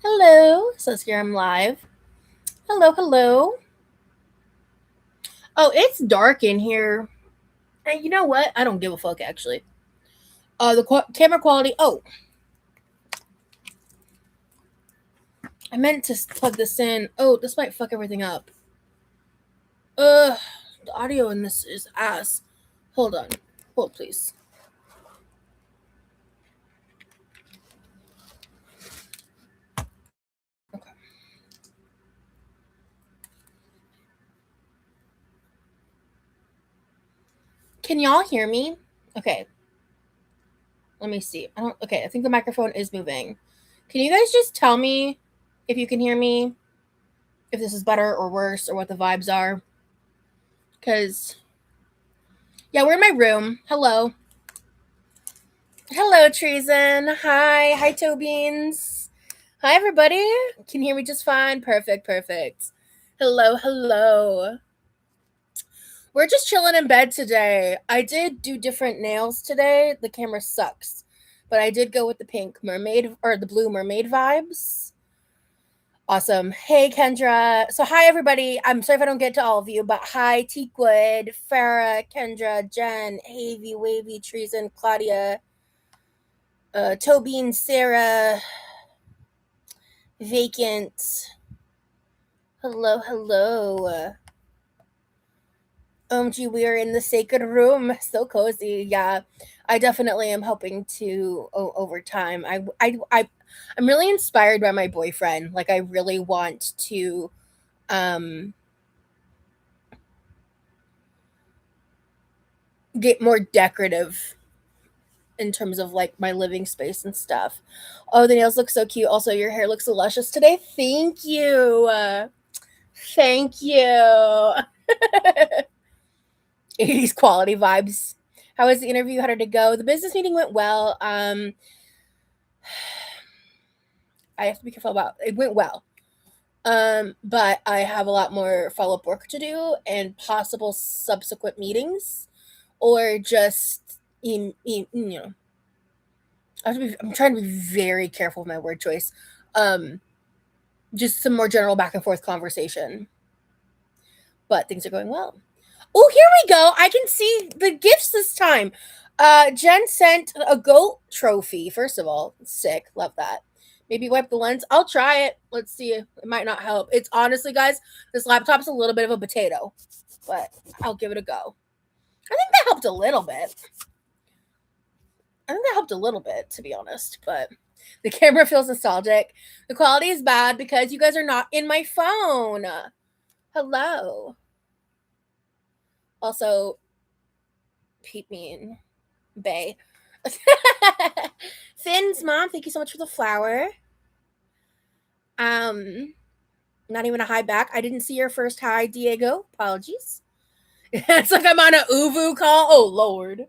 Hello, says here I'm live. Hello, hello. Oh, it's dark in here. And you know what? I don't give a fuck actually. The camera quality. Oh, I meant to plug this in. Oh, this might fuck everything up. Ugh, the audio in this is ass. Hold on. Hold, please. Okay. Can y'all hear me? Okay. Let me see. I don't. Okay, I think the microphone is moving. Can you guys just tell me if you can hear me? If this is better or worse or what the vibes are? Because yeah, we're in my room. Hello. Hello, Treason. Hi. Hi, Toe Beans. Hi, everybody. Can you hear me just fine? Perfect, perfect. Hello, hello. We're just chilling in bed today. I did do different nails today. The camera sucks. But I did go with the pink mermaid or the blue mermaid vibes. Awesome. Hey, Kendra. So, hi, everybody. I'm sorry if I don't get to all of you, but hi, Teakwood, Farah, Kendra, Jen, Havy, Wavy, Treason, Claudia, Tobin, Sarah, Vacant. Hello, hello. Gee, we are in the sacred room. So cozy. Yeah, I definitely am hoping to over time. I'm really inspired by my boyfriend. Like, I really want to um get more decorative in terms of like my living space and stuff. Oh, the nails look so cute. Also, your hair looks so luscious today. Thank you. Thank you. 80s quality vibes. How was the interview? How did it go? The business meeting went well. I have to be careful about it went well. But I have a lot more follow-up work to do and possible subsequent meetings or just I'm trying to be very careful with my word choice. Um just some more general back and forth conversation. But things are going well. Oh, here we go. I can see the gifts this time. Jen sent a goat trophy. First of all, sick. Love that. Maybe wipe the lens. I'll try it. Let's see. It might not help. It's honestly, guys, this laptop's a little bit of a potato, but I'll give it a go. I think that helped a little bit. To be honest, but the camera feels nostalgic. The quality is bad because you guys are not in my phone. Hello. Also, peep mean. Bay. Finn's mom, thank you so much for the flower. Um, Not even a hi back. I didn't see your first hi, Diego. Apologies. It's like I'm on a Uvu call. Oh Lord.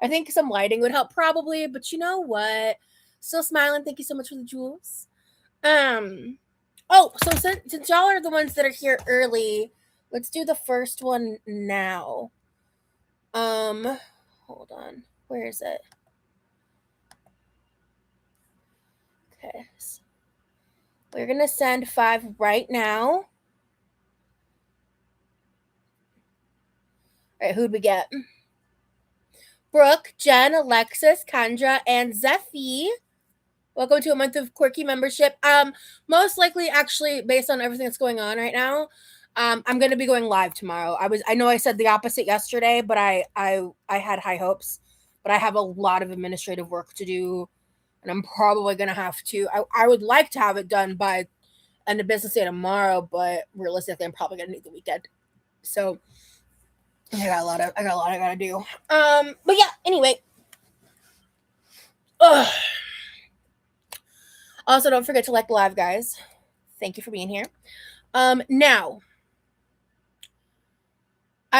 I think some lighting would help probably, but you know what? Still smiling. Thank you so much for the jewels. Um so since y'all are the ones that are here early, let's do the first one now. Hold on. Where is it? Okay. We're going to send 5 right now. All right, who'd we get? Brooke, Jen, Alexis, Kendra, and Zeffy. Welcome to a month of quirky membership. Most likely, actually, based on everything that's going on right now, I'm going to be going live tomorrow. I know I said the opposite yesterday, but I had high hopes. But I have a lot of administrative work to do, and I'm probably going to have to. I would like to have it done by end of business day tomorrow, but realistically, I'm probably going to need the weekend. So I got a lot I gotta do. But yeah, anyway. Ugh. Also, don't forget to like the live, guys. Thank you for being here. Now,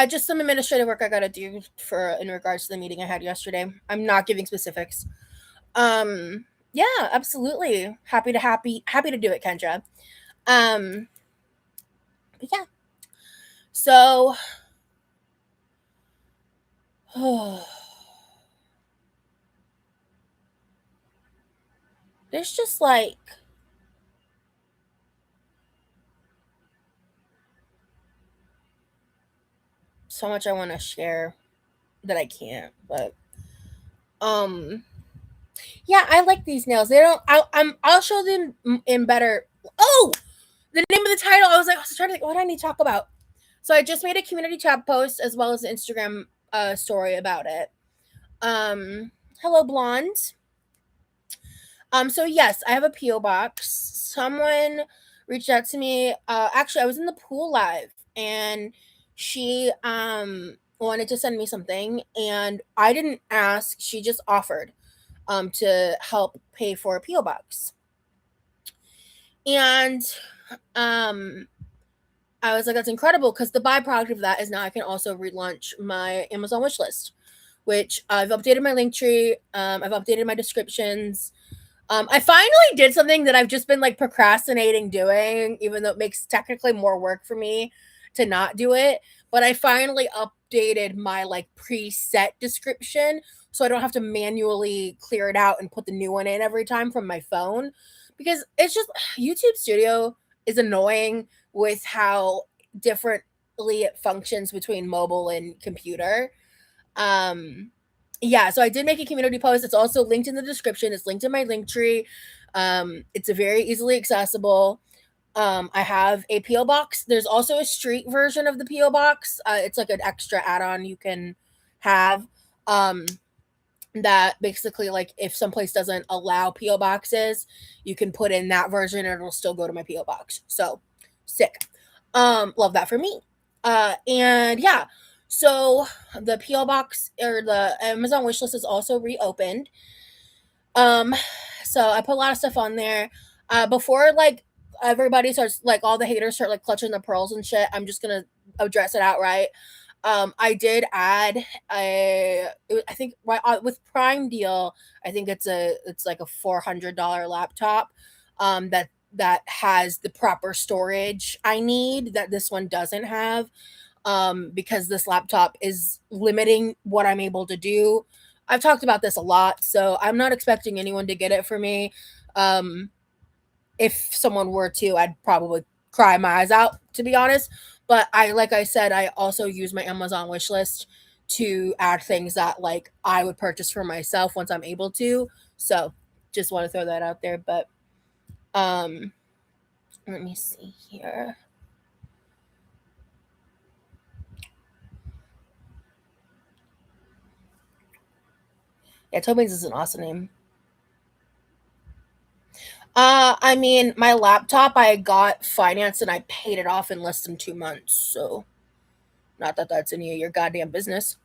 just some administrative work I gotta do for in regards to the meeting I had yesterday. I'm not giving specifics. Yeah, absolutely. Happy to do it, Kendra. But yeah. So, there's just like so much I want to share that I can't. But um, yeah, I like these nails. They don't. I'll show them in better. Oh, the name of the title. I was trying to think. What do I need to talk about? So I just made a community tab post as well as an Instagram story about it. Um, hello, blonde. So yes, I have a PO box. Someone reached out to me. Actually, I was in the pool live, and she wanted to send me something, and I didn't ask. She just offered to help pay for a PO box, and um I was like, that's incredible, because the byproduct of that is now I can also relaunch my Amazon wish list, which I've updated my link tree. I've updated my descriptions. I finally did something that I've just been like procrastinating doing, even though it makes technically more work for me to not do it. But I finally updated my like preset description so I don't have to manually clear it out and put the new one in every time from my phone, because it's just YouTube Studio is annoying with how differently it functions between mobile and computer. Um, yeah, so I did make a community post. It's also linked in the description. It's linked in my link tree. It's a very easily accessible. I have a PO box. There's also a street version of the PO box. It's like an extra add-on you can have. Um, that basically, like, if someplace doesn't allow PO boxes, you can put in that version and it'll still go to my PO box. So sick. Love that for me. And yeah, so the PO box or the Amazon wishlist is also reopened. Um, so I put a lot of stuff on there. Before like everybody starts, like all the haters start like clutching the pearls and shit, I'm just gonna address it outright. I did add I think right with Prime deal, I think it's like a $400 laptop that has the proper storage I need that this one doesn't have, because this laptop is limiting what I'm able to do. I've talked about this a lot, so I'm not expecting anyone to get it for me. Um, if someone were to, I'd probably cry my eyes out, to be honest. But like I said, I also use my Amazon wish list to add things that like I would purchase for myself once I'm able to. So just want to throw that out there. But um, let me see here. Yeah, Tobin's is an awesome name. I mean, my laptop I got financed and I paid it off in less than 2 months. So, not that that's any of your goddamn business.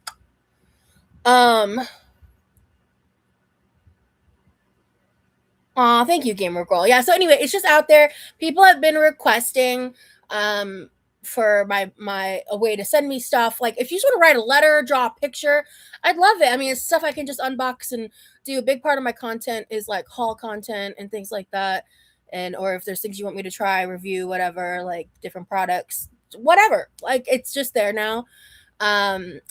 Um, thank you, Gamer Girl. Yeah. So anyway, it's just out there. People have been requesting, um, for my a way to send me stuff. Like if you just want to write a letter, draw a picture, I'd love it. I mean, it's stuff I can just unbox and do. A big part of my content is like haul content and things like that. And or if there's things you want me to try, review, whatever, like different products, whatever. Like it's just there now.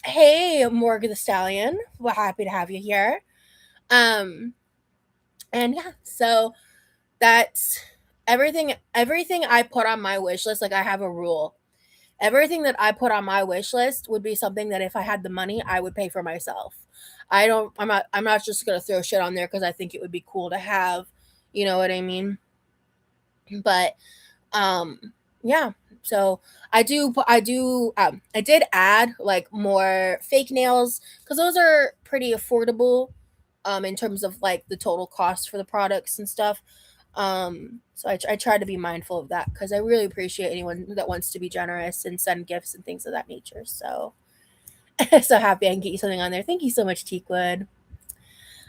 Hey, Morgan the Stallion. We're happy to have you here. Um, and yeah, so that's everything I put on my wish list. Like I have a rule. Everything that I put on my wish list would be something that if I had the money, I would pay for myself. I'm not just going to throw shit on there cuz I think it would be cool to have, you know what I mean? But yeah. So I did add like more fake nails cuz those are pretty affordable in terms of like the total cost for the products and stuff. So I try to be mindful of that because I really appreciate anyone that wants to be generous and send gifts and things of that nature. So so happy I can get you something on there. Thank you so much, Teakwood.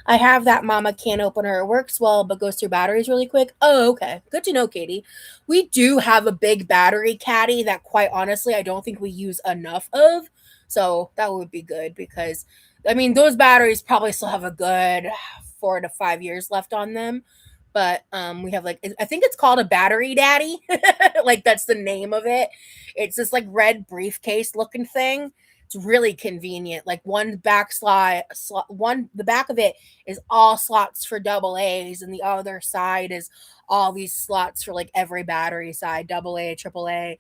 I have that mama can opener. It works well, but goes through batteries really quick. Oh, okay. Good to know, Katie. We do have a big battery caddy that, quite honestly, I don't think we use enough of. So that would be good because, I mean, those batteries probably still have a good 4 to 5 years left on them. But we have like, I think it's called a battery daddy. Like that's the name of it. It's this like red briefcase looking thing. It's really convenient. Like the back of it is all slots for double A's, and the other side is all these slots for like every battery side, double A, triple A,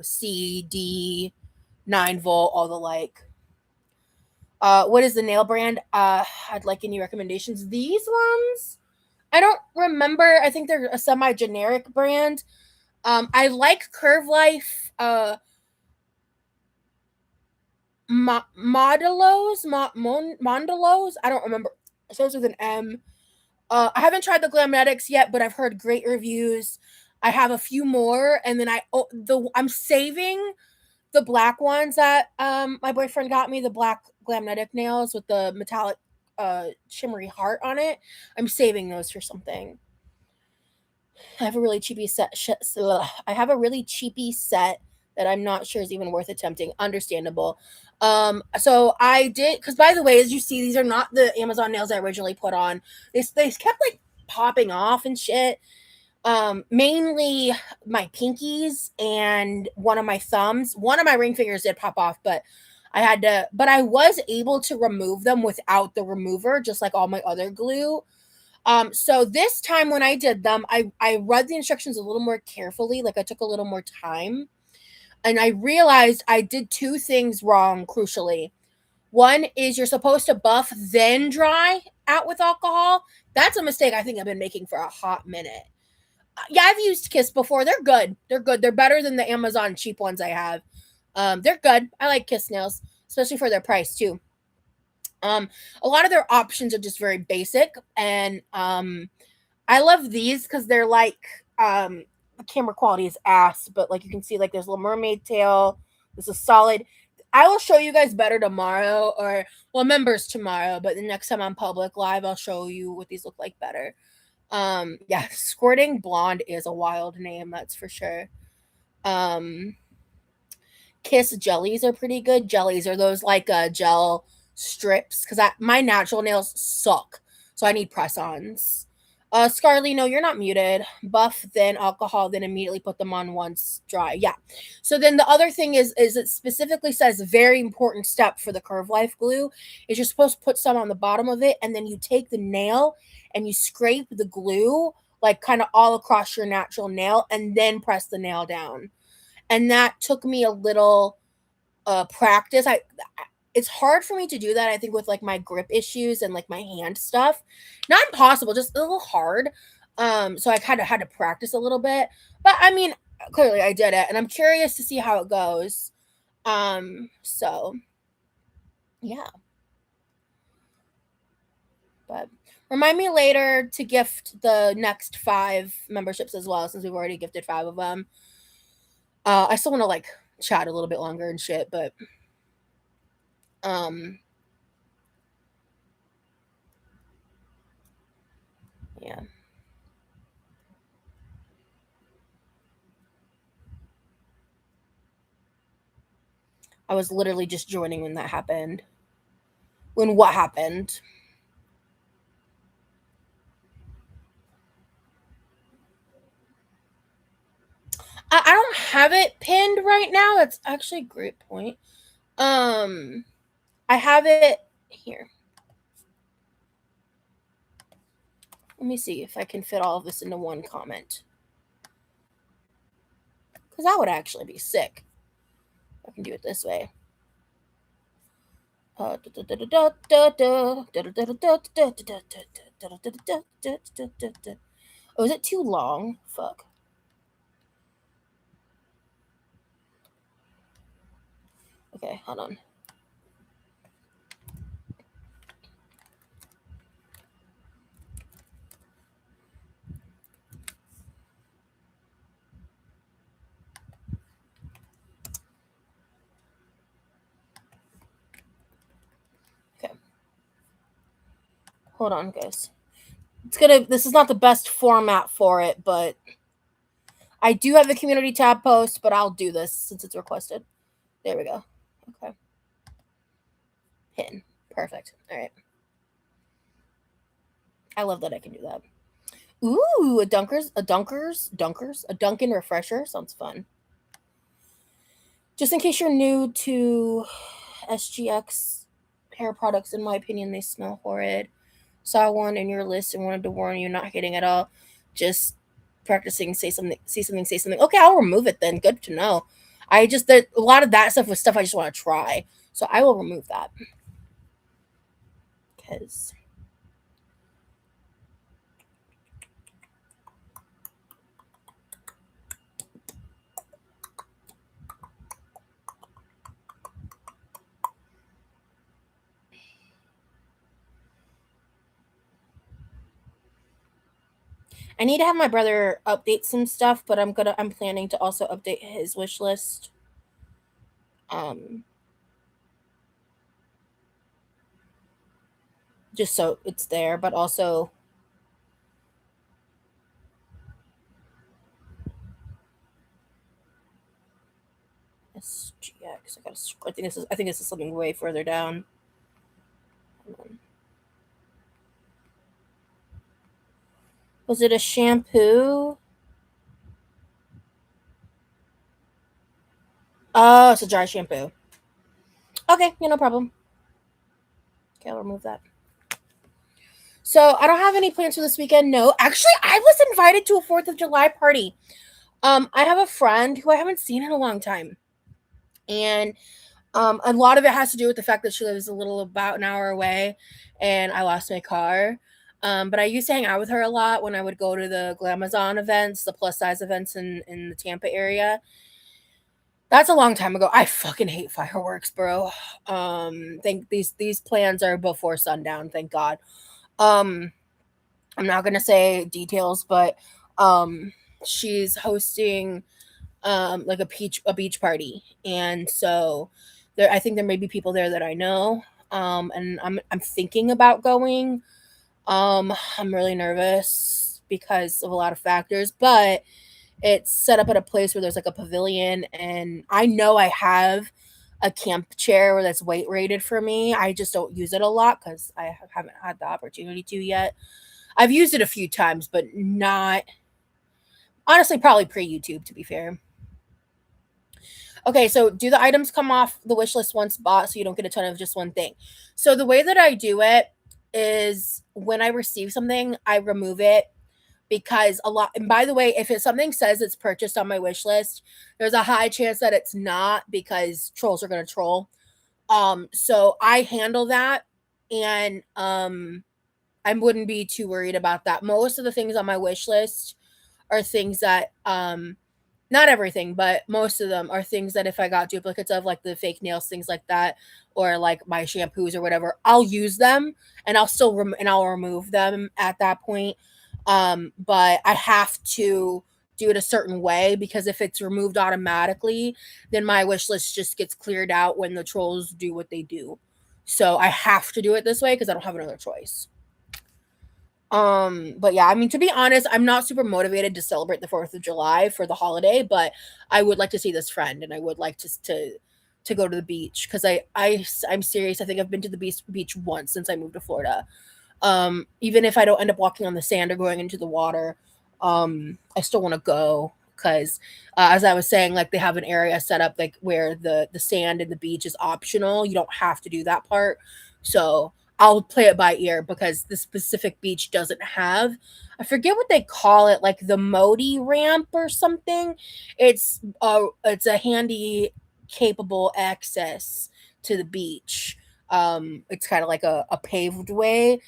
C, D, 9 volt, all the like. What is the nail brand? I'd like any recommendations. These ones, I don't remember. I think they're a semi-generic brand. I like Curve Life. Mondalos. I don't remember. It starts with an M. I haven't tried the Glamnetics yet, but I've heard great reviews. I have a few more, and then I'm saving the black ones that my boyfriend got me, the black Glamnetic nails with the metallic shimmery heart on it. I'm saving those for something. I have a really cheapy set. I have a really cheapy set that I'm not sure is even worth attempting. Understandable. So I did, because by the way, as you see, these are not the Amazon nails I originally put on. They kept like popping off and shit. Mainly my pinkies and one of my thumbs. One of my ring fingers did pop off, but I was able to remove them without the remover, just like all my other glue. So this time when I did them, I read the instructions a little more carefully, like I took a little more time. And I realized I did two things wrong, crucially. One is you're supposed to buff, then dry out with alcohol. That's a mistake I think I've been making for a hot minute. Yeah, I've used Kiss before. They're good. They're good. They're better than the Amazon cheap ones I have. They're good. I like Kiss nails, especially for their price too. A lot of their options are just very basic, and I love these because they're like the camera quality is ass, but like you can see, like there's a little mermaid tail. This is solid. I will show you guys better tomorrow, or well, members tomorrow, but the next time I'm public live, I'll show you what these look like better. Yeah, Squirting Blonde is a wild name, that's for sure. Kiss jellies are pretty good. Jellies are those like gel strips, because my natural nails suck, so I need press-ons. Scarly, no, you're not muted. Buff, then alcohol, then immediately put them on once dry. Yeah. So then the other thing is it specifically says a very important step for the Curve Life glue is you're supposed to put some on the bottom of it, and then you take the nail and you scrape the glue like kind of all across your natural nail, and then press the nail down. And that took me a little practice. It's hard for me to do that, I think, with like my grip issues and like my hand stuff. Not impossible, just a little hard. So I kind of had to practice a little bit. But I mean, clearly I did it, and I'm curious to see how it goes. So yeah. But remind me later to gift the next 5 memberships as well, since we've already gifted 5 of them. I still want to like chat a little bit longer and shit, but yeah. I was literally just joining when that happened. When what happened? I don't have it pinned right now. That's actually a great point. I have it here. Let me see if I can fit all of this into one comment. Because that would actually be sick. I can do it this way. Oh, is it too long? Fuck. Okay, hold on. Okay. Hold on, guys. This is not the best format for it, but I do have the community tab post, but I'll do this since it's requested. There we go. Okay. Pin. Perfect. All right. I love that I can do that. Ooh, a Dunkin' refresher. Sounds fun. Just in case you're new to SGX hair products, in my opinion, they smell horrid. Saw one in your list and wanted to warn you, not hitting at all. Just practicing, say something. Okay, I'll remove it then. Good to know. A lot of that stuff was stuff I just want to try. So I will remove that because I need to have my brother update some stuff, but I'm planning to also update his wish list. Um, just so it's there, but also SGX. I think this is something way further down. Was it a shampoo? Oh, it's a dry shampoo. Okay, yeah, no problem. Okay, I'll remove that. So I don't have any plans for this weekend. No, actually, I was invited to a 4th of July party. I have a friend who I haven't seen in a long time, and a lot of it has to do with the fact that she lives a little about an hour away, and I lost my car. But I used to hang out with her a lot when I would go to the Glamazon events, the plus size events in the Tampa area. That's a long time ago. I fucking hate fireworks, bro. Think these plans are before sundown, thank God. Um, I'm not gonna say details, but she's hosting like a beach party, and so there I think there may be people there that I know. And I'm thinking about going. I'm really nervous because of a lot of factors, but it's set up at a place where there's like a pavilion, and I know I have a camp chair where that's weight rated for me. I just don't use it a lot because I haven't had the opportunity to yet. I've used it a few times, but not honestly, probably pre YouTube, to be fair. Okay, so do the items come off the wish list once bought so you don't get a ton of just one thing? So the way that I do it is when I receive something, I remove it because a lot, and by the way, if something says it's purchased on my wish list, there's a high chance that it's not because trolls are going to troll. So I handle that, and I wouldn't be too worried about that. Most of the things on my wish list are things that not everything, but most of them are things that if I got duplicates of, like the fake nails, things like that, or like my shampoos or whatever, I'll use them, and I'll remove them at that point. But I have to do it a certain way because if it's removed automatically, then my wish list just gets cleared out when the trolls do what they do. So I have to do it this way because I don't have another choice. But yeah, I mean, to be honest, I'm not super motivated to celebrate the 4th of July for the holiday, but I would like to see this friend, and I would like to go to the beach because I'm serious. I think I've been to the beach once since I moved to Florida. Even if I don't end up walking on the sand or going into the water, I still want to go because, as I was saying, like they have an area set up like where the sand and the beach is optional. You don't have to do that part. So I'll play it by ear because the specific beach doesn't have, I forget what they call it, like the Modi ramp or something. It's a handy capable access to the beach. It's kind of like a paved way.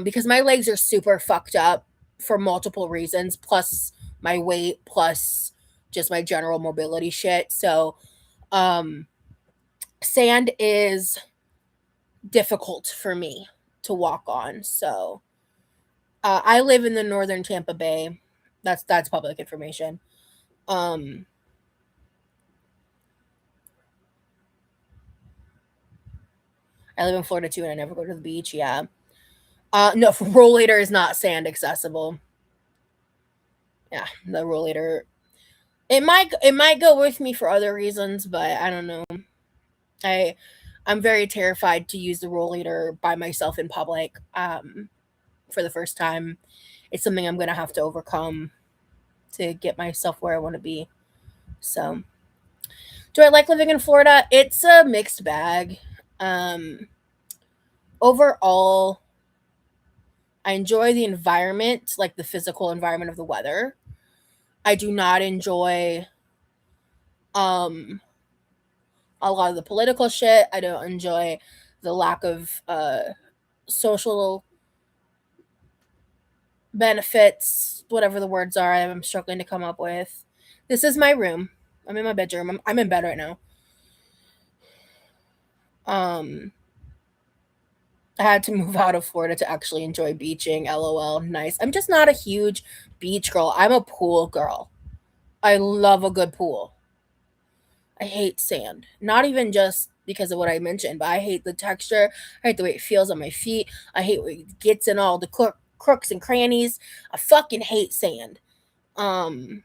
Because my legs are super fucked up for multiple reasons, plus my weight, plus just my general mobility shit. So um sand is difficult for me to walk on. So I live in the northern Tampa Bay. That's public information. Um, I live in Florida too, and I never go to the beach. Yeah. No, Rollator is not sand accessible. Yeah, the Rollator. It might go with me for other reasons, but I don't know. I I'm very terrified to use the Rollator by myself in public. For the first time, it's something I'm gonna have to overcome to get myself where I want to be. So, do I like living in Florida? It's a mixed bag. Um, Overall, I enjoy the environment, like the physical environment of the weather. I do not enjoy Um, a lot of the political shit. I don't enjoy the lack of social benefits, whatever the words are I'm struggling to come up with. This is my room. I'm in my bedroom. I'm in bed right now. Um, I had to move out of Florida to actually enjoy beaching. LOL. Nice. I'm just not a huge beach girl. I'm a pool girl. I love a good pool. I hate sand. Not even just because of what I mentioned, but I hate the texture. I hate the way it feels on my feet. I hate where it gets in all the crooks and crannies. I fucking hate sand. Um,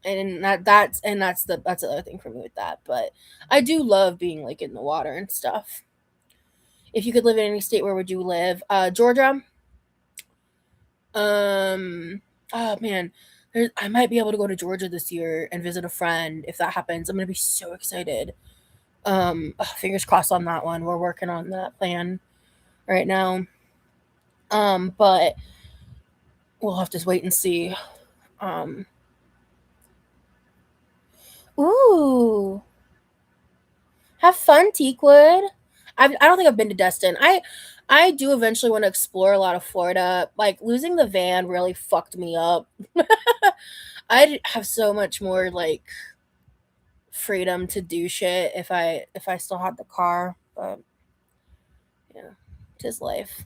and that's the other thing for me with that. But I do love being like in the water and stuff. If you could live in any state, where would you live? Georgia. Oh man, I might be able to go to Georgia this year and visit a friend. If that happens, I'm gonna be so excited. Fingers crossed on that one. We're working on that plan right now. But we'll have to wait and see. Um, ooh, have fun, Teakwood. I don't think I've been to Destin. I do eventually want to explore a lot of Florida. Like losing the van really fucked me up. I'd have so much more like freedom to do shit if I still had the car. But yeah, tis life.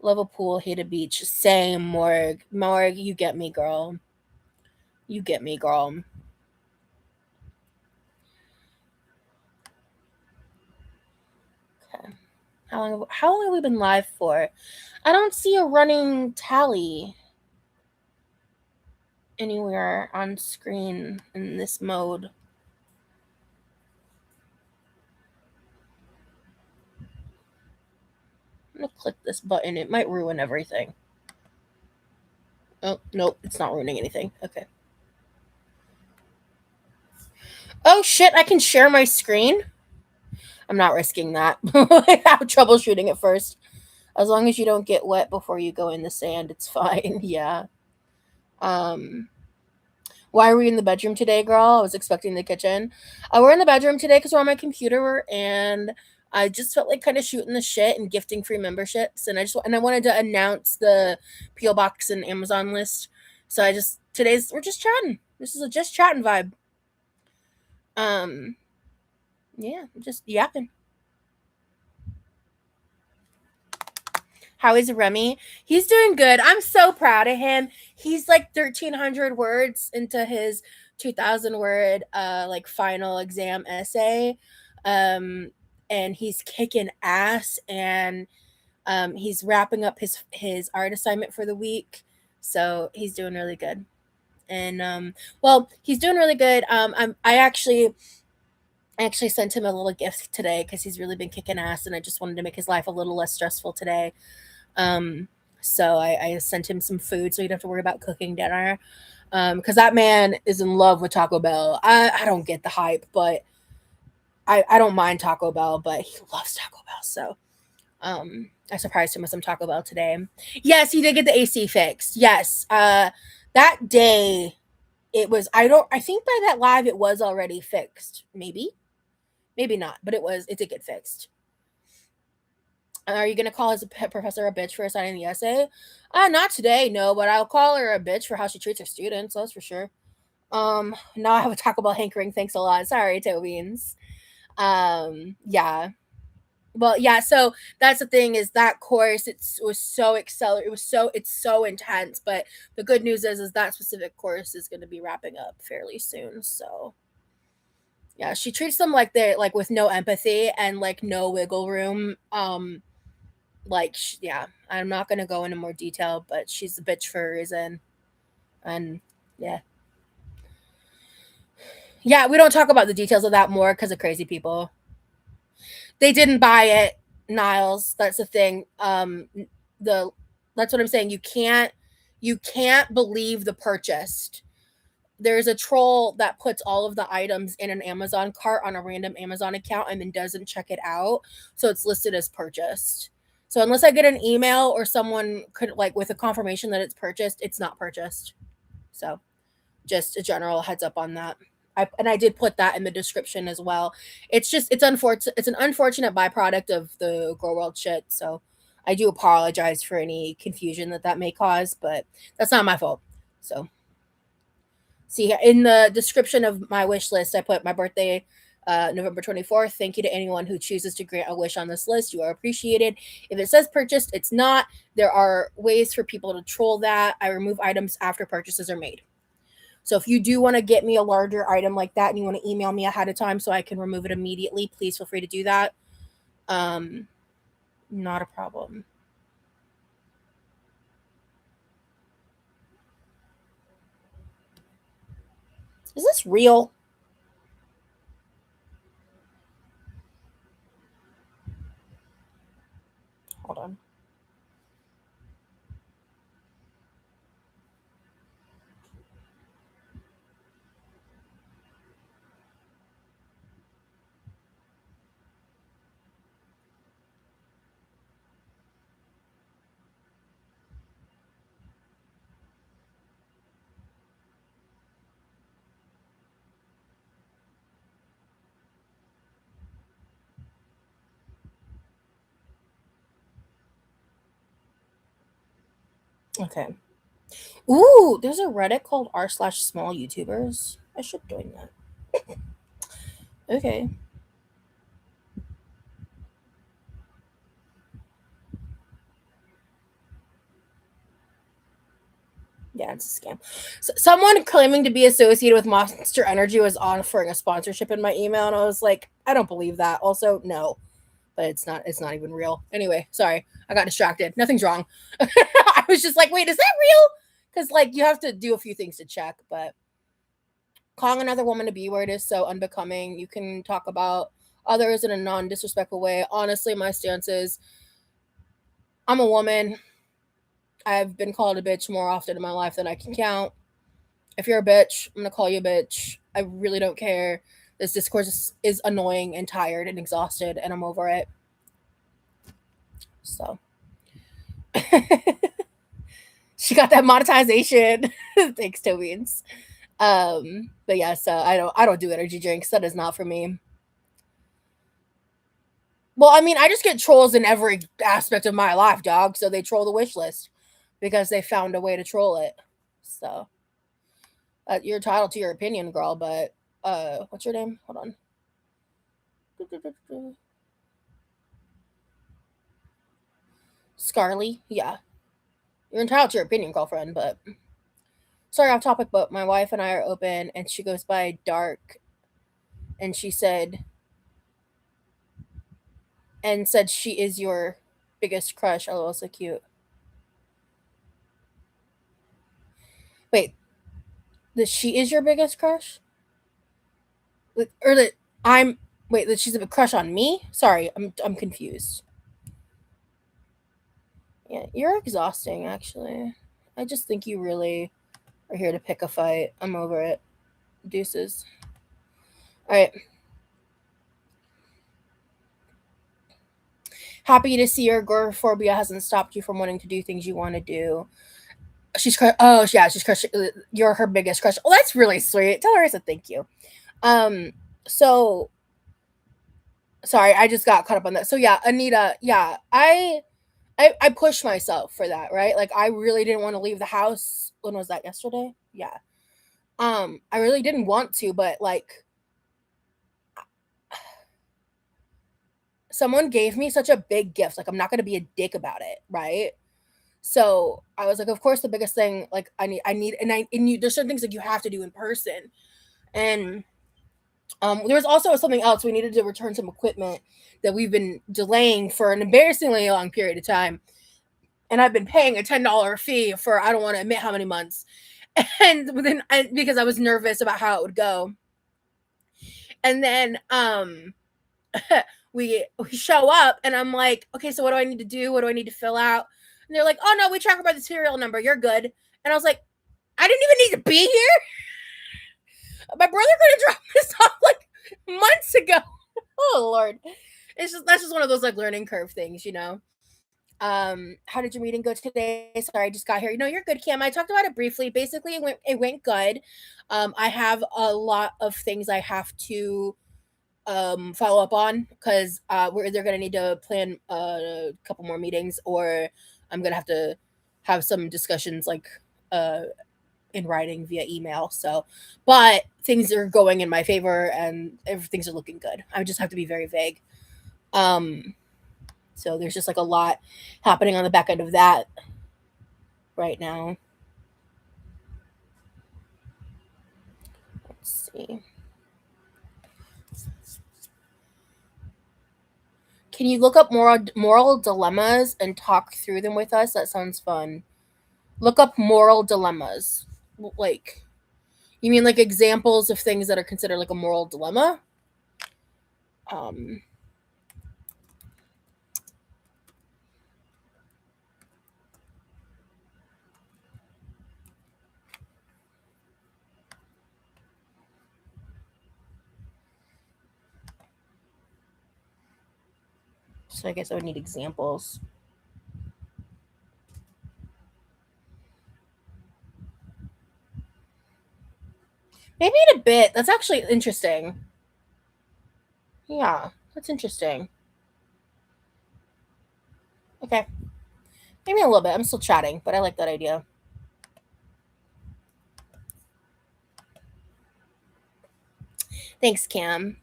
Love a pool, hate a beach. Same, Morg. Morg, you get me, girl. You get me, girl. Okay. How long have we been live for? I don't see a running tally anywhere on screen in this mode. I'm gonna click this button. It might ruin everything. Oh, nope, it's not ruining anything. Okay. Oh shit, I can share my screen? I'm not risking that. I have troubleshooting at first. As long as you don't get wet before you go in the sand, it's fine. Yeah. Um, why are we in the bedroom today, girl? I was expecting the kitchen. We're in the bedroom today because we're on my computer, and I just felt like kind of shooting the shit and gifting free memberships, and I wanted to announce the PO box and Amazon list. So we're just chatting. This is a just chatting vibe. Um, yeah, just yapping. How is Remy? He's doing good. I'm so proud of him. He's like 1,300 words into his 2,000 word like final exam essay. Um and he's kicking ass, and he's wrapping up his art assignment for the week. So he's doing really good. And well, he's doing really good. I actually sent him a little gift today because he's really been kicking ass, and I just wanted to make his life a little less stressful today. Um, so I sent him some food so he would have to worry about cooking dinner. Because that man is in love with Taco Bell. I don't get the hype, but I don't mind Taco Bell, but he loves Taco Bell. So I surprised him with some Taco Bell today. Yes, he did get the AC fixed. Yes. That day it was I think by that live it was already fixed. Maybe. Maybe not, but it did get fixed. Are you gonna call his professor a bitch for assigning the essay? Not today, no, but I'll call her a bitch for how she treats her students. That's for sure. Now I have a Taco Bell hankering. Thanks a lot. Sorry, Toe Beans. Yeah. Well, yeah. So that's the thing is that course. It was so accelerated. It's so intense. But the good news is that specific course is going to be wrapping up fairly soon. So yeah, she treats them like they're like with no empathy and like no wiggle room. Like yeah, I'm not gonna go into more detail, but she's a bitch for a reason. And yeah, yeah, we don't talk about the details of that more because of crazy people. They didn't buy it, Niles. That's the thing. The That's what I'm saying. You can't believe the purchased. There's a troll that puts all of the items in an Amazon cart on a random Amazon account and then doesn't check it out, so it's listed as purchased. So unless I get an email or someone could like with a confirmation that it's purchased, it's not purchased. So just a general heads up on that. I did put that in the description as well. It's unfortunate. It's an unfortunate byproduct of the Grow World shit. So I do apologize for any confusion that may cause, but that's not my fault. So see, in the description of my wish list, I put my birthday, November 24th. Thank you to anyone who chooses to grant a wish on this list. You are appreciated. If it says purchased, it's not. There are ways for people to troll that. I remove items after purchases are made. So if you do want to get me a larger item like that and you want to email me ahead of time so I can remove it immediately, please feel free to do that. Not a problem. Is this real? Hold on. Okay. Ooh, there's a Reddit called r/small YouTubers. I should join that. Okay. Yeah, it's a scam. So, someone claiming to be associated with Monster Energy was offering a sponsorship in my email, and I was like, I don't believe that. Also, no, but it's not. It's not even real. Anyway, sorry, I got distracted. Nothing's wrong. I was just like, wait, is that real? Because like you have to do a few things to check. But calling another woman a B word is so unbecoming. You can talk about others in a non-disrespectful way. Honestly, my stance is, I'm a woman. I've been called a bitch more often in my life than I can count. If you're a bitch, I'm gonna call you a bitch. I really don't care. This discourse is annoying and tired and exhausted, and I'm over it. So she got that monetization. Thanks, Tobians. But yeah, so I don't do energy drinks. That is not for me. Well, I mean, I just get trolls in every aspect of my life, dog. So they troll the wish list because they found a way to troll it. So you're entitled to your opinion, girl. But what's your name? Hold on. Scarly. Yeah, you're entitled to your opinion, girlfriend. But sorry, off topic. But my wife and I are open, and she goes by Dark, and she said she is your biggest crush. LOL, so cute. Wait, that she is your biggest crush? Or that I'm wait, that she's a crush on me? Sorry, I'm confused. Yeah, you're exhausting actually. I just think you really are here to pick a fight. I'm over it. Deuces. Alright. Happy to see your agoraphobia hasn't stopped you from wanting to do things you want to do. Oh yeah, she's crushing. You're her biggest crush. Oh, that's really sweet. Tell her I said thank you. Um, so sorry, I just got caught up on that. So yeah, Anita, yeah, I pushed myself for that, right? Like I really didn't want to leave the house. When was that? Yesterday? Yeah. I really didn't want to, but like someone gave me such a big gift. Like I'm not gonna be a dick about it, right? So I was like, of course, the biggest thing, like there's certain things like you have to do in person, and there was also something else. We needed to return some equipment that we've been delaying for an embarrassingly long period of time, and I've been paying a $10 fee for I don't want to admit how many months, and because I was nervous about how it would go, and then we show up, and I'm like, okay, so what do I need to do? What do I need to fill out? And they're like, oh no, we track her by the serial number. You're good. And I was like, I didn't even need to be here. My brother could have dropped this off like months ago. Oh Lord, that's just one of those like learning curve things, you know. How did your meeting go today? Sorry, I just got here. No, you're good, Cam. I talked about it briefly. Basically, it went good. I have a lot of things I have to follow up on because we're either gonna need to plan a couple more meetings or I'm gonna have to have some discussions like uh in writing via email. So, but things are going in my favor and everything's are looking good. I just have to be very vague. Um, so there's just like a lot happening on the back end of that right now. Let's see. Can you look up moral dilemmas and talk through them with us? That sounds fun. Look up moral dilemmas. Like, you mean like examples of things that are considered like a moral dilemma? Um, so I guess I would need examples. Maybe in a bit. That's actually interesting. Yeah, that's interesting. Okay. Maybe a little bit. I'm still chatting, but I like that idea. Thanks, Cam.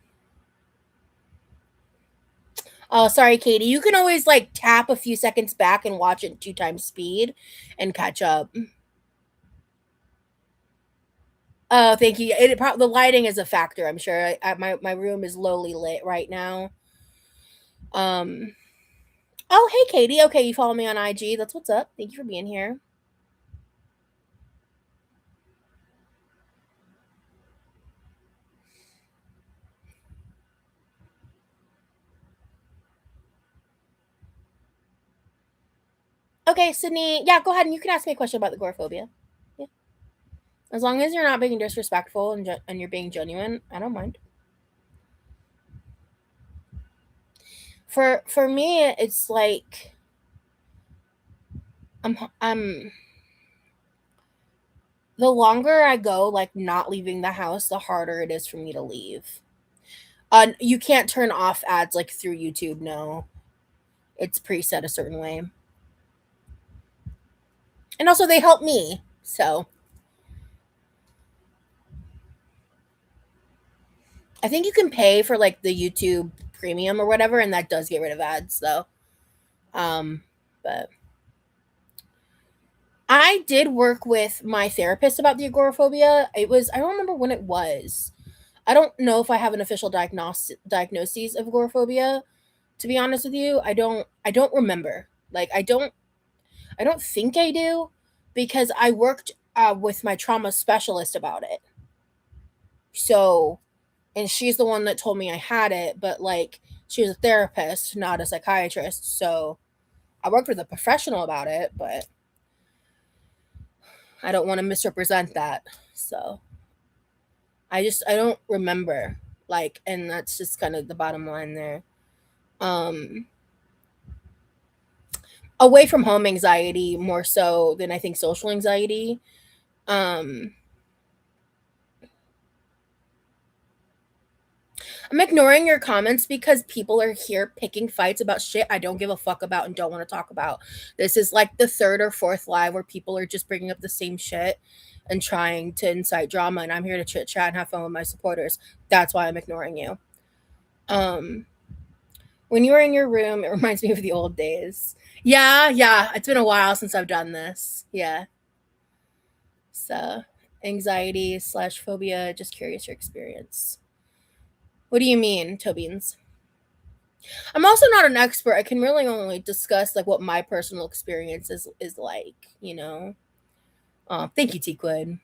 Oh, sorry, Katie. You can always like tap a few seconds back and watch it 2 times speed and catch up. Oh, thank you. The lighting is a factor, I'm sure. My room is lowly lit right now. Um. Oh, hey, Katie. Okay, you follow me on IG. That's what's up. Thank you for being here. Okay, Sydney. Yeah, go ahead and you can ask me a question about the agoraphobia. Yeah, as long as you're not being disrespectful and you're being genuine, I don't mind. For me, it's like I'm the longer I go like not leaving the house, the harder it is for me to leave. You can't turn off ads like through YouTube. No, it's preset a certain way, and also they help me. So I think you can pay for like the YouTube Premium or whatever, and that does get rid of ads though. But I did work with my therapist about the agoraphobia. I don't remember when it was. I don't know if I have an official diagnosis of agoraphobia. To be honest with you, I don't remember. Like I don't think I do because I worked with my trauma specialist about it. So, and she's the one that told me I had it, but like she was a therapist, not a psychiatrist. So I worked with a professional about it, but I don't want to misrepresent that. So I don't remember. Like, and that's just kind of the bottom line there. Um Away from home anxiety more so than I think social anxiety. Um I'm ignoring your comments because people are here picking fights about shit I don't give a fuck about and don't want to talk about. This is like the third or fourth live where people are just bringing up the same shit and trying to incite drama, and I'm here to chit chat and have fun with my supporters. That's why I'm ignoring you. Um, when you were in your room, it reminds me of the old days. Yeah, yeah, it's been a while since I've done this. Yeah, so anxiety/phobia. Just curious your experience. What do you mean, Tobins? I'm also not an expert. I can really only discuss like what my personal experience is like, you know. Thank you, T Quid.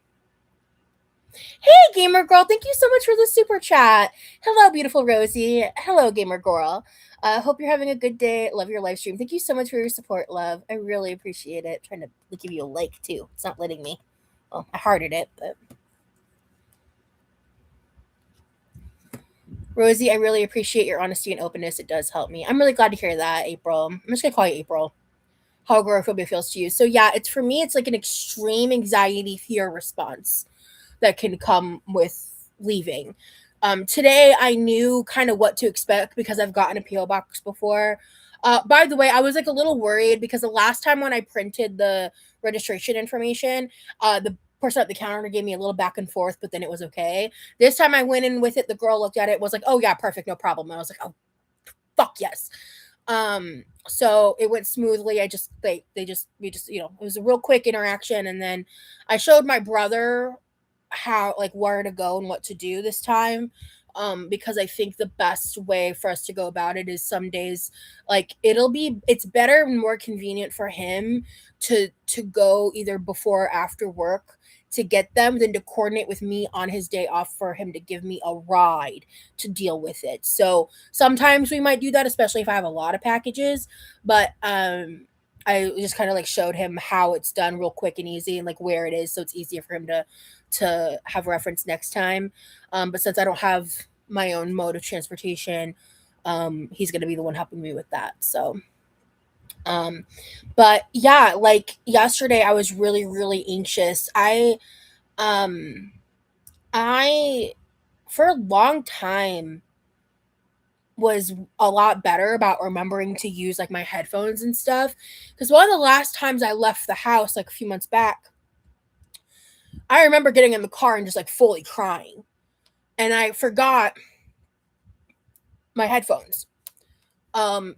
Hey, gamer girl. Thank you so much for the super chat. Hello, beautiful Rosie. Hello, gamer girl. Hope you're having a good day. Love your live stream. Thank you so much for your support, love. I really appreciate it. Trying to give you a like too. It's not letting me. Well, I hearted it, but Rosie, I really appreciate your honesty and openness. It does help me. I'm really glad to hear that, April. I'm just gonna call you April. how agoraphobia feels to you. So yeah, it's for me, it's like an extreme anxiety fear response that can come with leaving. Today I knew kind of what to expect because I've gotten a PO box before. By the way, I was like a little worried because the last time when I printed the registration information, the person at the counter gave me a little back and forth, but then it was okay. This time I went in with it. The girl looked at it, was like, "Oh yeah, perfect, no problem." And I was like, "Oh fuck yes." So it went smoothly. I just they just we just it was a real quick interaction, and then I showed my brother how like where to go and what to do this time. Because I think the best way for us to go about it is some days like it's better and more convenient for him to go either before or after work to get them than to coordinate with me on his day off for him to give me a ride to deal with it. So sometimes we might do that, especially if I have a lot of packages. But I just kind of like showed him how it's done real quick and easy and like where it is, so it's easier for him to have reference next time. But since I don't have my own mode of transportation, he's gonna be the one helping me with that. So um but yeah, like yesterday I was really, really anxious. Um I for a long time was a lot better about remembering to use like my headphones and stuff. Because one of the last times I left the house, like a few months back, I remember getting in the car and just like fully crying. And I forgot my headphones.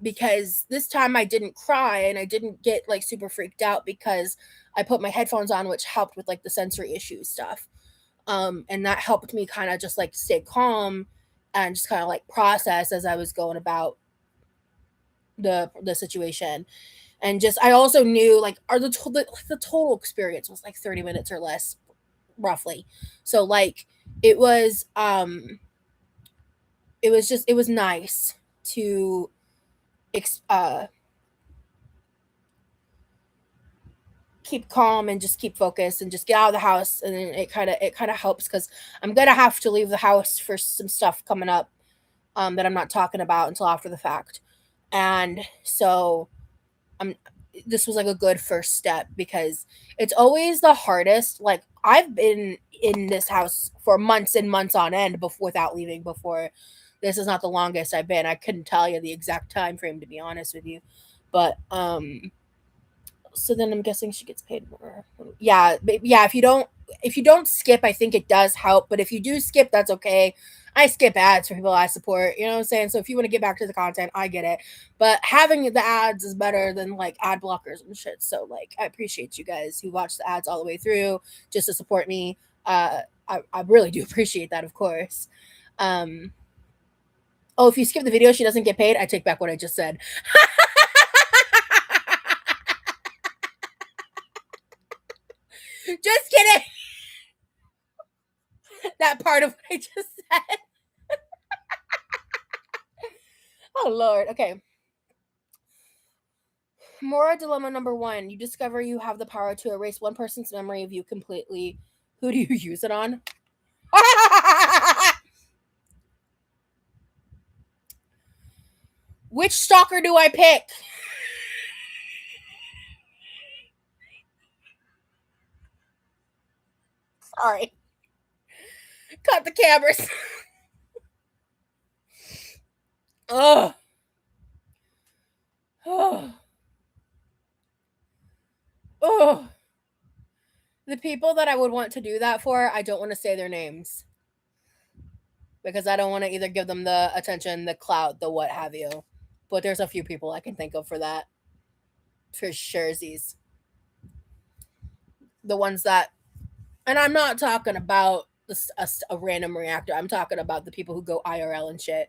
Because this time I didn't cry and I didn't get like super freaked out because I put my headphones on, which helped with like the sensory issue stuff. And that helped me kind of just like stay calm and just kind of like process as I was going about the situation. And just I also knew like the total experience was like 30 minutes or less roughly. So like it was um it was nice to ex- uh keep calm and just keep focused and just get out of the house. And then it kind of helps because I'm gonna have to leave the house for some stuff coming up that I'm not talking about until after the fact. And so I'm this was like a good first step because it's always the hardest. Like I've been in this house for months and months on end without leaving before. This is not the longest I've been. I couldn't tell you the exact time frame to be honest with you. But so then I'm guessing she gets paid more. Yeah, yeah, if you don't skip, I think it does help, but if you do skip, that's okay. I skip ads for people I support, you know what I'm saying? So if you want to get back to the content, I get it. But having the ads is better than like ad blockers and shit. So like I appreciate you guys who watch the ads all the way through just to support me. I really do appreciate that, of course. Um oh, if you skip the video, she doesn't get paid. I take back what I just said. Just kidding. That part of what I just said. Oh Lord. Okay. Moral dilemma number one. You discover you have the power to erase one person's memory of you completely. Who do you use it on? Which stalker do I pick? Sorry. Cut the cameras. Ugh. Ugh. Ugh. The people that I would want to do that for, I don't want to say their names. Because I don't want to either give them the attention, the clout, the what have you. But there's a few people I can think of for that. For sure, these. The ones that, and I'm not talking about a random reactor. I'm talking about the people who go IRL and shit,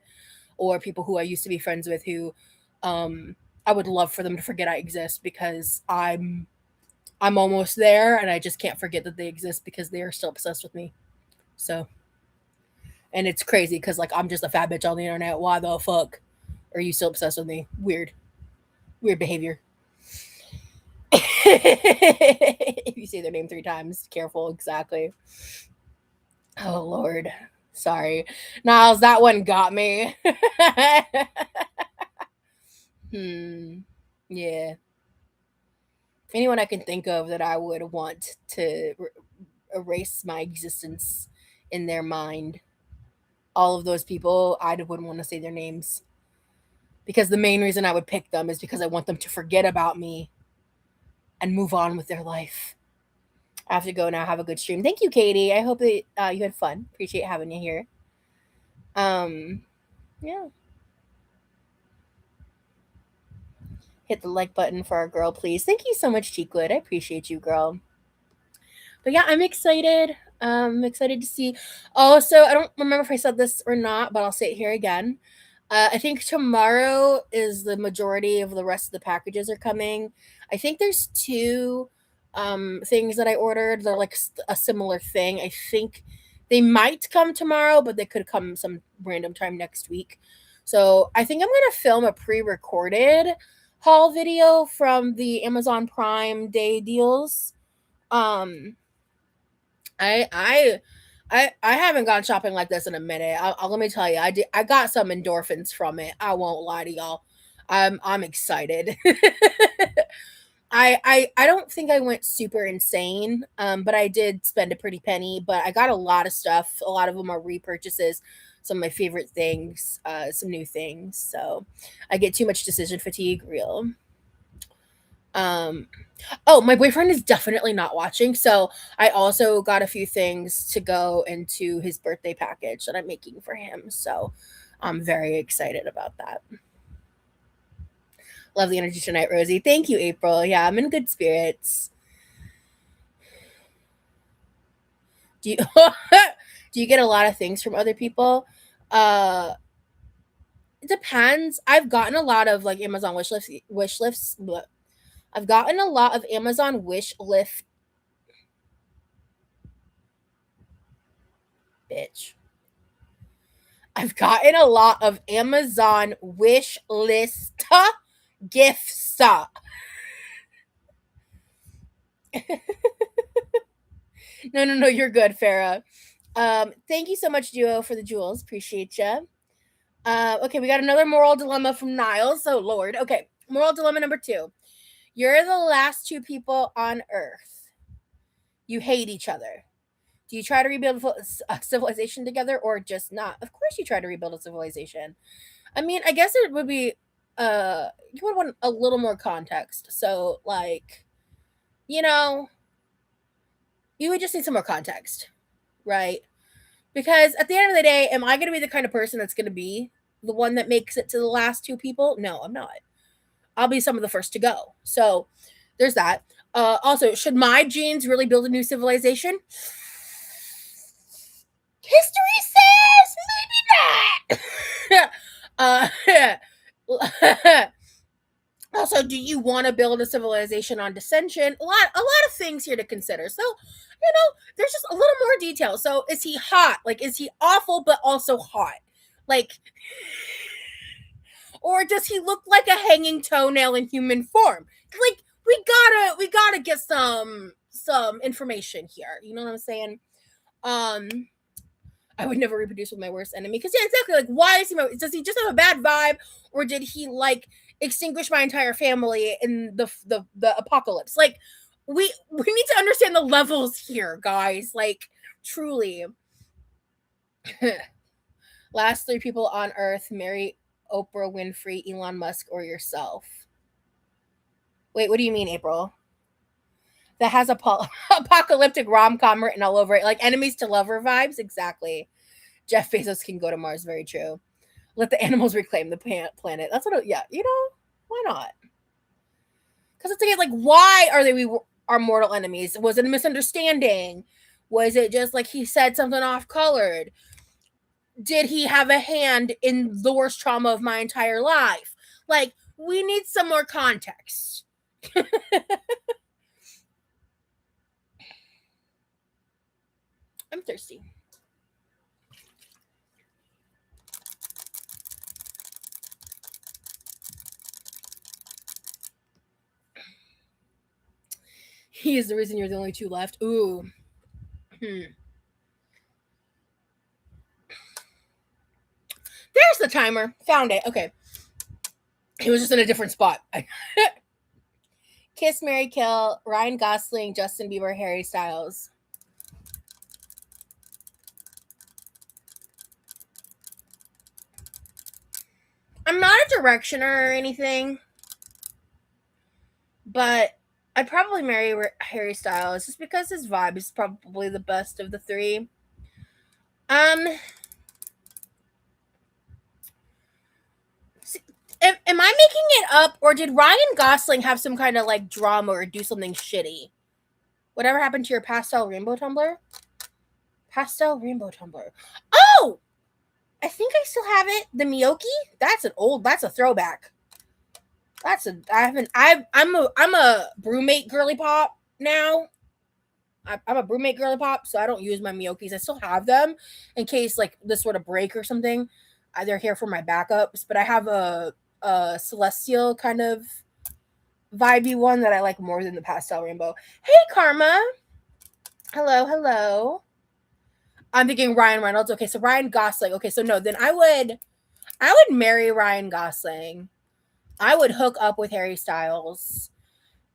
or people who I used to be friends with who, I would love for them to forget I exist because I'm almost there and I just can't forget that they exist because they are still obsessed with me. So, and it's crazy because like I'm just a fat bitch on the internet. Why the fuck are you still obsessed with me? Weird, weird behavior. If you say their name 3 times, careful. Exactly. Oh Lord, sorry, Niles. That one got me. Hmm. Yeah. Anyone I can think of that I would want to erase my existence in their mind. All of those people, I wouldn't want to say their names because the main reason I would pick them is because I want them to forget about me and move on with their life. I have to go now. Have a good stream. Thank you, Katie. I hope that you had fun. Appreciate having you here. Yeah. Hit the like button for our girl, please. Thank you so much, Cheekwood. I appreciate you, girl. But yeah, I'm excited. I'm excited to see. Also, I don't remember if I said this or not, but I'll say it here again. I think tomorrow is the majority of the rest of the packages are coming. I think there's two things that I ordered. They're like a similar thing. I think they might come tomorrow, but they could come some random time next week. So I think I'm gonna film a pre-recorded haul video from the Amazon Prime Day deals. Um, I haven't gone shopping like this in a minute. Let me tell you, I got some endorphins from it. I won't lie to y'all. I'm excited. I don't think I went super insane, but I did spend a pretty penny. But I got a lot of stuff. A lot of them are repurchases. Some of my favorite things, some new things. So I get too much decision fatigue. Real. Um, Oh, my boyfriend is definitely not watching, so I also got a few things to go into his birthday package that I'm making for him. So I'm very excited about that. Love the energy tonight, Rosie. Thank you, April. Yeah, I'm in good spirits. Do you do you get a lot of things from other people? Uh it depends. I've gotten a lot of like Amazon wish lifts. Bleh. I've gotten a lot of Amazon wish lift bitch. I've gotten a lot of Amazon wish list gifts. No, you're good, Farah. Thank you so much, Duo, for the jewels. Appreciate you. Okay, we got another moral dilemma from Niles. So, Lord. Okay, moral dilemma number 2. You're the last two people on Earth. You hate each other. Do you try to rebuild a civilization together or just not? Of course, you try to rebuild a civilization. I mean, I guess it would be you would want a little more context. So like, you know, you would just need some more context, right? Because at the end of the day, am I going to be the kind of person that's going to be the one that makes it to the last two people? No, I'm not. I'll be some of the first to go. So there's that. Also, should my genes really build a new civilization? History says maybe not. Also, do you want to build a civilization on dissension? A lot of things here to consider. So, there's just a little more detail. So, is he hot? Like, is he awful but also hot? Like, or does he look like a hanging toenail in human form? Like, we gotta get some information here. You know what I'm saying? I would never reproduce with my worst enemy. Because yeah, exactly. Like, why is he? Does he just have a bad vibe, or did he like extinguish my entire family in the apocalypse? Like, we need to understand the levels here, guys. Like, truly. Last 3 people on Earth: Mary, Oprah Winfrey, Elon Musk, or yourself. Wait, what do you mean, April? That has apocalyptic rom-com written all over it, like enemies to lover vibes. Exactly. Jeff Bezos can go to Mars. Very true. Let the animals reclaim the planet. That's what. Yeah, why not? Because it's like, why are they our mortal enemies? Was it a misunderstanding? Was it just like he said something off-colored? Did he have a hand in the worst trauma of my entire life? Like, we need some more context. I'm thirsty. He is the reason you're the only 2 left. Ooh. There's the timer. Found it. Okay. He was just in a different spot. Kiss, Marry, Kill, Ryan Gosling, Justin Bieber, Harry Styles. I'm not a directioner or anything, but I'd probably marry Harry Styles just because his vibe is probably the best of the three. Um, am I making it up, or did Ryan Gosling have some kind of like drama or do something shitty? Whatever happened to your pastel rainbow tumbler? Pastel rainbow tumbler. Oh, I think I still have it. The Miyoki. That's a throwback. I'm a Brewmate girly pop now. I'm a Brewmate girly pop, so I don't use my Miyokis. I still have them in case like this sort of break or something. They're here for my backups, but I have a celestial kind of vibey one that I like more than the pastel rainbow. Hey, Karma. Hello, hello. I'm thinking Ryan Reynolds. Okay, so Ryan Gosling. Okay, so no, then I would marry Ryan Gosling. I would hook up with Harry Styles.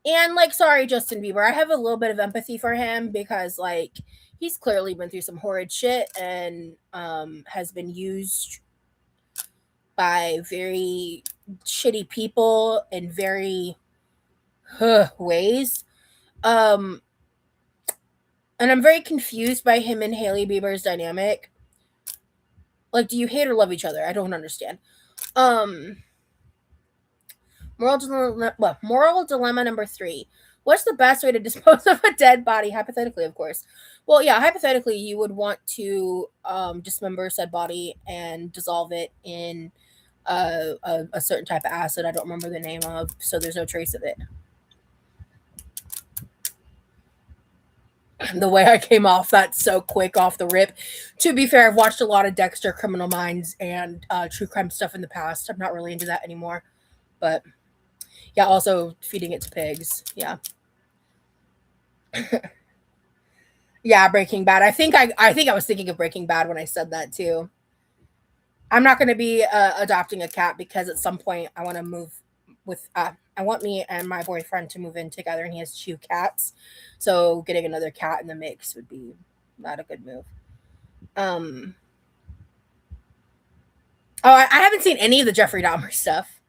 And like, sorry, Justin Bieber. I have a little bit of empathy for him because like he's clearly been through some horrid shit and has been used by very shitty people in very ways. Um and I'm very confused by him and Hailey Bieber's dynamic. Like, do you hate or love each other? I don't understand. Moral dilemma number 3. What's the best way to dispose of a dead body? Hypothetically, of course. Well, yeah, hypothetically, you would want to dismember said body and dissolve it in a certain type of acid I don't remember the name of, so there's no trace of it. The way I came off that so quick off the rip. To be fair, I've watched a lot of Dexter, Criminal Minds, and true crime stuff in the past. I'm not really into that anymore. But yeah, also feeding it to pigs. Yeah. Yeah, Breaking Bad. I think I was thinking of Breaking Bad when I said that too. I'm not going to be adopting a cat because at some point I want to move with. I want me and my boyfriend to move in together, and he has 2 cats. So getting another cat in the mix would be not a good move. I haven't seen any of the Jeffrey Dahmer stuff.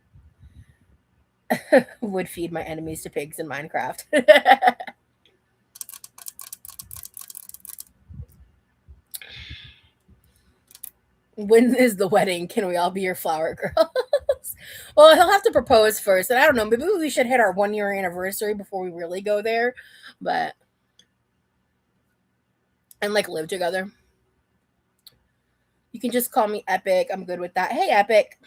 Would feed my enemies to pigs in Minecraft. When is the wedding? Can we all be your flower girls? Well, he'll have to propose first. And I don't know, maybe we should hit our 1-year anniversary before we really go there. But and like live together. You can just call me Epic. I'm good with that. Hey, Epic.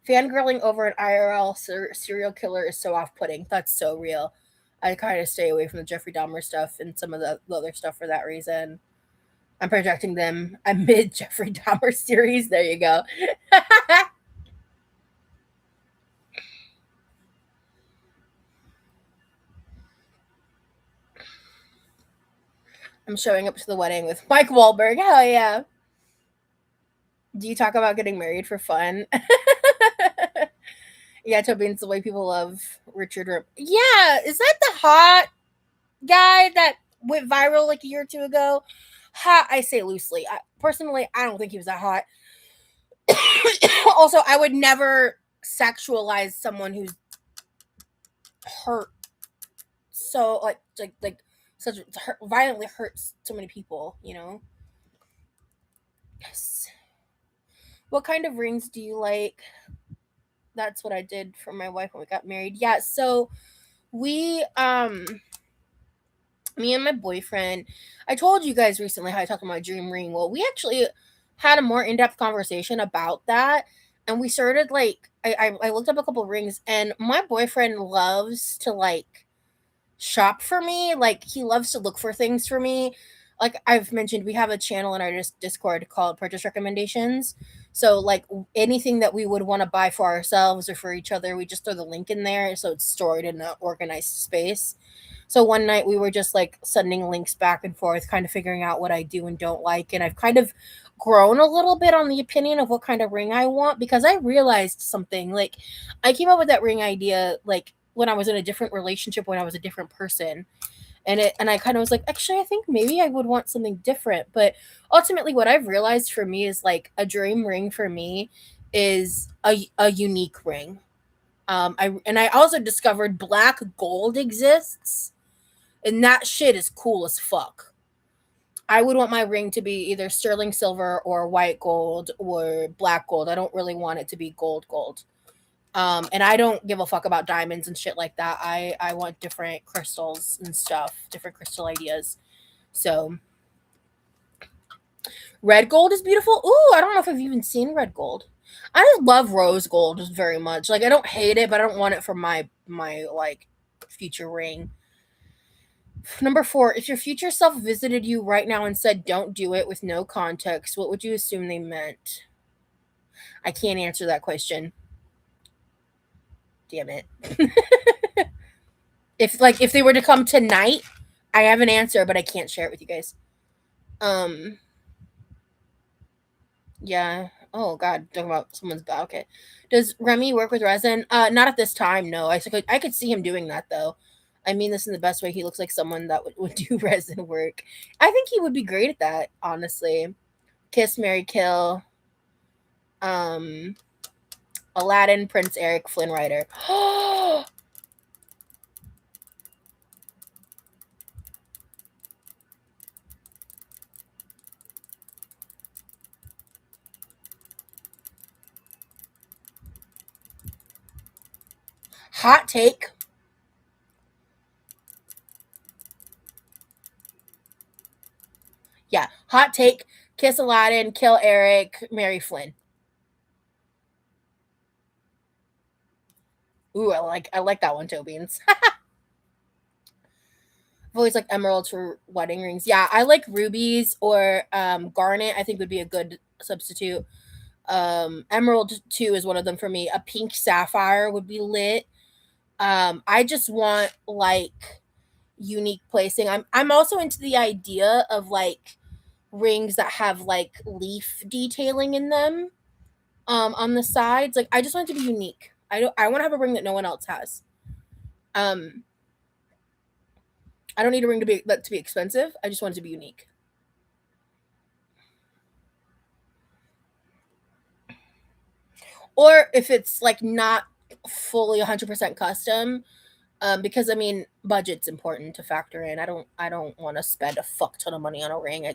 Fangirling over an IRL serial killer is so off-putting. That's so real. I kind of stay away from the Jeffrey Dahmer stuff and some of the other stuff for that reason. I'm projecting them amid Jeffrey Dahmer series. There you go. I'm showing up to the wedding with Mike Wahlberg. Hell yeah. Do you talk about getting married for fun? Yeah, Tobin, it's the way people love Richard. Yeah, is that the hot guy that went viral like a year or 2 ago? Hot, I say loosely. Personally, I don't think he was that hot. Also, I would never sexualize someone who's hurt so like such violently hurts so many people, you know. Yes. What kind of rings do you like? That's what I did for my wife when we got married. Yeah, so we me and my boyfriend, I told you guys recently how I talked about my dream ring. Well, we actually had a more in-depth conversation about that, and we started like I looked up a couple rings, and my boyfriend loves to like shop for me. Like he loves to look for things for me. Like I've mentioned, we have a channel in our Discord called Purchase Recommendations. So like anything that we would want to buy for ourselves or for each other, we just throw the link in there so it's stored in an organized space. So one night we were just like sending links back and forth, kind of figuring out what I do and don't like. And I've kind of grown a little bit on the opinion of what kind of ring I want, because I realized something. Like I came up with that ring idea like when I was in a different relationship, when I was a different person. And I kind of was like, actually I think maybe I would want something different. But ultimately what I've realized for me is like a dream ring for me is a unique ring. I also discovered black gold exists, and that shit is cool as fuck. I would want my ring to be either sterling silver or white gold or black gold. I don't really want it to be gold. And I don't give a fuck about diamonds and shit like that. I want different crystals and stuff, different crystal ideas. So red gold is beautiful. Ooh, I don't know if I've even seen red gold. I love rose gold very much. Like I don't hate it, but I don't want it for my like future ring. Number 4, if your future self visited you right now and said don't do it with no context, what would you assume they meant? I can't answer that question. Damn it. if they were to come tonight, I have an answer, but I can't share it with you guys. Um yeah. Oh god, talking about someone's back. Okay. Does Remy work with resin? Not at this time, no. I could see him doing that though. I mean this in the best way. He looks like someone that would do resin work. I think he would be great at that, honestly. Kiss Mary Kill. Um Aladdin, Prince Eric, Flynn Rider. Hot take. Yeah, hot take. Kiss Aladdin, kill Eric, marry Flynn. Ooh, I like that one, Toe Beans. I've always like emeralds for wedding rings. Yeah, I like rubies or garnet. I think would be a good substitute. Emerald too is one of them for me. A pink sapphire would be lit. I just want like unique placing. I'm also into the idea of like rings that have like leaf detailing in them on the sides. Like I just want it to be unique. I want to have a ring that no one else has. Um I don't need a ring to be expensive. I just want it to be unique. Or if it's like not fully 100% custom, because I mean budget's important to factor in. I don't want to spend a fuck ton of money on a ring.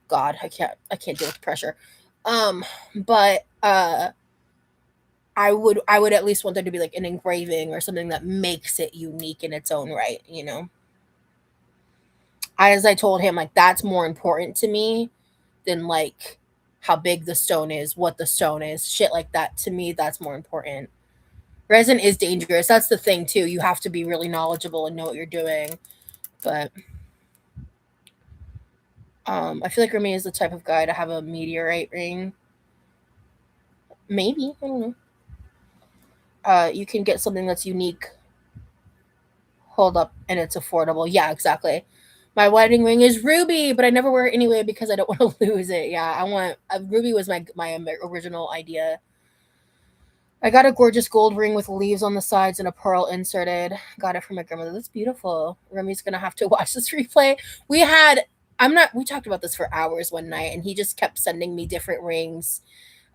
God, I can't deal with the pressure. But I would at least want there to be like an engraving or something that makes it unique in its own right, you know. As I told him, like that's more important to me than like how big the stone is, what the stone is, shit like that. To me, that's more important. Resin is dangerous. That's the thing too. You have to be really knowledgeable and know what you're doing. But I feel like Remy is the type of guy to have a meteorite ring. Maybe, I don't know. You can get something that's unique. Hold up, and it's affordable. Yeah, exactly. My wedding ring is ruby, but I never wear it anyway because I don't want to lose it. Yeah, I want ruby was my original idea. I got a gorgeous gold ring with leaves on the sides and a pearl inserted. Got it from my grandmother. That's beautiful. Remy's gonna have to watch this replay. We had I'm not we talked about this for hours one night, and he just kept sending me different rings.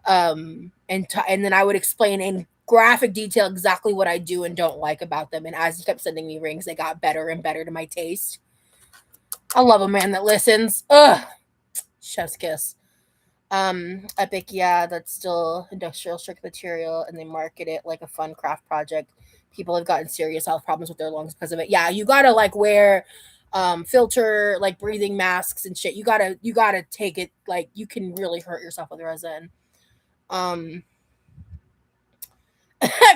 And then I would explain in graphic detail exactly what I do and don't like about them. And as he kept sending me rings, they got better and better to my taste. I love a man that listens. Ugh. Chef's kiss. Epic, yeah, that's still industrial strict material, and they market it like a fun craft project. People have gotten serious health problems with their lungs because of it. Yeah, you gotta like wear filter like breathing masks and shit. You gotta take it, like you can really hurt yourself with resin. Um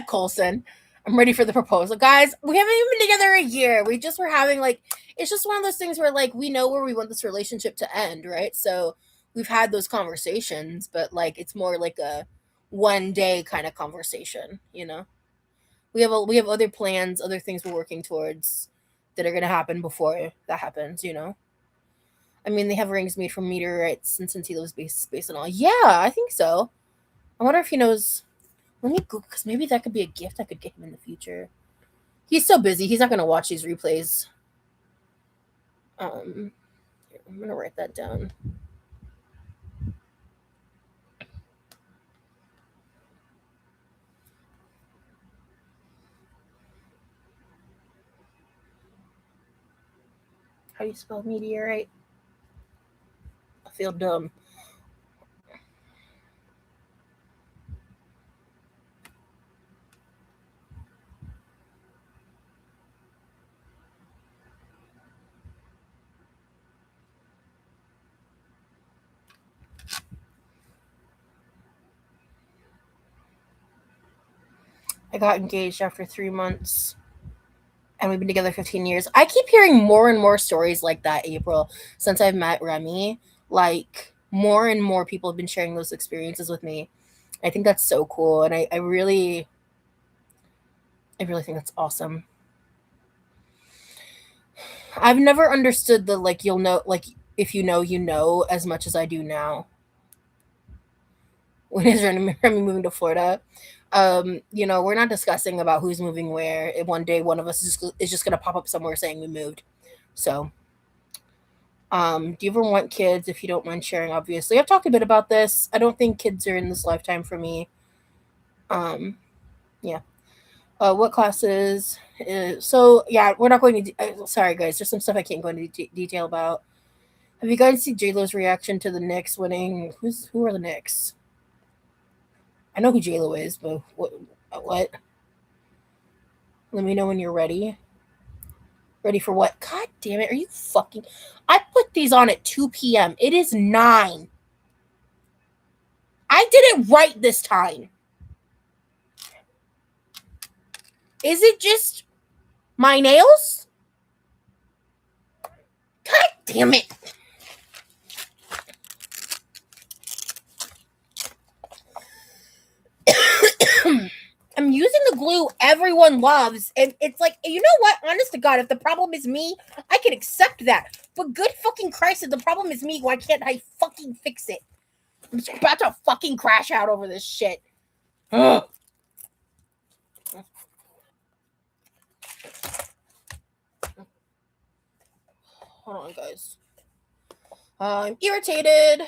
Colson. I'm ready for the proposal. Guys, we haven't even been together a year. We just were having like it's just one of those things where like we know where we want this relationship to end, right? So we've had those conversations, but like it's more like a one day kind of conversation, you know. We have other plans, other things we're working towards that are gonna happen before that happens, you know. I mean, they have rings made from meteorites, and since he loves space and all, yeah, I think so. I wonder if he knows. Let me Google because maybe that could be a gift I could get him in the future. He's so busy; he's not gonna watch these replays. Here, I'm gonna write that down. How do you spell meteorite? I feel dumb. I got engaged after 3 months, and we've been together 15 years. I keep hearing more and more stories like that, April, since I've met Remy. Like, more and more people have been sharing those experiences with me. I think that's so cool, and I really think that's awesome. I've never understood the like you'll know like if you know you know as much as I do now. When is Remy moving to Florida? You know, we're not discussing about who's moving where. One day one of us is just gonna pop up somewhere saying we moved. So, do you ever want kids? If you don't mind sharing, obviously, I've talked a bit about this. I don't think kids are in this lifetime for me. Um, yeah. What classes? So yeah, we're not going to. Sorry, guys. There's some stuff I can't go into detail about. Have you guys seen J Lo's reaction to the Knicks winning? Who are the Knicks? I know who J Lo is, but what? What? Let me know when you're ready. Ready for what? God damn it! Are you fucking? I put these on at 2 p.m. It is 9. I did it right this time. Is it just my nails? God damn it! I'm using the glue everyone loves, and it's like, you know what? Honest to God, if the problem is me, I can accept that. But good fucking Christ, if the problem is me, why can't I fucking fix it? I'm just about to fucking crash out over this shit. Ugh. Hold on, guys. I'm irritated.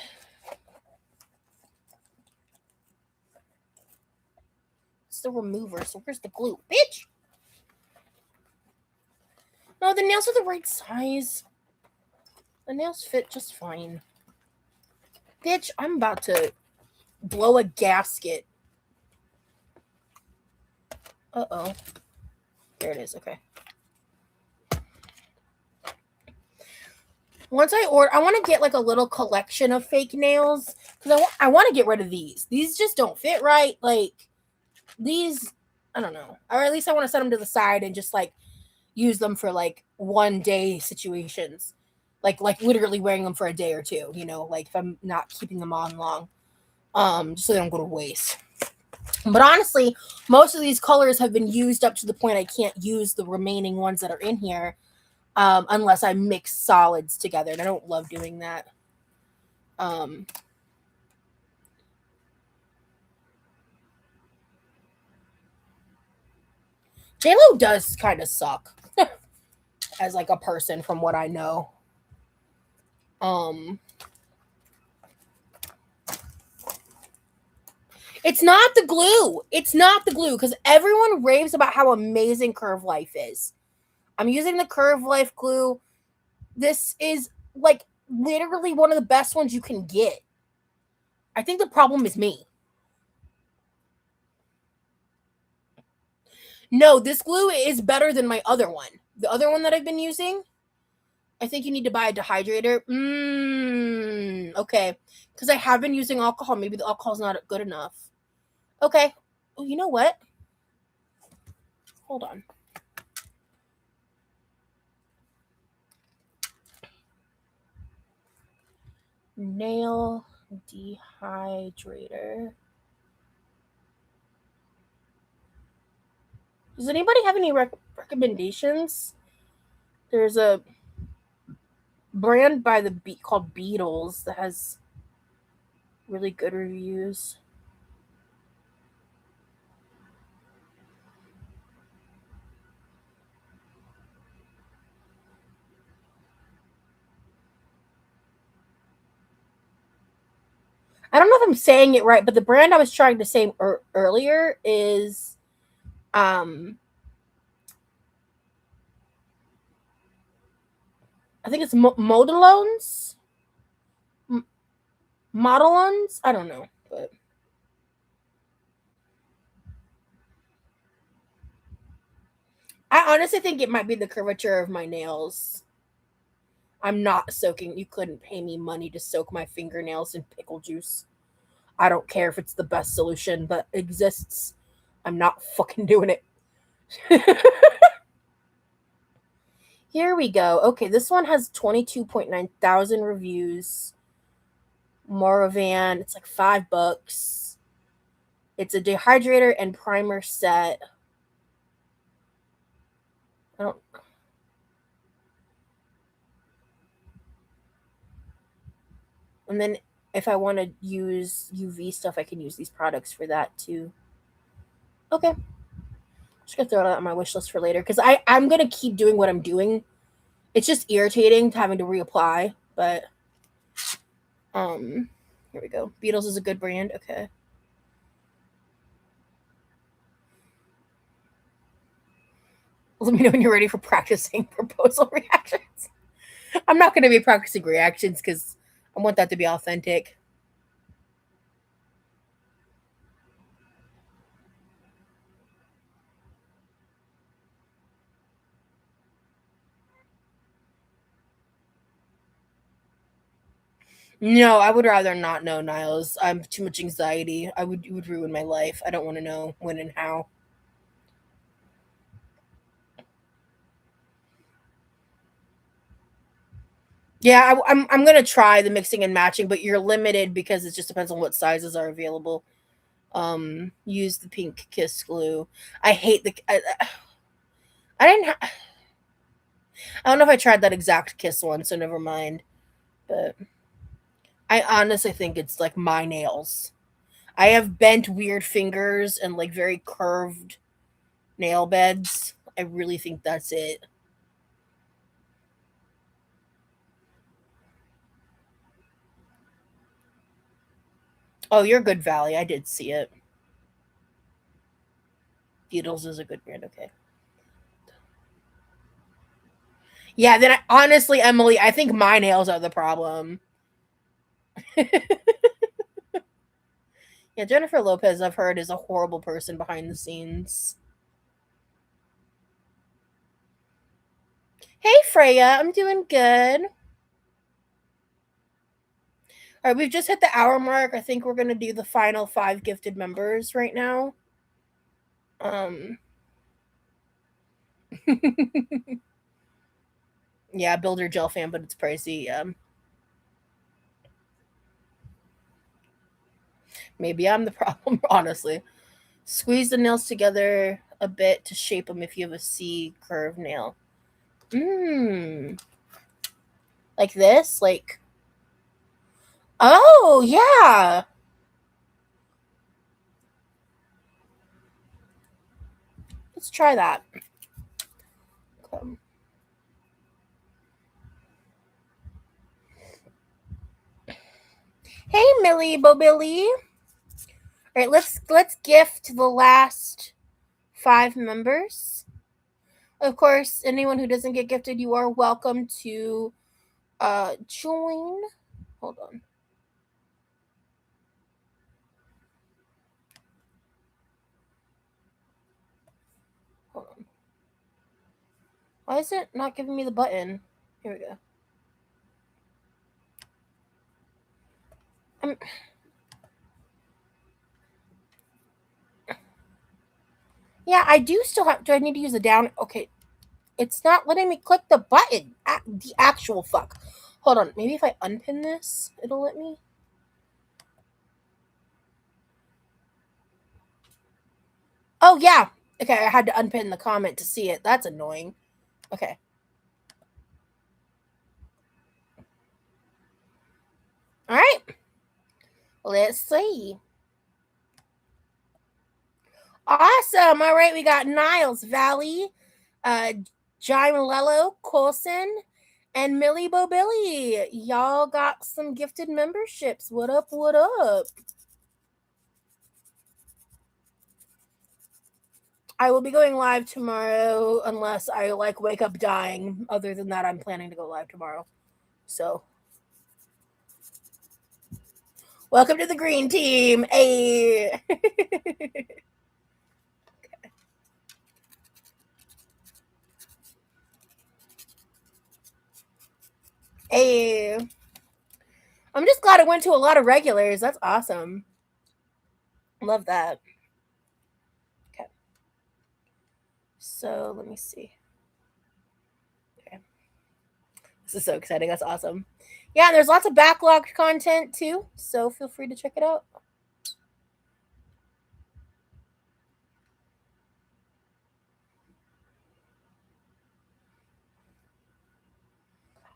It's the remover, so where's the glue? Bitch! No, the nails are the right size. The nails fit just fine. Bitch, I'm about to blow a gasket. Uh-oh. There it is, okay. Once I order, I want to get like a little collection of fake nails because I want to get rid of these. These just don't fit right. Like these, I don't know, or at least I want to set them to the side and just like use them for like one day situations, like literally wearing them for a day or two. You know, like if I'm not keeping them on long, just so they don't go to waste. But honestly, most of these colors have been used up to the point I can't use the remaining ones that are in here unless I mix solids together, and I don't love doing that. J-Lo does kind of suck as like a person from what I know. It's not the glue. It's not the glue because everyone raves about how amazing Curve Life is. I'm using the Curve Life glue. This is like literally one of the best ones you can get. I think the problem is me. No, this glue is better than my other one. The other one that I've been using, I think you need to buy a dehydrator. Okay. Because I have been using alcohol. Maybe the alcohol's not good enough. Okay. Oh, you know what? Hold on. nail dehydrator. Does anybody have any recommendations? There's a brand by the called Beatles that has really good reviews. I don't know if I'm saying it right, but the brand I was trying to say earlier is I think it's Modelones. Modelones? I don't know, but I honestly think it might be the curvature of my nails. I'm not soaking. You couldn't pay me money to soak my fingernails in pickle juice. I don't care if it's the best solution that exists. I'm not fucking doing it. Here we go. Okay, this one has 22.9 thousand reviews. Moravan, it's like $5. It's a dehydrator and primer set. I don't. And then if I want to use UV stuff, I can use these products for that too. Okay. Just gonna throw it out on my wish list for later because I'm gonna keep doing what I'm doing. It's just irritating having to reapply, but here we go. Beatles is a good brand. Okay. Let me know when you're ready for practicing proposal reactions. I'm not going to be practicing reactions because I want that to be authentic. No, I would rather not know, Niles. I'm too much anxiety. It would ruin my life. I don't want to know when and how. Yeah, I'm gonna try the mixing and matching, but you're limited because it just depends on what sizes are available. Use the pink kiss glue. I hate the. I didn't. I don't know if I tried that exact kiss one, so never mind. But I honestly think it's like my nails. I have bent weird fingers and like very curved nail beds. I really think that's it. Oh, you're good, Valley. I did see it. Beatles is a good brand. Okay. Yeah, then honestly, Emily, I think my nails are the problem. Yeah, Jennifer Lopez, I've heard, is a horrible person behind the scenes. Hey, Freya, I'm doing good. All right, we've just hit the hour mark. I think we're gonna do the final 5 gifted members right now. Um, yeah, Builder Gel fan, but it's pricey. Maybe I'm the problem, honestly. Squeeze the nails together a bit to shape them if you have a C curve nail. Mmm. Like this? Like. Oh, yeah. Let's try that. Okay. Hey, Millie Bobilly. All right, let's gift the last 5 members. Of course, anyone who doesn't get gifted, you are welcome to join. Hold on. Hold on. Why is it not giving me the button? Here we go. Yeah, I do still have. Do I need to use the down? Okay, it's not letting me click the button. The actual fuck. Hold on. Maybe if I unpin this, it'll let me. Oh, yeah. Okay, I had to unpin the comment to see it. That's annoying. Okay. All right. Let's see. Awesome. All right, we got Niles, Valley, Jai Malello, Colson, and Millie Bobilly. Y'all got some gifted memberships. What up? What up? I will be going live tomorrow unless I like wake up dying. Other than that, I'm planning to go live tomorrow. So, welcome to the green team. Hey. Hey. I'm just glad I went to a lot of regulars. That's awesome. Love that. Okay. So, let me see. Okay. This is so exciting. That's awesome. Yeah, and there's lots of backlogged content too. So, feel free to check it out.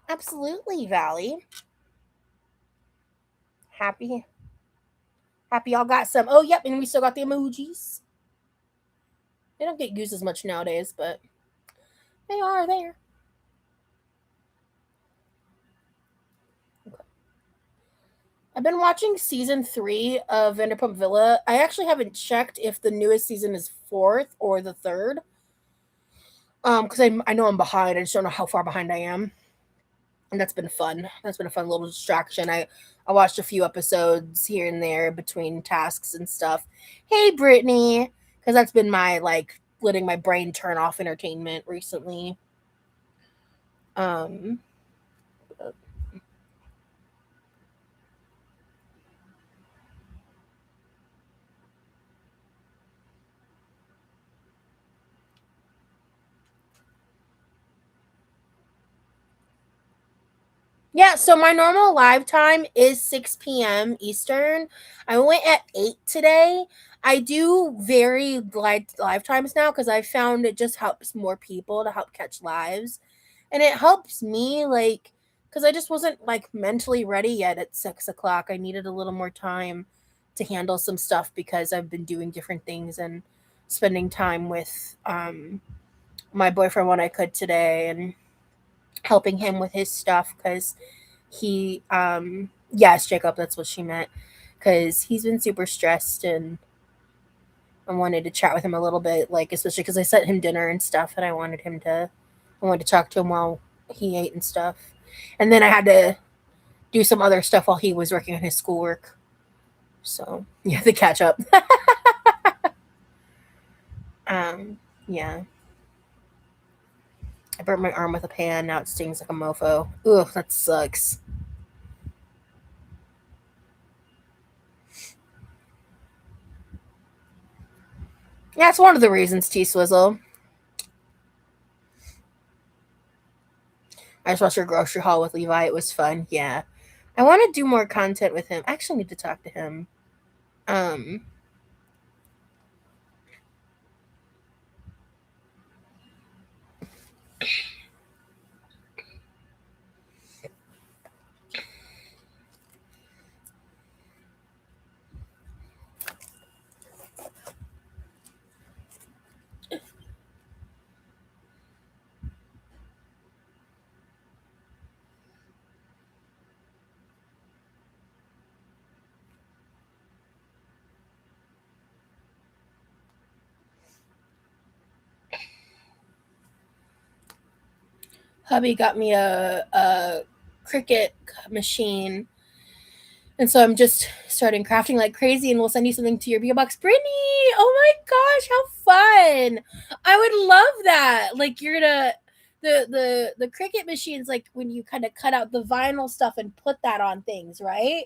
Absolutely, Valley. Happy y'all got some. Oh, yep, and we still got the emojis. They don't get used as much nowadays, but they are there. Okay. I've been watching season 3 of Vanderpump Villa. I actually haven't checked if the newest season is 4th or the 3rd. Because I know I'm behind. I just don't know how far behind I am. And that's been fun. That's been a fun little distraction. I watched a few episodes here and there between tasks and stuff. Hey, Brittany, because that's been my like letting my brain turn off entertainment recently. Um, yeah, so my normal live time is 6 p.m. Eastern. I went at 8 today. I do vary live times now because I found it just helps more people to help catch lives. And it helps me, like, because I just wasn't, like, mentally ready yet at 6 o'clock. I needed a little more time to handle some stuff because I've been doing different things and spending time with my boyfriend when I could today and helping him with his stuff because he yes, Jacob, that's what she meant, because he's been super stressed and I wanted to chat with him a little bit, like especially because I sent him dinner and stuff and I wanted to talk to him while he ate and stuff, and then I had to do some other stuff while he was working on his schoolwork, so yeah, the catch up. Yeah, I burnt my arm with a pan. Now it stings like a mofo. Ugh, that sucks. Yeah, it's one of the reasons, T Swizzle. I just watched your grocery haul with Levi. It was fun. Yeah. I want to do more content with him. I actually need to talk to him. Um, hubby got me a cricket machine, and so I'm just starting crafting like crazy, and we'll send you something to your PO box, Brittany. Oh my gosh, how fun! I would love that. Like you're gonna the cricket machines, like when you kind of cut out the vinyl stuff and put that on things, right?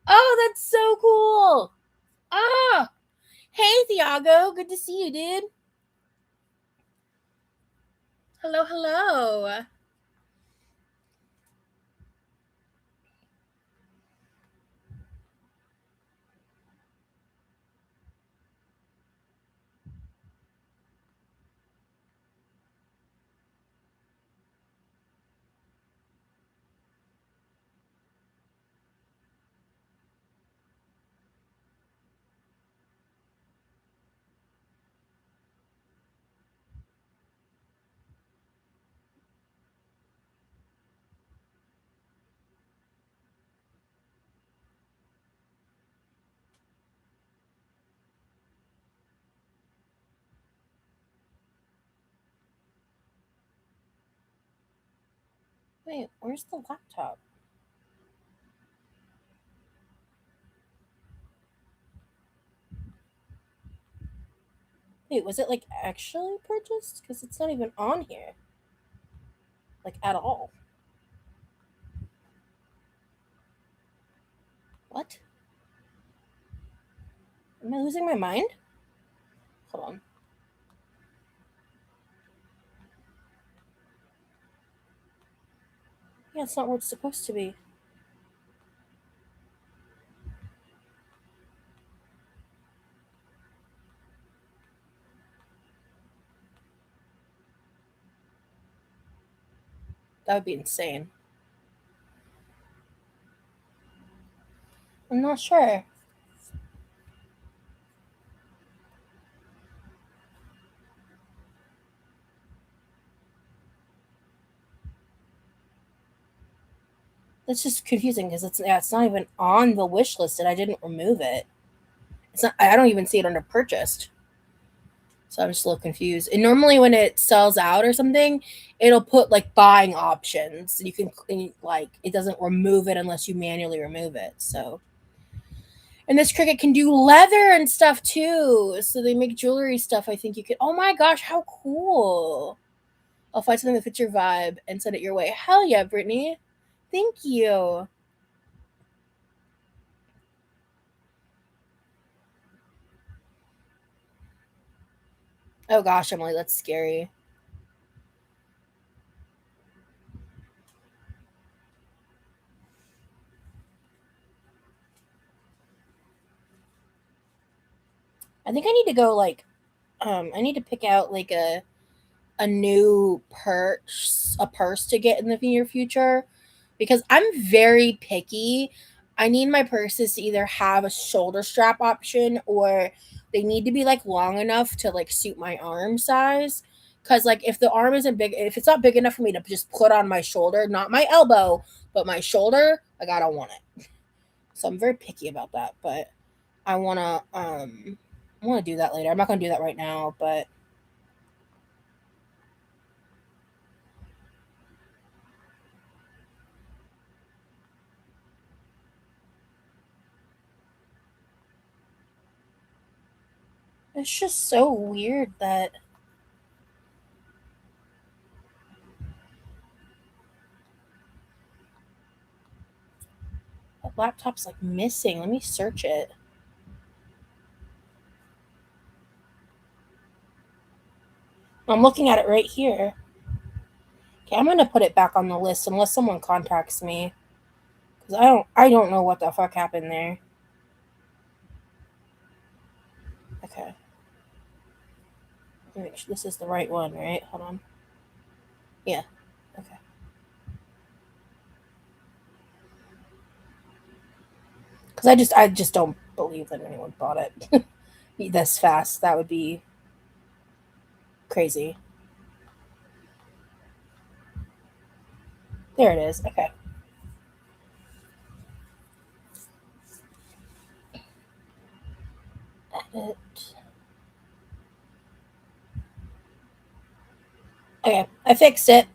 Oh, that's so cool. Ah, hey Thiago, good to see you, dude. Hello, hello. Wait, where's the laptop? Wait, was it like actually purchased? Because it's not even on here. Like at all. What? Am I losing my mind? Hold on. Yeah, it's not where it's supposed to be. That would be insane. I'm not sure. That's just confusing because it's not even on the wish list and I didn't remove it. It's not. I don't even see it under purchased. So I'm just a little confused. And normally when it sells out or something, it'll put like buying options. You can like it doesn't remove it unless you manually remove it. So and this Cricut can do leather and stuff too. So they make jewelry stuff. I think you could. Oh my gosh, how cool! I'll find something that fits your vibe and send it your way. Hell yeah, Brittany. Thank you. Oh gosh, Emily, that's scary. I think I need to go like I need to pick out like a new purse to get in the near future because I'm very picky. I need my purses to either have a shoulder strap option or they need to be like long enough to like suit my arm size. Cause like if the arm isn't big, if it's not big enough for me to just put on my shoulder, not my elbow, but my shoulder, like I don't want it. So I'm very picky about that. But I wanna do that later. I'm not gonna do that right now, but it's just so weird that the laptop's like missing. Let me search it. I'm looking at it right here. Okay, I'm gonna put it back on the list unless someone contacts me because I don't know what the fuck happened there. Okay, make sure this is the right one, right? Hold on. Yeah. Okay. Because I just don't believe that anyone bought it this fast. That would be crazy. There it is. Okay. Edit. Okay, I fixed it.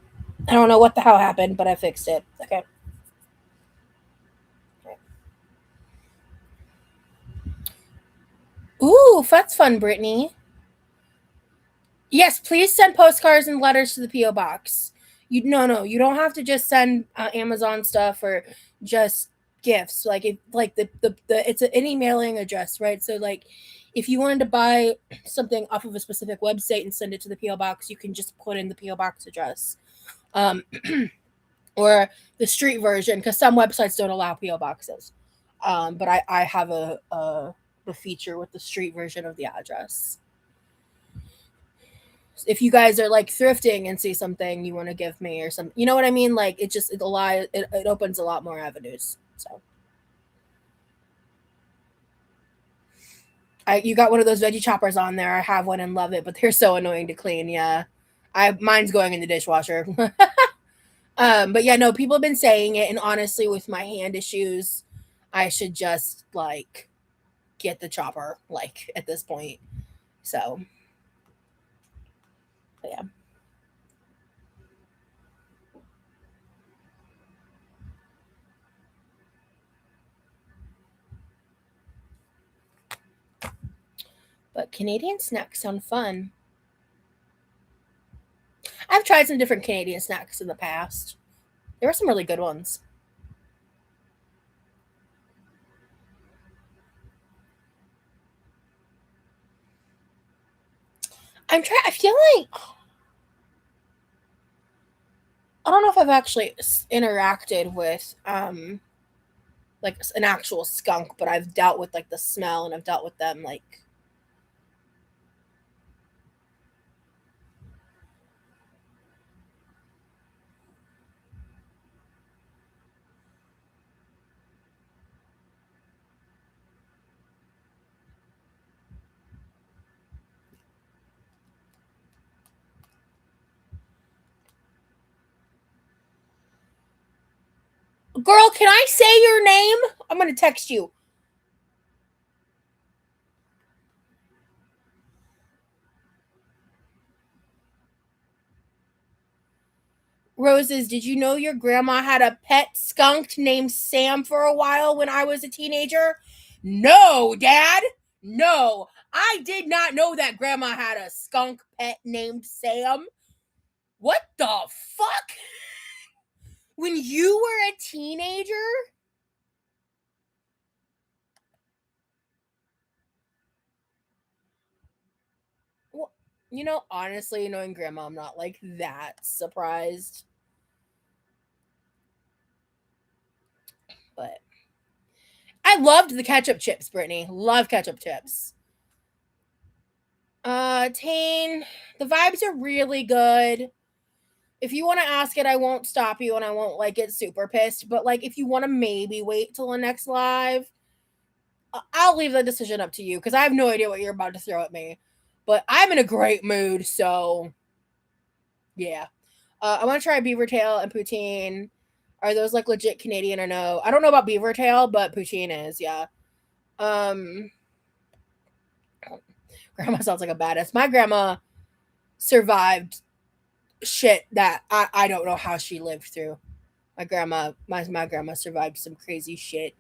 I don't know what the hell happened, but I fixed it. Okay. Ooh, that's fun, Brittany. Yes, please send postcards and letters to the PO box. You no, you don't have to just send Amazon stuff or just gifts. Like if like the it's any mailing address, right? So like if you wanted to buy something off of a specific website and send it to the PO box, you can just put in the PO box address. Um, or the street version because some websites don't allow PO boxes. But I have a the feature with the street version of the address. If you guys are like thrifting and see something you want to give me or some, you know what I mean? Like it opens a lot more avenues. So you got one of those veggie choppers on there. I have one and love it, but they're so annoying to clean. Yeah, mine's going in the dishwasher. But yeah, no, people have been saying it, and honestly, with my hand issues, I should just like get the chopper like at this point. So yeah. But Canadian snacks sound fun. I've tried some different Canadian snacks in the past. There were some really good ones. I'm trying. I feel like I don't know if I've actually interacted with like an actual skunk, but I've dealt with like the smell and I've dealt with them like. Girl, can I say your name? I'm gonna text you. Roses, did you know your grandma had a pet skunk named Sam for a while when I was a teenager? No, Dad. No. I did not know that grandma had a skunk pet named Sam. What the fuck? When you were a teenager? Well, honestly, knowing grandma, I'm not like that surprised. But I loved the ketchup chips, Brittany. Love ketchup chips. Tane, the vibes are really good. If you want to ask it, I won't stop you and I won't like get super pissed. But like, if you want to maybe wait till the next live, I'll leave the decision up to you because I have no idea what you're about to throw at me. But I'm in a great mood, so yeah. I want to try beaver tail and poutine. Are those like legit Canadian or no? I don't know about beaver tail, but poutine is, yeah. Um, Grandma sounds like a badass. My grandma survived shit that I don't know how she lived through. My grandma survived some crazy shit.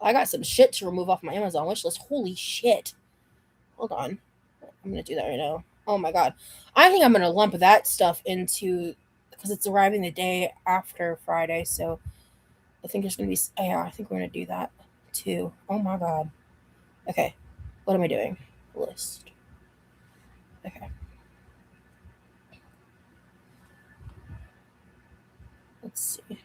I got some shit to remove off my Amazon wish list. Holy shit. Hold on. I'm gonna do that right now. Oh my god. I think I'm gonna lump that stuff into because it's arriving the day after Friday, so I think there's gonna be yeah, I think we're gonna do that too. Oh my god. Okay. What am I doing? List. Okay. Let's see.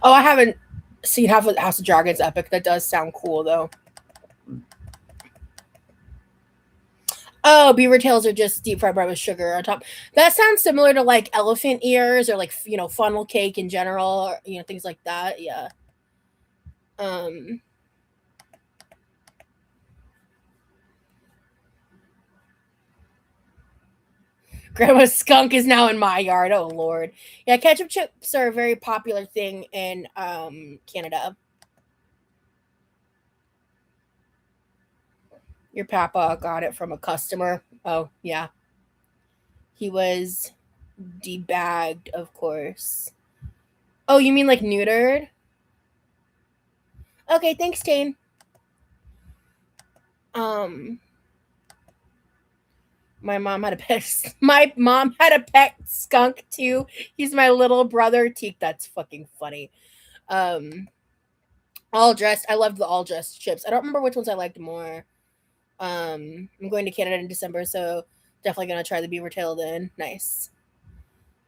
Oh, I haven't seen House of Dragons Epic. That does sound cool though. Oh, beaver tails are just deep fried bread with sugar on top. That sounds similar to like elephant ears or like funnel cake in general, or things like that. Yeah. Um, Grandma's skunk is now in my yard. Oh lord. Yeah, ketchup chips are a very popular thing in Canada. Your papa got it from a customer. Oh yeah, he was debagged, of course. Oh, you mean like neutered? Okay, thanks, Tane. Um, my mom had a pet. My mom had a pet skunk too. He's my little brother. Teak, that's fucking funny. Um, all dressed. I loved the all dressed chips. I don't remember which ones I liked more. I'm going to Canada in December, so definitely gonna try the beaver tail then. Nice.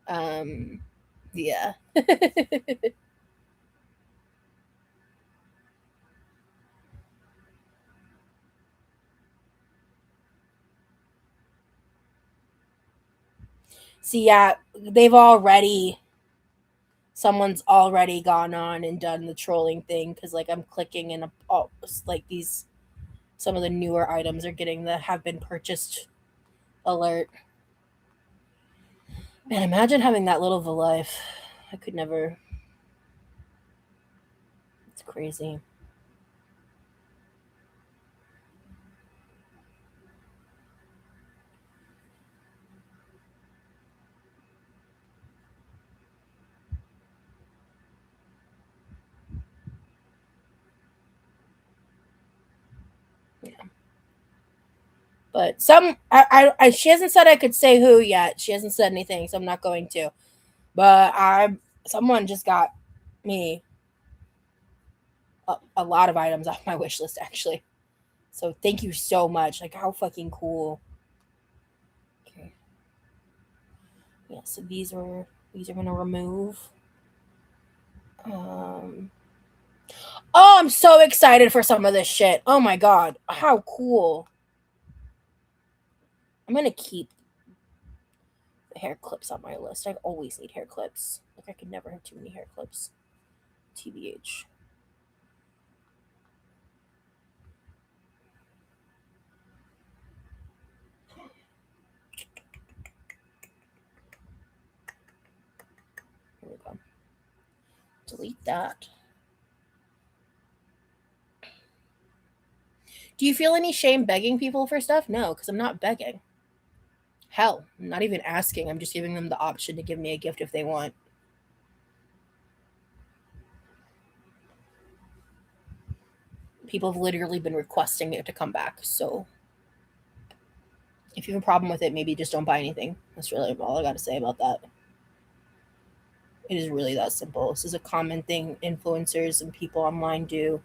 Um, yeah. See, yeah, they've already someone's already gone on and done the trolling thing because like I'm clicking and like these some of the newer items are getting the have been purchased alert. Man, imagine having that little of a life. I could never. crazy. Yeah. But she hasn't said I could say who yet. She hasn't said anything, so I'm not going to. But someone just got me a lot of items off my wish list, actually. So thank you so much. Like, how fucking cool. Okay. Yeah, so these are gonna remove. Oh, I'm so excited for some of this shit. Oh my god. How cool. I'm gonna keep the hair clips on my list. I always need hair clips. Like, I could never have too many hair clips. TBH. Here we go. Delete that. Do you feel any shame begging people for stuff? No, because I'm not begging. Hell, I'm not even asking. I'm just giving them the option to give me a gift if they want. People have literally been requesting it to come back. So if you have a problem with it, maybe just don't buy anything. That's really all I got to say about that. It is really that simple. This is a common thing influencers and people online do.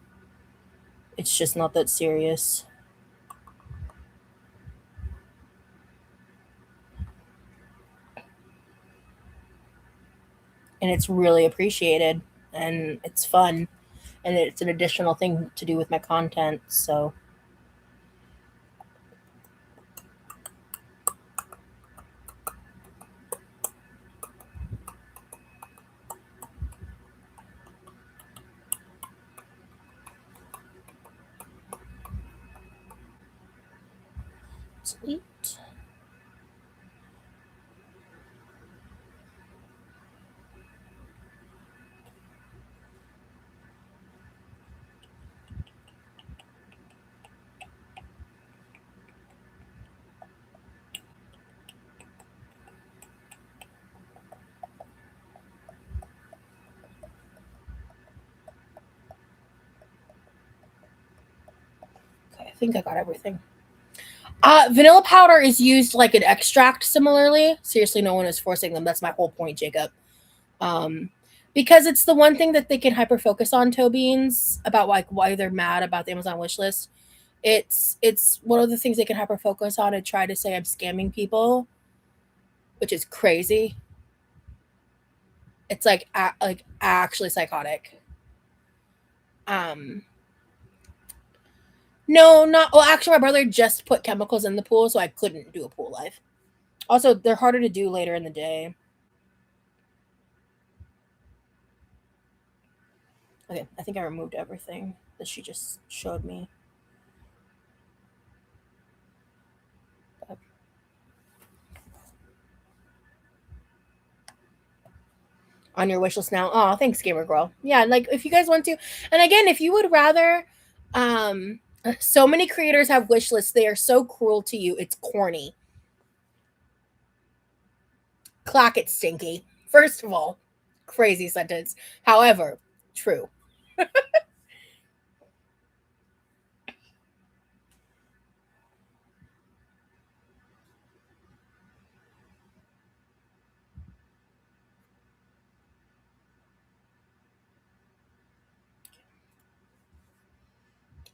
It's just not that serious. And it's really appreciated and it's fun and it's an additional thing to do with my content. So delete. Okay, I think I got everything. Vanilla powder is used like an extract similarly. Seriously, no one is forcing them. That's my whole point, Jacob. Because it's the one thing that they can hyper focus on, toe beans, about like why they're mad about the Amazon wish list. It's one of the things they can hyper focus on and try to say I'm scamming people, which is crazy. It's like actually psychotic. No, not well. Actually, my brother just put chemicals in the pool, so I couldn't do a pool live. Also, they're harder to do later in the day. Okay, I think I removed everything that she just showed me. On your wish list now. Oh, thanks, Gamer Girl. Yeah, like if you guys want to, and again, if you would rather, so many creators have wish lists. They are so cruel to you. It's corny. Clock it, Stinky. First of all, crazy sentence. However, true.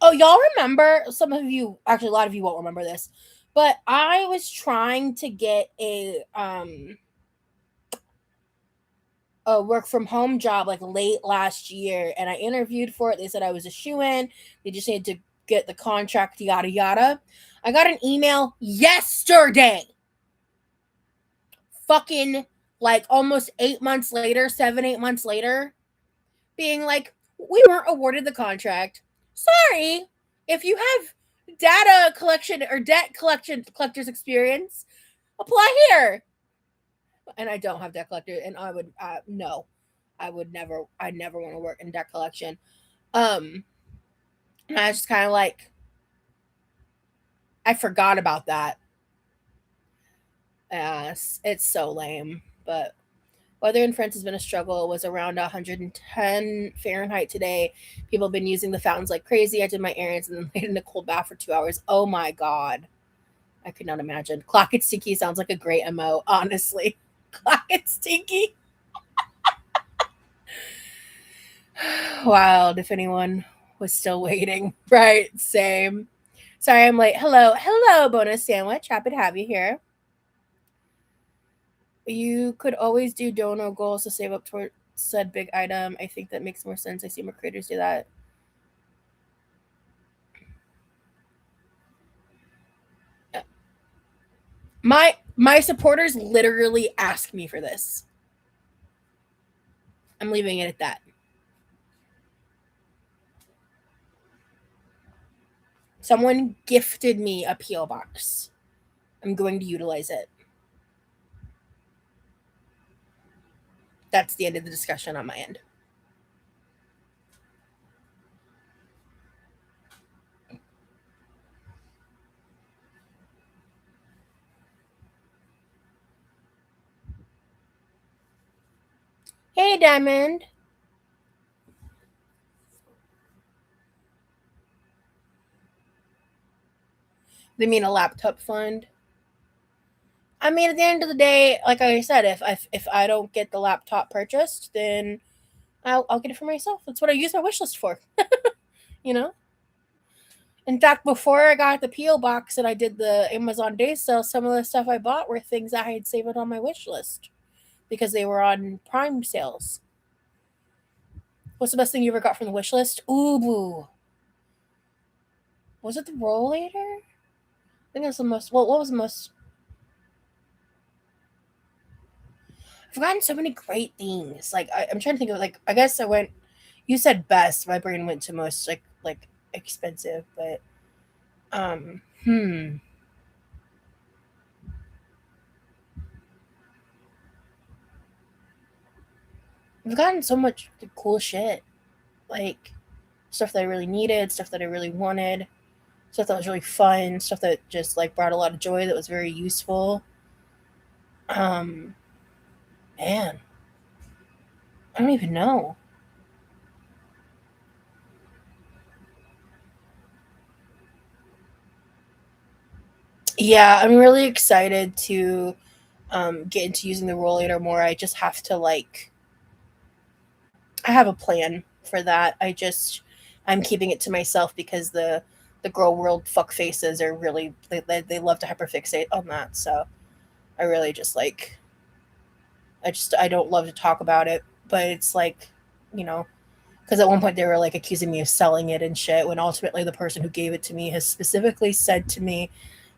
Oh, y'all remember? Some of you, actually, a lot of you won't remember this, but I was trying to get a work from home job like late last year, and I interviewed for it. They said I was a shoe-in. They just needed to get the contract, yada yada. I got an email yesterday, fucking like almost 8 months later, 7, 8 months later, being like, we weren't awarded the contract. Sorry. If you have data collection or debt collectors experience, apply here. And I don't have debt collector, and I would no, I never want to work in debt collection. Um, and I was just kind of like, I forgot about that. It's so lame. But weather in France has been a struggle. It was around 110 Fahrenheit today. People have been using the fountains like crazy. I did my errands and then laid in a cold bath for 2 hours. Oh my god. I could not imagine. Clock it stinky sounds like a great MO, honestly. Clock it stinky. Wild if anyone was still waiting. Right, same. Sorry I'm late. Hello. Hello, bonus sandwich. Happy to have you here. You could always do dono goals to save up toward said big item. I think that makes more sense. I see more creators do that. My supporters literally ask me for this. I'm leaving it at that. Someone gifted me a PO box. I'm going to utilize it. That's the end of the discussion on my end. Hey, Diamond. They mean a laptop fund. I mean, at the end of the day, like I said, if I don't get the laptop purchased, then I'll get it for myself. That's what I use my wish list for. you know. In fact, before I got the PO box and I did the Amazon Day sale, some of the stuff I bought were things I had saved on my wish list because they were on Prime sales. What's the best thing you ever got from the wish list? Ooh, was it the rollator? I think that's the most. What was the most? I've gotten so many great things. Like I'm trying to think of like I guess I went. You said best. My brain went to most like expensive, but hmm. I've gotten so much cool shit. Like stuff that I really needed, stuff that I really wanted, stuff that was really fun, stuff that just like brought a lot of joy that was very useful. Um man, I don't even know. Yeah, I'm really excited to get into using the rollator more. I just have to like I have a plan for that. I'm keeping it to myself because the girl world fuck faces are really they love to hyperfixate on that. So I really just like I don't love to talk about it, but it's like, you know, because at one point they were like accusing me of selling it and shit when ultimately the person who gave it to me has specifically said to me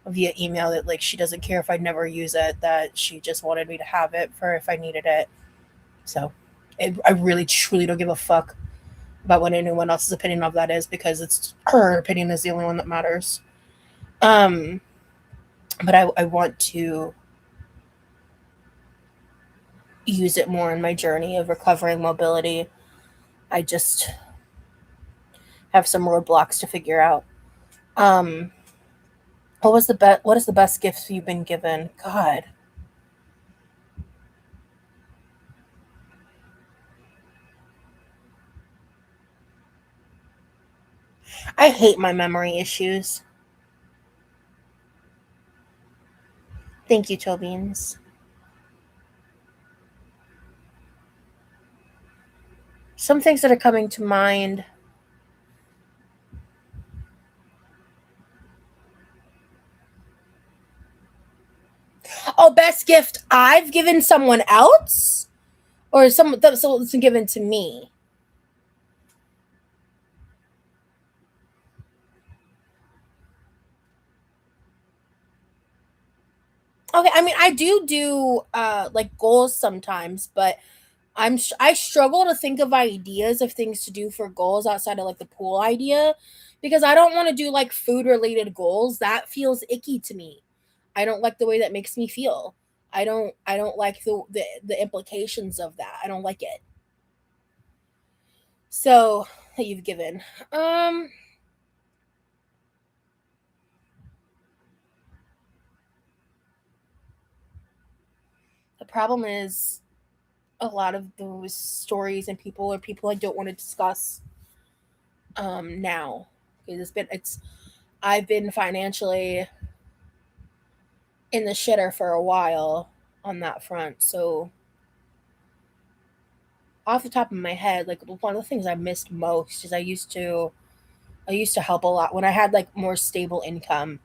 via email that like she doesn't care if I never use it, that she just wanted me to have it for if I needed it. So I really truly don't give a fuck about what anyone else's opinion of that is because it's her opinion is the only one that matters. Um, but I want to use it more in my journey of recovering mobility. I just have some roadblocks to figure out. Um, what is the best gift you've been given? God, I hate my memory issues. Thank you, Tobians. Some things that are coming to mind. Oh, best gift I've given someone else, or someone's given to me. Okay, I mean, I do like goals sometimes, but I struggle to think of ideas of things to do for goals outside of like the pool idea because I don't want to do like food related goals. That feels icky to me. I don't like the way that makes me feel. I don't like the implications of that. I don't like it. So that you've given? Um, the problem is a lot of those stories and people are people I don't want to discuss now. Because it's I've been financially in the shitter for a while on that front. So off the top of my head, like one of the things I missed most is I used to help a lot when I had like more stable income.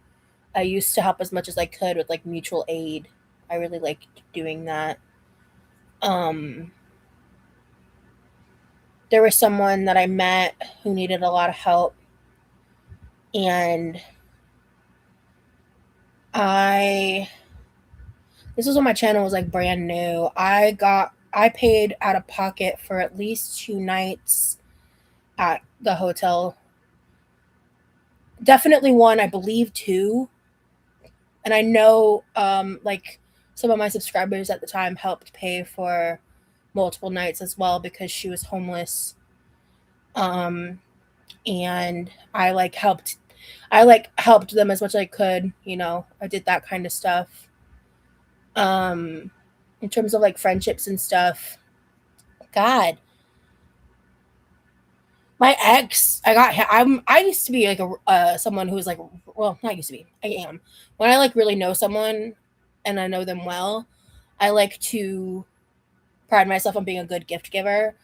I used to help as much as I could with like mutual aid. I really liked doing that. Um there was someone that I met who needed a lot of help, and I this was when my channel was like brand new. I paid out of pocket for at least 2 nights at the hotel. Definitely one, I believe two. And I know like some of my subscribers at the time helped pay for multiple nights as well because she was homeless. Um and I helped them as much as I could, I did that kind of stuff. Um in terms of like friendships and stuff, God, my ex, I used to be like a someone who was like, well, not used to be, I am. When I like really know someone and I know them well, I like to pride myself on being a good gift giver.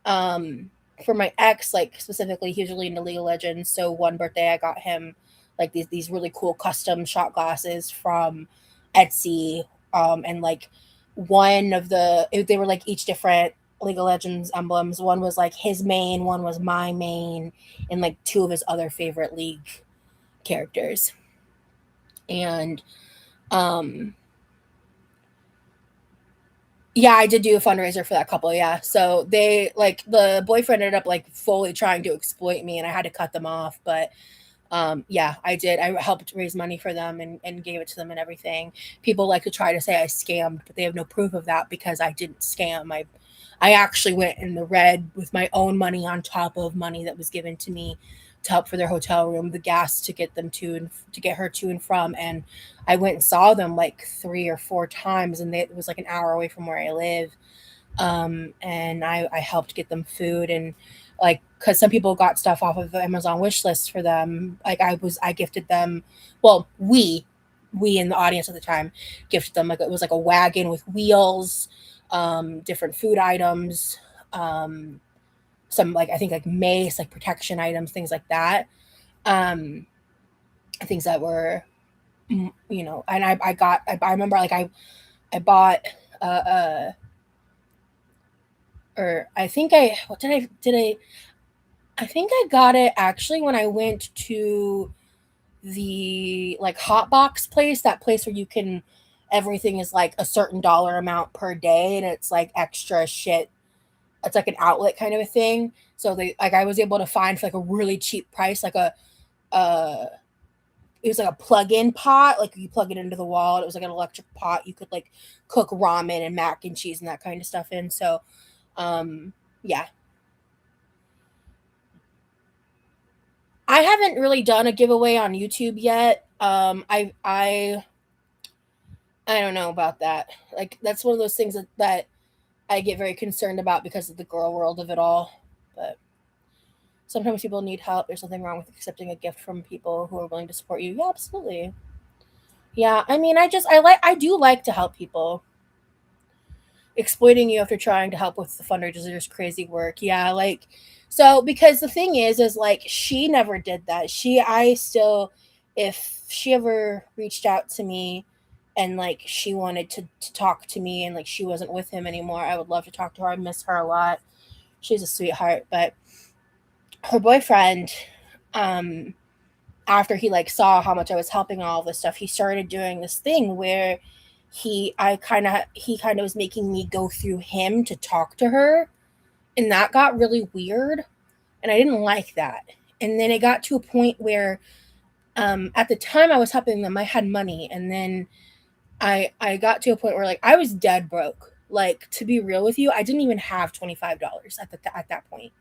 Um, for my ex, like specifically, he was really into League of Legends. So one birthday, I got him like these really cool custom shot glasses from Etsy. And like they were like each different League of Legends emblems. One was like his main, one was my main, and like two of his other favorite League characters. And um yeah, I did do a fundraiser for that couple, yeah. So they like the boyfriend ended up like fully trying to exploit me and I had to cut them off, but yeah, I did. I helped raise money for them and gave it to them and everything. People like to try to say I scammed, but they have no proof of that because I didn't scam. I actually went in the red with my own money on top of money that was given to me to help for their hotel room, the gas to get them to get her to and from. And I went and saw them like 3 or 4 times, and it was like an hour away from where I live. And I helped get them food and like because some people got stuff off of the Amazon wish list for them. Like I gifted them. Well, we in the audience at the time gifted them like it was like a wagon with wheels, different food items, um, some like I think like mace, like protection items, things like that. Um, things that were and I remember like I bought uh or I think I what I think I got it actually when I went to the like hot box place, that place where you can everything is like a certain dollar amount per day and it's like extra shit. It's like an outlet kind of a thing. So they like I was able to find for like a really cheap price, like a uh it was like a plug-in pot, like you plug it into the wall. It was like an electric pot. You could like cook ramen and mac and cheese and that kind of stuff in. So yeah, I haven't really done a giveaway on YouTube yet. I don't know about that. Like that's one of those things that I get very concerned about because of the girl world of it all. But sometimes people need help. There's nothing wrong with accepting a gift from people who are willing to support you. Yeah, absolutely. Yeah, I mean, I do like to help people. Exploiting you after trying to help with the fundraisers crazy work. Yeah, like so because the thing is like she never did that. I still if she ever reached out to me and like she wanted to talk to me and like she wasn't with him anymore, I would love to talk to her. I miss her a lot. She's a sweetheart, but her boyfriend, um after he like saw how much I was helping all this stuff, he started doing this thing where he kind of was making me go through him to talk to her, and that got really weird, and I didn't like that. And then it got to a point where at the time I was helping them, I had money, and then I got to a point where like I was dead broke. Like to be real with you, I didn't even have $25 at that point.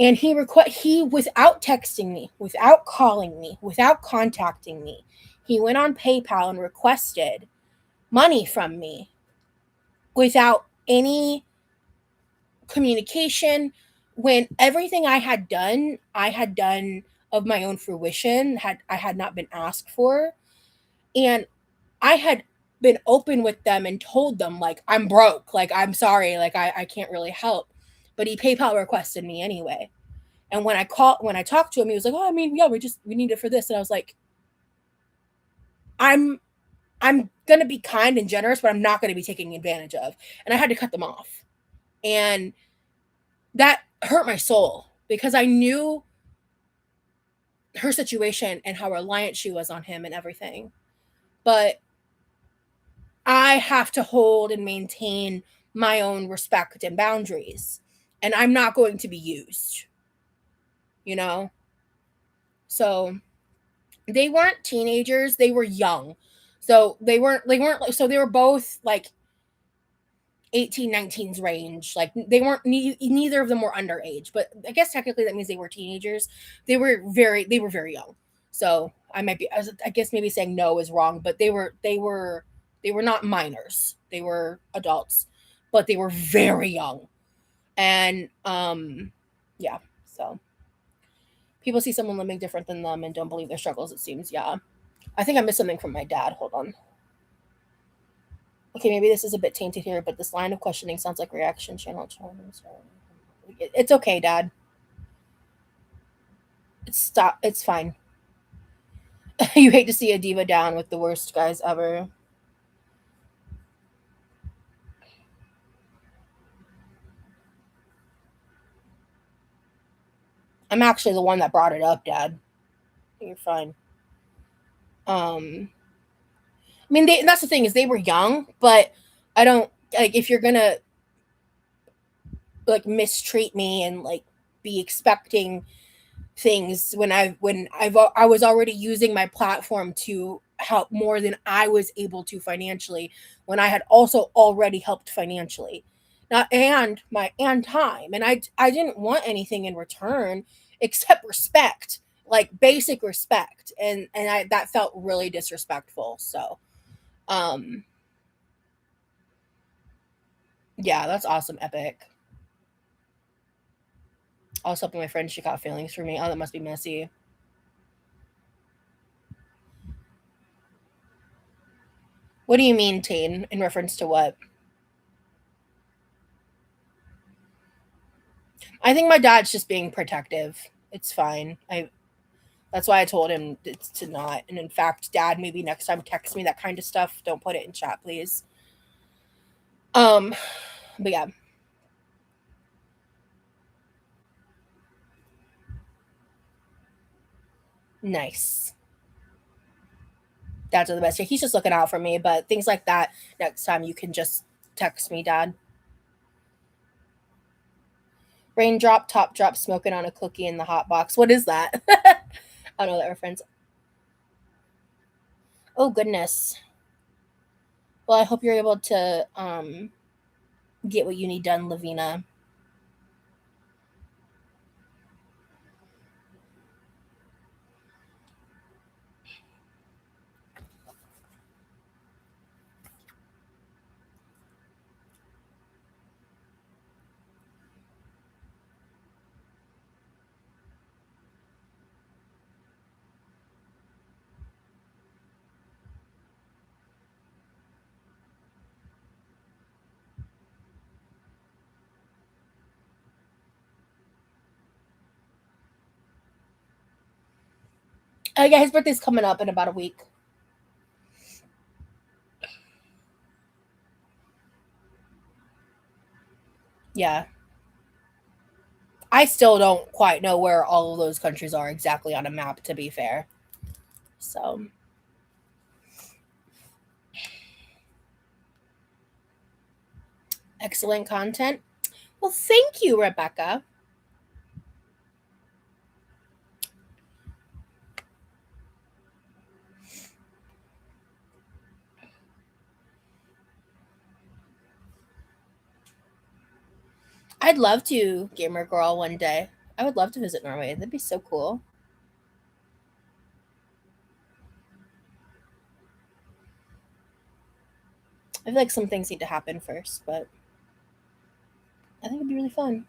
And he, without texting me, without calling me, without contacting me, he went on PayPal and requested money from me without any communication, when everything I had done of my own fruition, I had not been asked for. And I had been open with them and told them, like, I'm broke, like, I'm sorry, like, I can't really help. But he PayPal requested me anyway. And when I talked to him, he was like, "Oh, I mean, yeah, we need it for this." And I was like, I'm I'm gonna be kind and generous, but I'm not gonna be taking advantage of. And I had to cut them off. And that hurt my soul because I knew her situation and how reliant she was on him and everything. But I have to hold and maintain my own respect and boundaries. And I'm not going to be used, you know? So they weren't teenagers, they were young. So they were both like 18, 19's range. Like they weren't neither of them were underage, but I guess technically that means they were teenagers. They were very young. So I guess maybe saying no is wrong, but they were not minors. They were adults, but they were very young. And yeah, so people see someone living different than them and don't believe their struggles, it seems. Yeah. I think I missed something from my dad. Hold on. Okay, maybe this is a bit tainted here, but this line of questioning sounds like reaction channel. It's okay, Dad. It's fine. You hate to see a diva down with the worst guys ever. I'm actually the one that brought it up, Dad. You're fine. I mean, that's the thing is they were young, but I don't like if you're gonna like mistreat me and like be expecting things I was already using my platform to help more than I was able to financially, when I had also already helped financially. Not and my and time, and I didn't want anything in return except respect, like basic respect, and I that felt really disrespectful. So um yeah, that's awesome, Epic. I was helping my friend, she got feelings for me. Oh, that must be messy. What do you mean, Tane? In reference to what? I think my dad's just being protective. It's fine. I That's why I told him it's to not. And in fact, Dad, maybe next time text me that kind of stuff. Don't put it in chat, please. Um, but yeah, nice. Dads are the best. Yeah, he's just looking out for me. But things like that, next time you can just text me, Dad. Raindrop, top drop, smoking on a cookie in the hot box. What is that? I don't know that reference. Oh goodness. Well, I hope you're able to get what you need done, Lavina. Yeah, his birthday's coming up in about a week. Yeah. I still don't quite know where all of those countries are exactly on a map, to be fair. So, excellent content. Well, thank you, Rebecca. I'd love to, Gamer Girl, one day. I would love to visit Norway. That'd be so cool. I feel like some things need to happen first, but I think it'd be really fun.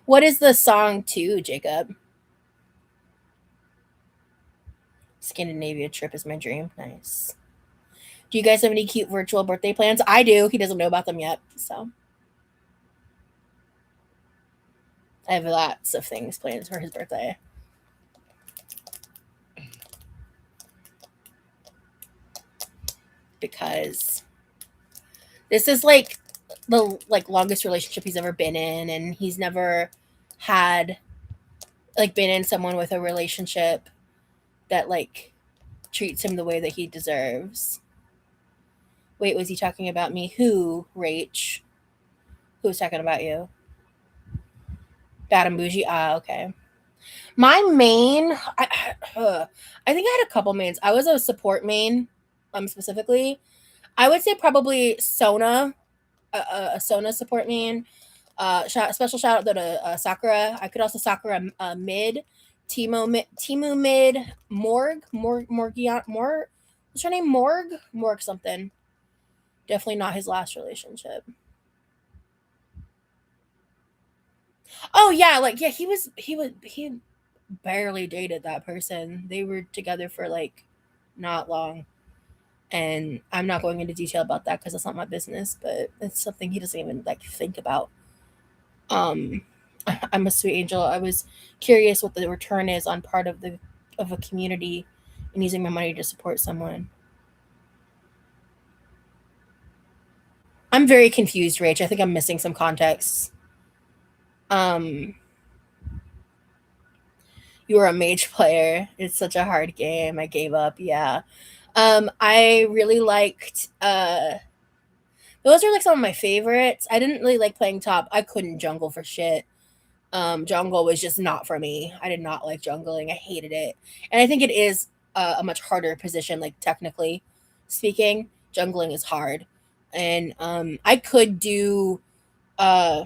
What is the song to, Jacob? Scandinavia trip is my dream. Nice. Do you guys have any cute virtual birthday plans? I do. He doesn't know about them yet. So I have lots of things planned for his birthday. Because this is like the longest relationship he's ever been in, and he's never had been in someone with a relationship that treats him the way that he deserves. Wait, was he talking about me? Who, Rach? Who's talking about you? Bad and bougie. Ah, okay. My main, I think I had a couple mains. I was a support main, specifically. I would say probably Sona, a Sona support main. Special shout out to Sakura. I could also Sakura mid, Timu mid, Morg. What's her name? Morg something. Definitely not his last relationship. Oh yeah, he barely dated that person. They were together for not long. And I'm not going into detail about that because it's not my business, but it's something he doesn't even think about. Um I'm a sweet angel. I was curious what the return is on part of a community and using my money to support someone. I'm very confused, Rach. I think I'm missing some context. Um you were a mage player. It's such a hard game. I gave up. Yeah. I really liked those are some of my favorites. I didn't really like playing top. I couldn't jungle for shit. Jungle was just not for me. I did not like jungling. I hated it. And I think it is a much harder position, technically speaking. Jungling is hard. And I could do uh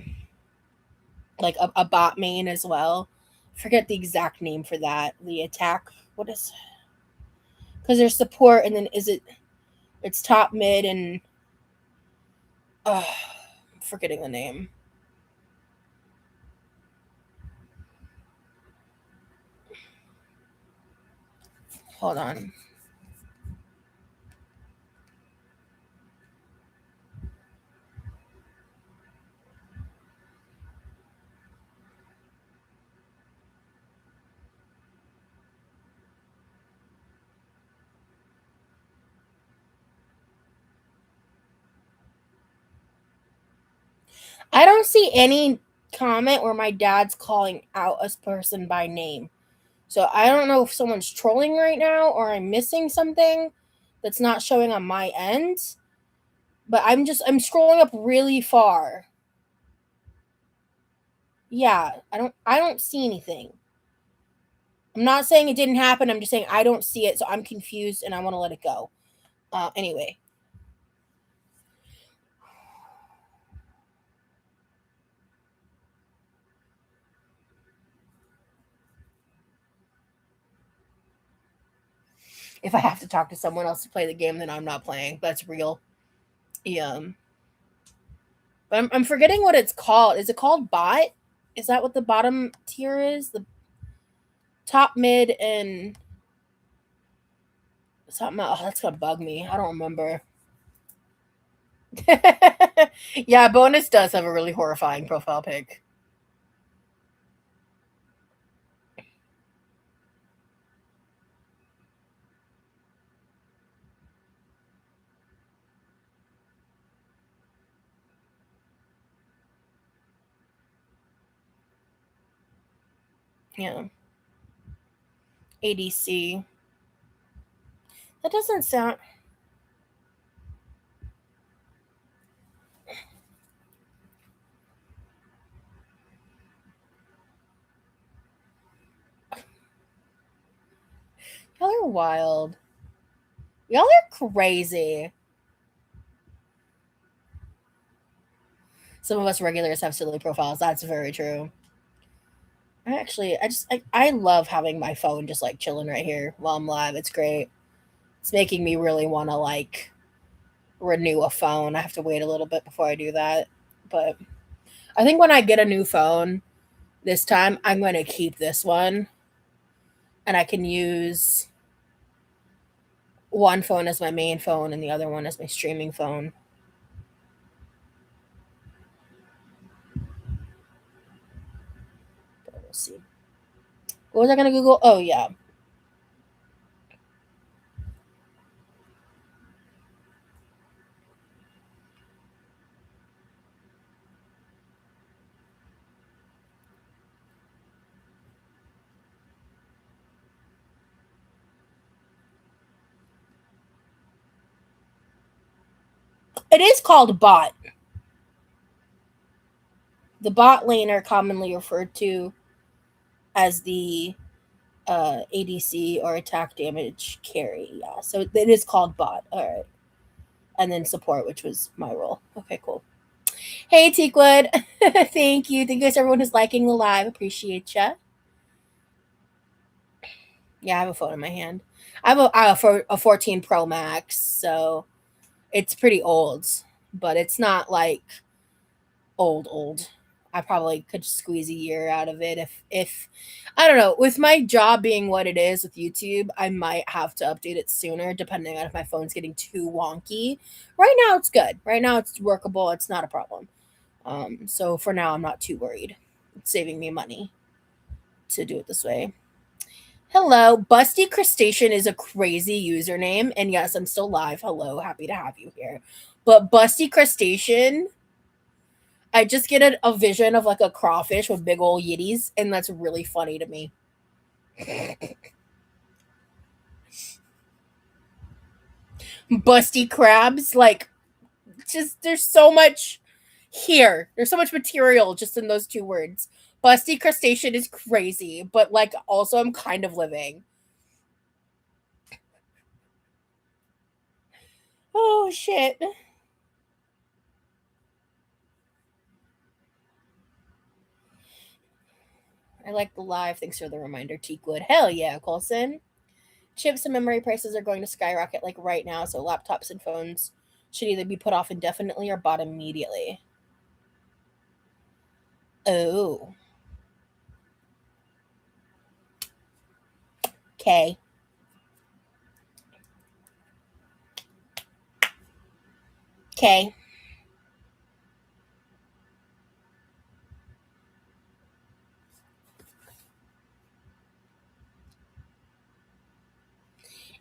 a bot main as well. Forget the exact name for that. The attack. What is, because there's support and then it's top mid and I'm forgetting the name. Hold on. I don't see any comment where my dad's calling out a person by name. So I don't know if someone's trolling right now or I'm missing something that's not showing on my end. But I'm scrolling up really far. Yeah, I don't see anything. I'm not saying it didn't happen. I'm just saying I don't see it, so I'm confused and I want to let it go. Anyway, if I have to talk to someone else to play the game, then I'm not playing. That's real. Yeah. But I'm forgetting what it's called. Is it called bot? Is that what the bottom tier is? The top, mid, and something else. Oh, that's gonna bug me. I don't remember. Yeah, bonus does have a really horrifying profile pic. Yeah. ADC. That doesn't sound. Y'all are wild. Y'all are crazy. Some of us regulars have silly profiles. That's very true. I love having my phone just like chilling right here while I'm live. It's great. It's making me really want to like renew a phone. I have to wait a little bit before I do that. But I think when I get a new phone this time, I'm going to keep this one and I can use one phone as my main phone and the other one as my streaming phone. But we'll see. What was I going to Google? Oh, yeah. It is called bot. The bot lane are commonly referred to as the ADC or attack damage carry. Yeah, so it is called bot. All right. And then support, which was my role. Okay, cool. Hey, Teakwood. Thank you. Thank you guys, everyone who's liking the live. Appreciate ya. Yeah, I have a phone in my hand. I have for a 14 Pro Max, so it's pretty old, but it's not like old. I probably could squeeze a year out of it if I don't know, with my job being what it is with YouTube, I might have to update it sooner depending on if my phone's getting too wonky. Right now it's good. Right now it's workable. It's not a problem. So for now I'm not too worried. It's saving me money to do it this way. Hello, Busty Crustacean is a crazy username, and yes, I'm still live. Hello, happy to have you here. But Busty Crustacean, I just get a vision of like a crawfish with big old yitties, and that's really funny to me. Busty crabs, like, just there's so much here. There's so much material just in those two words. Busty Crustacean is crazy, but like also I'm kind of living. Oh shit. I like the live. Thanks for the reminder, Teakwood. Hell yeah, Colson. Chips and memory prices are going to skyrocket like right now, so laptops and phones should either be put off indefinitely or bought immediately. Oh. Okay. Okay.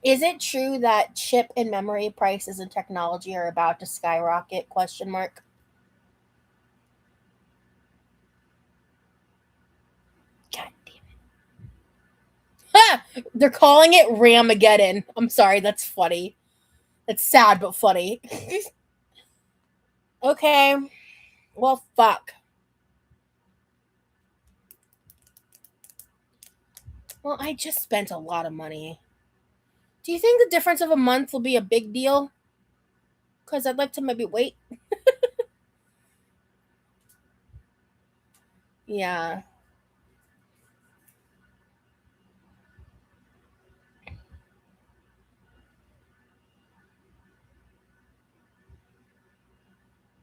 Is it true that chip and memory prices and technology are about to skyrocket? Question mark. God damn it. Ah! They're calling it Ramageddon. I'm sorry, that's funny. That's sad but funny. Okay. Well, fuck. Well, I just spent a lot of money. Do you think the difference of a month will be a big deal? Because I'd like to maybe wait. Yeah.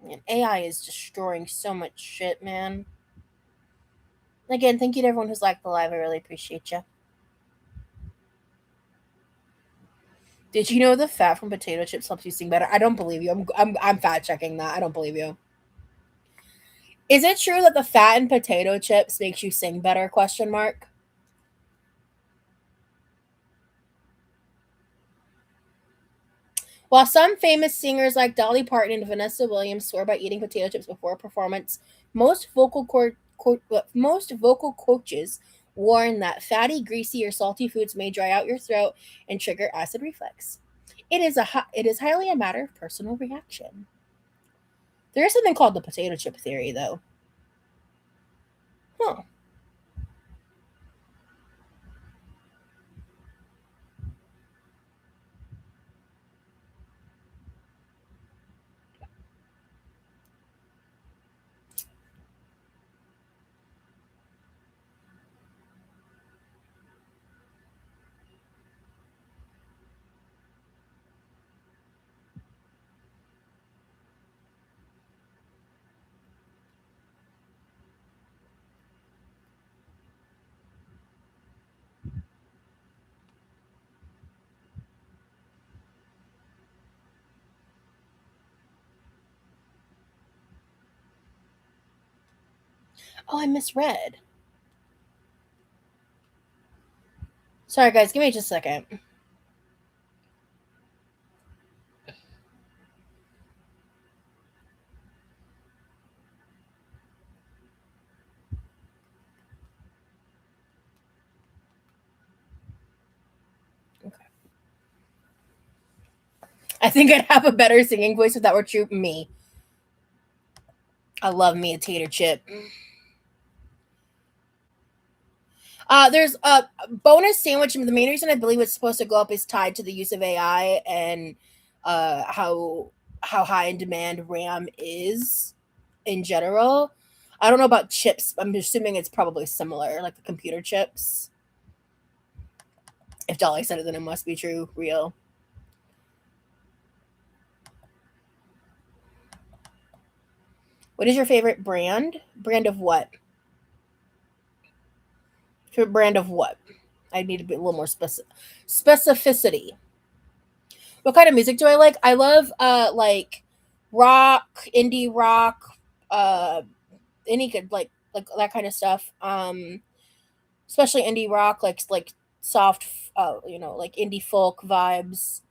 Man, AI is destroying so much shit, man. Again, thank you to everyone who's liked the live. I really appreciate you. Did you know the fat from potato chips helps you sing better? I don't believe you. I'm fat checking that. I don't believe you. Is it true that the fat in potato chips makes you sing better? Question mark. While some famous singers like Dolly Parton and Vanessa Williams swear by eating potato chips before a performance, most vocal coaches warn that fatty, greasy, or salty foods may dry out your throat and trigger acid reflux. It is highly a matter of personal reaction. There is something called the potato chip theory, though. Huh. Oh, I misread. Sorry, guys. Give me just a second. Okay. I think I'd have a better singing voice if that were true. Me. I love me a tater chip. There's a bonus sandwich. The main reason I believe it's supposed to go up is tied to the use of AI and how high in demand RAM is in general. I don't know about chips. I'm assuming it's probably similar, like the computer chips. If Dolly said it, then it must be true, real. What is your favorite brand? Brand of what? Favorite brand of what? I need a bit a little more specificity. What kind of music do I like? I love like rock, indie rock, uh any good like that kind of stuff. Especially indie rock, like soft like indie folk vibes.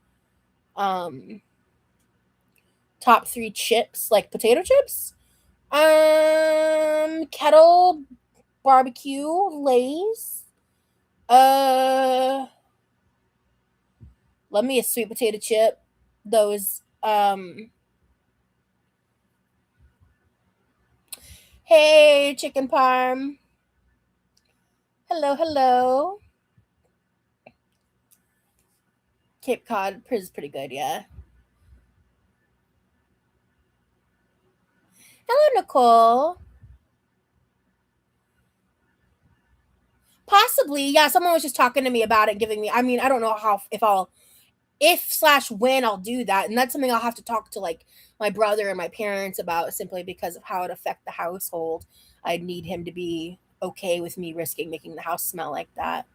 Um top 3 chips, like potato chips. Kettle barbecue, Lay's. Uh Love me a sweet potato chip. Those hey, chicken parm. Hello, hello. Cape Cod is pretty good, yeah. Hello, Nicole. Possibly, yeah. Someone was just talking to me about it, giving me. I mean, I don't know how if slash when I'll do that, and that's something I'll have to talk to like my brother and my parents about, simply because of how it affect the household. I need him to be okay with me risking making the house smell like that.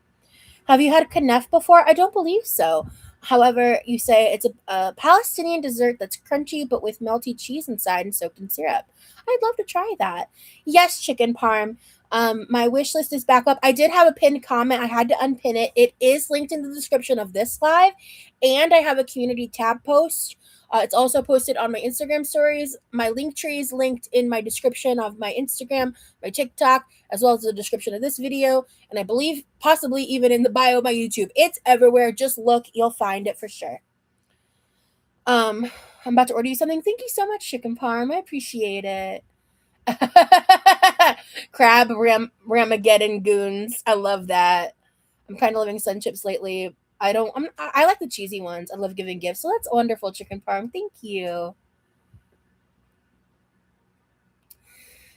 Have you had knife before? I don't believe so. However, you say it's a Palestinian dessert that's crunchy but with melty cheese inside and soaked in syrup. I'd love to try that. Yes, chicken parm. My wish list is back up. I did have a pinned comment. I had to unpin it. It is linked in the description of this live, and I have a community tab post. It's also posted on my Instagram stories. My link tree is linked in my description of my Instagram, my TikTok, as well as the description of this video, and I believe possibly even in the bio of my YouTube. It's everywhere. Just look, you'll find it for sure. I'm about to order you something. Thank you so much, chicken parm. I appreciate it. Crab Ramageddon goons. I love that. I'm kind of loving sun chips lately. I like the cheesy ones. I love giving gifts. So that's wonderful, chicken parm. Thank you.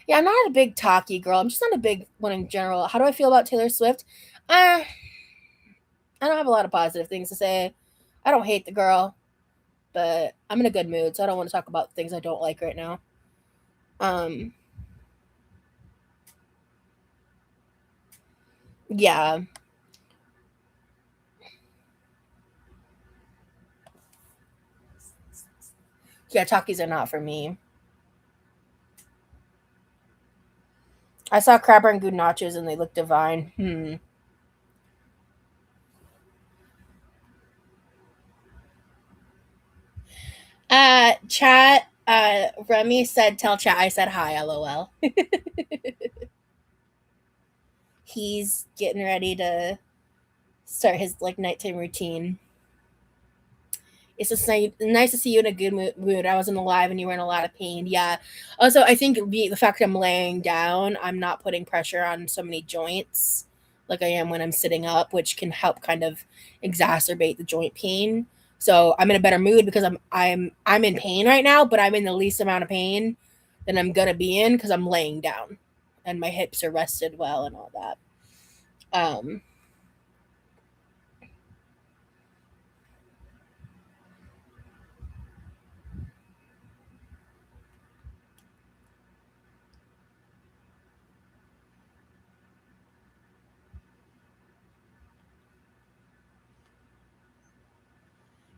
Yeah, I'm not a big talky girl. I'm just not a big one in general. How do I feel about Taylor Swift? Uh, I don't have a lot of positive things to say. I don't hate the girl, but I'm in a good mood, so I don't want to talk about things I don't like right now. Um, yeah. Yeah, talkies are not for me. I saw crab rangoon nachos and they look divine. Chat, Remy said, tell chat I said hi, lol. He's getting ready to start his like nighttime routine. It's just nice to see you in a good mood. I wasn't alive and you were in a lot of pain. Yeah. Also, I think the fact that I'm laying down, I'm not putting pressure on so many joints like I am when I'm sitting up, which can help kind of exacerbate the joint pain. So I'm in a better mood because I'm in pain right now, but I'm in the least amount of pain than I'm gonna be in because I'm laying down and my hips are rested well and all that. Um,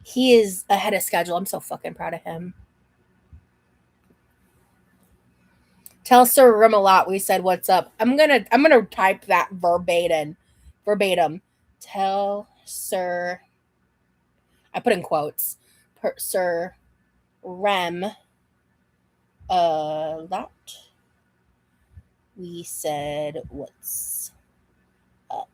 he is ahead of schedule. I'm so fucking proud of him. Tell Sir Remoulade we said what's up. I'm gonna type that verbatim. Tell Sir, I put in quotes, Sir Rem lot we said what's up.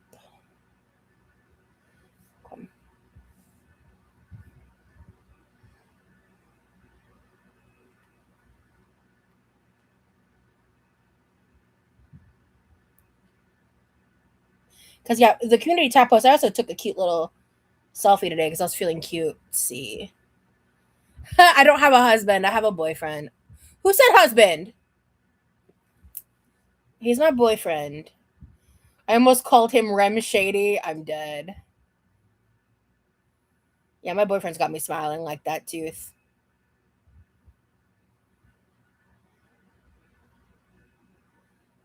Because yeah, the community tap post, I also took a cute little selfie today because I was feeling cute. Let's see. I don't have a husband. I have a boyfriend. Who said husband? He's my boyfriend. I almost called him Rem Shady. I'm dead. Yeah, my boyfriend's got me smiling like that tooth.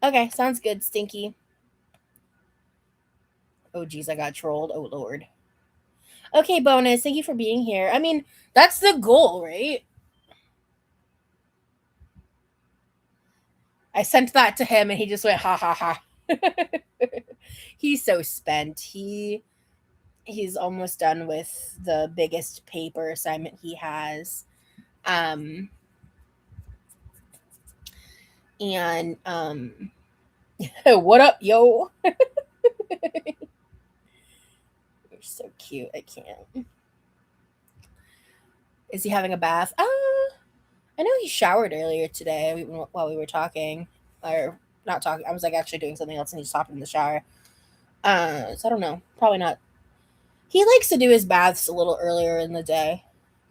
Okay, sounds good, Stinky. Oh, geez, I got trolled. Oh, Lord. Okay, Bonus, thank you for being here. I mean, that's the goal, right? I sent that to him and he just went, ha, ha, ha. He's so spent. He's almost done with the biggest paper assignment he has. And what up, yo? You're so cute. I can't. Is he having a bath? I know he showered earlier today while we were talking, or not talking. I was like actually doing something else, and he just hopped in the shower. So I don't know. Probably not. He likes to do his baths a little earlier in the day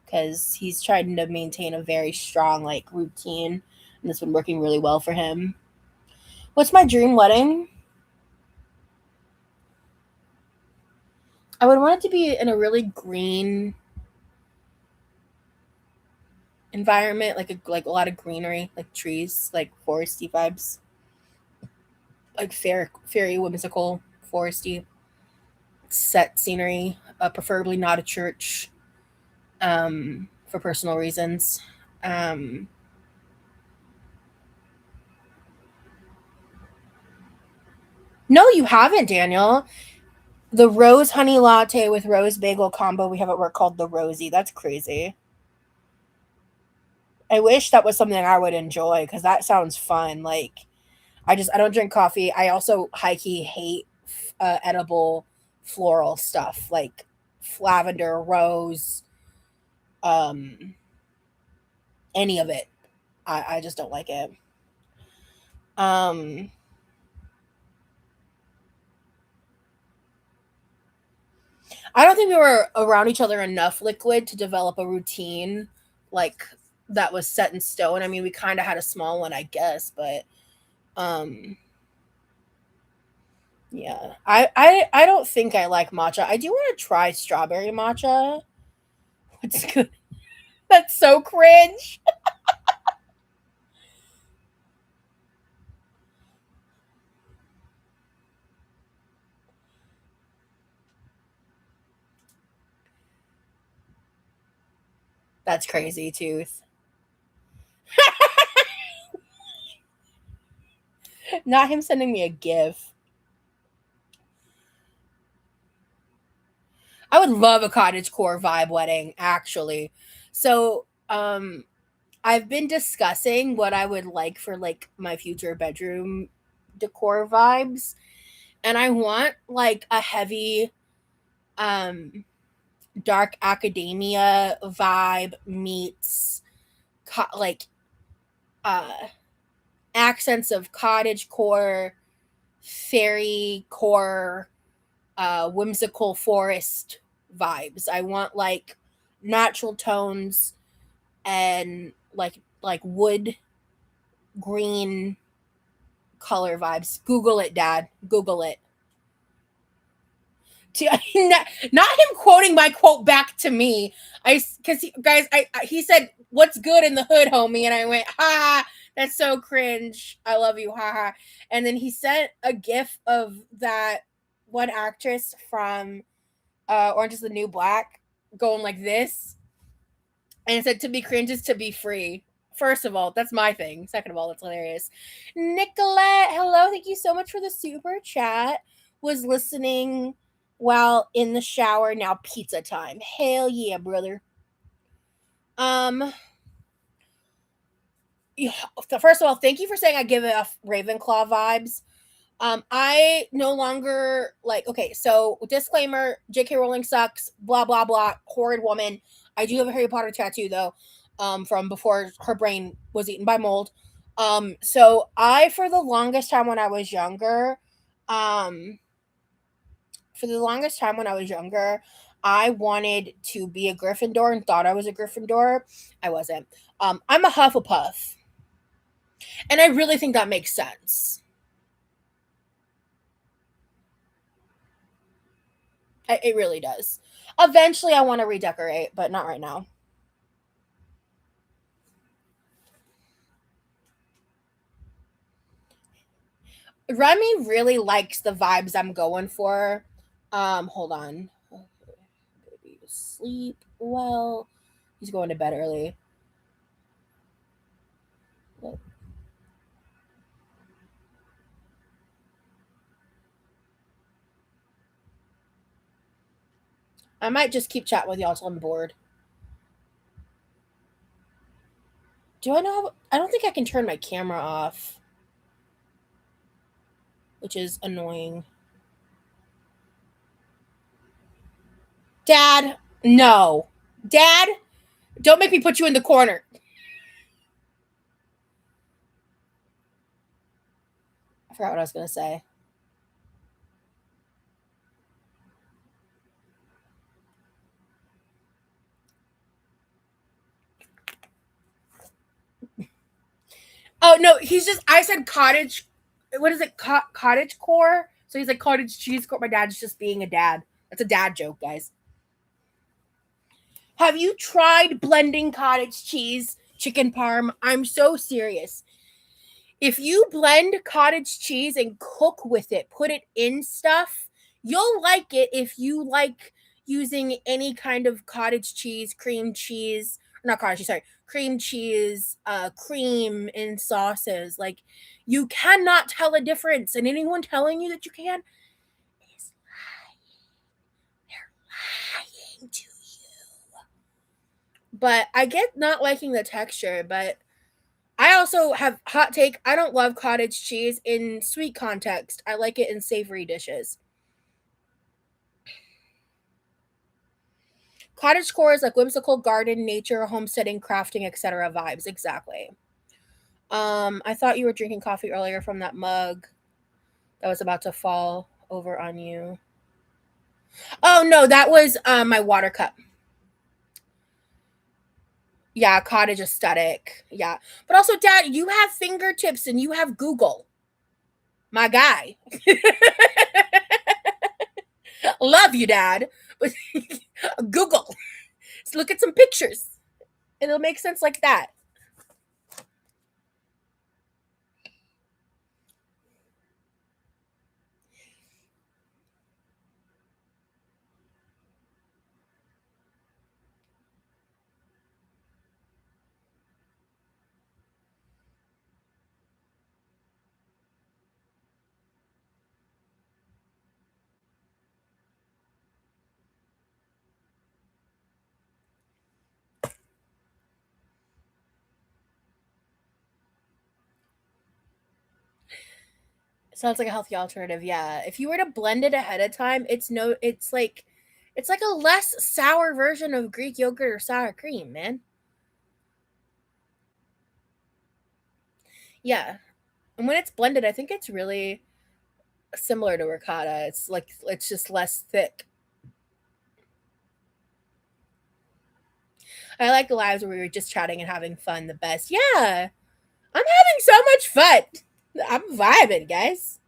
because he's trying to maintain a very strong like routine, and it's been working really well for him. What's my dream wedding? I would want it to be in a really green environment, like a lot of greenery, like trees, like foresty vibes, like fairy whimsical foresty set scenery, preferably not a church, for personal reasons. No, you haven't, Daniel. The rose honey latte with rose bagel combo we have at work called the Rosie. That's crazy. I wish that was something I would enjoy because that sounds fun. Like, I don't drink coffee. I also high key hate edible floral stuff like lavender, rose, um, any of it. I just don't like it. Um, I don't think we were around each other enough liquid to develop a routine like that was set in stone. I mean, we kind of had a small one, I guess, but um yeah. I don't think I like matcha. I do want to try strawberry matcha. It's good. That's so cringe. That's crazy, Tooth. Not him sending me a gif. I would love a cottagecore vibe wedding, actually. So, I've been discussing what I would like for like my future bedroom decor vibes, and I want like a heavy um dark academia vibe meets like uh accents of cottage core, fairy core, whimsical forest vibes. I want like natural tones and like wood green color vibes. Google it, Dad. Google it. Not him quoting my quote back to me. Because guys, he said, "What's good in the hood, homie?" And I went, "Ha, that's so cringe. I love you, haha." And then he sent a gif of that one actress from Orange is the New Black going like this, and it said, "To be cringe is to be free." First of all, that's my thing. Second of all, that's hilarious. Nicolette, hello. Thank you so much for the super chat. Was listening while in the shower. Now pizza time. Hell yeah, brother. Um, yeah, first of all, thank you for saying I give it off Ravenclaw vibes. I no longer like, okay, so disclaimer, JK Rowling sucks, blah blah blah, horrid woman. I do have a Harry Potter tattoo though, from before her brain was eaten by mold. So I for the longest time when I was younger, um for the longest time when I was younger, I wanted to be a Gryffindor and thought I was a Gryffindor. I wasn't. I'm a Hufflepuff. And I really think that makes sense. It really does. Eventually, I want to redecorate, but not right now. Remy really likes the vibes I'm going for. Hold on. Baby, sleep well. He's going to bed early. I might just keep chatting with y'all till I'm bored. Do I know? I don't think I can turn my camera off, which is annoying. Dad, no. Dad, don't make me put you in the corner. I forgot what I was going to say. Oh no, he's just. I said cottage. What is it? Cottage core. So he's like cottage cheese core. My dad's just being a dad. That's a dad joke, guys. Have you tried blending cottage cheese, chicken parm? I'm so serious. If you blend cottage cheese and cook with it, put it in stuff, you'll like it if you like using any kind of cottage cheese, cream cheese, not cottage cheese, sorry, cream cheese, cream in sauces. Like you cannot tell a difference, and anyone telling you that you can is lying. They're lying to you. But I get not liking the texture, but I also have hot take. I don't love cottage cheese in sweet context. I like it in savory dishes. Cottage core is like whimsical garden, nature, homesteading, crafting, etc. vibes. Exactly. I thought you were drinking coffee earlier from that mug that was about to fall over on you. Oh no, that was my water cup. Yeah, cottage aesthetic. Yeah. But also, Dad, you have fingertips and you have Google. My guy. Love you, Dad. But Google. Let's look at some pictures. It'll make sense like that. Sounds like a healthy alternative. Yeah. If you were to blend it ahead of time, it's like a less sour version of Greek yogurt or sour cream, man. Yeah. And when it's blended, I think it's really similar to ricotta. It's like it's just less thick. I like the lives where we were just chatting and having fun the best. Yeah. I'm having so much fun. I'm vibing, guys.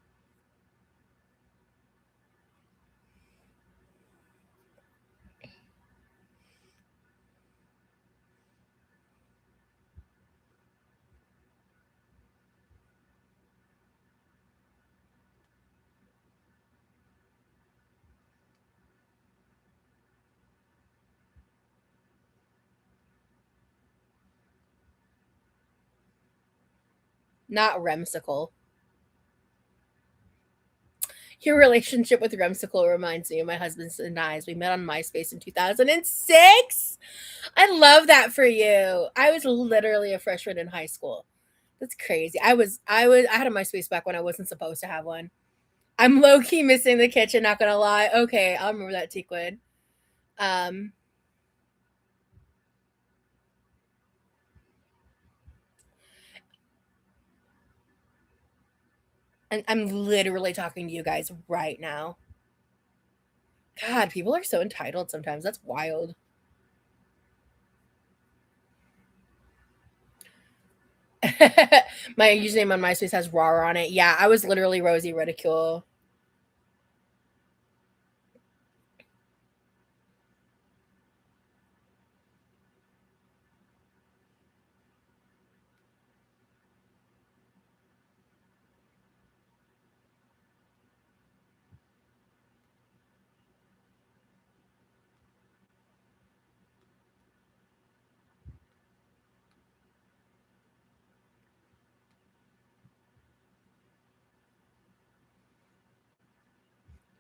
Not Remsicle. Your relationship with Remsicle reminds me of my husband and I's. We met on MySpace in 2006. I love that for you. I was literally a freshman in high school. That's crazy. I had a MySpace back when I wasn't supposed to have one. I'm low key missing the kitchen, not gonna lie. Okay, I'll remember that, Tequid. Um, and I'm literally talking to you guys right now. God, people are so entitled sometimes. That's wild. My username on MySpace has RAR on it. Yeah, I was literally Rosie Ridicule.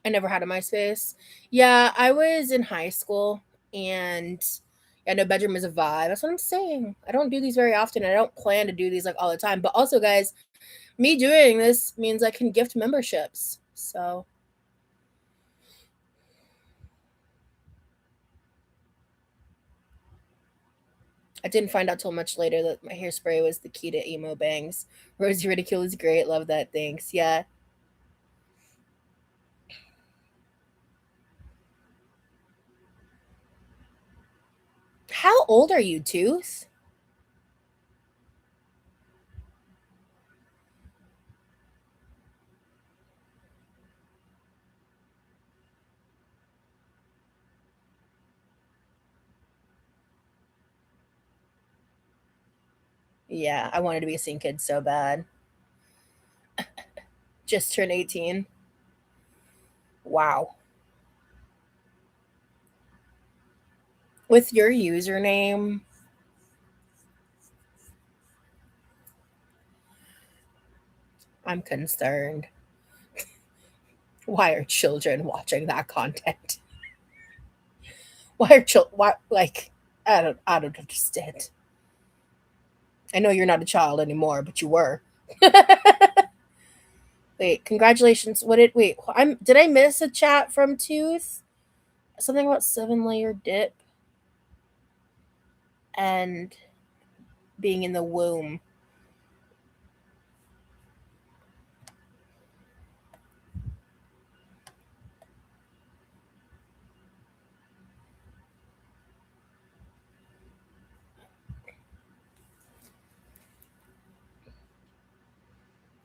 I never had a MySpace. Yeah, I was in high school and yeah, no bedroom is a vibe. That's what I'm saying. I don't do these very often. I don't plan to do these like all the time. But also, guys, me doing this means I can gift memberships. So I didn't find out till much later that my hairspray was the key to emo bangs. Rosie Ridicule is great. Love that. Thanks. Yeah. How old are you, Tooth? Yeah, I wanted to be a scene kid so bad. Just turned 18. Wow. With your username, I'm concerned. Why are children watching that content? Why are children? Why like? I don't understand. I know you're not a child anymore, but you were. Wait, congratulations. What did wait? Did I miss a chat from Tooth? Something about 7 layer dip and being in the womb.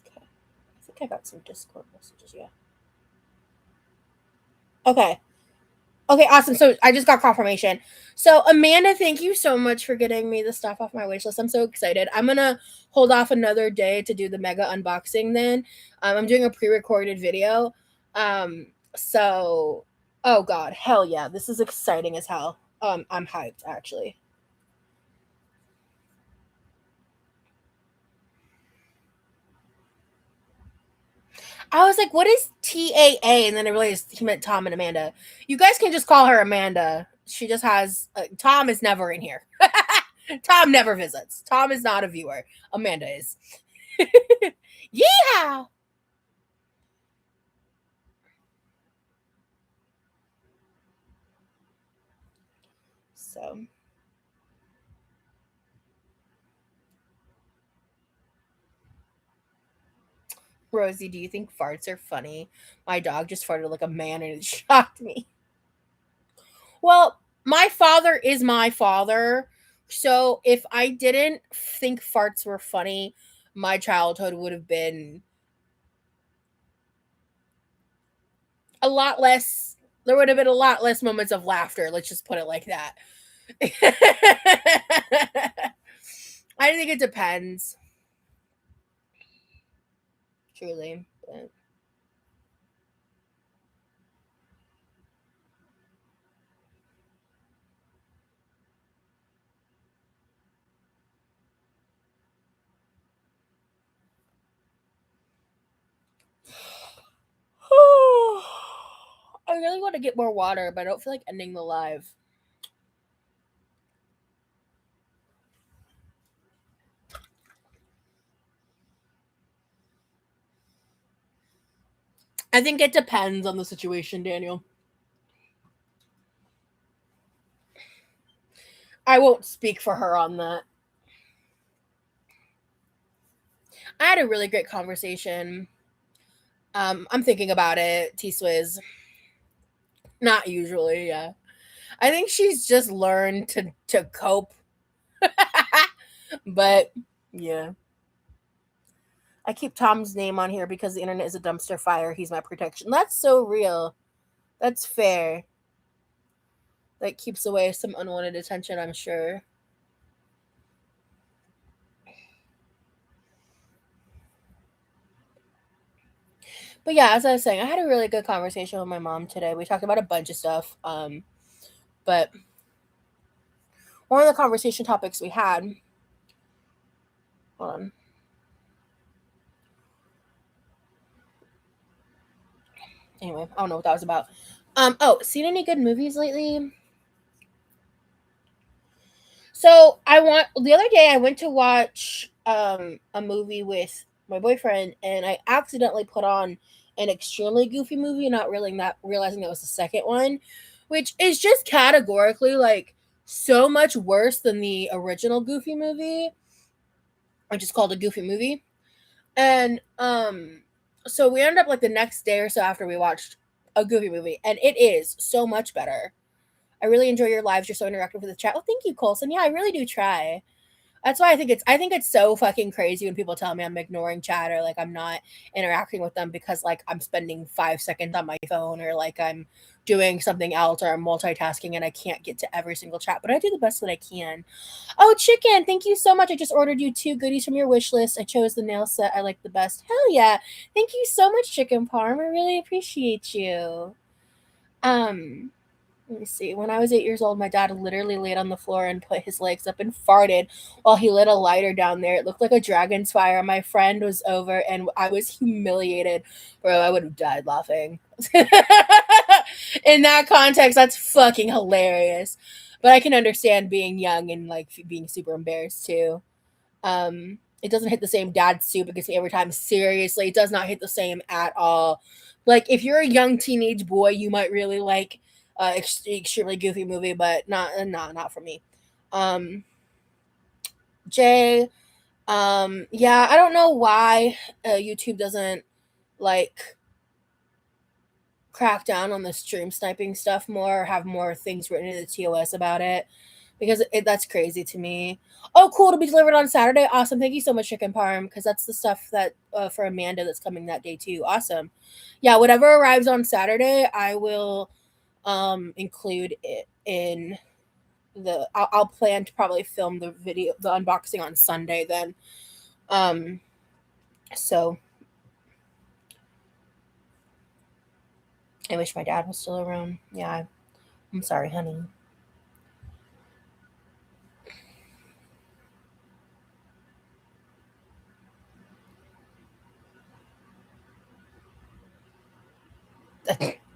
Okay. I think I got some Discord messages. Yeah. Okay. Okay, awesome. So I just got confirmation. So Amanda, thank you so much for getting me the stuff off my wish list. I'm so excited. I'm gonna hold off another day to do the mega unboxing. Then I'm doing a pre-recorded video. So oh god, hell yeah, this is exciting as hell. I'm hyped actually. I was like, what is TAA? And then I realized he meant Tom and Amanda. You guys can just call her Amanda. She just has Tom is never in here. Tom never visits. Tom is not a viewer. Amanda is. Yeah. So, Rosie, do you think farts are funny? My dog just farted like a man and it shocked me. Well, my father is my father. So, if I didn't think farts were funny, my childhood would have been a lot less there would have been a lot less moments of laughter. Let's just put it like that. I think it depends, truly. But I really want to get more water, but I don't feel like ending the live. I think it depends on the situation, Daniel. I won't speak for her on that. I had a really great conversation. I'm thinking about it, T Swizz. Not usually, yeah. I think she's just learned to cope. But yeah. I keep Tom's name on here because the internet is a dumpster fire. He's my protection. That's so real. That's fair. That keeps away some unwanted attention, I'm sure. But yeah, as I was saying, I had a really good conversation with my mom today. We talked about a bunch of stuff. But one of the conversation topics we had, hold on. Anyway, I don't know what that was about. Seen any good movies lately? So I want the other day I went to watch a movie with my boyfriend and I accidentally put on an extremely goofy movie, not realizing that was the second one, which is just categorically like so much worse than the original Goofy movie, which is called a Goofy movie. And so we ended up like the next day or so after we watched a Goofy movie, and it is so much better. I really enjoy your lives. You're so interactive with the chat. Oh, thank you, Colson. Yeah, I really do try. That's why I think it's so fucking crazy when people tell me I'm ignoring chat or like I'm not interacting with them because like I'm spending 5 seconds on my phone or like I'm doing something else or I'm multitasking and I can't get to every single chat, but I do the best that I can. Oh, chicken, thank you so much. I just ordered you 2 goodies from your wish list. I chose the nail set I like the best. Hell yeah. Thank you so much, Chicken Parm. I really appreciate you. Um let me see. When I was 8 years old, my dad literally laid on the floor and put his legs up and farted while he lit a lighter down there. It looked like a dragon's fire. My friend was over and I was humiliated. Bro, I would have died laughing. In that context, that's fucking hilarious. But I can understand being young and like being super embarrassed too. It doesn't hit the same dad soup against me every time. Seriously, it does not hit the same at all. Like if you're a young teenage boy, you might really like extremely goofy movie, but not for me. Um, Jay, yeah, I don't know why YouTube doesn't like crack down on the stream sniping stuff more or have more things written in the TOS about it because that's crazy to me. Oh, cool to be delivered on Saturday. Awesome. Thank you so much, Chicken Parm, because that's the stuff that for Amanda that's coming that day too. Awesome. Yeah, whatever arrives on Saturday, I will include it in I'll plan to probably film the unboxing on Sunday then. Um so I wish my dad was still around. Yeah, I'm sorry, honey.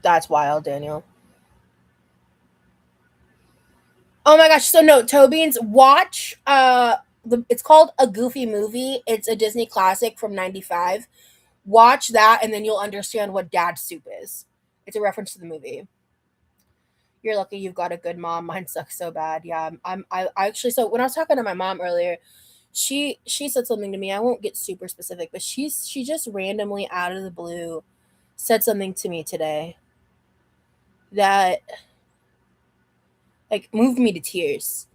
That's wild, Daniel. Oh my gosh! So no, Tobin's watch. It's called A Goofy Movie. It's a Disney classic from '95. Watch that, and then you'll understand what dad soup is. It's a reference to the movie. You're lucky you've got a good mom. Mine sucks so bad. Yeah, I actually. So when I was talking to my mom earlier, she said something to me. I won't get super specific, but she just randomly out of the blue said something to me today that like moved me to tears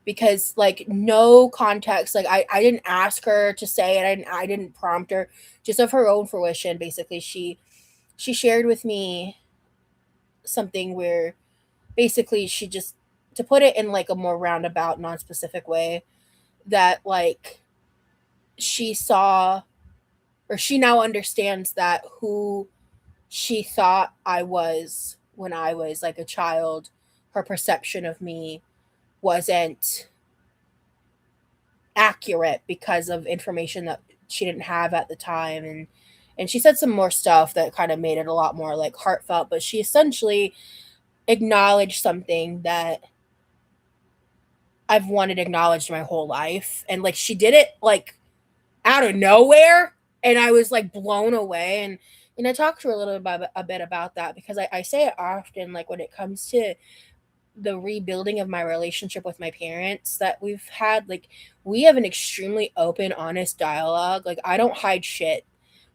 because like no context, like I didn't ask her to say it, I didn't prompt her, just of her own fruition basically she shared with me something where basically she just, to put it in like a more roundabout non-specific way, that like she saw, or she now understands that who she thought I was when I was like a child, her perception of me wasn't accurate because of information that she didn't have at the time, And she said some more stuff that kind of made it a lot more like heartfelt, but she essentially acknowledged something that I've wanted acknowledged my whole life. And like she did it like out of nowhere, and I was like blown away. And I talked to her a bit about that because I say it often, like when it comes to the rebuilding of my relationship with my parents that we've had, like we have an extremely open, honest dialogue. Like I don't hide shit.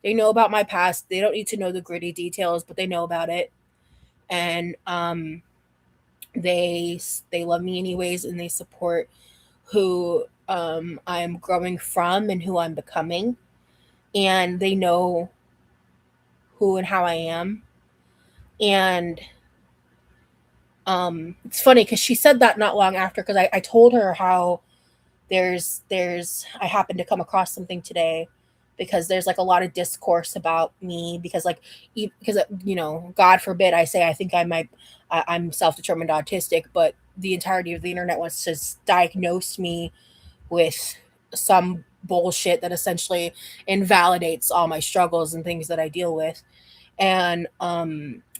They know about my past. They don't need to know the gritty details, but they know about it. And they love me anyways, and they support who I'm growing from and who I'm becoming. And they know who and how I am. And it's funny because she said that not long after, because I told her how there's I happened to come across something today, because there's like a lot of discourse about me, because like because God forbid I say I think I'm self-determined autistic, but the entirety of the internet wants to diagnose me with some bullshit that essentially invalidates all my struggles and things that I deal with. And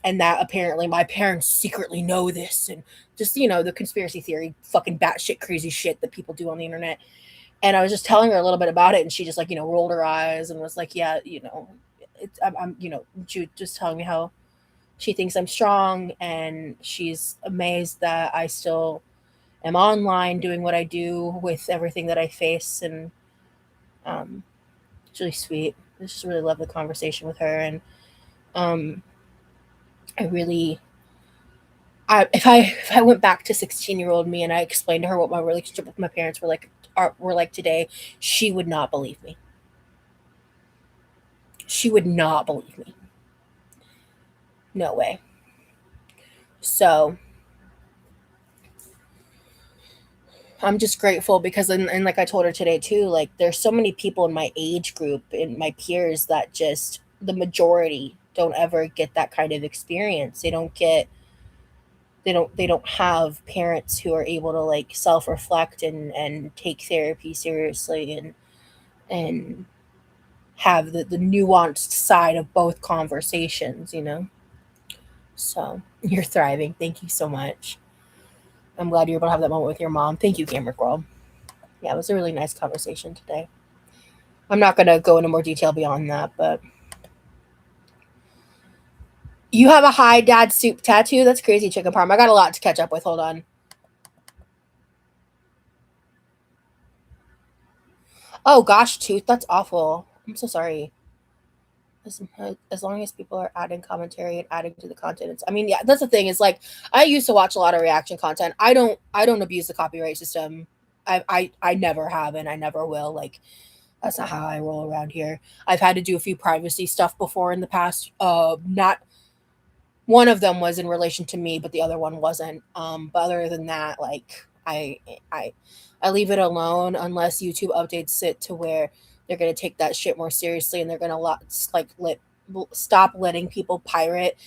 that apparently my parents secretly know this, and just the conspiracy theory fucking batshit crazy shit that people do on the internet. And I was just telling her a little bit about it, and she just like rolled her eyes and was like, yeah, I'm she just telling me how she thinks I'm strong, and she's amazed that I still am online doing what I do with everything that I face. And um it's really sweet. I just really love the conversation with her. And um I really if I went back to 16-year-old me and I explained to her what my relationship with my parents were like today, she would not believe me. She would not believe me. No way. So I'm just grateful because, and like I told her today too, like there's so many people in my age group and my peers that just the majority don't ever get that kind of experience. They don't have parents who are able to like self-reflect and take therapy seriously, and have the nuanced side of both conversations. So you're thriving. Thank you so much. I'm glad you're able to have that moment with your mom. Thank you, Gamer Girl. Yeah, it was a really nice conversation today. I'm not going to go into more detail beyond that, but you have a high dad soup tattoo? That's crazy, Chicken Parm. I got a lot to catch up with. Hold on. Oh, gosh, tooth. That's awful. I'm so sorry. As long as people are adding commentary and adding to the content, I mean, yeah, that's the thing. Is like I used to watch a lot of reaction content. I don't abuse the copyright system. I never have, and I never will. Like that's not how I roll around here. I've had to do a few privacy stuff before in the past. Not one of them was in relation to me, but the other one wasn't. But other than that, like I I leave it alone unless YouTube updates it to where they're gonna take that shit more seriously, and they're gonna stop letting people pirate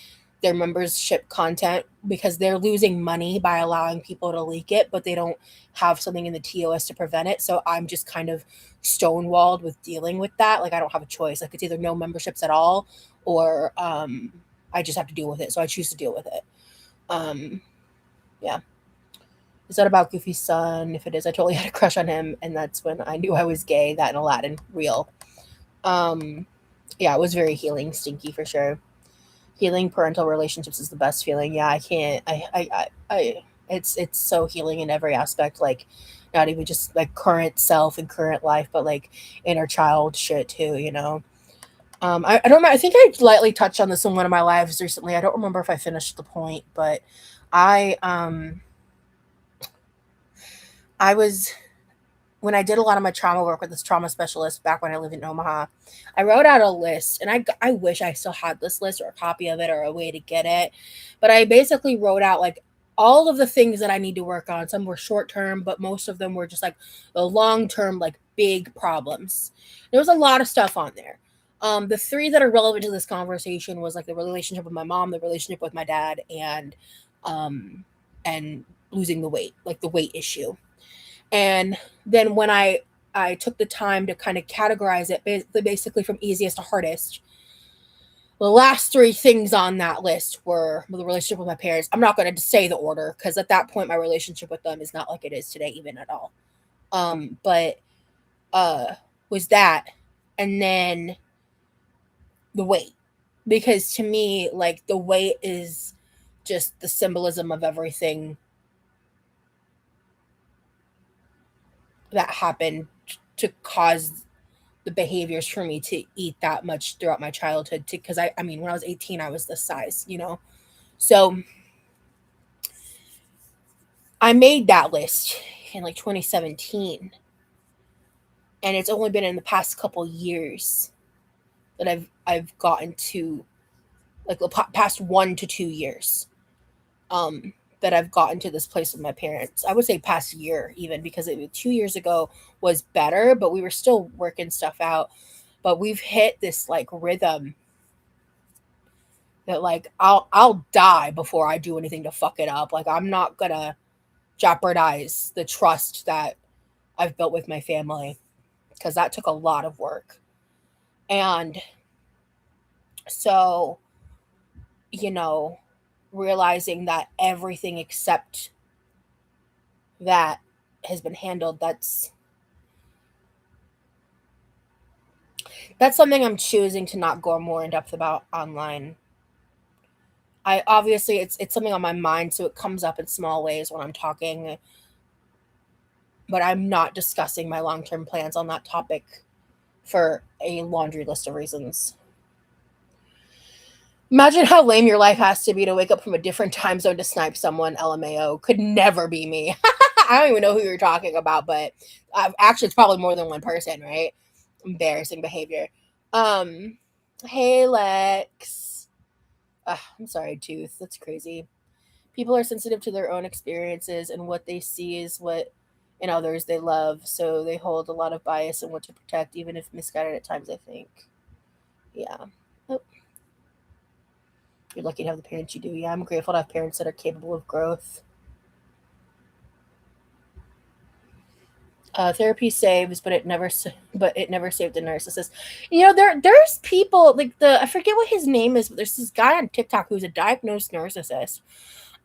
their membership content, because they're losing money by allowing people to leak it, but they don't have something in the TOS to prevent it. So I'm just kind of stonewalled with dealing with that. Like I don't have a choice. Like it's either no memberships at all, or I just have to deal with it. So I choose to deal with it. Um, yeah. Is that about Goofy's son? If it is, I totally had a crush on him, and that's when I knew I was gay. That and Aladdin, real. Um, yeah, it was very healing, stinky for sure. Healing parental relationships is the best feeling. Yeah, I can't. It's so healing in every aspect. Like, not even just like current self and current life, but like inner child shit too. I don't remember. I think I lightly touched on this in one of my lives recently. I don't remember if I finished the point, but I I was when I did a lot of my trauma work with this trauma specialist back when I lived in Omaha. I wrote out a list, and I wish I still had this list or a copy of it or a way to get it. But I basically wrote out like all of the things that I need to work on. Some were short term, but most of them were just like the long term, like big problems. There was a lot of stuff on there. The three that are relevant to this conversation was like the relationship with my mom, the relationship with my dad, um, and losing the weight, like the weight issue. And then when I took the time to kind of categorize it basically from easiest to hardest, The last three things on that list were the relationship with my parents. I'm not going to say the order because at that point my relationship with them is not like it is today, even at all. But uh, was that, and then the weight, because to me, like the weight is just the symbolism of everything that happened to cause the behaviors for me to eat that much throughout my childhood. Because I mean, when I was 18, I was this size. So I made that list in like 2017, and it's only been in the past couple years that I've gotten to, like the past 1 to 2 years, um that I've gotten to this place with my parents. I would say past year even, because 2 years ago was better, but we were still working stuff out. But we've hit this like rhythm that like I'll die before I do anything to fuck it up. Like I'm not gonna jeopardize the trust that I've built with my family, because that took a lot of work. And so, you know, realizing that everything except that has been handled, that's something I'm choosing to not go more in depth about online. I obviously it's something on my mind, so it comes up in small ways when I'm talking, but I'm not discussing my long-term plans on that topic for a laundry list of reasons. Imagine how lame your life has to be to wake up from a different time zone to snipe someone. LMAO. Could never be me. I don't even know who you're talking about, but actually, it's probably more than one person, right? Embarrassing behavior. Um, hey, Lex. I'm sorry, Tooth. That's crazy. People are sensitive to their own experiences, and what they see is what in others they love. So they hold a lot of bias in what to protect, even if misguided at times, I think. Yeah. Oh, you're lucky to have the parents you do. Yeah, I'm grateful to have parents that are capable of growth. Therapy saves, but it never saved a narcissist. There's people like I forget what his name is, but there's this guy on TikTok who's a diagnosed narcissist.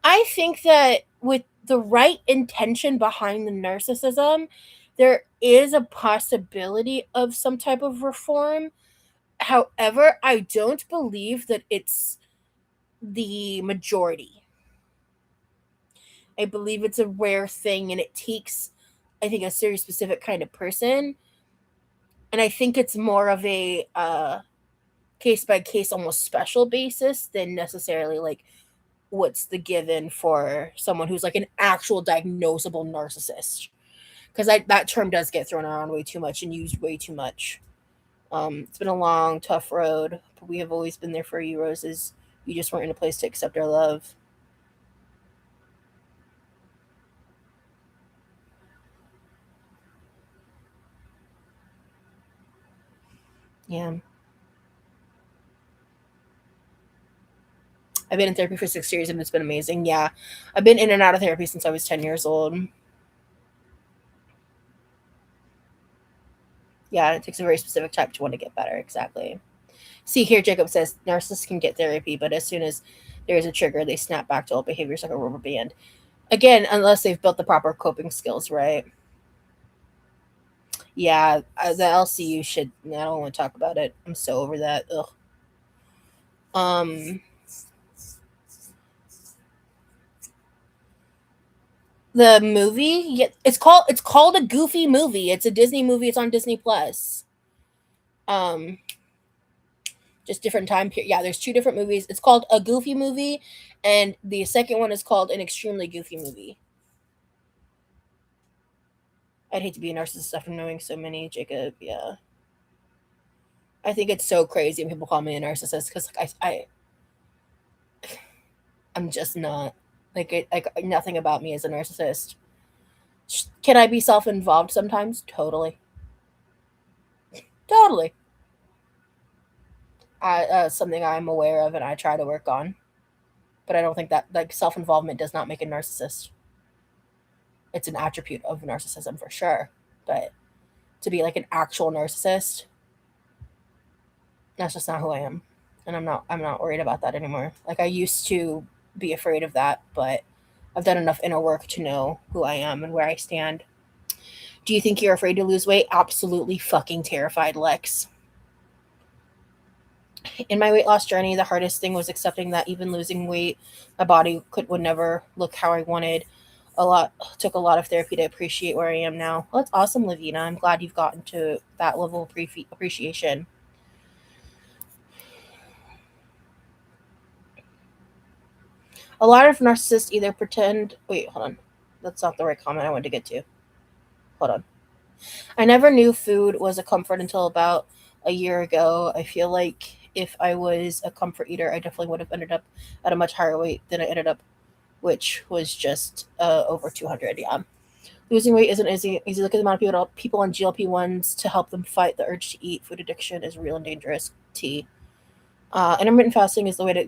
I think that with the right intention behind the narcissism, there is a possibility of some type of reform. However, I don't believe that it's the majority. I believe it's a rare thing, and it takes, I think, a very specific kind of person. And I think it's more of a case by case, almost special basis than necessarily like what's the given for someone who's like an actual diagnosable narcissist. Because that term does get thrown around way too much and used way too much. It's been a long, tough road, but we have always been there for you, Roses. You just weren't in a place to accept our love. Yeah. I've been in therapy for 6 years and it's been amazing. Yeah. I've been in and out of therapy since I was 10 years old. Yeah, it takes a very specific type to want to get better. Exactly. See here, Jacob says narcissists can get therapy, but as soon as there is a trigger, they snap back to old behaviors like a rubber band. Again, unless they've built the proper coping skills, right? Yeah, the LCU should. I don't want to talk about it. I'm so over that. Ugh. Um, the movie, yeah, it's called a Goofy movie. It's a Disney movie. It's on Disney Plus. Um, just different time period. Yeah, there's two different movies. It's called a Goofy movie, and the second one is called an extremely goofy movie. I'd hate to be a narcissist after knowing so many, Jacob. Yeah, I think it's so crazy when people call me a narcissist because like I'm just not. Like nothing about me is a narcissist. Can I be self-involved sometimes? Totally, totally. Something I'm aware of and I try to work on. But I don't think that like self-involvement does not make a narcissist. It's an attribute of narcissism for sure. But to be like an actual narcissist, that's just not who I am. and I'm not worried about that anymore. Like I used to be afraid of that, but I've done enough inner work to know who I am and where I stand. Do you think you're afraid to lose weight? Absolutely fucking terrified, Lex. In my weight loss journey, the hardest thing was accepting that even losing weight, my body would never look how I wanted. A lot took a lot of therapy to appreciate where I am now. Well, that's awesome, Lavina. I'm glad you've gotten to that level of appreciation. A lot of narcissists either pretend. Wait, hold on. That's not the right comment I wanted to get to. Hold on. I never knew food was a comfort until about a year ago. I feel like if I was a comfort eater, I definitely would have ended up at a much higher weight than I ended up, which was just over 200. Yeah. Losing weight isn't easy. Easy. Look at the amount of people on GLP-1s to help them fight the urge to eat. Food addiction is real and dangerous. T. Intermittent fasting is the way to.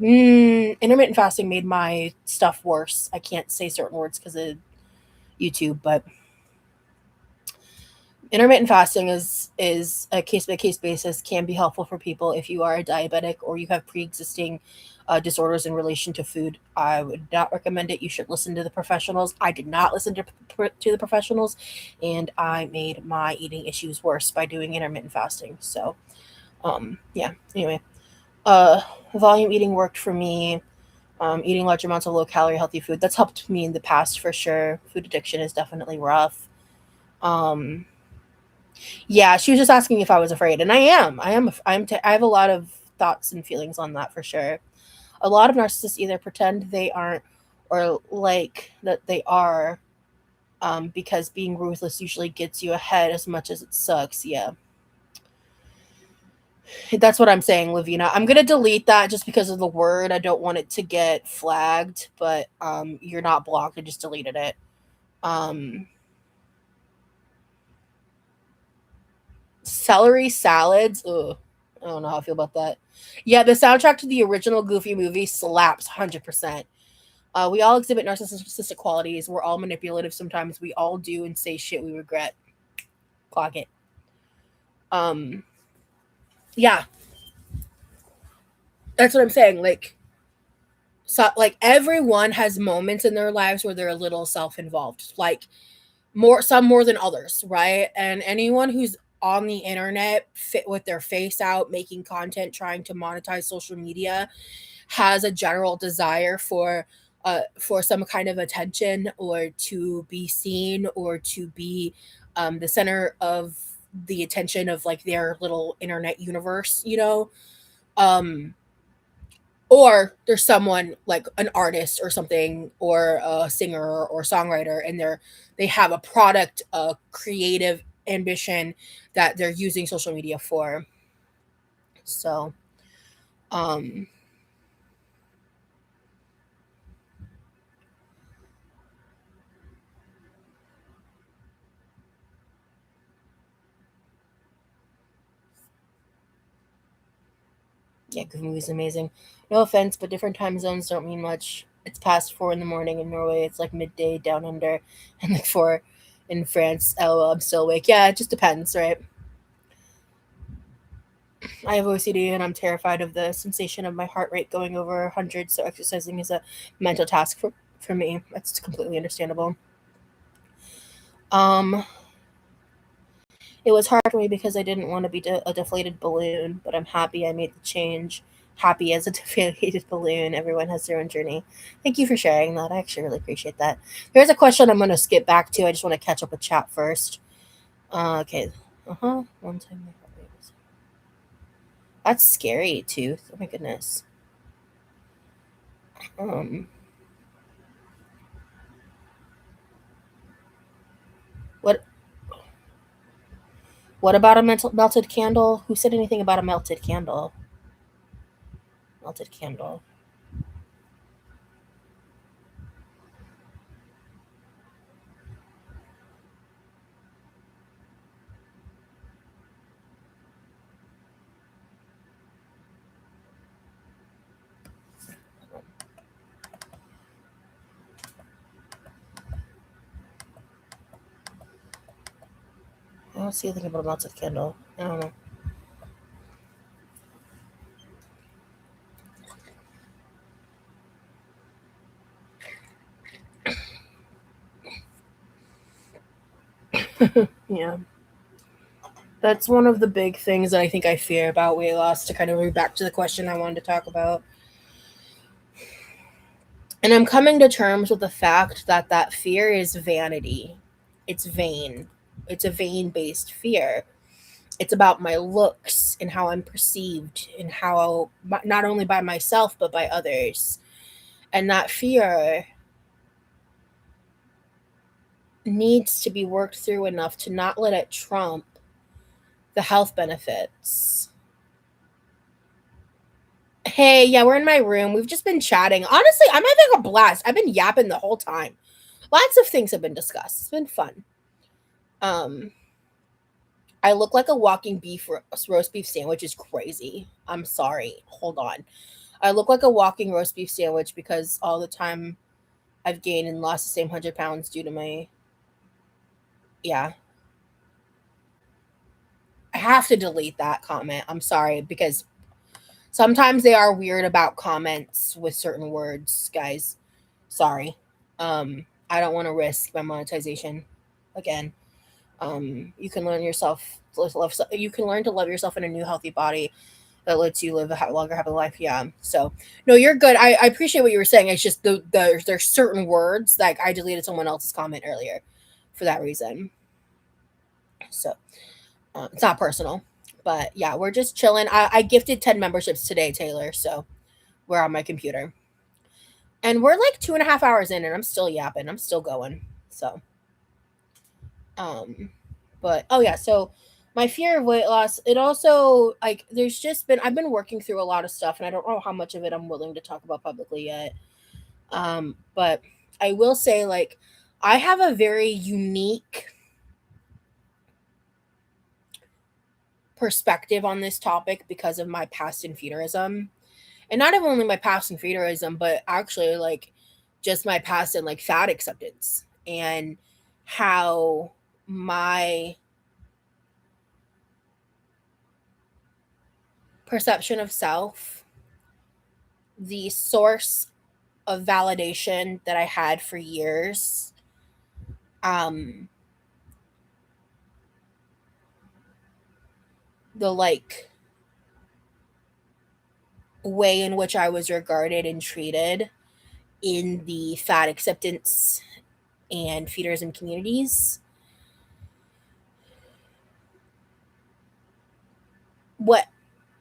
Intermittent fasting made my stuff worse. I can't say certain words because of YouTube, but intermittent fasting is a case by case basis. Can be helpful for people if you are a diabetic or you have pre-existing disorders in relation to food. I would not recommend it. You should listen to the professionals. I did not listen to the professionals, and I made my eating issues worse by doing intermittent fasting. So yeah, anyway, uh volume eating worked for me. Eating large amounts of low calorie healthy food, that's helped me in the past for sure. Food addiction is definitely rough. um Yeah, she was just asking if I was afraid, and I am. I have a lot of thoughts and feelings on that for sure. A lot of narcissists either pretend they aren't or like that they are, because being ruthless usually gets you ahead as much as it sucks. Yeah, that's what I'm saying, Lavina. I'm gonna delete that just because of the word. I don't want it to get flagged, but you're not blocked. I just deleted it. Um, Celery salads. Ugh. I don't know how I feel about that. Yeah, the soundtrack to the original Goofy movie slaps 100%. We all exhibit narcissistic qualities. We're all manipulative sometimes. We all do and say shit we regret. Clock it. Um, yeah, that's what I'm saying. Like everyone has moments in their lives where they're a little self-involved. Like some more than others, right? And anyone who's on the internet fit with their face out making content trying to monetize social media has a general desire for some kind of attention or to be seen or to be the center of the attention of like their little internet universe, um or there's someone like an artist or something or a singer or songwriter, and they have a product, a creative ambition that they're using social media for. So um yeah, Goofy movie's amazing. No offense, but different time zones don't mean much. It's past 4 in the morning in Norway. It's like midday down under, and like 4 in France. Oh, I'm still awake. Yeah, it just depends, right? I have OCD and I'm terrified of the sensation of my heart rate going over 100. So exercising is a mental task for me. That's completely understandable. Um, it was hard for me because I didn't want to be a deflated balloon, but I'm happy I made the change. Happy as a deflated balloon. Everyone has their own journey. Thank you for sharing that. I actually really appreciate that. There's a question I'm going to skip back to. I just want to catch up with chat first. Okay. Uh huh. One time my heart rate was. That's scary, too. Oh my goodness. Um, what What about a melted candle? Who said anything about a melted candle? Melted candle. I don't see anything about a melted candle. I don't know. Yeah. That's one of the big things that I think I fear about weight loss, to kind of move back to the question I wanted to talk about. And I'm coming to terms with the fact that that fear is vanity. It's vain. It's a vain based fear. It's about my looks and how I'm perceived and how, not only by myself, but by others. And that fear needs to be worked through enough to not let it trump the health benefits. Hey, yeah, we're in my room. We've just been chatting. Honestly, I'm having a blast. I've been yapping the whole time. Lots of things have been discussed. It's been fun. Um, I look like a walking roast beef sandwich is crazy. I'm sorry. Hold on. I look like a walking roast beef sandwich because all the time I've gained and lost the same 100 pounds due to my, yeah. I have to delete that comment. I'm sorry, because sometimes they are weird about comments with certain words, guys. Sorry. I don't want to risk my monetization again. You can learn yourself love. You can learn to love yourself in a new healthy body that lets you live a longer, happy life. Yeah. So no, you're good. I appreciate what you were saying. It's just there's certain words, like I deleted someone else's comment earlier for that reason. So it's not personal, but yeah, we're just chilling. I gifted 10 memberships today, Taylor. So we're on my computer, and we're like 2.5 hours in, and I'm still yapping. I'm still going. So um but oh yeah, so my fear of weight loss, it also, like, there's just been, I've been working through a lot of stuff, and I don't know how much of it I'm willing to talk about publicly yet. But I will say, like, I have a very unique perspective on this topic because of my past in feudalism. And not even only my past in feudalism, but actually, like, just my past in, like, fat acceptance, and how my perception of self, the source of validation that I had for years, um, the, like, way in which I was regarded and treated in the fat acceptance and feederism communities, what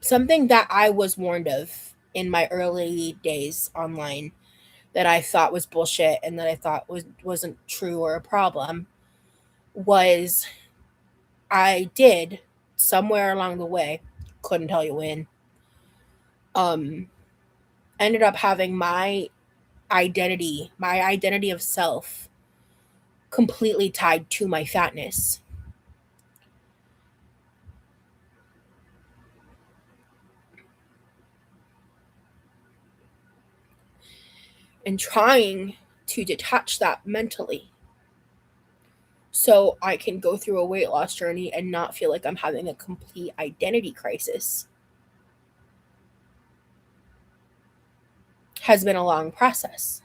something that I was warned of in my early days online, that I thought was bullshit and that I thought wasn't true or a problem, was I did, somewhere along the way, couldn't tell you when, um ended up having my identity of self completely tied to my fatness, and trying to detach that mentally so I can go through a weight loss journey and not feel like I'm having a complete identity crisis has been a long process.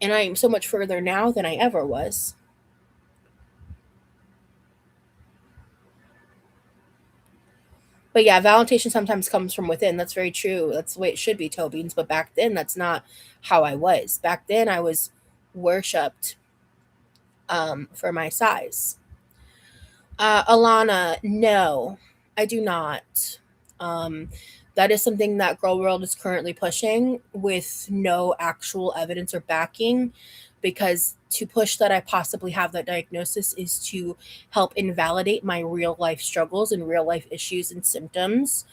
And I am so much further now than I ever was. But yeah, validation sometimes comes from within. That's very true. That's the way it should be, toe beans. But back then, that's not how I was. Back then, I was worshipped for my size. Alana, no, I do not. Um, that is something that Girl World is currently pushing with no actual evidence or backing, because to push that I possibly have that diagnosis is to help invalidate my real life struggles and real life issues and symptoms.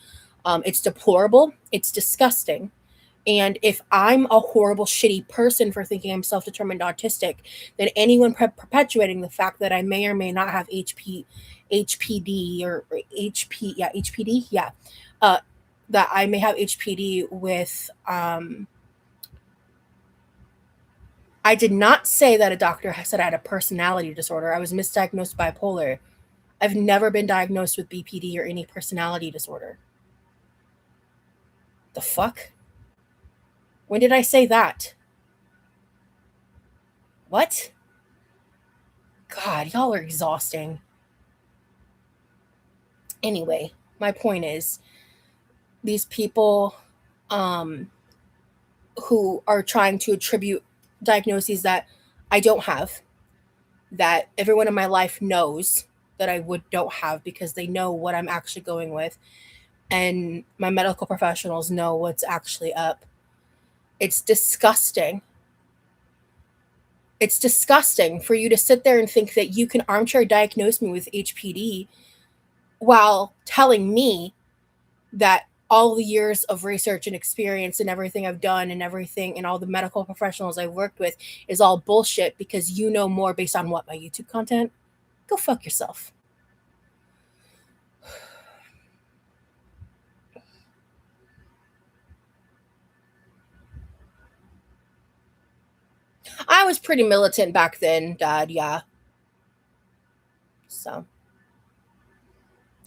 It's deplorable. It's disgusting. And if I'm a horrible, shitty person for thinking I'm self determined autistic, then anyone perpetuating the fact that I may or may not have HPD or HP, yeah, HPD, yeah, uh, that I may have HPD with, I did not say that a doctor said I had a personality disorder. I was misdiagnosed bipolar. I've never been diagnosed with BPD or any personality disorder. The fuck? When did I say that? What? God, y'all are exhausting. Anyway, my point is these people um, who are trying to attribute diagnoses that I don't have, that everyone in my life knows that I would don't have because they know what I'm actually going with, and my medical professionals know what's actually up. It's disgusting. It's disgusting for you to sit there and think that you can armchair diagnose me with HPD while telling me that all the years of research and experience and everything I've done and everything and all the medical professionals I've worked with is all bullshit because you know more based on what, my YouTube content? Go fuck yourself. I was pretty militant back then, Dad, yeah. So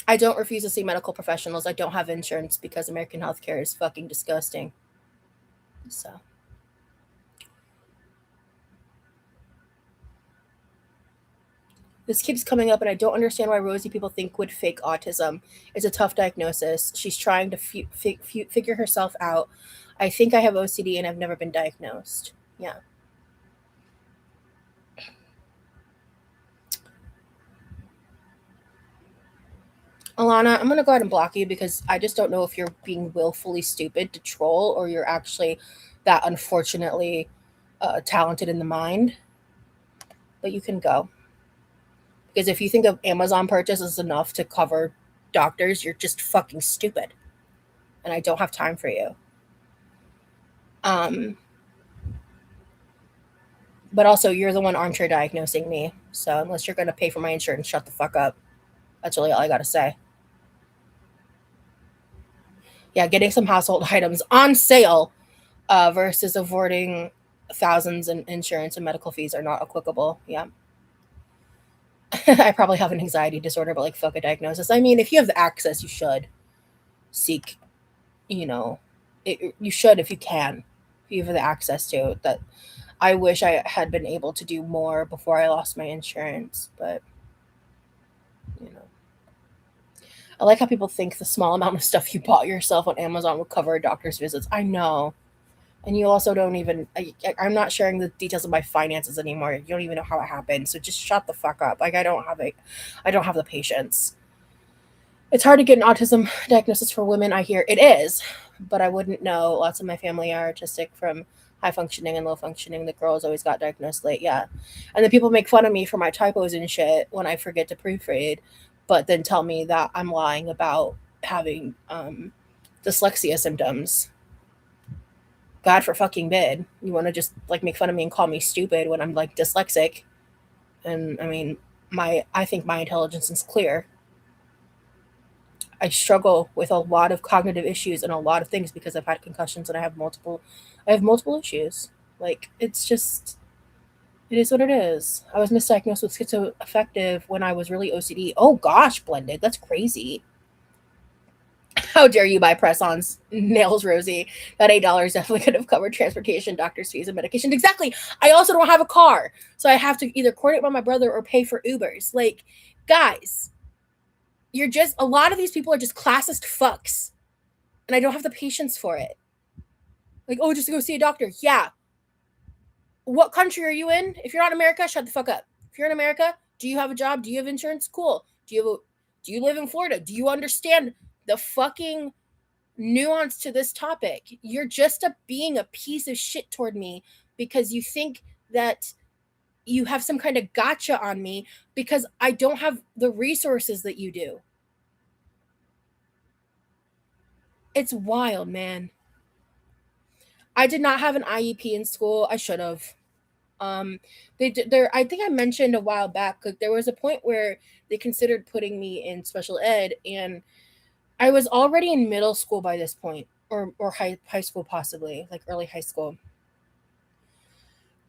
I don't refuse to see medical professionals. I don't have insurance because American healthcare is fucking disgusting. So this keeps coming up, and I don't understand why Rosie people think would fake autism. It's a tough diagnosis. She's trying to figure herself out. I think I have OCD and I've never been diagnosed. Yeah. Alana, I'm going to go ahead and block you because I just don't know if you're being willfully stupid to troll or you're actually that unfortunately talented in the mind. But you can go. Because if you think of Amazon purchase is enough to cover doctors, you're just fucking stupid. And I don't have time for you. Um, but also, you're the one armchair diagnosing me. So unless you're going to pay for my insurance, shut the fuck up. That's really all I got to say. Yeah, getting some household items on sale versus avoiding thousands in insurance and medical fees are not applicable. Yeah. I probably have an anxiety disorder, but like, fuck a diagnosis. I mean, if you have the access, you should seek, you know, you should if you can, if you have the access to it. That I wish I had been able to do more before I lost my insurance, but you know. I like how people think the small amount of stuff you bought yourself on Amazon would cover a doctor's visits. I know. And you also don't even, I'm not sharing the details of my finances anymore. You don't even know how it happened. So just shut the fuck up. Like, I don't have the patience. It's hard to get an autism diagnosis for women, I hear. It is, but I wouldn't know. Lots of my family are autistic from high functioning and low functioning. The girls always got diagnosed late, yeah. And then people make fun of me for my typos and shit when I forget to proofread, but then tell me that I'm lying about having dyslexia symptoms. God for fucking bid. You want to just like make fun of me and call me stupid when I'm like dyslexic. And I mean, I think my intelligence is clear. I struggle with a lot of cognitive issues and a lot of things because I've had concussions and I have multiple issues. Like it's just it is what it is. I was misdiagnosed with schizoaffective when I was really OCD. Oh gosh, blended. That's crazy. How dare you buy press-ons nails, Rosie? That $8 definitely could have covered transportation, doctor's fees, and medications. Exactly. I also don't have a car, so I have to either coordinate with my brother or pay for Ubers. Like, guys, you're just a lot of these people are just classist fucks, and I don't have the patience for it. Like, oh, just to go see a doctor. Yeah. What country are you in? If you're not in America, shut the fuck up. If you're in America, do you have a job? Do you have insurance? Cool. Do you live in Florida? Do you understand the fucking nuance to this topic? You're just being a piece of shit toward me because you think that you have some kind of gotcha on me because I don't have the resources that you do. It's wild, man. I did not have an IEP in school. I should have. Um, they did there. I think I mentioned a while back. Like, there was a point where they considered putting me in special ed, and I was already in middle school by this point, or high school possibly, like early high school.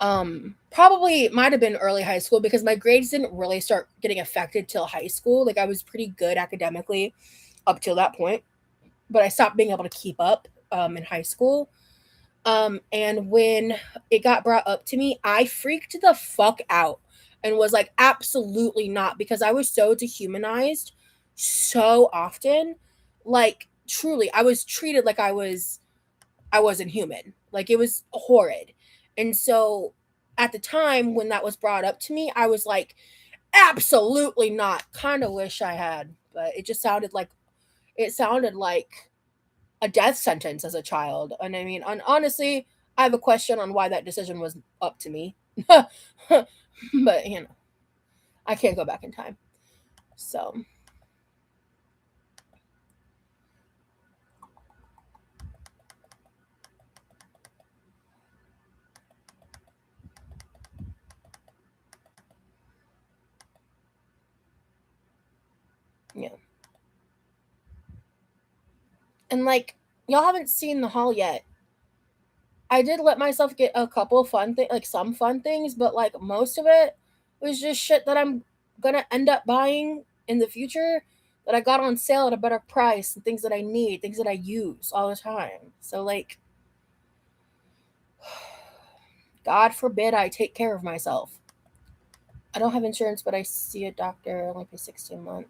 Probably might have been early high school because my grades didn't really start getting affected till high school. Like I was pretty good academically up till that point, but I stopped being able to keep up in high school. And when it got brought up to me, I freaked the fuck out. and was like, absolutely not, because I was so dehumanized so often. Like, truly, I was treated like I wasn't human. Like, it was horrid. And so at the time when that was brought up to me, I was like, absolutely not. Kind of wish I had, but it just sounded like a death sentence as a child. And I mean, honestly, I have a question on why that decision was up to me. But, I can't go back in time. So, yeah. And like, y'all haven't seen the haul yet. I did let myself get a couple fun things, like some fun things, but like most of it was just shit that I'm gonna end up buying in the future that I got on sale at a better price, and things that I need, things that I use all the time. So like, God forbid I take care of myself. I don't have insurance, but I see a doctor. I only pay 16 months.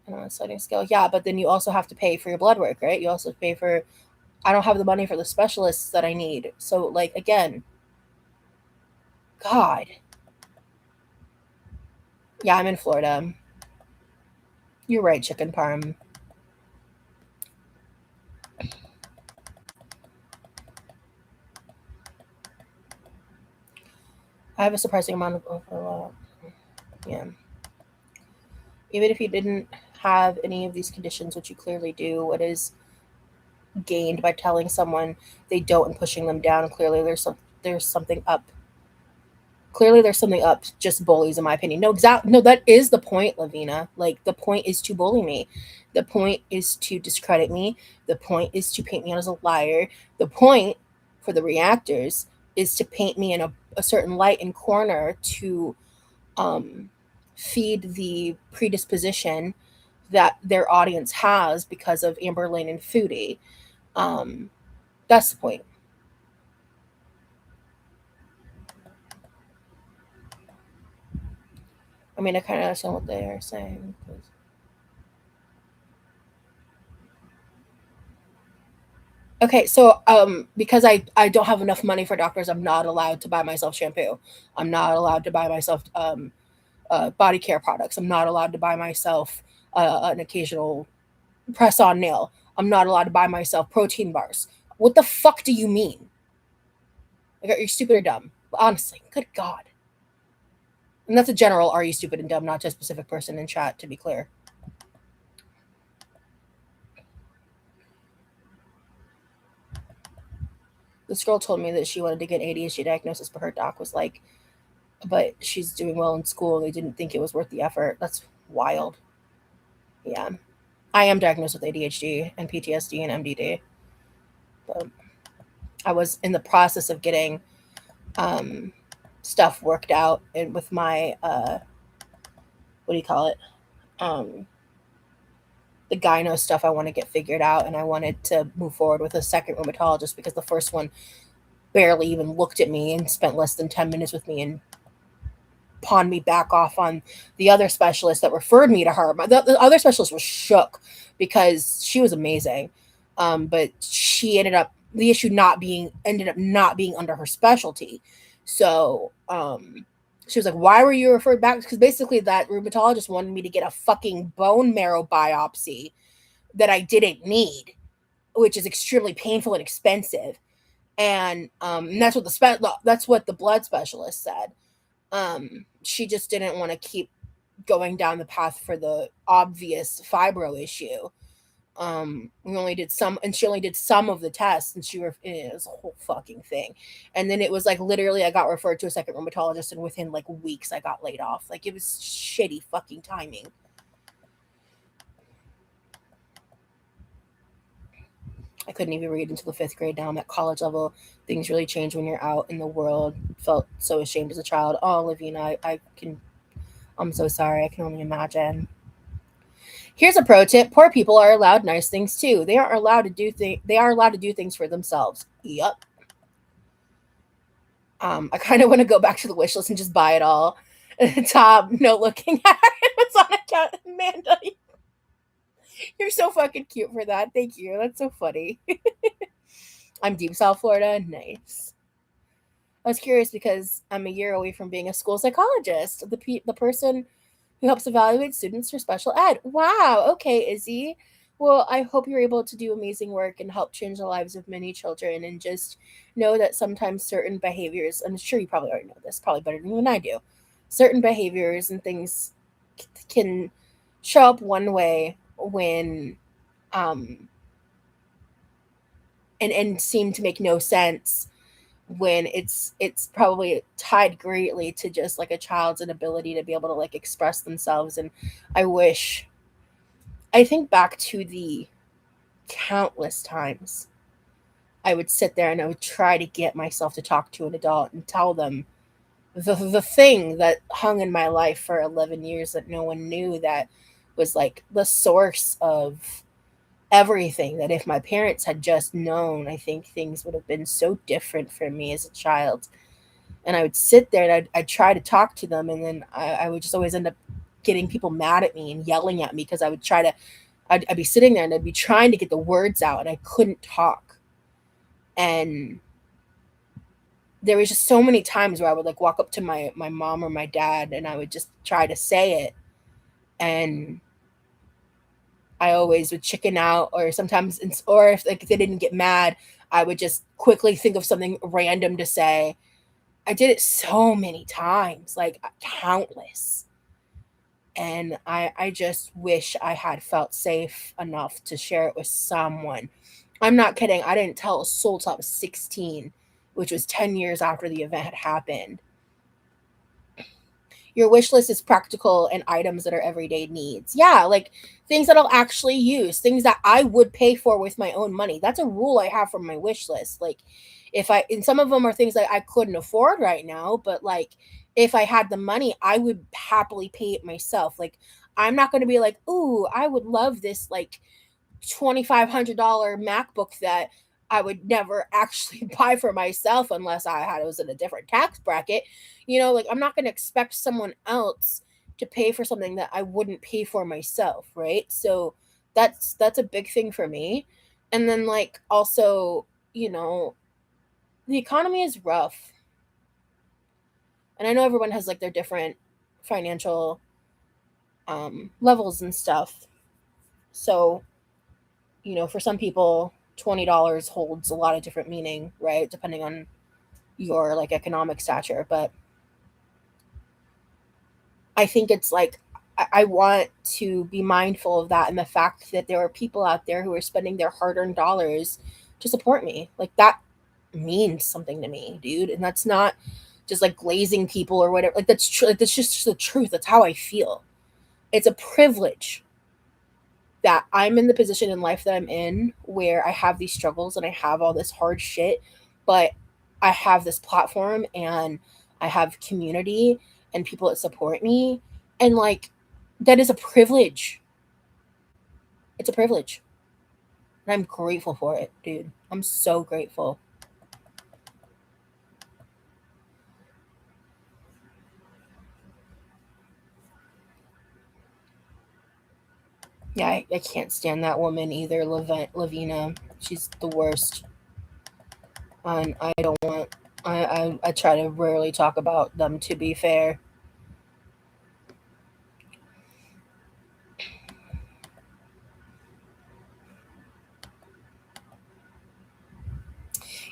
And on a sliding scale, yeah. But then you also have to pay for your blood work, right? You also pay for. I don't have the money for the specialists that I need. So like again, God. Yeah, I'm in Florida. You're right, chicken parm. I have a surprising amount of overlap. Yeah. Even if you didn't have any of these conditions, which you clearly do, what is gained by telling someone they don't and pushing them down? Clearly, there's something up. Clearly, there's something up. Just bullies, in my opinion. No, No, that is the point, Lavina. Like, the point is to bully me. The point is to discredit me. The point is to paint me out as a liar. The point for the reactors is to paint me in a certain light and corner to um, feed the predisposition that their audience has because of Amber Lane and Foodie. Um, that's the point. I mean, I kind of understand what they are saying. Okay, so because I don't have enough money for doctors, I'm not allowed to buy myself shampoo. I'm not allowed to buy myself body care products. I'm not allowed to buy myself an occasional press on nail. I'm not allowed to buy myself protein bars. What the fuck do you mean? Like, are you stupid or dumb? Honestly, good God. And that's a general, are you stupid and dumb, not to a specific person in chat, to be clear. This girl told me that she wanted to get ADHD diagnosis, but her doc was like, but she's doing well in school. They didn't think it was worth the effort. That's wild. Yeah. I am diagnosed with ADHD and PTSD and MDD. But I was in the process of getting um, stuff worked out and with my what do you call it? Um, the gyno stuff I want to get figured out, and I wanted to move forward with a second rheumatologist because the first one barely even looked at me and spent less than 10 minutes with me and pawned me back off on the other specialist that referred me to her. The other specialist was shook because she was amazing. But she the issue ended up not being under her specialty. So she was like, why were you referred back? Because basically that rheumatologist wanted me to get a fucking bone marrow biopsy that I didn't need, which is extremely painful and expensive. And that's what the blood specialist said. She just didn't want to keep going down the path for the obvious fibro issue. We only did some, and she only did some of the tests, and it was a whole fucking thing. And then it was like literally, I got referred to a second rheumatologist, and within like weeks, I got laid off. Like, it was shitty fucking timing. I couldn't even read until the fifth grade. Now I'm at college level. Things really change when you're out in the world. Felt so ashamed as a child. Oh, Lavina, I'm so sorry. I can only imagine. Here's a pro tip: poor people are allowed nice things too. They are allowed to do things for themselves. Yup. I kind of want to go back to the wish list and just buy it all. Top note looking at our Amazon account. Amanda, you're so fucking cute for that. Thank you. That's so funny. I'm deep South Florida. Nice. I was curious because I'm a year away from being a school psychologist, the person who helps evaluate students for special ed. Wow. Okay, Izzy. Well, I hope you're able to do amazing work and help change the lives of many children. And just know that sometimes certain behaviors, I'm sure you probably already know this, probably better than even I do, certain behaviors and things can show up one way when um and seem to make no sense when it's probably tied greatly to just like a child's inability to be able to like express themselves. And I wish, I think back to the countless times I would sit there and I would try to get myself to talk to an adult and tell them the thing that hung in my life for 11 years that no one knew, that was like the source of everything, that if my parents had just known, I think things would have been so different for me as a child. And I would sit there and I'd try to talk to them, and then I would just always end up getting people mad at me and yelling at me because I would try to, I'd be sitting there and I'd be trying to get the words out and I couldn't talk. And there was just so many times where I would like walk up to my mom or my dad and I would just try to say it, and I always would chicken out, or sometimes, or if like they didn't get mad, I would just quickly think of something random to say. I did it so many times, like countless. And I just wish I had felt safe enough to share it with someone. I'm not kidding. I didn't tell a soul till I was 16, which was 10 years after the event had happened. Your wish list is practical and items that are everyday needs. Yeah, like things that I'll actually use, things that I would pay for with my own money. That's a rule I have from my wish list. Like if I, and some of them are things that I couldn't afford right now, but like if I had the money, I would happily pay it myself. Like I'm not going to be like, "Ooh, I would love this like $2,500 MacBook that I would never actually buy for myself unless I had it was in a different tax bracket." Like I'm not going to expect someone else to pay for something that I wouldn't pay for myself, right? So that's a big thing for me. And then like also, the economy is rough. And I know everyone has like their different financial levels and stuff. So for some people, $20 holds a lot of different meaning, right? Depending on your like economic stature. But I think it's like I want to be mindful of that and the fact that there are people out there who are spending their hard-earned dollars to support me. Like that means something to me, dude. And that's not just like glazing people or whatever. Like that's true. Like, that's just the truth. That's how I feel. It's a privilege that I'm in the position in life that I'm in where I have these struggles and I have all this hard shit, but I have this platform and I have community and people that support me. And like, that is a privilege. It's a privilege. And I'm grateful for it, dude. I'm so grateful. Yeah, I can't stand that woman either, Lavina. She's the worst. And I don't want, I try to rarely talk about them, to be fair.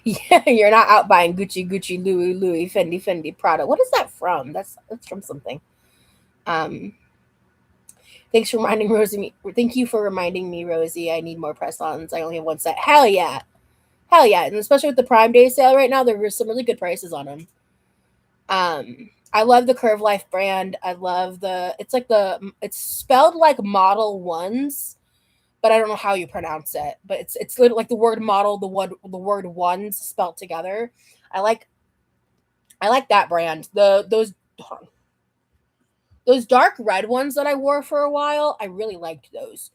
Yeah, you're not out buying Gucci, Gucci, Louis, Louis, Fendi, Fendi, Prada. What is that from? That's from something. Um, thanks for reminding Rosie. Thank you for reminding me, Rosie. I need more press-ons. I only have one set. Hell yeah! And especially with the Prime Day sale right now, there were some really good prices on them. I love the Curve Life brand. I love It's like it's spelled like Model Ones, but I don't know how you pronounce it. But it's literally like the word model, the word ones spelled together. I like I like that brand. Those dark red ones that I wore for a while, I really liked those.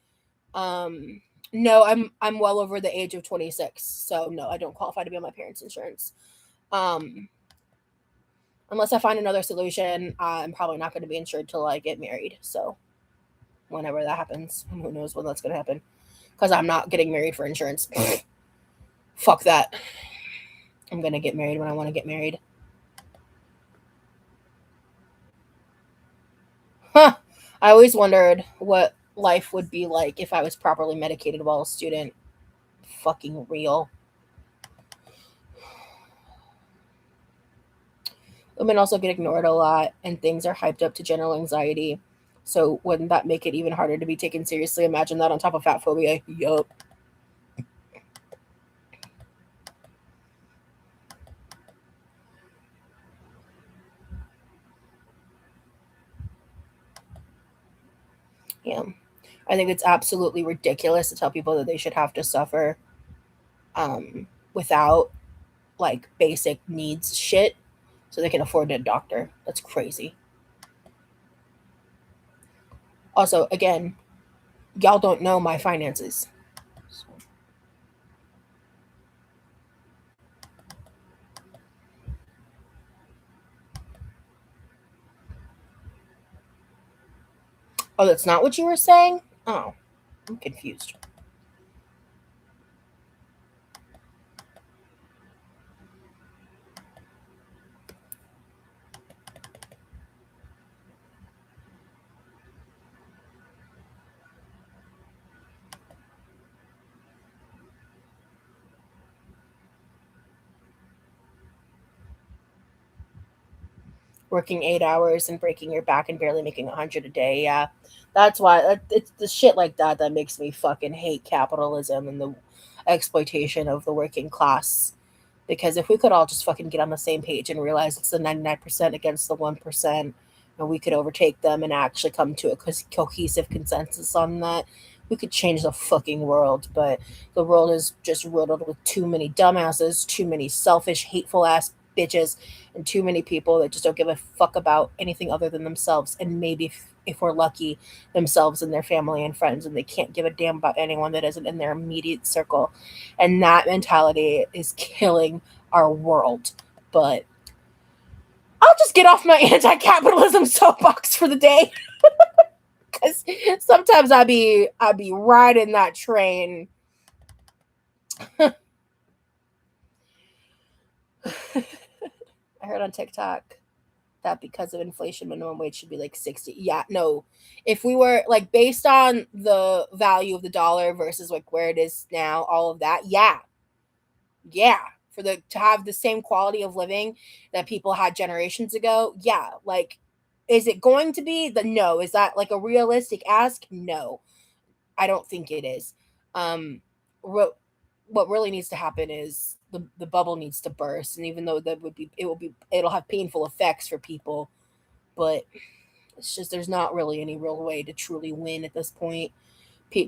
Um no, I'm well over the age of 26, so no, I don't qualify to be on my parents' insurance. Um Unless I find another solution, I'm probably not going to be insured till I get married. So whenever that happens, and who knows when that's going to happen, because I'm not getting married for insurance. Fuck that. I'm going to get married when I want to get married. Huh. I always wondered what life would be like if I was properly medicated while a student. Fucking real. Women also get ignored a lot, and things are hyped up to general anxiety. So wouldn't that make it even harder to be taken seriously? Imagine that on top of fat phobia. Yup. Yeah. I think it's absolutely ridiculous to tell people that they should have to suffer without like basic needs shit so they can afford a doctor. That's crazy. Also, again, y'all don't know my finances. So, oh, that's not what you were saying? Oh, I'm confused. Working 8 hours and breaking your back and barely making 100 a day. Yeah, that's why it's the shit like that that makes me fucking hate capitalism and the exploitation of the working class. Because if we could all just fucking get on the same page and realize it's the 99% against the 1%, and we could overtake them and actually come to a cohesive consensus on that, we could change the fucking world. But the world is just riddled with too many dumbasses, too many selfish, hateful ass bitches, and too many people that just don't give a fuck about anything other than themselves. And maybe if we're lucky, themselves and their family and friends, and they can't give a damn about anyone that isn't in their immediate circle. And that mentality is killing our world. But I'll just get off my anti-capitalism soapbox for the day, because sometimes I be riding that train. I heard on TikTok that because of inflation, minimum wage should be like 60. Yeah, no. If we were like based on the value of the dollar versus like where it is now, all of that, yeah, yeah, for the to have the same quality of living that people had generations ago, yeah, like is it going to be the no? Is that like a realistic ask? No, I don't think it is. Um, what really needs to happen is the bubble needs to burst, and even though that would be it'll have painful effects for people, but it's just there's not really any real way to truly win at this point.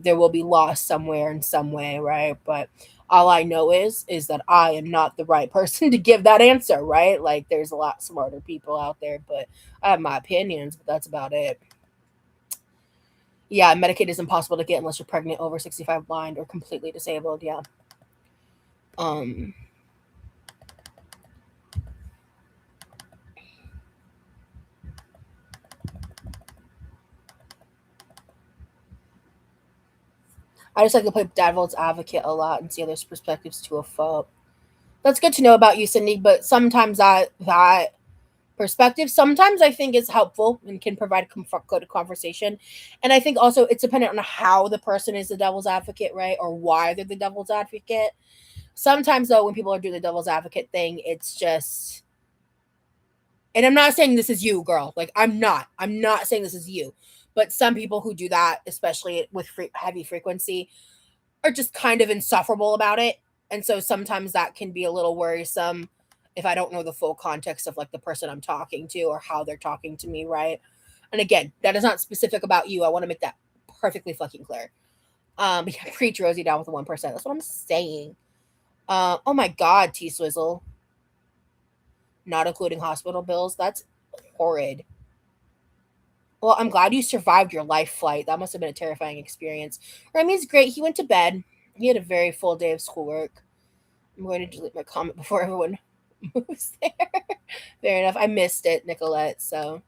There will be loss somewhere in some way, right? But all I know is that I am not the right person to give that answer, right? Like there's a lot smarter people out there, but I have my opinions, but that's about it. Yeah, Medicaid is impossible to get unless you're pregnant, over 65, blind, or completely disabled. Yeah. Um, I just like to play devil's advocate a lot and see others' perspectives to a fault. That's good to know about you, Cindy. But sometimes that perspective, sometimes I think is helpful and can provide good conversation. And I think also it's dependent on how the person is the devil's advocate, right, or why they're the devil's advocate. Sometimes though, when people are doing the devil's advocate thing, it's just, and I'm not saying this is you, girl. Like I'm not saying this is you. But some people who do that, especially with heavy frequency, are just kind of insufferable about it. And so sometimes that can be a little worrisome if I don't know the full context of like the person I'm talking to or how they're talking to me, right? And again, that is not specific about you. I want to make that perfectly fucking clear. Yeah, preach Rosie down with the 1%. That's what I'm saying. Oh my god, T Swizzle. Not including hospital bills. That's horrid. Well, I'm glad you survived your life flight. That must have been a terrifying experience. Remy's great. He went to bed. He had a very full day of schoolwork. I'm going to delete my comment before everyone moves there. Fair enough. I missed it, Nicolette. So,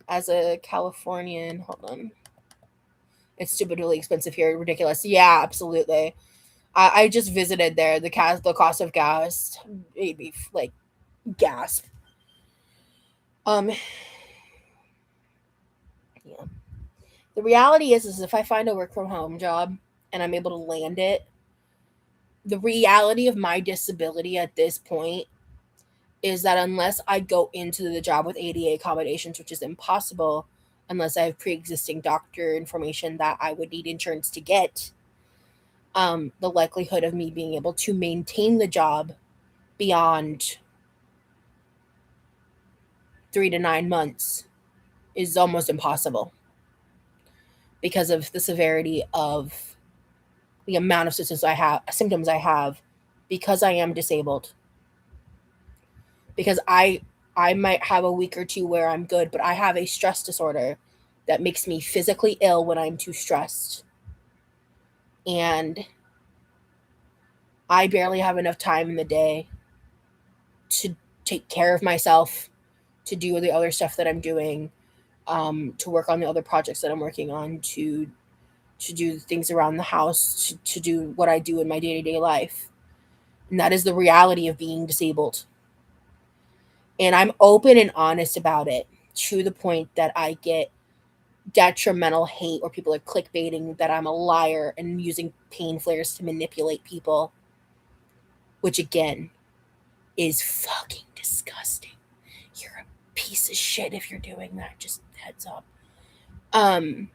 as a Californian, hold on. It's stupidly expensive here. Ridiculous. Yeah, absolutely. I just visited there. The cost of gas made me like gasp. Um, yeah. The reality is if I find a work from home job and I'm able to land it, the reality of my disability at this point is that unless I go into the job with ADA accommodations, which is impossible unless I have pre-existing doctor information that I would need insurance to get, the likelihood of me being able to maintain the job beyond 3 to 9 months is almost impossible because of the severity of the amount of symptoms I have because I am disabled. Because I might have a week or two where I'm good, but I have a stress disorder that makes me physically ill when I'm too stressed. And I barely have enough time in the day to take care of myself, to do the other stuff that I'm doing, to work on the other projects that I'm working on, to do things around the house, to do what I do in my day to day life. And that is the reality of being disabled. And I'm open and honest about it to the point that I get detrimental hate or people are clickbaiting that I'm a liar and using pain flares to manipulate people, which again is fucking disgusting. You're a piece of shit if you're doing that, just heads up. Um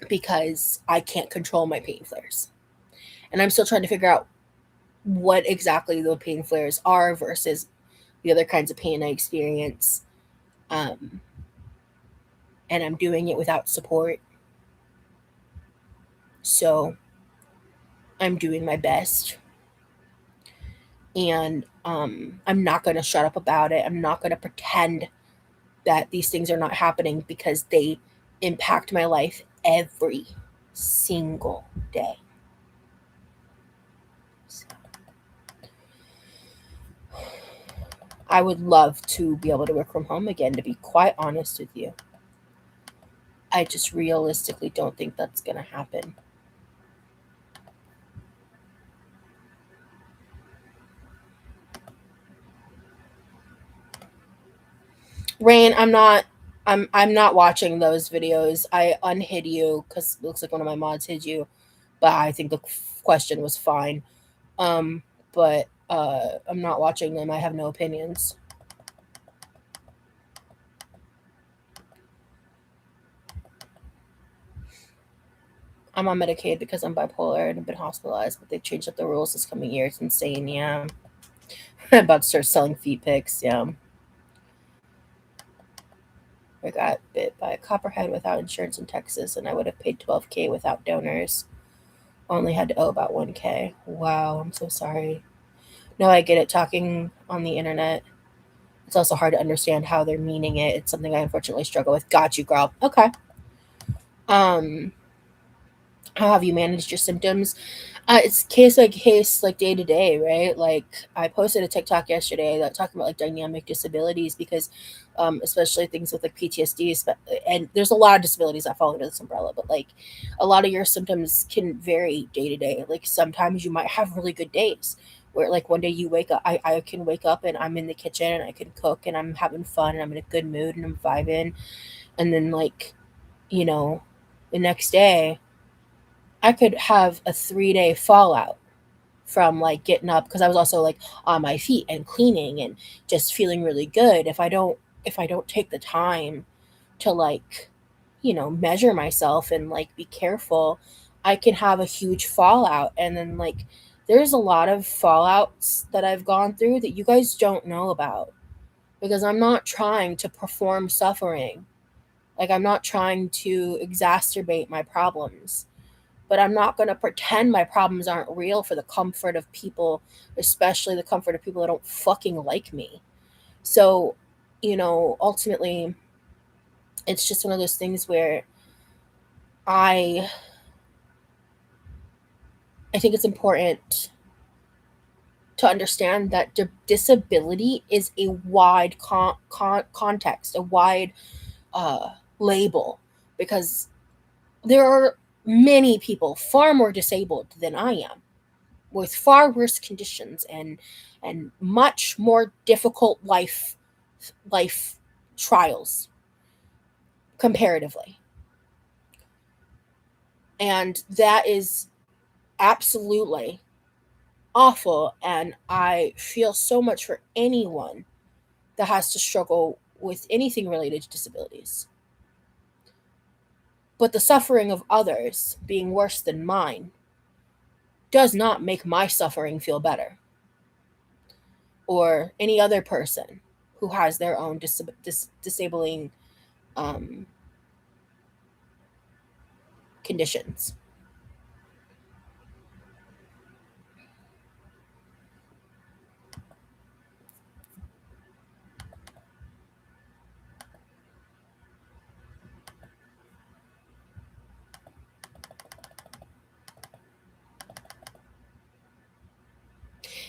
because I can't control my pain flares. And I'm still trying to figure out what exactly the pain flares are versus the other kinds of pain I experience. Um and I'm doing it without support. So I'm doing my best. And I'm not going to shut up about it. I'm not going to pretend that these things are not happening because they impact my life every single day. So, I would love to be able to work from home again, to be quite honest with you. I just realistically don't think that's going to happen. Rain, I'm not watching those videos. I unhid you because it looks like one of my mods hid you, but I think the question was fine. Um, but I'm not watching them. I have no opinions. I'm on Medicaid because I'm bipolar and have been hospitalized, but they changed up the rules this coming year. It's insane. Yeah, I'm about to start selling feet pics. Yeah, I got bit by a copperhead without insurance in Texas, and I would have paid $12K without donors. Only had to owe about $1K. Wow, I'm so sorry. No, I get it. Talking on the internet, it's also hard to understand how they're meaning it. It's something I unfortunately struggle with. Got you, girl. Okay. Um, how have you managed your symptoms? It's case by case, like day to day, right? Like I posted a TikTok yesterday that talking about like dynamic disabilities because, especially things with like PTSD, and there's a lot of disabilities that fall under this umbrella, but like a lot of your symptoms can vary day to day. Like sometimes you might have really good days where like one day you wake up, I can wake up and I'm in the kitchen and I can cook and I'm having fun and I'm in a good mood and I'm vibing, and then like you know, the next day I could have a 3 day fallout from like getting up because I was also like on my feet and cleaning and just feeling really good. If I don't take the time to like, measure myself and like be careful, I can have a huge fallout. And then like there's a lot of fallouts that I've gone through that you guys don't know about because I'm not trying to perform suffering. Like I'm not trying to exacerbate my problems, but I'm not going to pretend my problems aren't real for the comfort of people, especially the comfort of people that don't fucking like me. So, ultimately, it's just one of those things where I I think it's important to understand that disability is a wide context, a wide uh, label, because there are many people far more disabled than I am, with far worse conditions and much more difficult life trials comparatively. And that is absolutely awful, and I feel so much for anyone that has to struggle with anything related to disabilities. But the suffering of others being worse than mine does not make my suffering feel better, or any other person who has their own disabling um, conditions.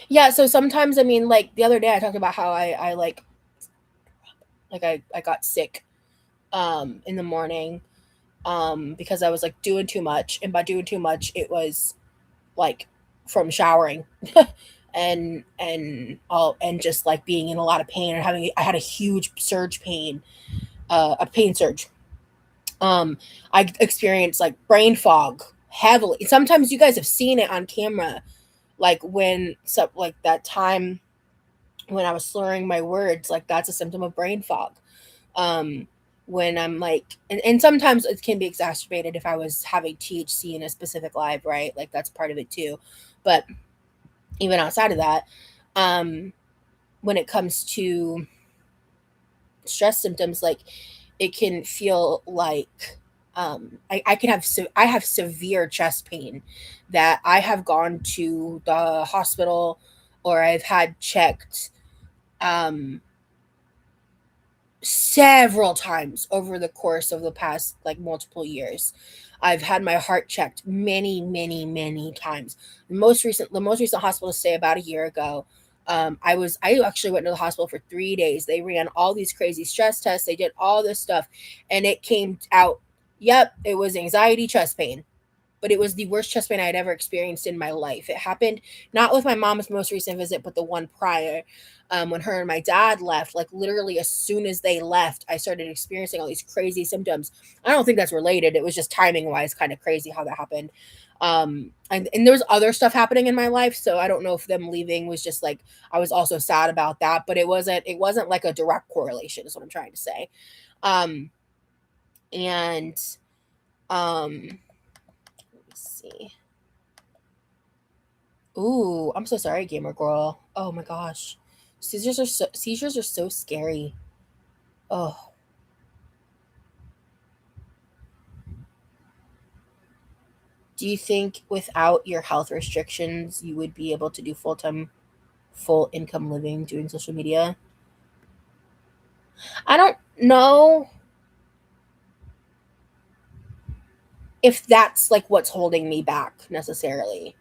Yeah, so sometimes, I mean, like the other day I talked about how I I got sick in the morning because I was like doing too much, and by doing too much it was like from showering and just like being in a lot of pain and having I had a huge surge pain, a pain surge. um I experienced like brain fog heavily. Sometimes you guys have seen it on camera, like when like that time when I was slurring my words, like that's a symptom of brain fog. um when I'm like, and sometimes it can be exacerbated if I was having THC in a specific live, right? Like that's part of it too. But even outside of that, um when it comes to stress symptoms, like it can feel like I can have I have severe chest pain that I have gone to the hospital or I've had checked um several times over the course of the past like multiple years. I've had my heart checked many times. The most recent hospital stay about a year ago. I actually went to the hospital for 3 days. They ran all these crazy stress tests. They did all this stuff, and it came out. Yep, it was anxiety, chest pain, but it was the worst chest pain I had ever experienced in my life. It happened not with my mom's most recent visit, but the one prior, when her and my dad left. Like literally, as soon as they left, I started experiencing all these crazy symptoms. I don't think that's related. It was just timing wise, kind of crazy how that happened. And there was other stuff happening in my life, so I don't know if them leaving was just like I was also sad about that, but it wasn't like a direct correlation, is what I'm trying to say. Um, and let's see. Ooh, I'm so sorry, gamer girl. Oh my gosh. Seizures are so scary. Oh, do you think without your health restrictions you would be able to do full-time full income living doing social media? I don't know if that's like what's holding me back necessarily.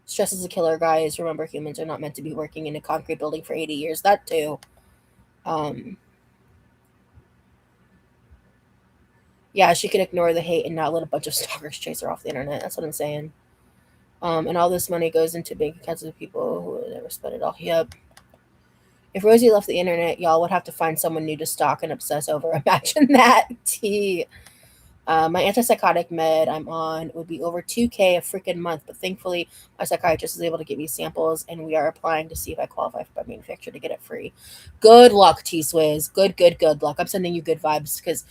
Stress is a killer, guys. Remember, humans are not meant to be working in a concrete building for 80 years. That too. Um yeah, she could ignore the hate and not let a bunch of stalkers chase her off the internet. That's what I'm saying. And all this money goes into bank accounts of people who would never spend it all. Yep. If Rosie left the internet, y'all would have to find someone new to stalk and obsess over. Imagine that. T. My antipsychotic med I'm on would be over 2K a freaking month, but thankfully my psychiatrist is able to get me samples, and we are applying to see if I qualify for my manufacturer to get it free. Good luck, T Swizz. Good luck. I'm sending you good vibes because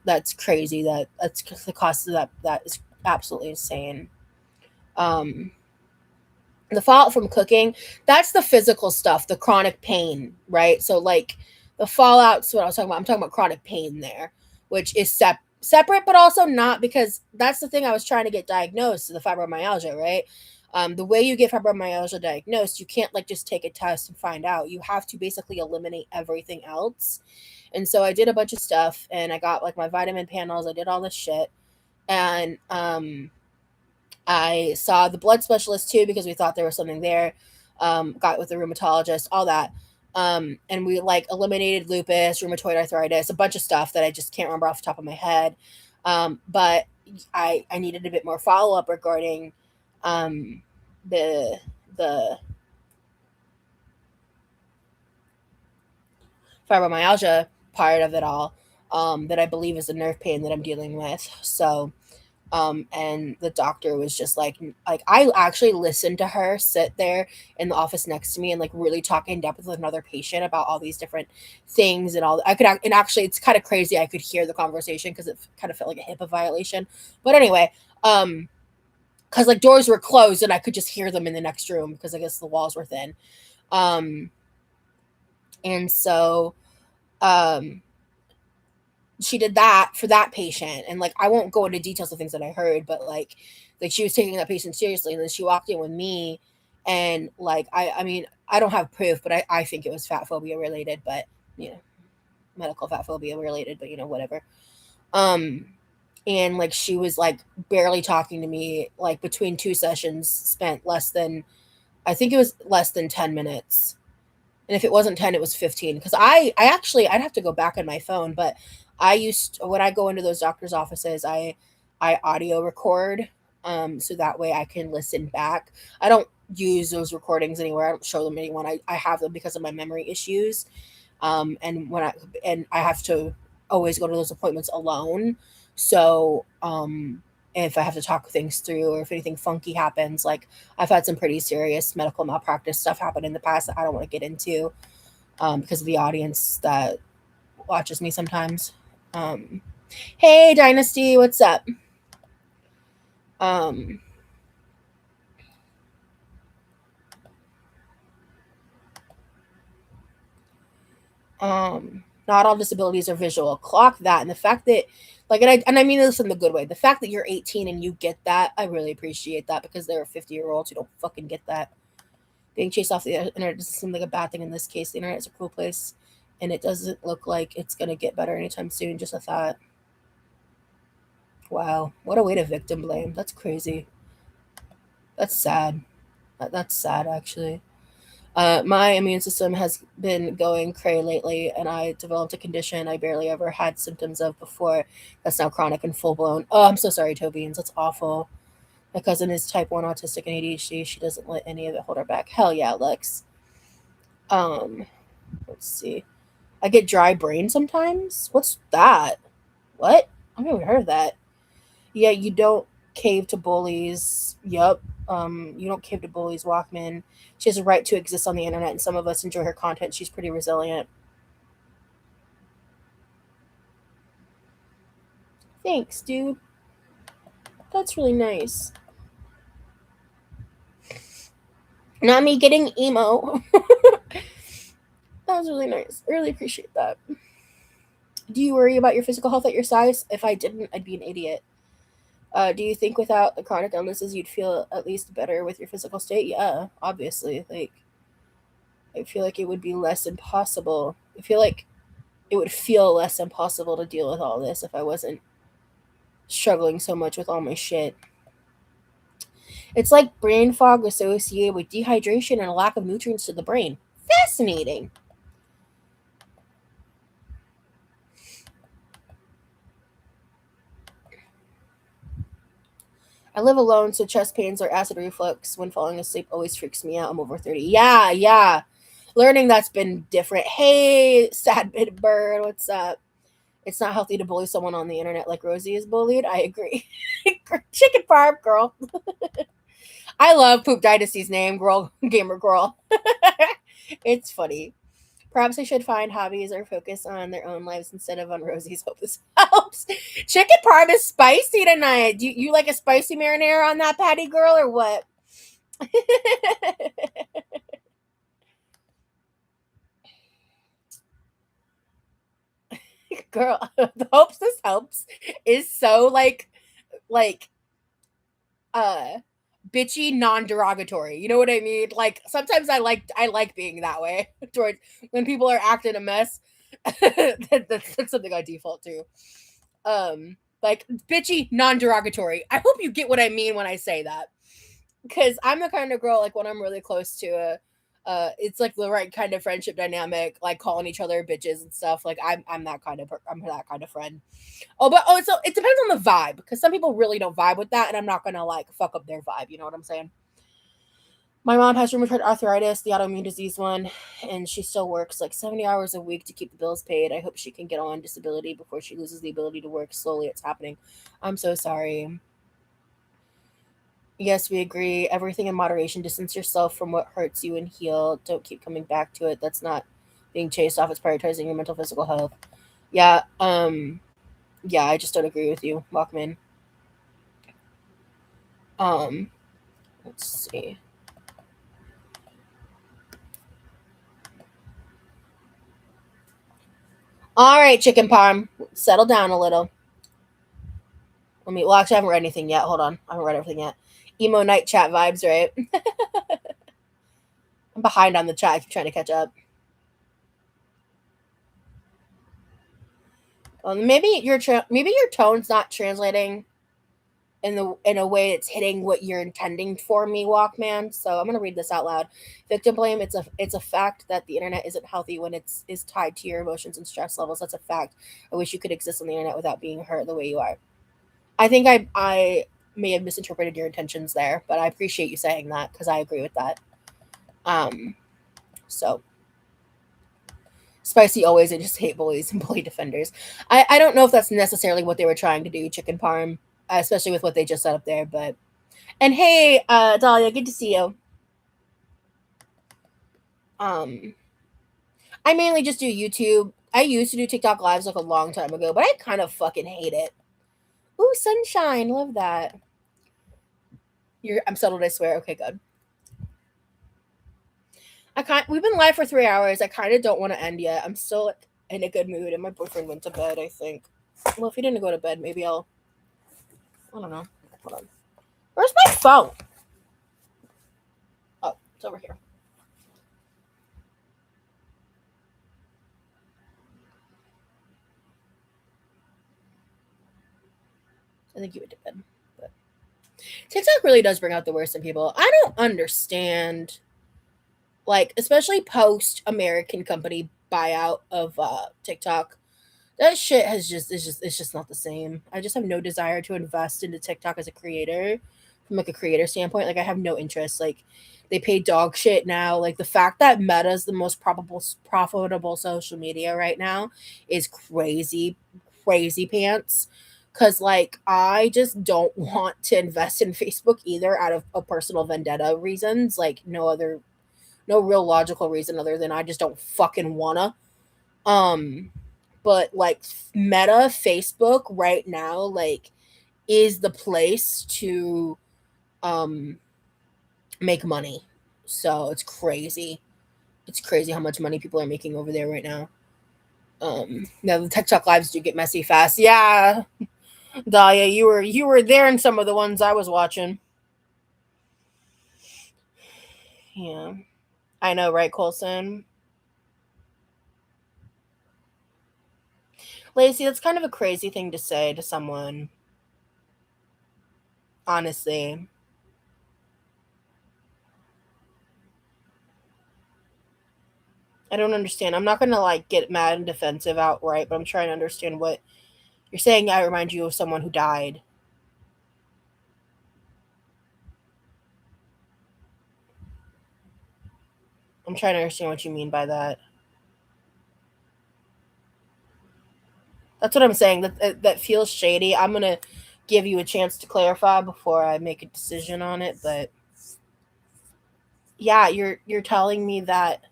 that's crazy. That's the cost of that is absolutely insane. Um, the fallout from cooking, that's the physical stuff, the chronic pain, right? So like the fallout's what I was talking about. I'm talking about chronic pain there, which is separate but also not, because that's the thing I was trying to get diagnosed, the fibromyalgia, right? The way you get fibromyalgia diagnosed, you can't like just take a test and find out. You have to basically eliminate everything else. And so I did a bunch of stuff, and I got like my vitamin panels, I did all this shit. And I saw the blood specialist too because we thought there was something there. got with the rheumatologist, all that. And we like eliminated lupus, rheumatoid arthritis, a bunch of stuff that I just can't remember off the top of my head. But I needed a bit more follow up regarding um, the fibromyalgia part of it all, that I believe is the nerve pain that I'm dealing with. So, and the doctor was just like I actually listened to her sit there in the office next to me and like really talk in depth with another patient about all these different things and all. I could and actually it's kind of crazy. I could hear the conversation because it kind of felt like a HIPAA violation. But anyway, because like doors were closed and I could just hear them in the next room because I guess the walls were thin. Um, and so um she did that for that patient, and like I won't go into details of things that I heard, but like she was taking that patient seriously, and then she walked in with me, and like I mean I don't have proof, but I think it was fat phobia related, but you know, medical fat phobia related, but you know, whatever. um and like she was like barely talking to me, like between two sessions spent less than, I think it was less than 10 minutes, and if it wasn't 10 it was 15, because I actually I'd have to go back on my phone, but I used, when I go into those doctors offices, I audio record, so that way I can listen back. I don't use those recordings anywhere. I don't show them to anyone. I have them because of my memory issues, and when I have to always go to those appointments alone. So if I have to talk things through, or if anything funky happens, like I've had some pretty serious medical malpractice stuff happen in the past that I don't want to get into, because of the audience that watches me sometimes. Um, hey, Dynasty, what's up? Um, not all disabilities are visual. Clock that, and the fact that, like, and I mean this in the good way. The fact that you're 18 and you get that, I really appreciate that, because there are 50-year-olds who don't fucking get that. Being chased off the internet doesn't seem like a bad thing in this case. The internet is a cool place, and it doesn't look like it's gonna get better anytime soon. Just a thought. Wow, what a way to victim blame. That's crazy. That's sad. That's sad, actually. My immune system has been going cray lately, and I developed a condition I barely ever had symptoms of before. That's now chronic and full blown. Oh, I'm so sorry, Tobians. That's awful. My cousin is type 1 autistic and ADHD. She doesn't let any of it hold her back. Hell yeah, Lex. Um, let's see. I get dry brain sometimes. What's that? What? I've never heard of that. Yeah, you don't cave to bullies. Yup. You don't cave to bullies, Walkman. She has a right to exist on the internet, and some of us enjoy her content. She's pretty resilient. Thanks, dude. That's really nice. Not me getting emo. That was really nice. I really appreciate that. Do you worry about your physical health at your size? If I didn't, I'd be an idiot. Do you think without the chronic illnesses, you'd feel at least better with your physical state? Yeah, obviously. Like, I feel like it would be less impossible. I feel like it would feel less impossible to deal with all this if I wasn't struggling so much with all my shit. It's like brain fog associated with dehydration and a lack of nutrients to the brain. Fascinating. I live alone, so chest pains or acid reflux when falling asleep always freaks me out. I'm over 30. Yeah, yeah. Learning that's been different. Hey, sad bit bird, what's up? It's not healthy to bully someone on the internet like Rosie is bullied. I agree. Chicken farm girl. I love Poop Dynasty's name, girl, gamer girl. It's funny. Perhaps I should find hobbies or focus on their own lives instead of on Rosie's. Hope this helps. Chicken parm is spicy tonight. Do you like a spicy marinara on that patty, girl, or what? Girl, the hopes this helps is so like uh bitchy, non-derogatory. You know what I mean? Like sometimes I like being that way towards when people are acting a mess. That's something I default to. Like bitchy, non-derogatory. I hope you get what I mean when I say that. Because I'm the kind of girl, like when I'm really close to It's like the right kind of friendship dynamic, like calling each other bitches and stuff. Like I'm that kind of I'm that kind of friend. So it depends on the vibe because some people really don't vibe with that, and I'm not gonna like fuck up their vibe. You know what I'm saying? My mom has rheumatoid arthritis, the autoimmune disease one, and she still works like 70 hours a week to keep the bills paid. I hope she can get on disability before she loses the ability to work. Slowly, it's happening. I'm so sorry. Yes, we agree. Everything in moderation. Distance yourself from what hurts you and heal. Don't keep coming back to it. That's not being chased off. It's prioritizing your mental physical health. Yeah, yeah, I just don't agree with you, Walkman. Um, let's see. All right, chicken parm. Settle down a little. Well, actually, I haven't read anything yet. Hold on. I haven't read everything yet. Emo night chat vibes, right? I'm behind on the chat. I keep trying to catch up. Maybe your tone's not translating in a way it's hitting what you're intending for me, Walkman. So I'm gonna read this out loud. Victim blame. It's a fact that the internet isn't healthy when it's is tied to your emotions and stress levels. That's a fact. I wish you could exist on the internet without being hurt the way you are. I think I may have misinterpreted your intentions there, but I appreciate you saying that because I agree with that. Um, so spicy always. I just hate bullies and bully defenders. I don't know if that's necessarily what they were trying to do, chicken parm, especially with what they just set up there. But and hey, Dahlia, good to see you. Um, I mainly just do YouTube. I used to do TikTok lives like a long time ago, but I kind of fucking hate it. Ooh, sunshine, love that. I'm settled, I swear. Okay, good. We've been live for 3 hours. I kind of don't want to end yet. I'm still like, in a good mood, and my boyfriend went to bed. I think. Well, if he didn't go to bed, maybe I'll. I don't know. Hold on. Where's my phone? Oh, it's over here. I think you went to bed. But TikTok really does bring out the worst in people. I don't understand, like, especially post American company buyout of TikTok. That shit has just it's just not the same. I just have no desire to invest into TikTok as a creator from like a creator standpoint. Like I have no interest. Like they pay dog shit now. Like the fact that Meta is the most profitable social media right now is crazy, crazy pants. Cause like I just don't want to invest in Facebook either out of a personal vendetta reasons. Like no real logical reason other than I just don't fucking wanna. Um but like Meta Facebook right now like is the place to um make money. So it's crazy. It's crazy how much money people are making over there right now. Now the TikTok lives do get messy fast. Yeah, Dahlia, you were there in some of the ones I was watching. Yeah, I know, right, Colson? Lacey, that's kind of a crazy thing to say to someone. Honestly, I don't understand. I'm not gonna like get mad and defensive outright, but I'm trying to understand what you're saying. I remind you of someone who died. I'm trying to understand what you mean by that. That's what I'm saying. That feels shady. I'm gonna give you a chance to clarify before I make a decision on it. But yeah, you're telling me that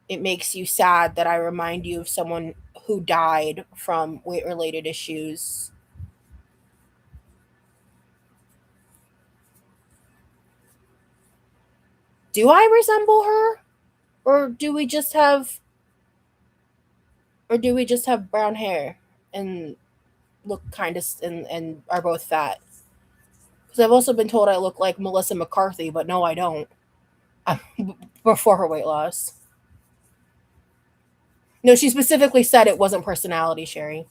it makes you sad that I remind you of someone who died from weight related issues. Do I resemble her, or do we just have brown hair and look kind of and are both fat? Because I've also been told I look like Melissa McCarthy, but no, I don't. Before her weight loss. No, she specifically said it wasn't personality, Sherry.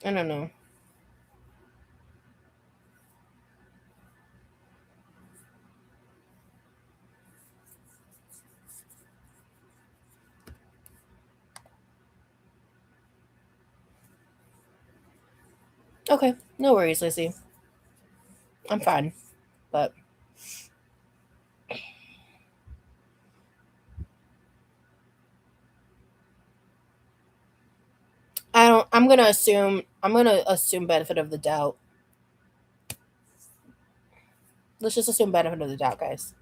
I don't know. Okay, no worries, Lizzie. I'm fine, but I don't. I'm gonna assume. I'm gonna assume benefit of the doubt. Let's just assume benefit of the doubt, guys.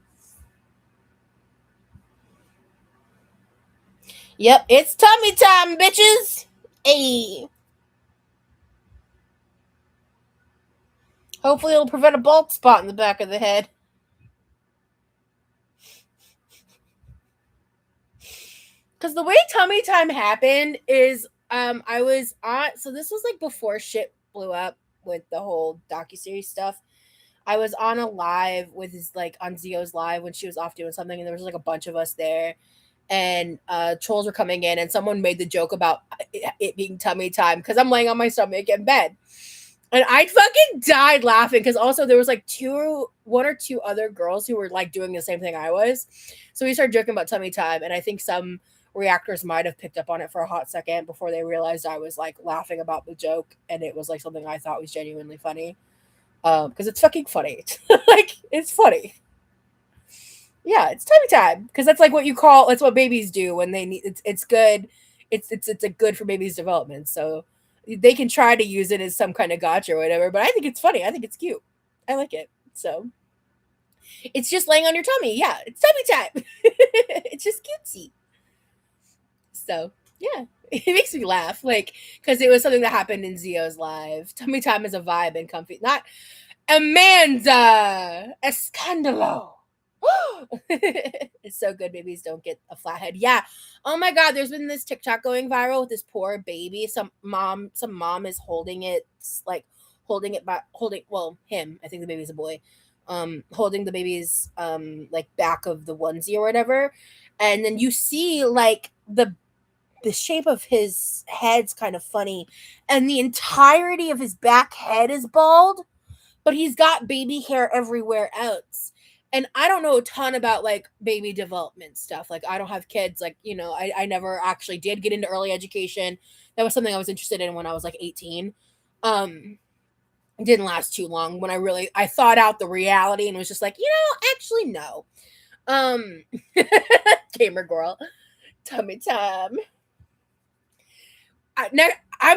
Yep, it's tummy time, bitches. Hey, hopefully it'll prevent a bald spot in the back of the head. Because the way tummy time happened is, I was on. So this was like before shit blew up with the whole docuseries stuff. I was on a live with his like on Zio's live when she was off doing something, and there was like a bunch of us there, and trolls were coming in, and someone made the joke about it being tummy time because I'm laying on my stomach in bed, and I fucking died laughing because also there was like one or two other girls who were like doing the same thing I was, so we started joking about tummy time, and I think some reactors might have picked up on it for a hot second before they realized I was like laughing about the joke, and it was like something I thought was genuinely funny because it's fucking funny. Like it's funny. Yeah, it's tummy time because that's like what you call. That's what babies do when they need. It's good. It's a good for babies' development. So they can try to use it as some kind of gotcha or whatever. But I think it's funny. I think it's cute. I like it. So it's just laying on your tummy. Yeah, it's tummy time. It's just cutesy. So yeah, it makes me laugh. Like because it was something that happened in Zio's live. Tummy time is a vibe and comfy. Not Amanda Escandalo. It's so good babies don't get a flathead. Yeah. Oh my god, there's been this TikTok going viral with this poor baby. Some mom is holding it like holding it by holding well, him. I think the baby's a boy. Holding the baby's like back of the onesie or whatever. And then you see like the shape of his head's kind of funny and the entirety of his back head is bald, but he's got baby hair everywhere else. And I don't know a ton about like baby development stuff. Like I don't have kids. Like, I never actually did get into early education. That was something I was interested in when I was like 18. It didn't last too long when I thought out the reality and was just like, actually no. Um Gamer girl. Tummy time. I'm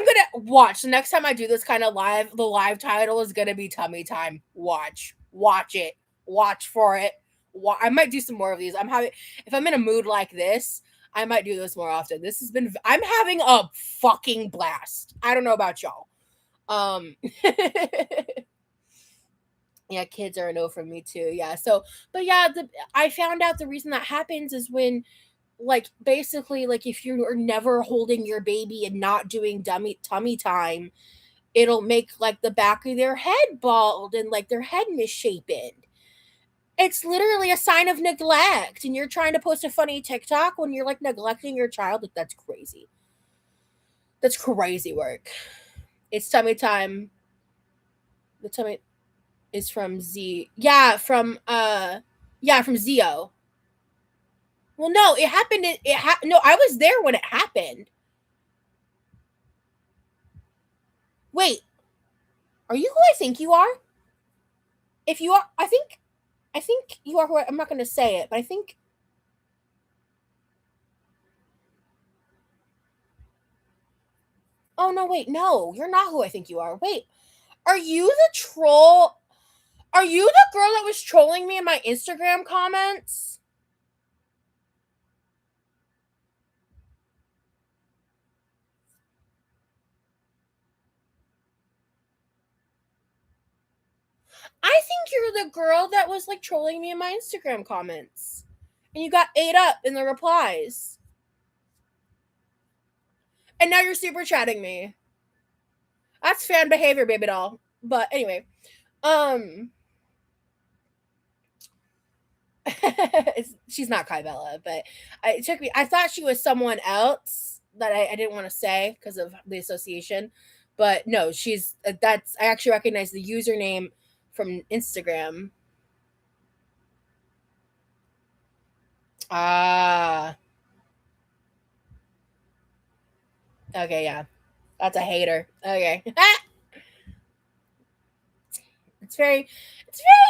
gonna watch the next time I do this kind of live. The live title is gonna be tummy time. Watch it, watch for it. I might do some more of these. If I'm in a mood like this, I might do this more often. I'm having a fucking blast. I don't know about y'all. Um, yeah, kids are a no from me too. Yeah, so, but yeah, I found out the reason that happens is when like basically like if you are never holding your baby and not doing tummy time, it'll make like the back of their head bald and like their head misshapen. It's literally a sign of neglect, and you're trying to post a funny TikTok when you're like neglecting your child. Like that's crazy. That's crazy work. It's tummy time. The tummy is from Z. Yeah, from Zio. Well, no, it happened. No, I was there when it happened. Wait, are you who I think you are? If you are, I think you are who I'm not going to say it, but I think. Oh no, wait, no, you're not who I think you are. Wait, are you the troll? Are you the girl that was trolling me in my Instagram comments? I think you're the girl that was like trolling me in my Instagram comments, and you got ate up in the replies, and now you're super chatting me. That's fan behavior, baby doll. But anyway, um, she's not Kai Bella, but it took me. I thought she was someone else that I didn't want to say because of the association, but no, she's that's. I actually recognize the username from Instagram. Ah, okay, yeah, that's a hater. Okay, It's very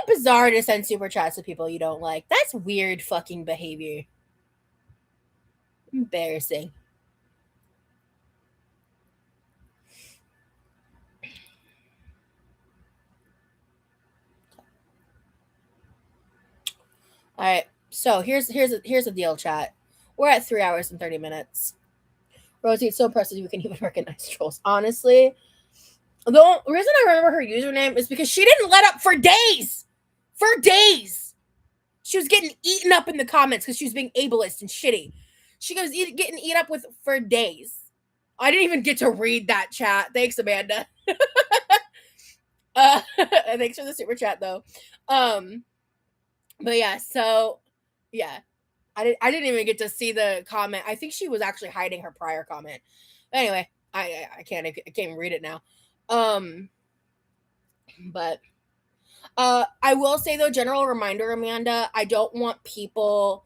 bizarre to send super chats to people you don't like. That's weird fucking behavior. Embarrassing. All right. So here's a deal, chat. We're at 3 hours and 30 minutes. Rosie, it's so impressive you can even recognize trolls. Honestly, the reason I remember her username is because she didn't let up for days. For days. She was getting eaten up in the comments because she was being ableist and shitty. She goes getting eaten up with for days. I didn't even get to read that chat. Thanks, Amanda. Thanks for the super chat though. But yeah, so yeah. I didn't even get to see the comment. I think she was actually hiding her prior comment. But anyway, I can't even read it now. But I will say though, general reminder, Amanda, I don't want people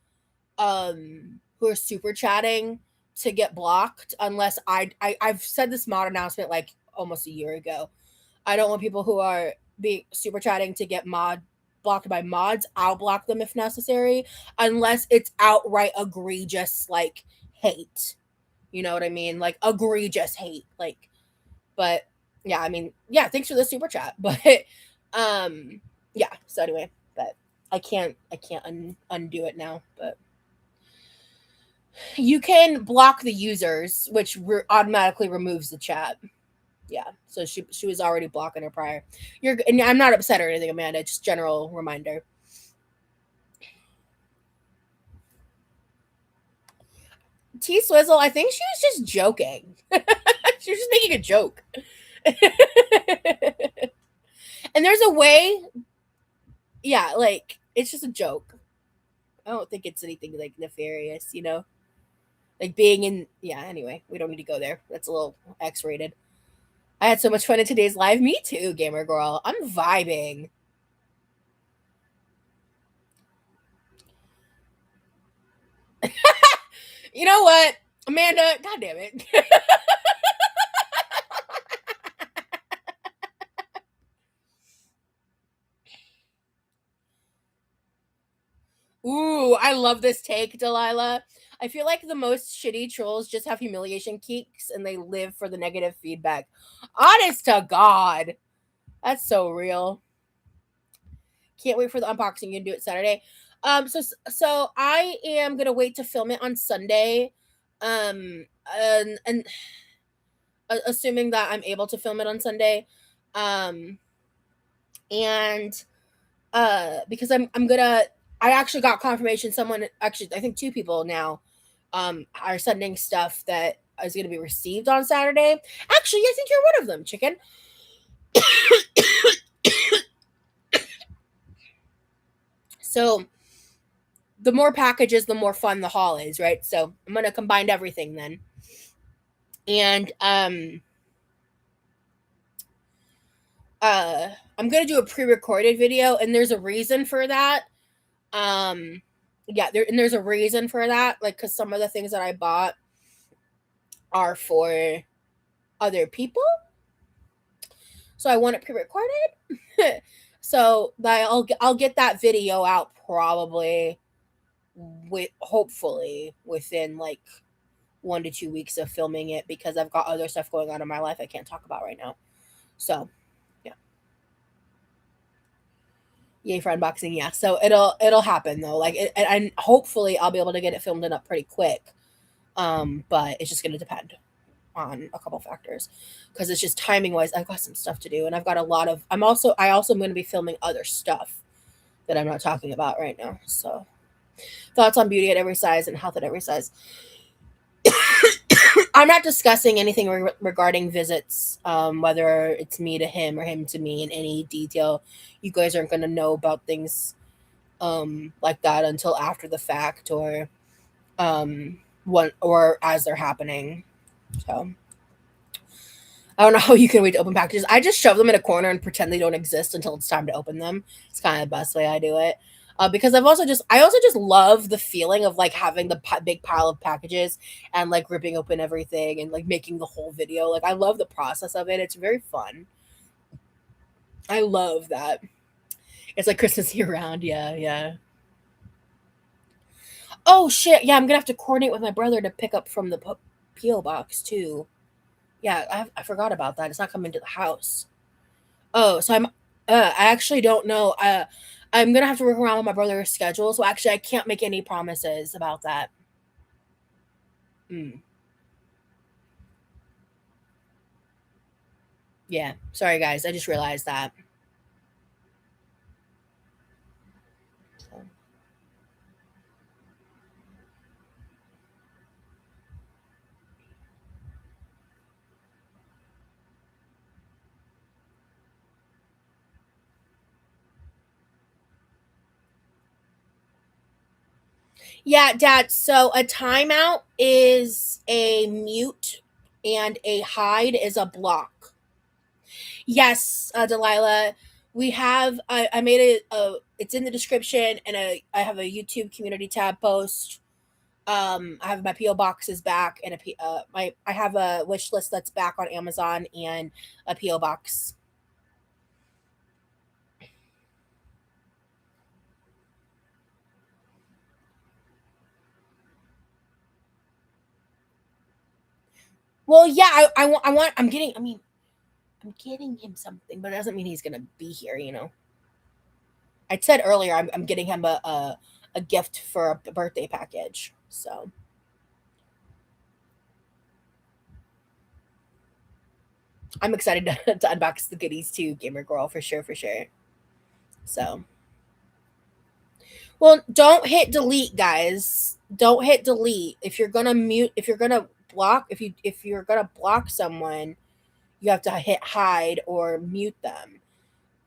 who are super chatting to get blocked unless I've said this mod announcement like almost a year ago. I don't want people who are being super chatting to get blocked by mods. I'll block them if necessary, unless it's outright egregious like hate. You know what I mean? Like egregious hate. Like, but yeah, I mean, yeah, thanks for the super chat. But yeah, so anyway, but I can't undo it now, but you can block the users, which automatically removes the chat. Yeah, so she was already blocking her prior. And I'm not upset or anything, Amanda. Just general reminder. T Swizzle, I think she was just joking. She was just making a joke. And there's a way. Yeah, like it's just a joke. I don't think it's anything like nefarious, you know. Like being in. Yeah. Anyway, we don't need to go there. That's a little X-rated. I had so much fun in today's live. Me too, gamer girl. I'm vibing. You know what, Amanda? God damn it. Ooh, I love this take, Delilah. I feel like the most shitty trolls just have humiliation kicks and they live for the negative feedback. Honest to God. That's so real. Can't wait for the unboxing. You can do it Saturday. So I am gonna wait to film it on Sunday. And assuming that I'm able to film it on Sunday. And because I'm gonna I actually got confirmation someone actually I think 2 people now are sending stuff that is going to be received on Saturday. Actually, I think you're one of them, chicken. So the more packages, the more fun the haul is, right? So I'm going to combine everything then. And I'm going to do a pre-recorded video and there's a reason for that. Yeah, there's a reason for that, like cuz some of the things that I bought are for other people. So I want it pre-recorded. So that I'll get that video out probably hopefully within like 1 to 2 weeks of filming it because I've got other stuff going on in my life I can't talk about right now. So, yeah. Yay for unboxing, yeah. So it'll happen though. Like and hopefully I'll be able to get it filmed and up pretty quick. But it's just going to depend on a couple factors because it's just timing wise I've got some stuff to do and I've got a lot of I also am going to be filming other stuff that I'm not talking about right now. So thoughts on beauty at every size and health at every size. I'm not discussing anything regarding visits, whether it's me to him or him to me in any detail. You guys aren't going to know about things like that until after the fact or or as they're happening. So I don't know how you can wait to open packages. I just shove them in a corner and pretend they don't exist until it's time to open them. It's kind of the best way I do it. Because I also just love the feeling of like having the big pile of packages and like ripping open everything and like making the whole video. Like I love the process of it. It's very fun. I love that. It's like Christmas year round. Yeah, yeah. Oh shit! Yeah, I'm gonna have to coordinate with my brother to pick up from the PO box too. Yeah, I forgot about that. It's not coming to the house. Oh, so I'm. I actually don't know. I'm gonna have to work around with my brother's schedule. So actually, I can't make any promises about that. Mm, yeah. Sorry, guys. I just realized that. So. Yeah, Dad. So a timeout is a mute, and a hide is a block. Yes, Delilah. We have. I made it. It's in the description, and I have a YouTube community tab post. I have my PO boxes back, and I have a wish list that's back on Amazon, and a PO box. Well, yeah, I want. I'm getting. I mean, I'm getting him something, but it doesn't mean he's gonna be here. I said earlier I'm getting him a gift for a birthday package. So I'm excited to unbox the goodies too, gamer girl, for sure, for sure. So well, don't hit delete, guys. Don't hit delete. If you're gonna mute, if you're gonna block, if you're gonna block someone, you have to hit hide or mute them.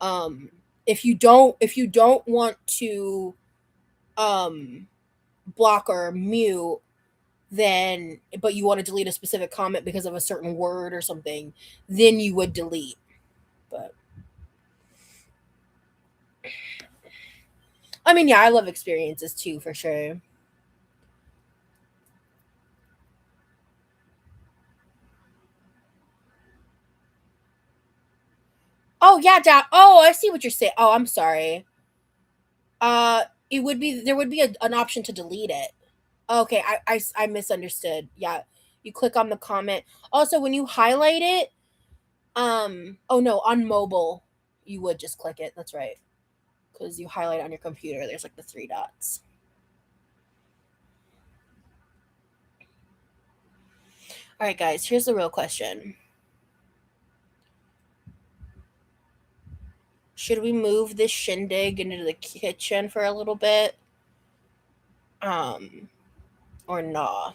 Um, if you don't want to um block or mute, then but you want to delete a specific comment because of a certain word or something, then you would delete. But I mean, yeah, I love experiences too, for sure. Oh yeah, Dad. Oh, I see what you're saying. Oh, I'm sorry. It would be there would be an option to delete it. Okay, I misunderstood. Yeah, you click on the comment. Also, when you highlight it, oh no, on mobile, you would just click it. That's right, because you highlight it on your computer. There's like the three dots. All right, guys. Here's the real question: should we move this shindig into the kitchen for a little bit, um, or nah?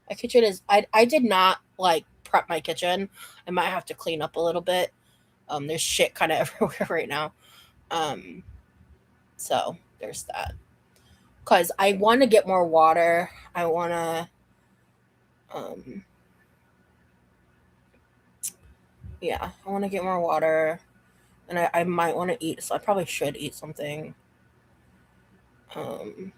My kitchen is. I did not like prep my kitchen. I might have to clean up a little bit. There's shit kind of everywhere right now. Um, so there's that. Cause I want to get more water. I want to. Um, yeah, I want to get more water, and I might want to eat. So I probably should eat something. Um,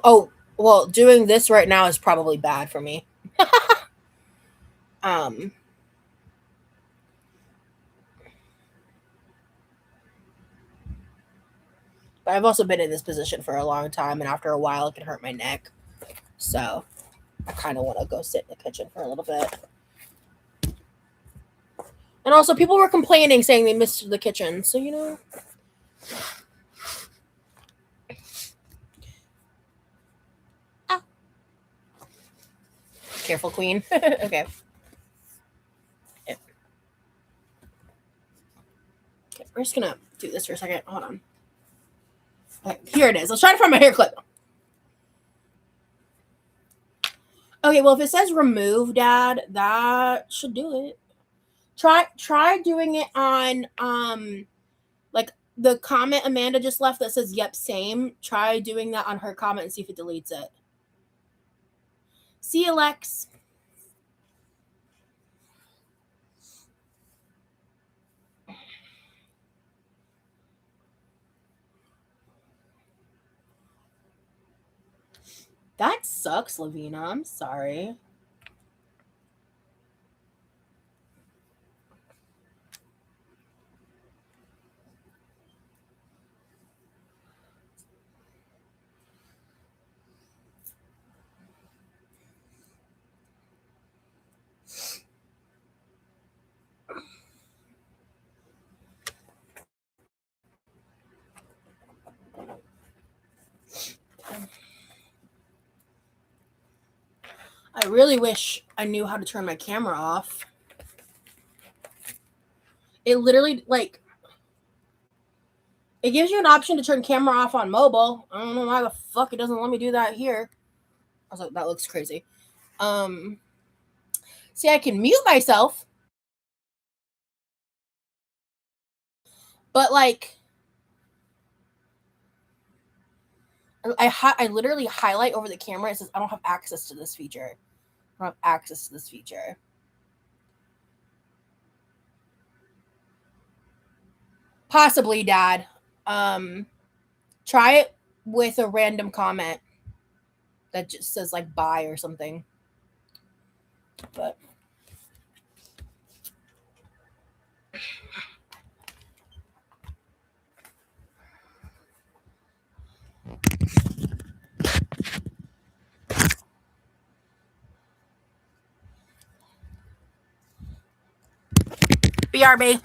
oh well, doing this right now is probably bad for me. Um, but I've also been in this position for a long time, and after a while, it can hurt my neck. So I kind of want to go sit in the kitchen for a little bit. And also, people were complaining, saying they missed the kitchen. So ah, careful, queen. Okay. Yeah. Okay, we're just gonna do this for a second. Hold on. Okay, here it is. Let's try to find my hair clip. Okay, well, if it says remove, Dad, that should do it. Try doing it on like the comment Amanda just left that says yep, same. Try doing that on her comment and see if it deletes it. See you, Lex. That sucks, Lavina. I'm sorry. I really wish I knew how to turn my camera off. It literally, like, it gives you an option to turn camera off on mobile. I don't know why the fuck it doesn't let me do that here. I was like, that looks crazy. See, I can mute myself, but like, I literally highlight over the camera. It says I don't have access to this feature. I don't have access to this feature. Possibly, Dad. Try it with a random comment that just says like bye or something. But BRB.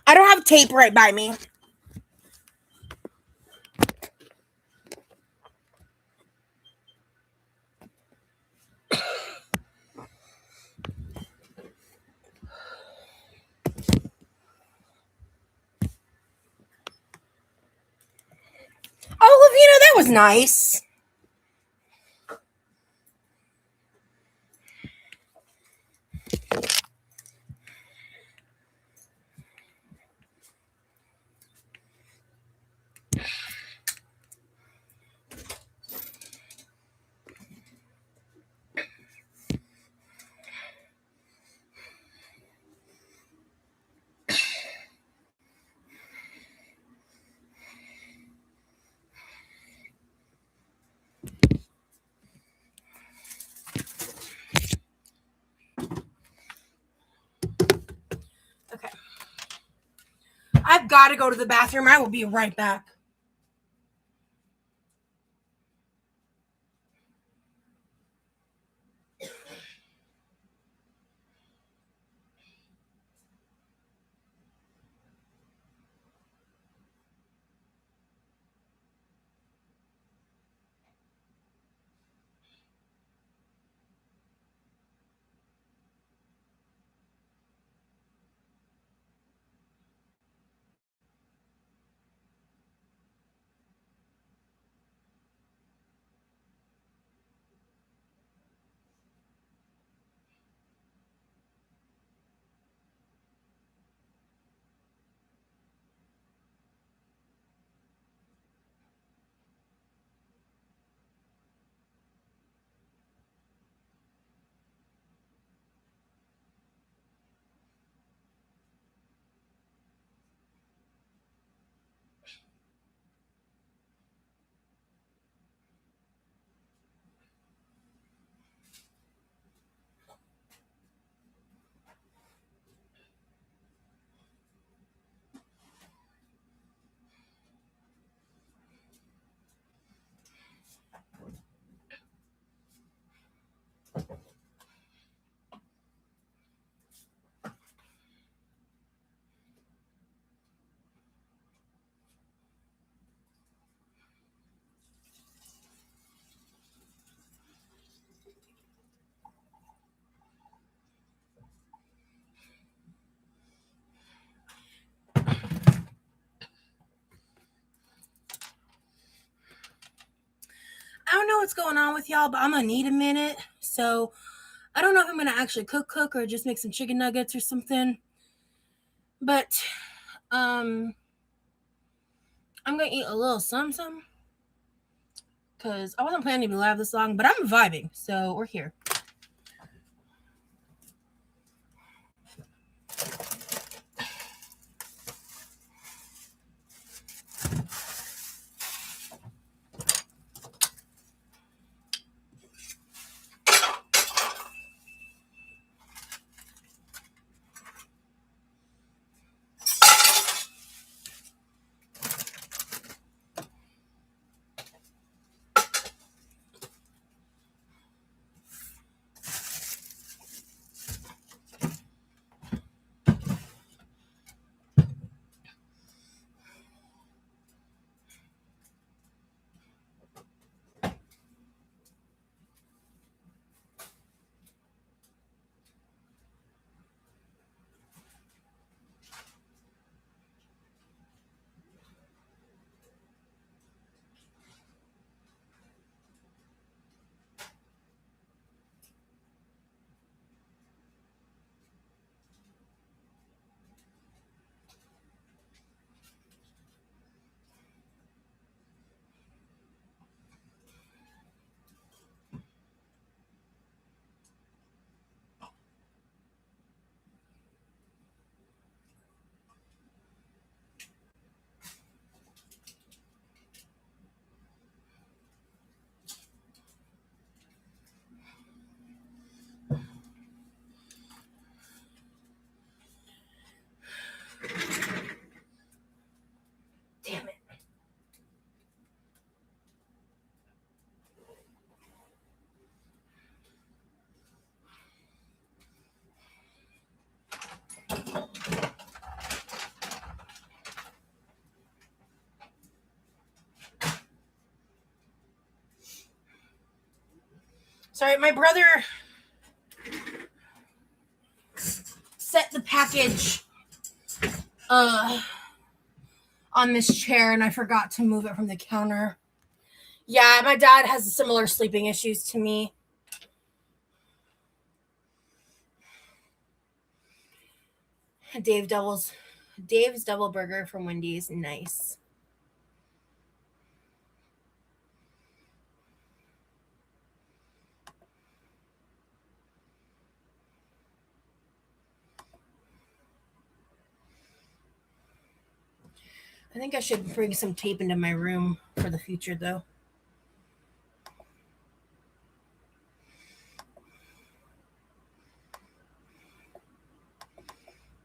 I don't have tape right by me. Oh, Lavina, that was nice. Okay. I've got to go to the bathroom. I will be right back. I don't know what's going on with y'all, but I'm gonna need a minute. So I don't know if I'm gonna actually cook or just make some chicken nuggets or something. But I'm gonna eat a little something because I wasn't planning to be live this long, but I'm vibing, so we're here. Sorry, my brother set the package on this chair and I forgot to move it from the counter. Yeah, my dad has similar sleeping issues to me. Dave's Double Burger from Wendy's. Nice. I think I should bring some tape into my room for the future, though.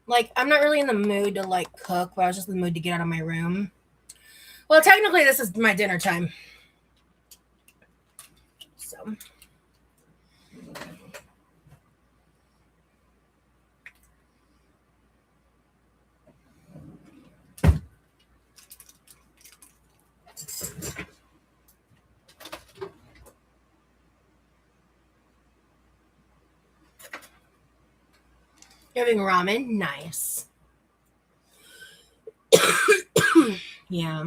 Like, I'm not really in the mood to, like, cook, but I was just in the mood to get out of my room. Well, technically, this is my dinner time. So. Having ramen, nice. Yeah.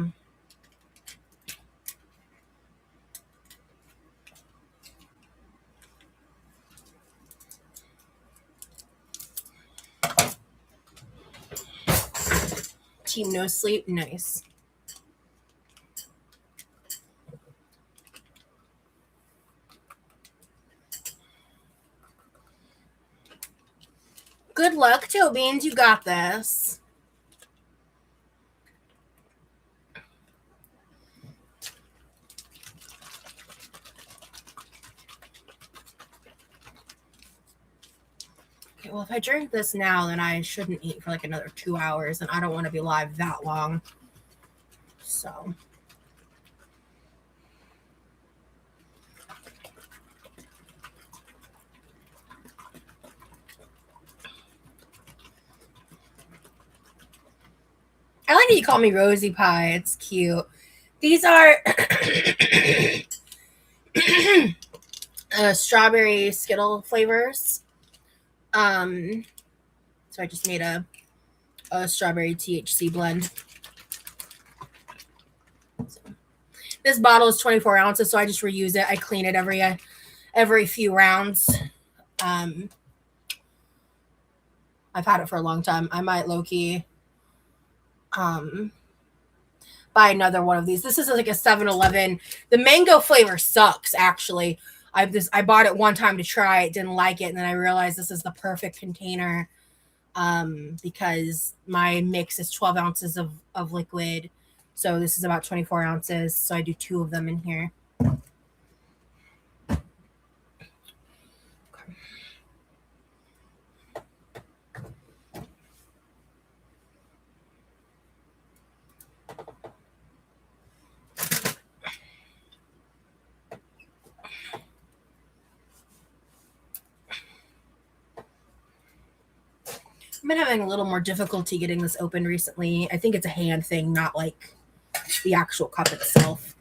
Team no sleep, nice. Good luck, Toe Beans. You got this. Okay, well, if I drink this now, then I shouldn't eat for like another 2 hours, and I don't want to be live that long. So. I like that you call me Rosie Pie. It's cute. These are strawberry Skittle flavors. So I just made a strawberry THC blend. So, this bottle is 24 ounces, so I just reuse it. I clean it every few rounds. I've had it for a long time. I might low-key buy another one of these. This is like a 7-Eleven. The mango flavor sucks, actually. I bought it one time to try it, didn't like it, and then I realized this is the perfect container because my mix is 12 ounces of liquid. So this is about 24 ounces. So I do 2 of them in here. I've been having a little more difficulty getting this open recently. I think it's a hand thing, not like the actual cup itself.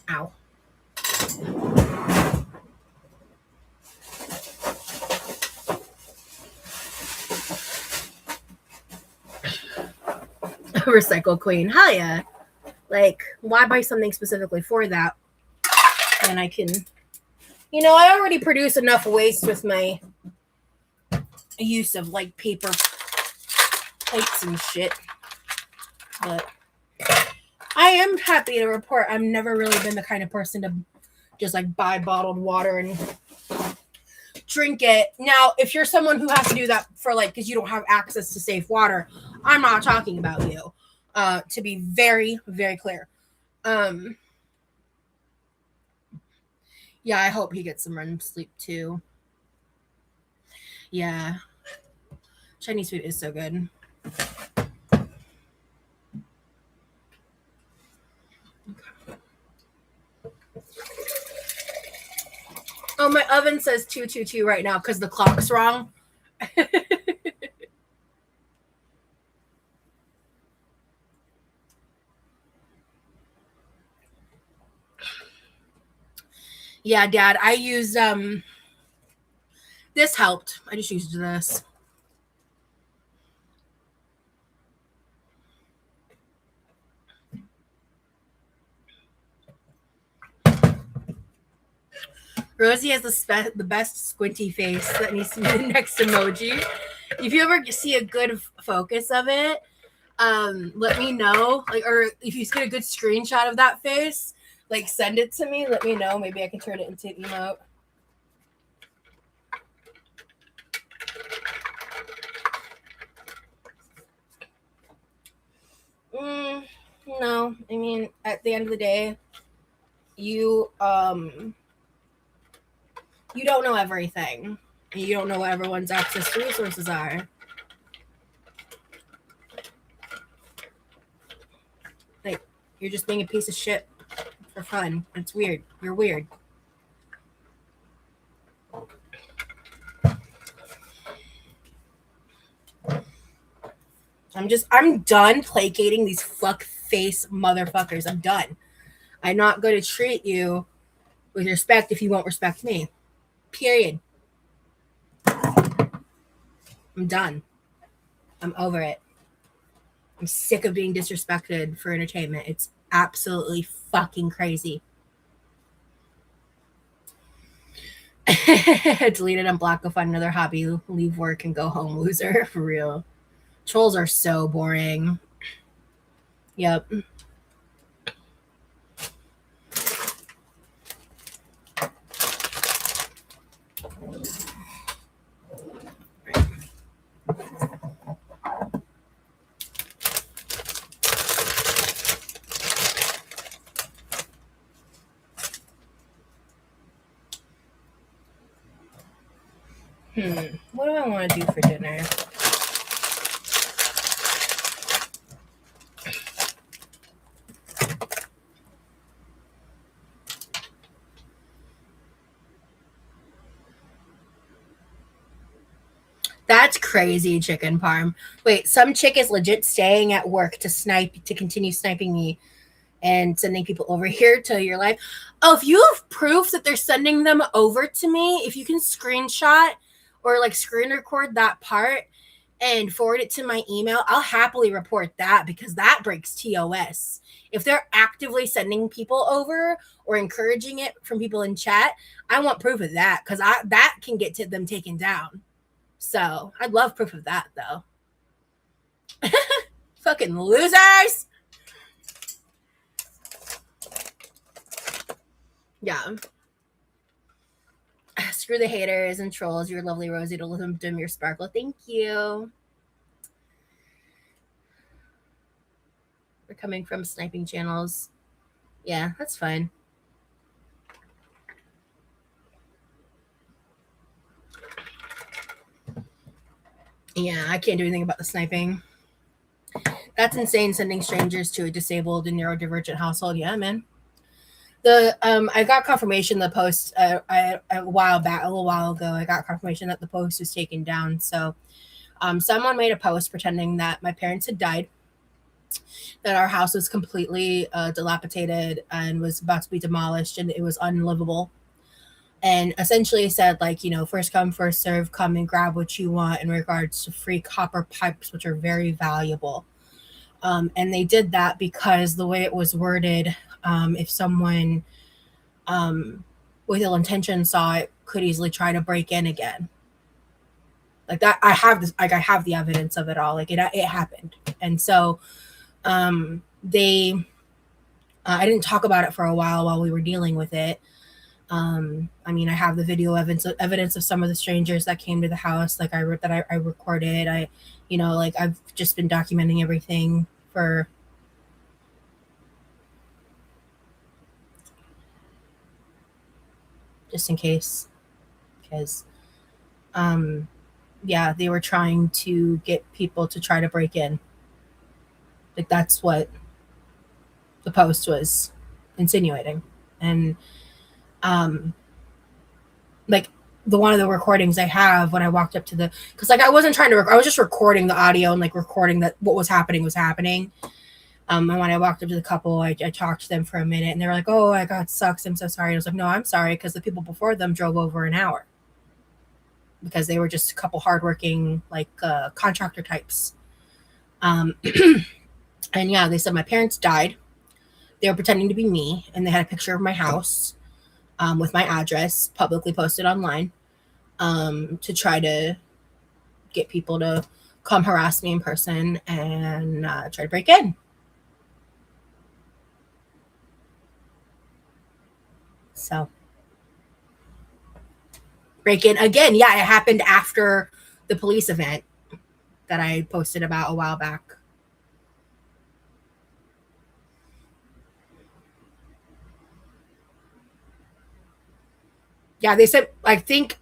Ow. Recycle queen. Hell yeah. Like, why buy something specifically for that? And I can, I already produce enough waste with my use of like paper plates and shit. But I am happy to report I've never really been the kind of person to just like buy bottled water and drink it. Now, if you're someone who has to do that for like, because you don't have access to safe water, I'm not talking about you. To be very, very clear. Yeah, I hope he gets some REM sleep too. Yeah. Chinese food is so good. Oh, my oven says 222 right now because the clock's wrong. Yeah, Dad, I used this helped. I just used this. Rosie has the best squinty face. That needs to be the next emoji. If you ever see a good focus of it, let me know. Like, or if you get a good screenshot of that face, like send it to me. Let me know. Maybe I can turn it into an emote. No, I mean, at the end of the day, you you don't know everything. You don't know what everyone's access to resources are. Like, you're just being a piece of shit for fun. It's weird. You're weird. I'm done placating these fuck face motherfuckers. I'm done. I'm not going to treat you with respect if you won't respect me. Period. I'm done. I'm over it. I'm sick of being disrespected for entertainment. It's absolutely fucking crazy. Delete it and block. Go find another hobby. Leave work and go home, loser. For real. Trolls are so boring. Yep. What do I want to do for dinner? That's crazy, chicken parm. Wait, some chick is legit staying at work to continue sniping me and sending people over here to your life. Oh, if you have proof that they're sending them over to me, if you can screenshot or like screen record that part and forward it to my email, I'll happily report that because that breaks TOS. If they're actively sending people over or encouraging it from people in chat, I want proof of that because that can get them taken down. So I'd love proof of that though. Fucking losers. Yeah. Screw the haters and trolls. You're lovely, Rosie. To them dim your sparkle. Thank you. We're coming from sniping channels. Yeah, that's fine. Yeah, I can't do anything about the sniping. That's insane. Sending strangers to a disabled and neurodivergent household. Yeah, man. I got confirmation the post a while back, a little while ago. I got confirmation that the post was taken down. So, someone made a post pretending that my parents had died, that our house was completely dilapidated and was about to be demolished, and it was unlivable. And essentially said, like, you know, first come, first serve, come and grab what you want in regards to free copper pipes, which are very valuable. And they did that because the way it was worded, if someone with ill intention saw it, could easily try to break in again. Like that, I have this, like I have the evidence of it all. Like it happened, and so I didn't talk about it for a while we were dealing with it. I mean, I have the video evidence of some of the strangers that came to the house. Like I recorded. I've just been documenting everything for. Just in case, because, yeah, they were trying to get people to try to break in. Like that's what the post was insinuating, and like the one of the recordings I have when I walked up to the, because like I wasn't trying to I was just recording the audio and like recording that what was happening was happening. And when I walked up to the couple, I talked to them for a minute, and they were like, "Oh, I got sucks. I'm so sorry." And I was like, "No, I'm sorry," because the people before them drove over an hour because they were just a couple hardworking, like contractor types. And yeah, they said my parents died. They were pretending to be me, and they had a picture of my house with my address publicly posted online to try to get people to come harass me in person and try to break in. So, break in again. Yeah, it happened after the police event that I posted about a while back. Yeah, they said, I think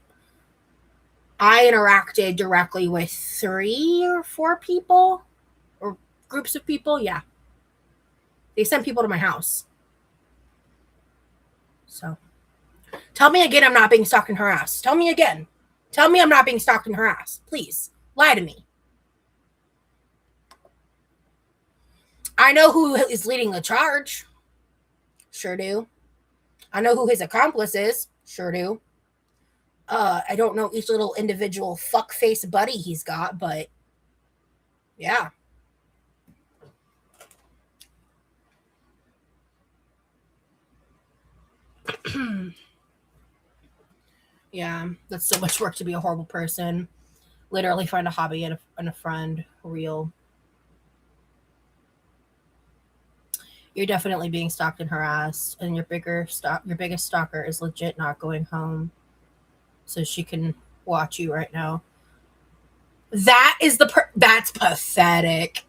I interacted directly with 3 or 4 people or groups of people. Yeah. They sent people to my house. So tell me again I'm not being stalked and harassed. Tell me again. Tell me I'm not being stalked and harassed. Please. Lie to me. I know who is leading the charge. Sure do. I know who his accomplice is. Sure do. I don't know each little individual fuckface buddy he's got, but yeah. Yeah, that's so much work to be a horrible person. Literally find a hobby and a friend. Real. You're definitely being stalked and harassed, and your biggest stalker is legit not going home, so she can watch you right now. That's pathetic,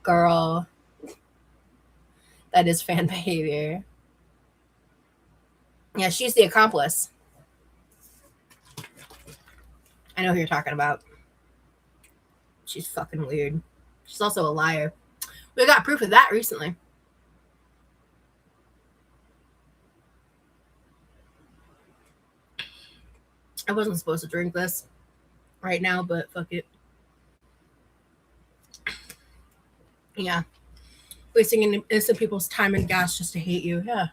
girl. That is fan behavior. Yeah, she's the accomplice. I know who you're talking about. She's fucking weird. She's also a liar. We got proof of that recently. I wasn't supposed to drink this right now, but fuck it. Yeah. Wasting innocent people's time and gas just to hate you. Yeah.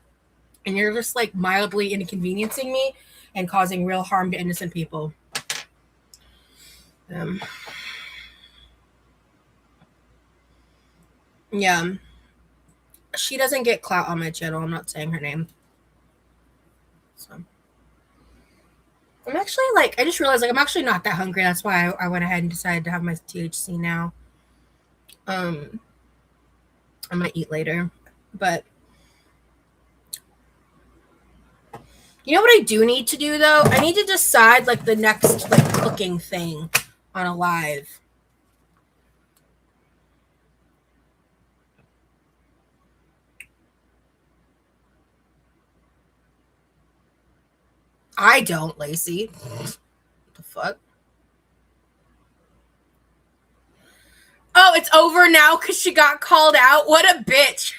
And you're just like mildly inconveniencing me and causing real harm to innocent people. Yeah. She doesn't get clout on my channel. I'm not saying her name. So I'm actually like, I just realized like I'm actually not that hungry. That's why I went ahead and decided to have my THC now. I might eat later. But you know what I do need to do though? I need to decide like the next like cooking thing on a live. I don't, Lacey. What the fuck? Oh, it's over now because she got called out. What a bitch.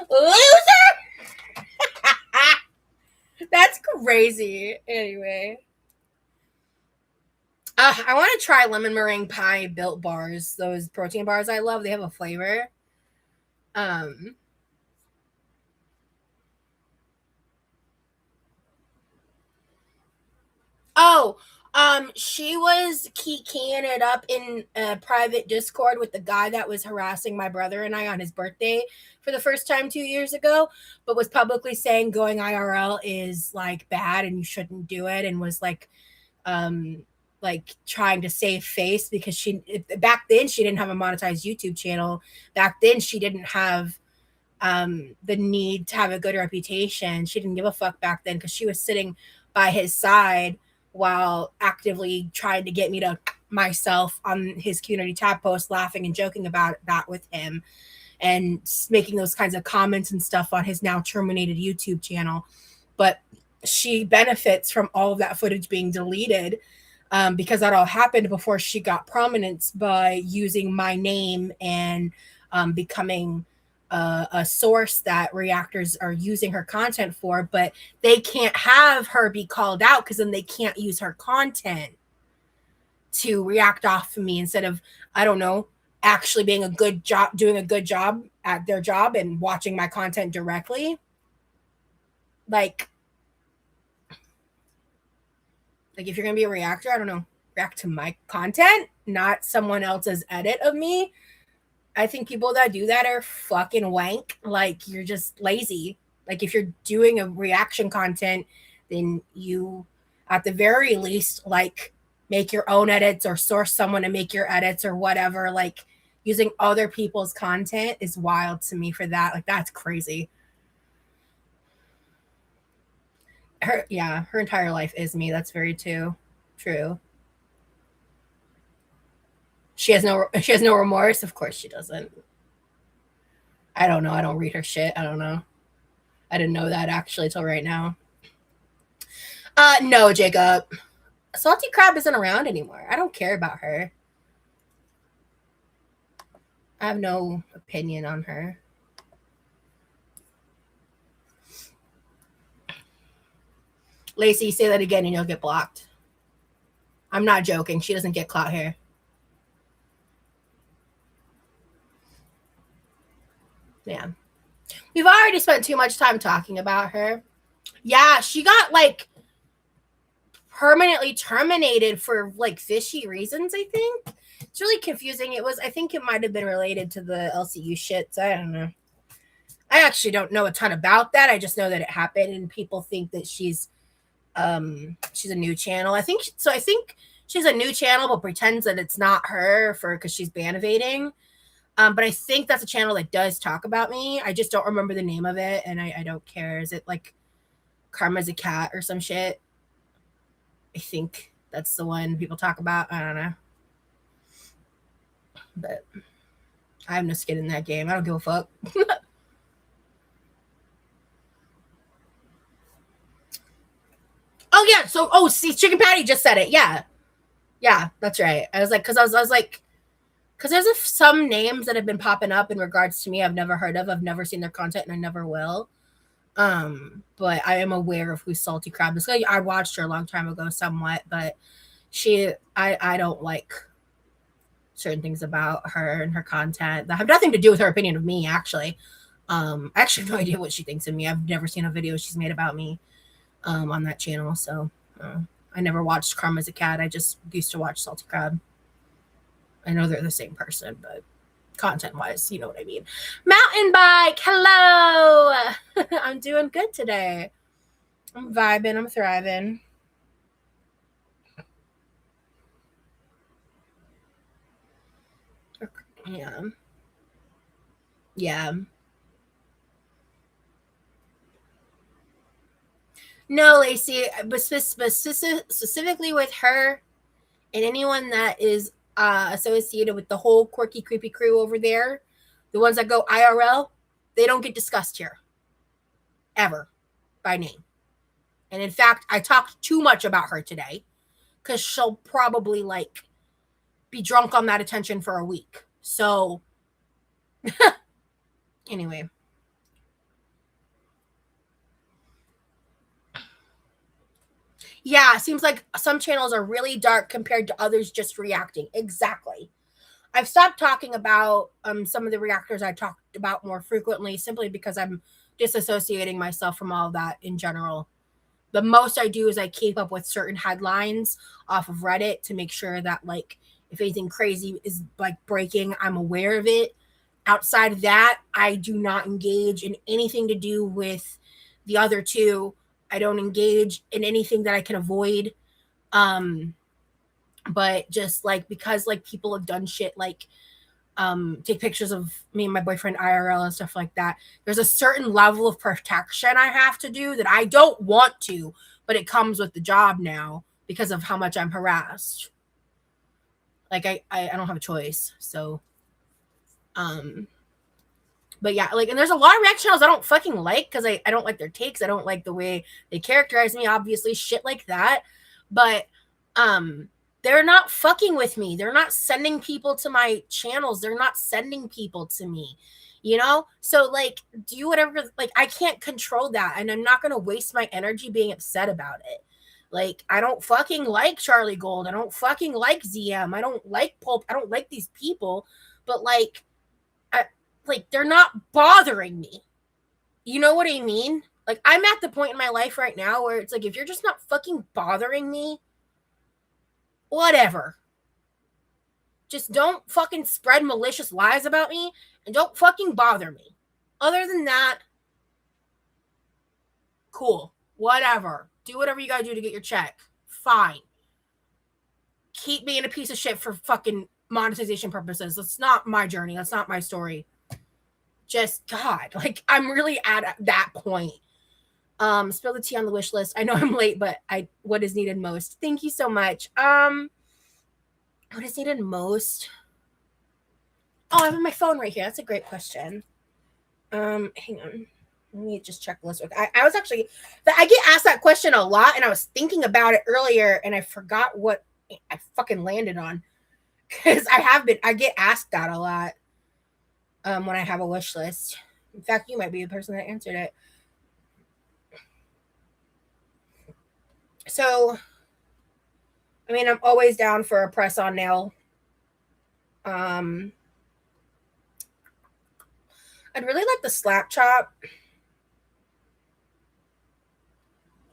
Loser. That's crazy. Anyway. I want to try lemon meringue pie Built bars. Those protein bars I love. They have a flavor. Oh, she was keying it up in a private Discord with the guy that was harassing my brother and I on his birthday for the first time 2 years ago, but was publicly saying going IRL is like bad and you shouldn't do it, and was like trying to save face because back then she didn't have a monetized YouTube channel. Back then she didn't have the need to have a good reputation. She didn't give a fuck back then because she was sitting by his side while actively trying to get me to myself on his community tab post, laughing and joking about that with him and making those kinds of comments and stuff on his now terminated YouTube channel. But she benefits from all of that footage being deleted because that all happened before she got prominence by using my name and becoming a source that reactors are using her content for, but they can't have her be called out because then they can't use her content to react off of me instead of, I don't know, actually being a good job, doing a good job at their job and watching my content directly. Like if you're gonna be a reactor, I don't know, react to my content, not someone else's edit of me. I think people that do that are fucking wank. Like, you're just lazy. Like, if you're doing a reaction content, then you, at the very least, like, make your own edits or source someone to make your edits or whatever. Like, using other people's content is wild to me for that. Like, that's crazy. Her entire life is me. That's very true. She has no remorse. Of course she doesn't. I don't know. I don't read her shit. I don't know. I didn't know that actually till right now. No, Jacob. Salty Crab isn't around anymore. I don't care about her. I have no opinion on her. Lacey, say that again and you'll get blocked. I'm not joking. She doesn't get clout here. Yeah. We've already spent too much time talking about her. Yeah, she got like permanently terminated for like fishy reasons, I think. It's really confusing. I think it might have been related to the LCU shit, so I don't know. I actually don't know a ton about that. I just know that it happened and people think that she's a new channel. I think she's a new channel but pretends that it's not her because she's ban evading. But I think that's a channel that does talk about me. I just don't remember the name of it, and I don't care. Is it like Karma's a Cat or some shit? I think that's the one people talk about. I don't know. But I have no skin in that game. I don't give a fuck. Oh, yeah. So, see, Chicken Patty just said it. Yeah. Yeah, that's right. I was like, because there's some names that have been popping up in regards to me I've never heard of. I've never seen their content and I never will. But I am aware of who Salty Crab is. I watched her a long time ago somewhat, but I don't like certain things about her and her content that have nothing to do with her opinion of me, actually. I actually have no idea what she thinks of me. I've never seen a video she's made about me on that channel, so I never watched Karma's a Cat. I just used to watch Salty Crab. I know they're the same person, but content-wise, you know what I mean. Mountain Bike, hello! I'm doing good today. I'm vibing, I'm thriving. Yeah. Yeah. No, Lacey, but specifically with her and anyone that is associated with the whole quirky, creepy crew over there, the ones that go IRL, they don't get discussed here. Ever. By name. And in fact, I talked too much about her today because she'll probably like be drunk on that attention for a week. So anyway. Yeah, it seems like some channels are really dark compared to others just reacting. Exactly. I've stopped talking about some of the reactors I talked about more frequently simply because I'm disassociating myself from all of that in general. The most I do is I keep up with certain headlines off of Reddit to make sure that, like, if anything crazy is like breaking, I'm aware of it. Outside of that, I do not engage in anything to do with the other two. I don't engage in anything that I can avoid. But just like because like people have done shit like take pictures of me and my boyfriend IRL and stuff like that, there's a certain level of protection I have to do that I don't want to, but it comes with the job now because of how much I'm harassed. Like I don't have a choice. So but yeah, like, and there's a lot of reaction channels I don't fucking like because I don't like their takes. I don't like the way they characterize me, obviously, shit like that. But they're not fucking with me. They're not sending people to my channels. They're not sending people to me, you know? So like do whatever, like I can't control that. And I'm not gonna waste my energy being upset about it. Like, I don't fucking like Charlie Gold. I don't fucking like ZM. I don't like Pulp. I don't like these people. but like they're not bothering me. You know what I mean? Like, I'm at the point in my life right now where it's like, if you're just not fucking bothering me, whatever. Just don't fucking spread malicious lies about me and don't fucking bother me. Other than that, cool. Whatever. Do whatever you gotta do to get your check. Fine. Keep being a piece of shit for fucking monetization purposes. That's not my journey. That's not my story. Just, God, like, I'm really at that point. Spill the tea on the wish list. I know I'm late, but what is needed most? Thank you so much. What is needed most? Oh, I have my phone right here. That's a great question. Hang on. Let me just check the list. I was actually, I get asked that question a lot, and I was thinking about it earlier, and I forgot what I fucking landed on. Because I get asked that a lot when I have a wish list. In fact, you might be the person that answered it. So, I mean, I'm always down for a press-on nail. I'd really like the slap chop.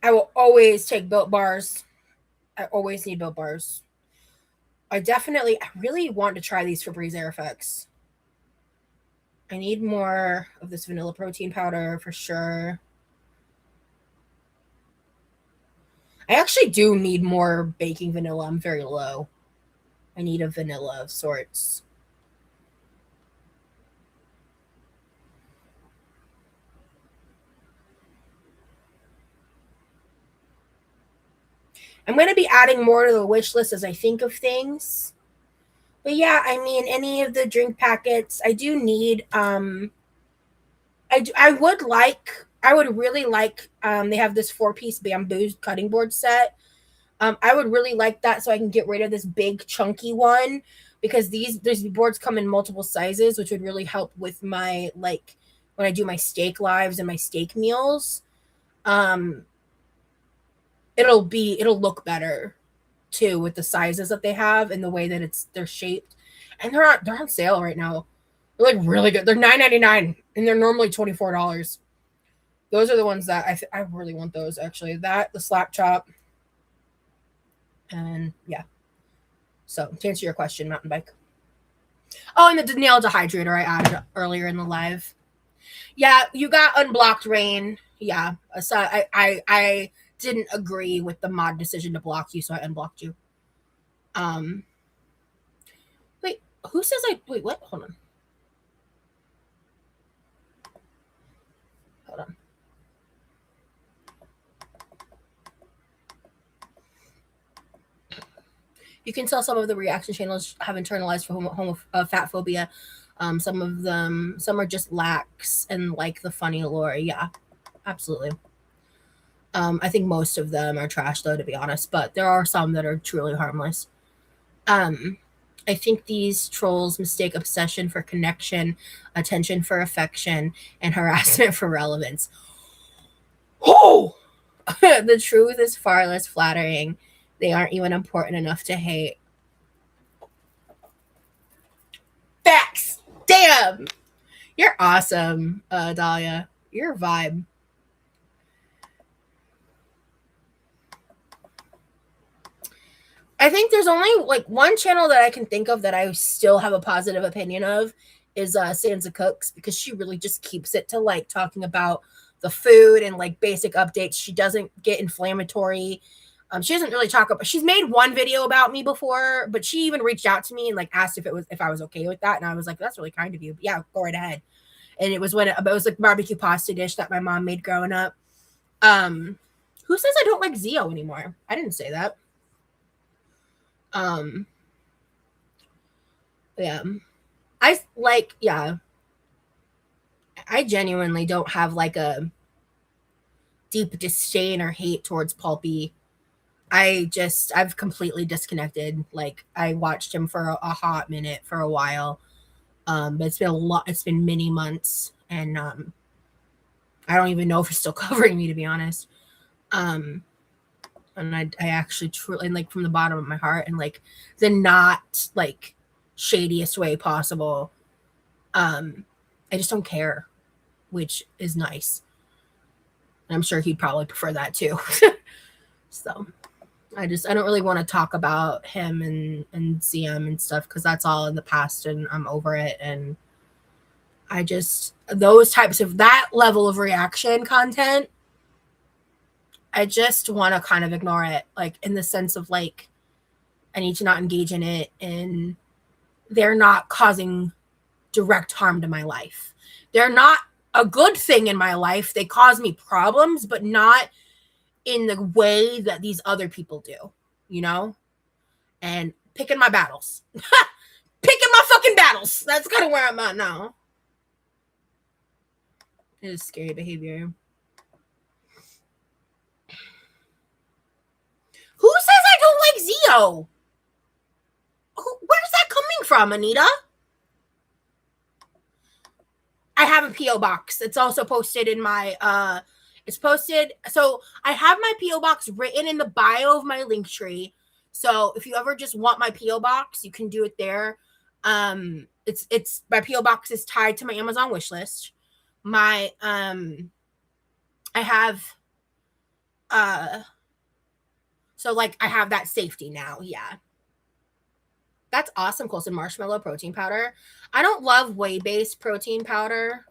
I will always take Built Bars. I always need Built Bars. I really want to try these Febreze Air Effects. I need more of this vanilla protein powder for sure. I actually do need more baking vanilla. I'm very low. I need a vanilla of sorts. I'm going to be adding more to the wish list as I think of things. But yeah, I mean, any of the drink packets, I do need, I would really like, they have this 4-piece bamboo cutting board set. I would really like that so I can get rid of this big chunky one, because these boards come in multiple sizes, which would really help with my, like, when I do my steak lives and my steak meals. It'll look better too with the sizes that they have and the way that they're shaped. And they're on sale right now. They're like really good. They're $9.99 and they're normally $24. Those are the ones that I really want those actually. The slap chop. And yeah. So to answer your question, mountain bike. Oh, and the nail dehydrator I added earlier in the live. Yeah, you got unblocked, Rain. Yeah. So I didn't agree with the mod decision to block you, so I unblocked you. Wait, who says wait, what? Hold on. You can tell some of the reaction channels have internalized for fat phobia. Some are just lax and like the funny lore. Yeah, absolutely. I think most of them are trash though, to be honest, but there are some that are truly harmless. I think these trolls mistake obsession for connection, attention for affection, and harassment for relevance. Oh! The truth is far less flattering. They aren't even important enough to hate. Facts! Damn! You're awesome, Dahlia. You're a vibe. I think there's only like one channel that I can think of that I still have a positive opinion of is Sansa Cooks, because she really just keeps it to like talking about the food and like basic updates. She doesn't get inflammatory. She doesn't really talk about. She's made one video about me before, but she even reached out to me and like asked if I was okay with that, and I was like, that's really kind of you. But yeah, go right ahead. And it was it was like barbecue pasta dish that my mom made growing up. Who says I don't like Zio anymore? I didn't say that. Yeah. I genuinely don't have like a deep disdain or hate towards Pulpy. I've completely disconnected. Like, I watched him for a hot minute for a while. But it's been many months, and I don't even know if he's still covering me, to be honest. And I actually truly, and like from the bottom of my heart, and like the not like shadiest way possible. I just don't care, which is nice. And I'm sure he'd probably prefer that too. So I don't really want to talk about him and CM and stuff because that's all in the past and I'm over it. And I just, those types of, that level of reaction content, I just want to kind of ignore it, like in the sense of like, I need to not engage in it, and they're not causing direct harm to my life. They're not a good thing in my life. They cause me problems, but not in the way that these other people do, you know? And picking my battles. Picking my fucking battles. That's kind of where I'm at now. It is scary behavior. Who says I don't like Zio? Where's that coming from, Anita? I have a P.O. box. It's also posted in my, it's posted. So I have my P.O. box written in the bio of my link tree. So if you ever just want my P.O. box, you can do it there. It's my P.O. box is tied to my Amazon wish list. My, I have, so like I have that safety now. Yeah. That's awesome, Colson. Marshmallow protein powder. I don't love whey-based protein powder,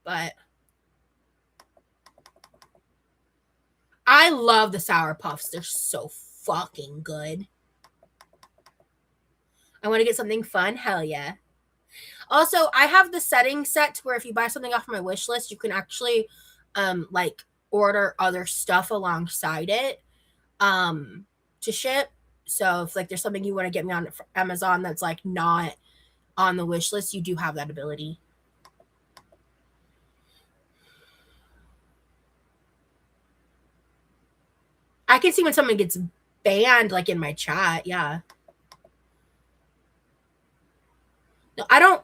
but I love the Sour Puffs. They're so fucking good. I want to get something fun. Hell yeah. Also, I have the setting set to where if you buy something off my wish list, you can actually like order other stuff alongside it to ship. So if like there's something you want to get me on Amazon that's like not on the wish list, you do have that ability. I can see when someone gets banned like in my chat. Yeah. No, I don't.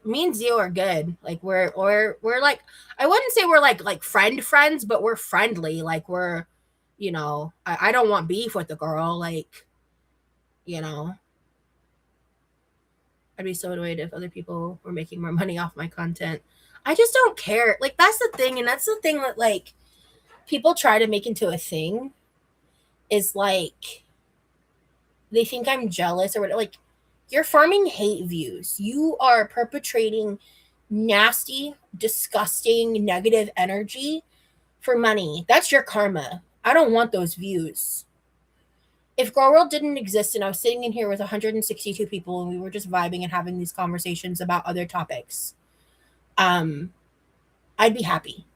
Me and Zio are good. Like we're like, I wouldn't say we're like friends, but we're friendly. Like we're, you know, I don't want beef with the girl. Like, you know, I'd be so annoyed if other people were making more money off my content. I just don't care. Like that's the thing, and that's the thing that like people try to make into a thing is like they think I'm jealous or whatever. Like you're farming hate views. You are perpetrating nasty, disgusting, negative energy for money. That's your karma. I don't want those views. If Girl World didn't exist and I was sitting in here with 162 people and we were just vibing and having these conversations about other topics, I'd be happy.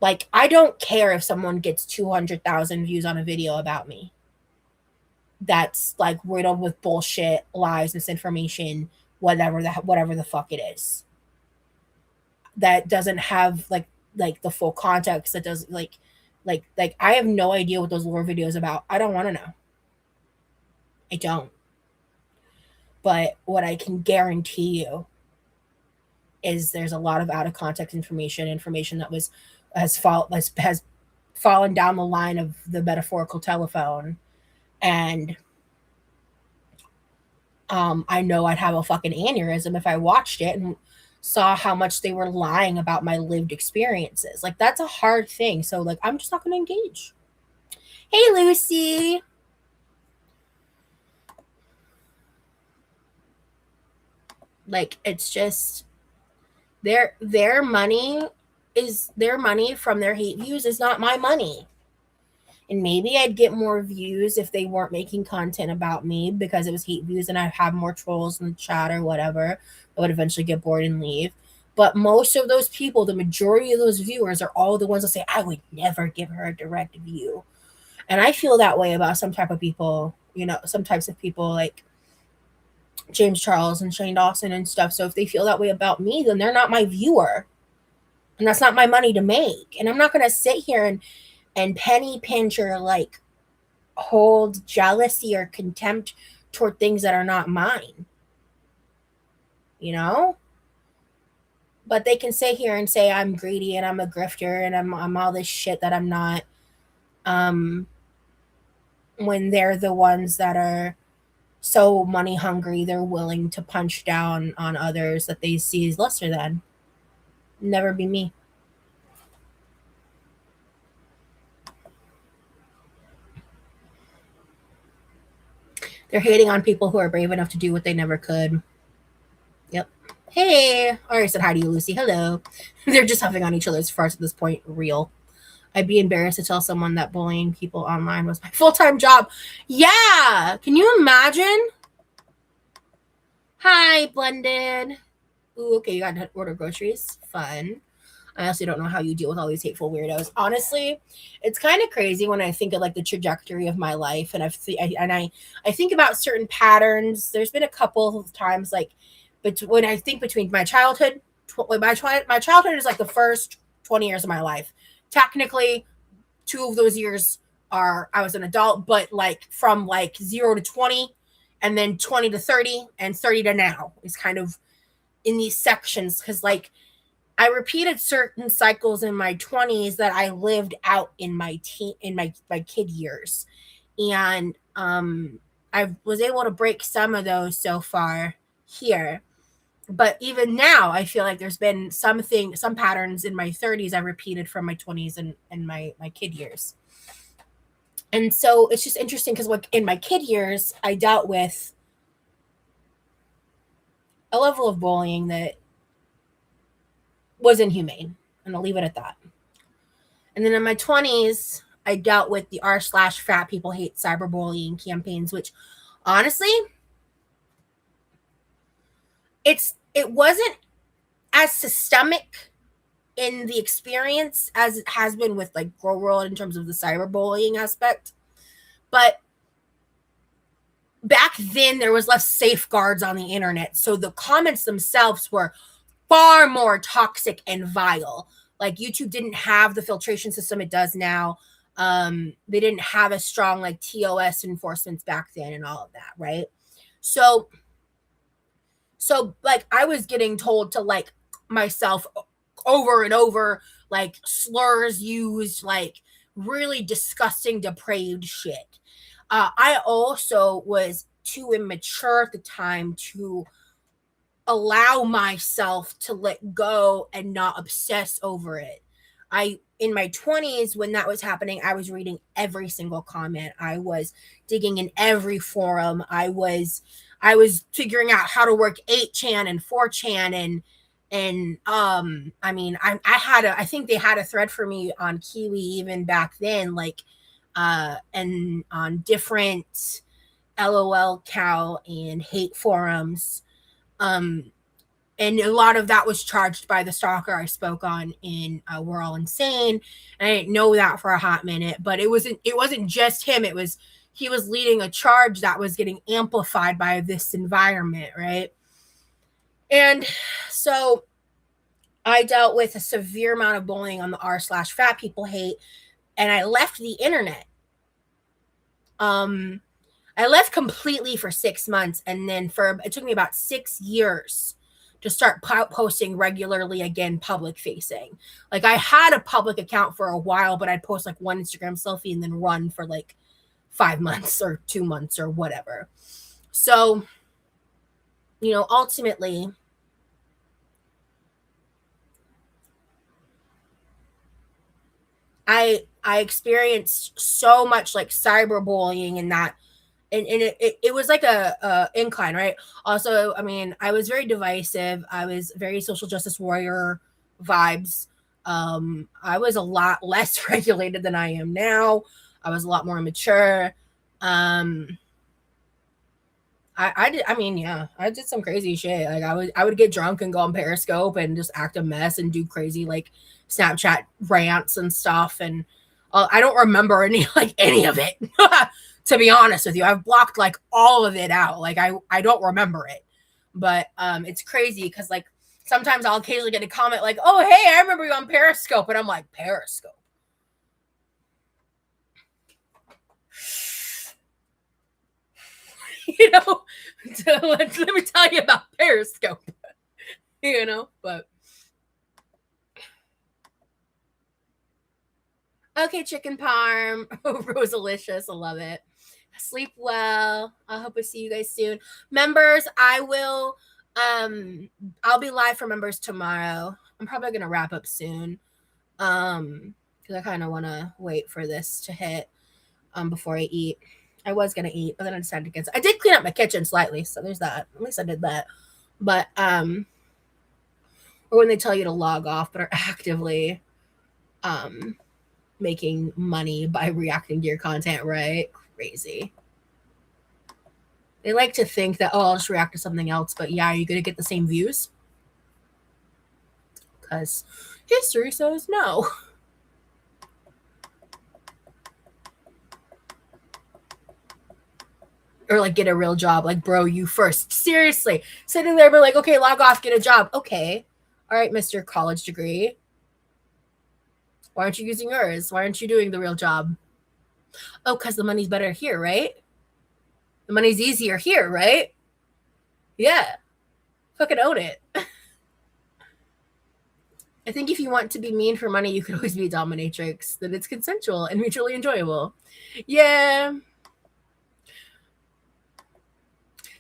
Like, I don't care if someone gets 200,000 views on a video about me that's like riddled with bullshit, lies, misinformation, whatever the fuck it is. That doesn't have like the full context. That does like I have no idea what those lore videos about. I don't want to know. I don't. But what I can guarantee you is there's a lot of out of context information that has fallen down the line of the metaphorical telephone, and I know I'd have a fucking aneurysm if I watched it and saw how much they were lying about my lived experiences. Like that's a hard thing. So like I'm just not going to engage. Hey Lucy. Like it's just their money from their hate views is not my money. And maybe I'd get more views if they weren't making content about me because it was hate views and I'd have more trolls in the chat or whatever. I would eventually get bored and leave. But most of those people, the majority of those viewers are all the ones that say, I would never give her a direct view. And I feel that way about some type of people, you know, some types of people like James Charles and Shane Dawson and stuff. So if they feel that way about me, then they're not my viewer. And that's not my money to make. And I'm not going to sit here and penny pinch or like hold jealousy or contempt toward things that are not mine. You know? But they can sit here and say I'm greedy and I'm a grifter and I'm all this shit that I'm not. When they're the ones that are so money hungry they're willing to punch down on others that they see as lesser than. Never be me. They're hating on people who are brave enough to do what they never could. Yep. Hey, I already said hi to you, Lucy. Hello. They're just huffing on each other's farts at this point. Real. I'd be embarrassed to tell someone that bullying people online was my full-time job. Yeah. Can you imagine? Hi, Blended. Ooh, okay, you got to order groceries. Fun. I honestly don't know how you deal with all these hateful weirdos. Honestly, it's kind of crazy when I think of like the trajectory of my life, and I think about certain patterns. There's been a couple of times like, but when I think between my childhood, my childhood is like the first 20 years of my life. Technically, 2 of those years are I was an adult, but like from like 0 to 20, and then 20 to 30, and 30 to now is kind of in these sections because like I repeated certain cycles in my 20s that I lived out in my kid years. And I was able to break some of those so far here. But even now, I feel like there's been some patterns in my 30s I repeated from my 20s and my kid years. And so it's just interesting because like in my kid years, I dealt with a level of bullying that was inhumane. And I'll leave it at that. And then in my 20s, I dealt with the r/fat people hate cyberbullying campaigns, which honestly, it wasn't as systemic in the experience as it has been with like Grow World in terms of the cyberbullying aspect. But back then there was less safeguards on the internet. So the comments themselves were far more toxic and vile. Like YouTube didn't have the filtration system it does now. They didn't have a strong like TOS enforcements back then and all of that, right? So like I was getting told to like myself over and over, like slurs used, like really disgusting, depraved shit. I also was too immature at the time to allow myself to let go and not obsess over it. I in my 20s when that was happening, I was reading every single comment. I was digging in every forum. I was figuring out how to work 8chan and 4chan and I mean I think they had a thread for me on Kiwi even back then, like and on different LOL cow and hate forums. um and a lot of that was charged by the stalker I spoke on in We're All Insane. And I didn't know that for a hot minute, but it wasn't just him. He was leading a charge that was getting amplified by this environment, right? And so I dealt with a severe amount of bullying on the r/fat people hate, and I left the internet. I left completely for 6 months, and then it took me about 6 years to start posting regularly again, public facing. Like I had a public account for a while, but I'd post like one Instagram selfie and then run for like 5 months or 2 months or whatever. So, ultimately, I experienced so much like cyberbullying and that, and it was like a incline, right? Also, I mean, I was very divisive. I was very social justice warrior vibes. I was a lot less regulated than I am now. I was a lot more immature. I did. I mean, yeah, I did some crazy shit. Like I would get drunk and go on Periscope and just act a mess and do crazy like Snapchat rants and stuff. And I don't remember any of it. To be honest with you, I've blocked like all of it out. Like I don't remember it. But it's crazy because like sometimes I'll occasionally get a comment like, "Oh, hey, I remember you on Periscope," and I'm like, Periscope. So let me tell you about Periscope. But okay, chicken parm, Rosalicious, I love it. Sleep well. I hope I see you guys soon. Members, I'll be live for members tomorrow. I'm probably gonna wrap up soon. Because I kind of want to wait for this to hit before I eat. I was gonna eat, but then I decided to cancel. I did clean up my kitchen slightly, so there's that. At least I did that. But or when they tell you to log off, but are actively making money by reacting to your content, right? Crazy. They like to think that, oh, I'll just react to something else, but yeah, are you gonna get the same views? Because history says no. Or like get a real job. Like, bro, you first. Seriously. Sitting there, but like, okay, log off, get a job. Okay. All right, Mr. College degree. Why aren't you using yours? Why aren't you doing the real job? Oh, because the money's better here, right? The money's easier here, right? Yeah. Fucking own it. I think if you want to be mean for money, you could always be a dominatrix. That it's consensual and mutually enjoyable. Yeah.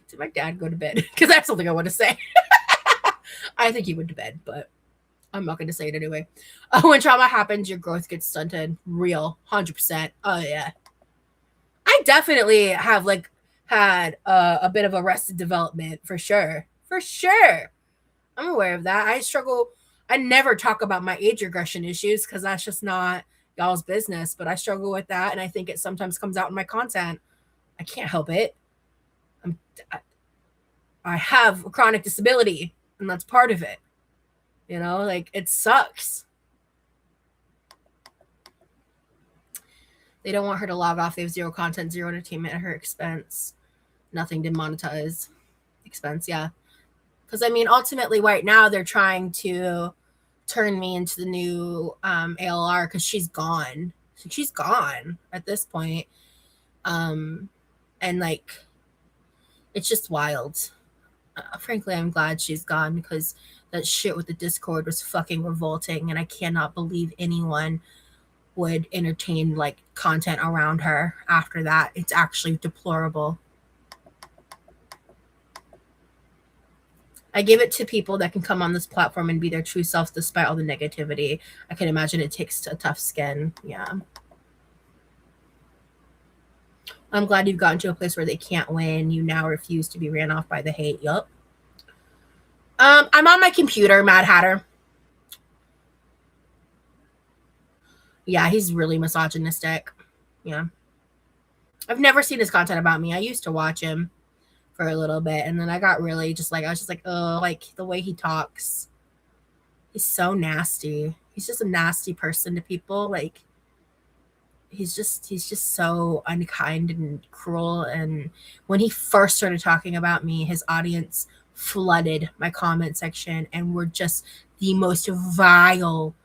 Did my dad go to bed? Because that's something I want to say. I think he went to bed, but I'm not going to say it anyway. When trauma happens, your growth gets stunted. Real. 100%. Oh, yeah. I definitely have like had a bit of arrested development for sure. For sure. I'm aware of that. I struggle. I never talk about my age regression issues because that's just not y'all's business, but I struggle with that. And I think it sometimes comes out in my content. I can't help it. I have a chronic disability, and that's part of it. You know, like it sucks. They don't want her to log off. They have zero content, zero entertainment at her expense. Nothing to monetize. Expense, yeah. Because I mean, ultimately, right now they're trying to turn me into the new ALR because she's gone. She's gone at this point. And like, it's just wild. Frankly, I'm glad she's gone because that shit with the Discord was fucking revolting, and I cannot believe anyone would entertain like content around her after that. It's actually deplorable. I give it to people that can come on this platform and be their true selves despite all the negativity. I can imagine it takes a tough skin. Yeah. I'm glad you've gotten to a place where they can't win. You now refuse to be ran off by the hate. Yup. I'm on my computer, Mad Hatter. Yeah, he's really misogynistic. Yeah. I've never seen his content about me. I used to watch him for a little bit, and then I got really just like, I was just like, oh, like the way he talks. He's so nasty. He's just a nasty person to people. Like, he's just so unkind and cruel. And when he first started talking about me, his audience flooded my comment section and were just the most vile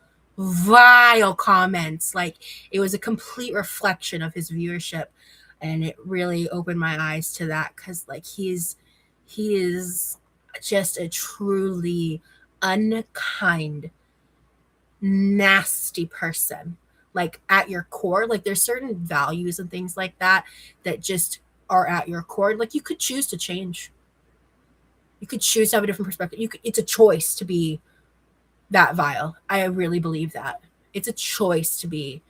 comments. Like, it was a complete reflection of his viewership, and it really opened my eyes to that because like he is just a truly unkind, nasty person. Like, at your core, like there's certain values and things like that that just are at your core. Like, you could choose to change. You could choose to have a different perspective. It's a choice to be that vile. I really believe that. It's a choice to be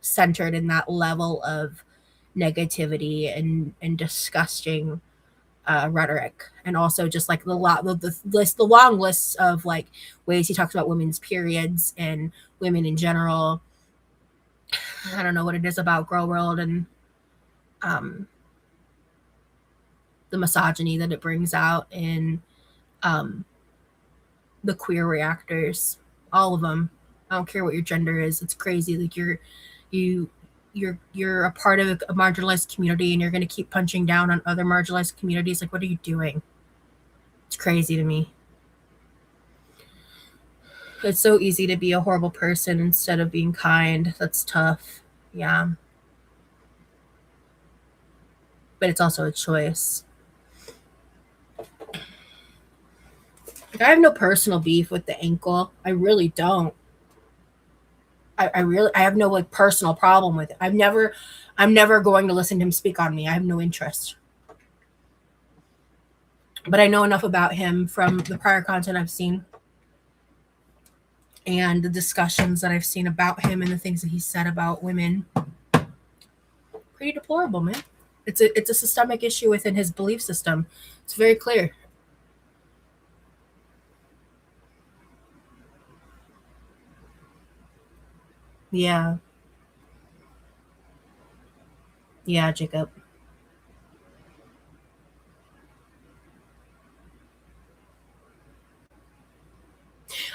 centered in that level of negativity and disgusting rhetoric, and also just like the long list of like ways he talks about women's periods and women in general. I don't know what it is about Girl World and the misogyny that it brings out in the queer reactors, all of them. I don't care what your gender is. It's crazy. Like, you're a part of a marginalized community, and you're going to keep punching down on other marginalized communities. Like, what are you doing? It's crazy to me. It's so easy to be a horrible person instead of being kind. That's tough. Yeah. But it's also a choice. Like, I have no personal beef with the ankle. I really don't. I have no like personal problem with it. I'm never going to listen to him speak on me. I have no interest. But I know enough about him from the prior content I've seen and the discussions that I've seen about him and the things that he said about women. Pretty deplorable, man. It's a systemic issue within his belief system. It's very clear. Yeah. Yeah, Jacob.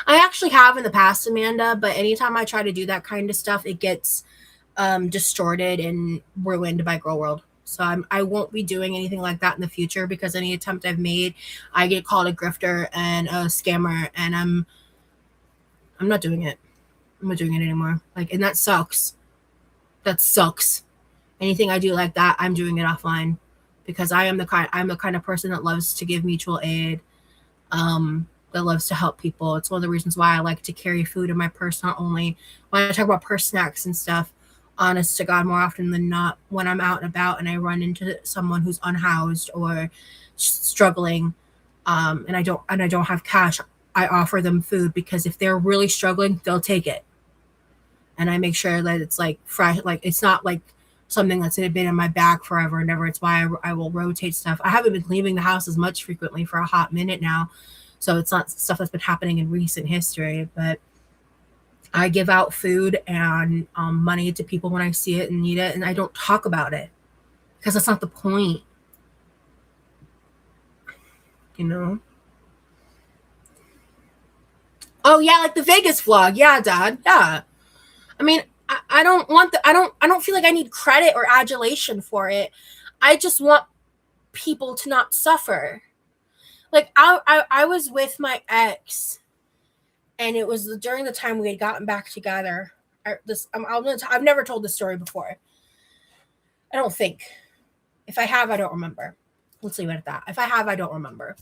I actually have in the past, Amanda, but anytime I try to do that kind of stuff, it gets distorted and ruined by Girl World. So I won't be doing anything like that in the future because any attempt I've made, I get called a grifter and a scammer, and I'm not doing it. I'm not doing it anymore. Like, and that sucks. That sucks. Anything I do like that, I'm doing it offline because I'm the kind of person that loves to give mutual aid. That loves to help people. It's one of the reasons why I like to carry food in my purse, not only when I talk about purse snacks and stuff, honest to God, more often than not, when I'm out and about and I run into someone who's unhoused or struggling, and I don't have cash, I offer them food because if they're really struggling, they'll take it. And I make sure that it's like fresh, like it's not like something that's been in my bag forever and ever. It's why I will rotate stuff. I haven't been leaving the house as much frequently for a hot minute now, so it's not stuff that's been happening in recent history. But I give out food and money to people when I see it and need it, and I don't talk about it because that's not the point, you know. Oh yeah, like the Vegas vlog. Yeah, Dad. Yeah. I mean, I don't want I don't feel like I need credit or adulation for it. I just want people to not suffer. Like I was with my ex, and it was during the time we had gotten back together. I've never told this story before. I don't think. If I have, I don't remember. Let's leave it at that. If I have, I don't remember.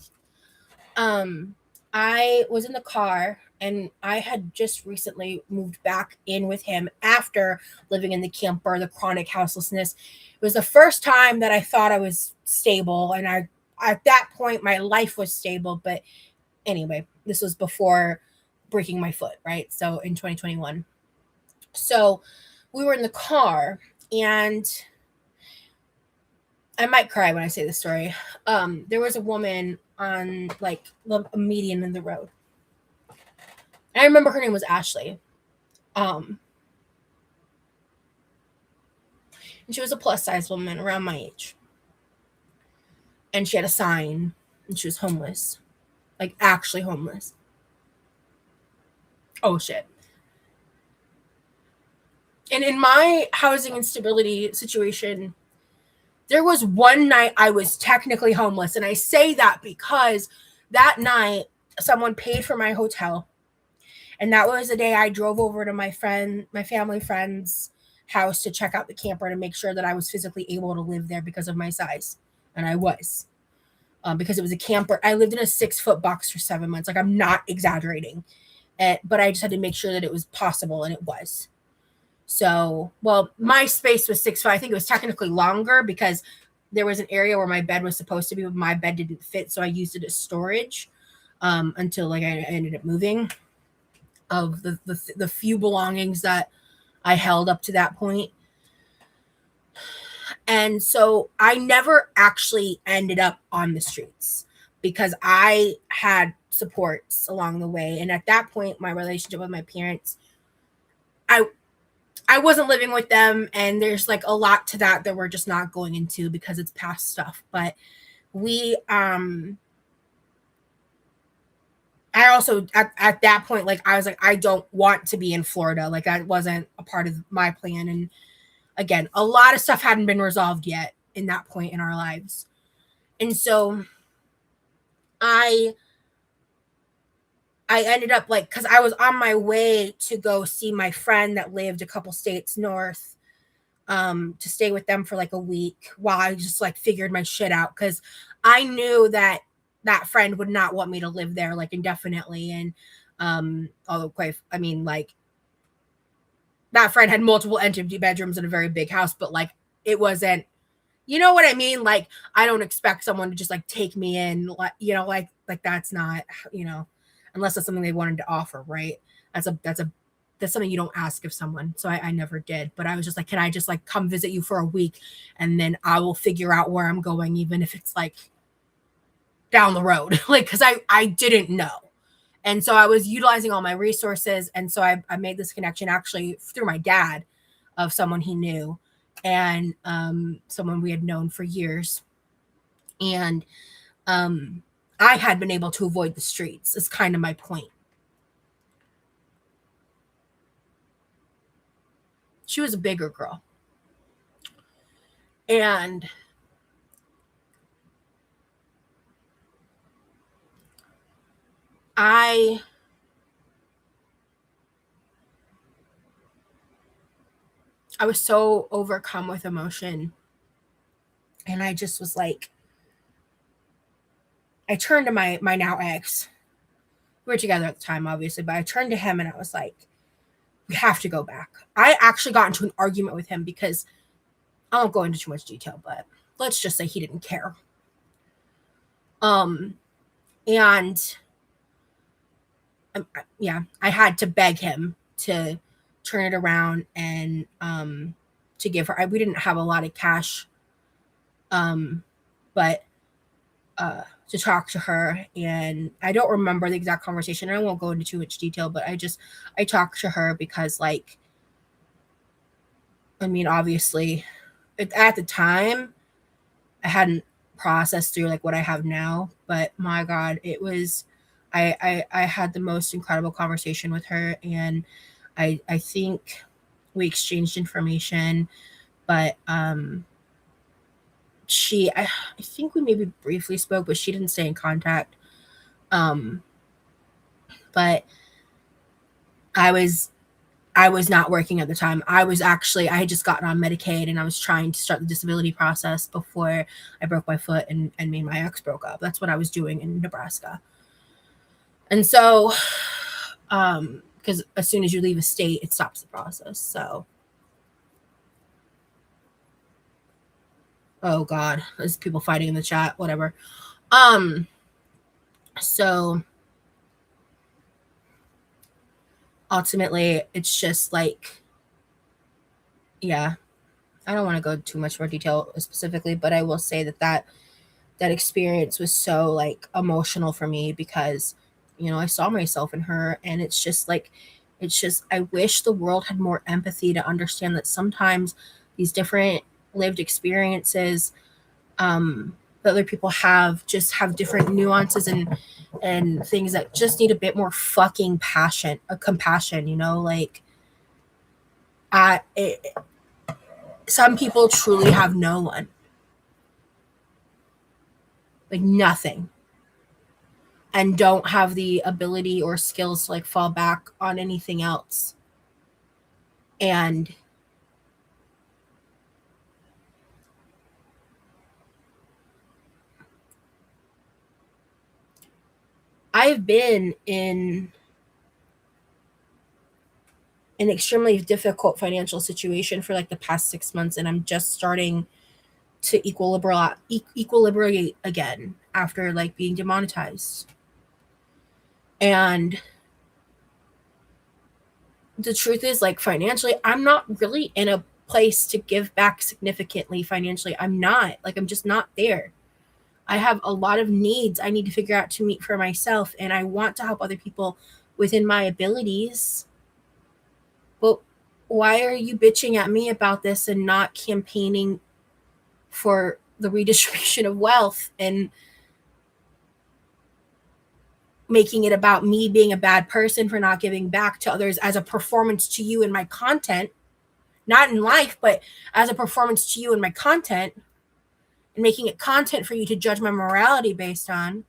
I was in the car and I had just recently moved back in with him after living in the camper, the chronic houselessness. It was the first time that I thought I was stable, and I at that point my life was stable. But anyway, this was before breaking my foot, right? So in 2021. So we were in the car, and I might cry when I say this story. There was a woman on like a median in the road. I remember her name was Ashley. And she was a plus size woman around my age. And she had a sign, and she was homeless. Like actually homeless. Oh shit. And in my housing instability situation, there was one night I was technically homeless. And I say that because that night someone paid for my hotel. And that was the day I drove over to my family friend's house to check out the camper to make sure that I was physically able to live there because of my size. And I was. Because it was a camper. I lived in a 6-foot box for 7 months. Like, I'm not exaggerating. But I just had to make sure that it was possible, and it was. So, well, my space was 6 foot. I think it was technically longer because there was an area where my bed was supposed to be, but my bed didn't fit. So I used it as storage until like I ended up moving of the few belongings that I held up to that point. And so I never actually ended up on the streets because I had supports along the way. And at that point, my relationship with my parents, I wasn't living with them, and there's like a lot to that we're just not going into because it's past stuff. But we I also at that point, like I was like, I don't want to be in Florida. Like that wasn't a part of my plan. And again, a lot of stuff hadn't been resolved yet in that point in our lives. And so I ended up like, because I was on my way to go see my friend that lived a couple states north, to stay with them for like a week while I just like figured my shit out. Because I knew that friend would not want me to live there like indefinitely. And although quite, I mean, like that friend had multiple empty bedrooms in a very big house, but like it wasn't, you know what I mean? Like I don't expect someone to just like take me in, like, you know, like that's not, you know, unless it's something they wanted to offer, right? That's something you don't ask of someone. So I never did, but I was just like, can I just like come visit you for a week and then I will figure out where I'm going, even if it's like down the road, like, cause I didn't know. And so I was utilizing all my resources. And so I made this connection actually through my dad of someone he knew and someone we had known for years. And I had been able to avoid the streets, is kind of my point. She was a bigger girl. And I was so overcome with emotion. And I just was like, I turned to my now ex. We were together at the time, obviously, but I turned to him and I was like, we have to go back. I actually got into an argument with him because I won't go into too much detail, but let's just say he didn't care. And yeah, I had to beg him to turn it around and to give her. We didn't have a lot of cash, but to talk to her. And I don't remember the exact conversation. I won't go into too much detail, but I talked to her because, like, I mean, obviously, at the time, I hadn't processed through like what I have now, but my God, it was. I had the most incredible conversation with her, and I think we exchanged information, but I think we maybe briefly spoke, but she didn't stay in contact. But I was not working at the time. I had just gotten on Medicaid and I was trying to start the disability process before I broke my foot and me and my ex broke up. That's what I was doing in Nebraska. And so, because as soon as you leave a state, it stops the process. So, oh God, there's people fighting in the chat, whatever. So ultimately it's just like, yeah, I don't want to go too much more detail specifically, but I will say that experience was so like emotional for me because, you know, I saw myself in her, and it's just I wish the world had more empathy to understand that sometimes these different lived experiences that other people have just have different nuances and things that just need a bit more fucking compassion, you know, like some people truly have no one, like nothing, and don't have the ability or skills to like fall back on anything else. And I've been in an extremely difficult financial situation for like the past 6 months, and I'm just starting to equilibrate again after like being demonetized. And the truth is, like, financially, I'm not really in a place to give back significantly financially. I'm just not there. I have a lot of needs I need to figure out to meet for myself, and I want to help other people within my abilities. But why are you bitching at me about this and not campaigning for the redistribution of wealth and making it about me being a bad person for not giving back to others as a performance to you in my content, not in life, but as a performance to you in my content, and making it content for you to judge my morality based on,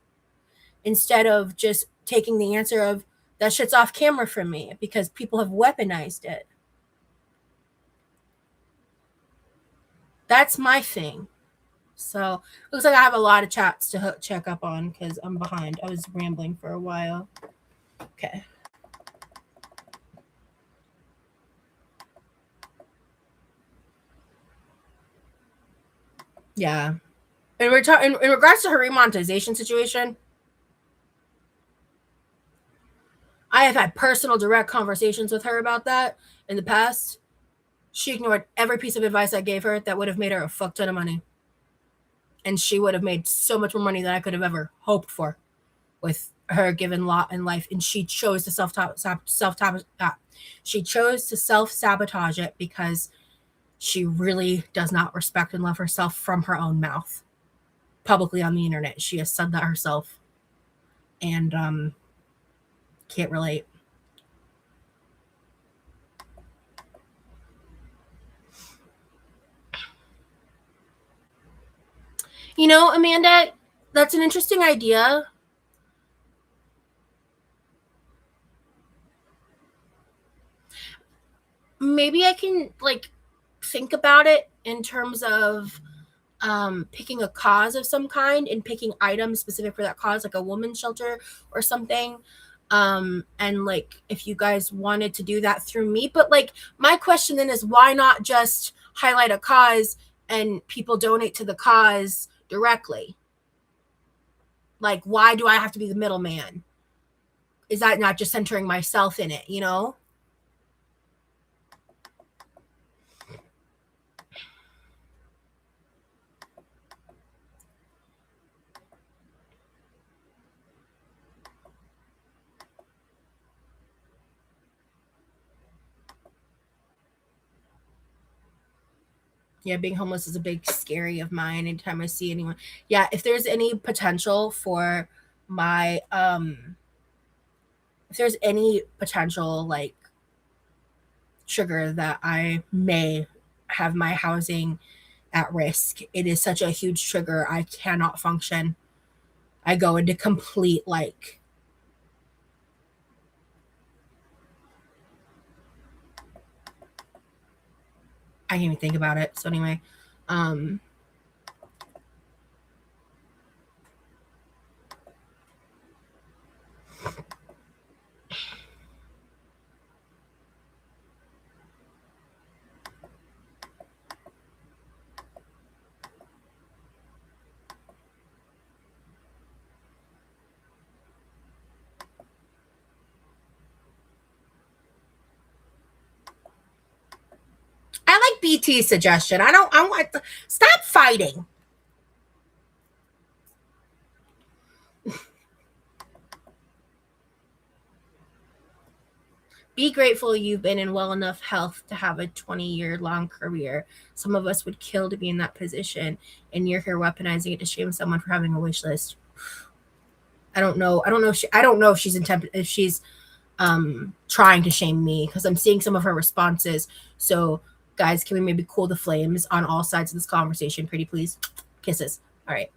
instead of just taking the answer of that shit's off camera from me because people have weaponized it. That's my thing. So looks like I have a lot of chats to check up on because I'm behind. I was rambling for a while. Okay. Yeah. In regards to her remonetization situation, I have had personal direct conversations with her about that in the past. She ignored every piece of advice I gave her that would have made her a fuck ton of money. And she would have made so much more money than I could have ever hoped for with her given lot in life. And she chose to she chose to self sabotage it because she really does not respect and love herself from her own mouth. Publicly on the internet, she has said that herself, and can't relate. You know, Amanda, that's an interesting idea. Maybe I can like think about it in terms of picking a cause of some kind and picking items specific for that cause, like a woman's shelter or something. And like if you guys wanted to do that through me, but like my question then is why not just highlight a cause and people donate to the cause directly? Like, why do I have to be the middleman? Is that not just centering myself in it, you know? Yeah, being homeless is a big scary of mine anytime I see anyone. Yeah, if there's any potential for my if there's any potential like trigger that I may have my housing at risk, it is such a huge trigger. I cannot function. I go into complete like I can't even think about it. So anyway, um I like BT's suggestion. I want to stop fighting. Be grateful you've been in well enough health to have a 20-year long career. Some of us would kill to be in that position, and you're here weaponizing it to shame someone for having a wish list. I don't know. I don't know if she's if she's trying to shame me because I'm seeing some of her responses. So guys, can we maybe cool the flames on all sides of this conversation? Pretty please. Kisses. All right.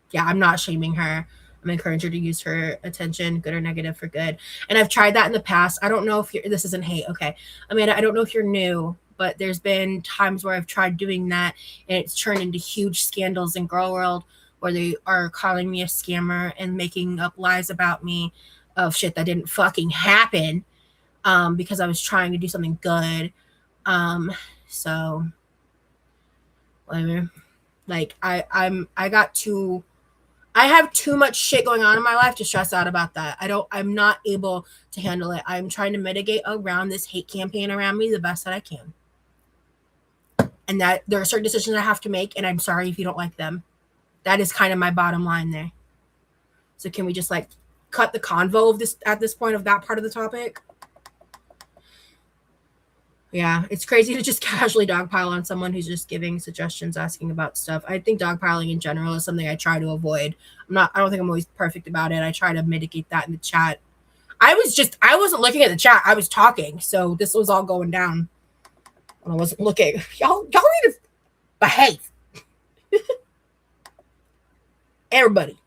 Yeah, I'm not shaming her. I'm encouraging her to use her attention, good or negative, for good. And I've tried that in the past. I don't know if this isn't hate. Okay. Amanda, I don't know if you're new, but there's been times where I've tried doing that and it's turned into huge scandals in girl world where they are calling me a scammer and making up lies about me of shit that didn't fucking happen because I was trying to do something good. So whatever. Like I got too I have too much shit going on in my life to stress out about that. I'm not able to handle it. I'm trying to mitigate around this hate campaign around me the best that I can. And that there are certain decisions I have to make, and I'm sorry if you don't like them. That is kind of my bottom line there. So can we just like cut the convo of this at this point of that part of the topic? Yeah, it's crazy to just casually dogpile on someone who's just giving suggestions, asking about stuff. I think dogpiling in general is something I try to avoid. I don't think I'm always perfect about it. I try to mitigate that in the chat. I wasn't looking at the chat. I was talking. So this was all going down when I wasn't looking. Y'all need to behave. Everybody.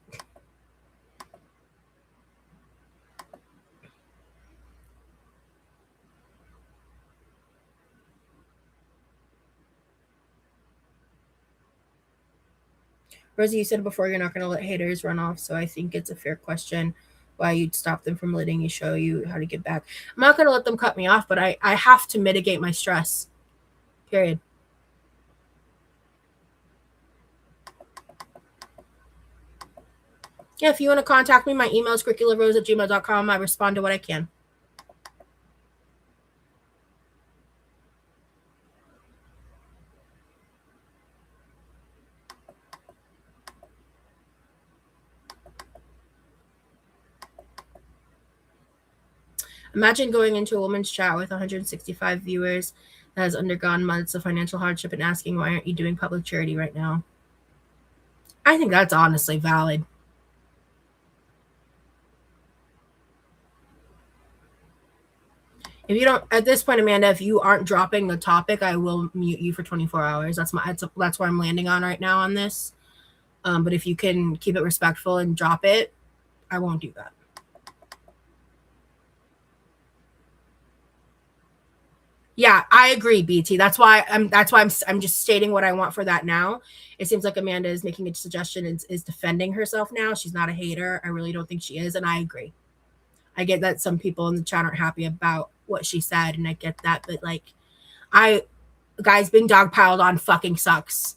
Rosie, you said before you're not going to let haters run off, so I think it's a fair question why you'd stop them from letting you show you how to get back. I'm not going to let them cut me off, but I have to mitigate my stress. Period. Yeah, if you want to contact me, my email is quirkyliverose@gmail.com. I respond to what I can. Imagine going into a woman's chat with 165 viewers that has undergone months of financial hardship and asking, why aren't you doing public charity right now? I think that's honestly valid. If you don't, at this point, Amanda, if you aren't dropping the topic, I will mute you for 24 hours. That's where I'm landing on right now on this. But if you can keep it respectful and drop it, I won't do that. Yeah, I agree, BT. I'm just stating what I want for that now. It seems like Amanda is making a suggestion and is defending herself now. She's not a hater. I really don't think she is, and I agree. I get that some people in the chat aren't happy about what she said, and I get that, but like, I guys, being dogpiled on fucking sucks.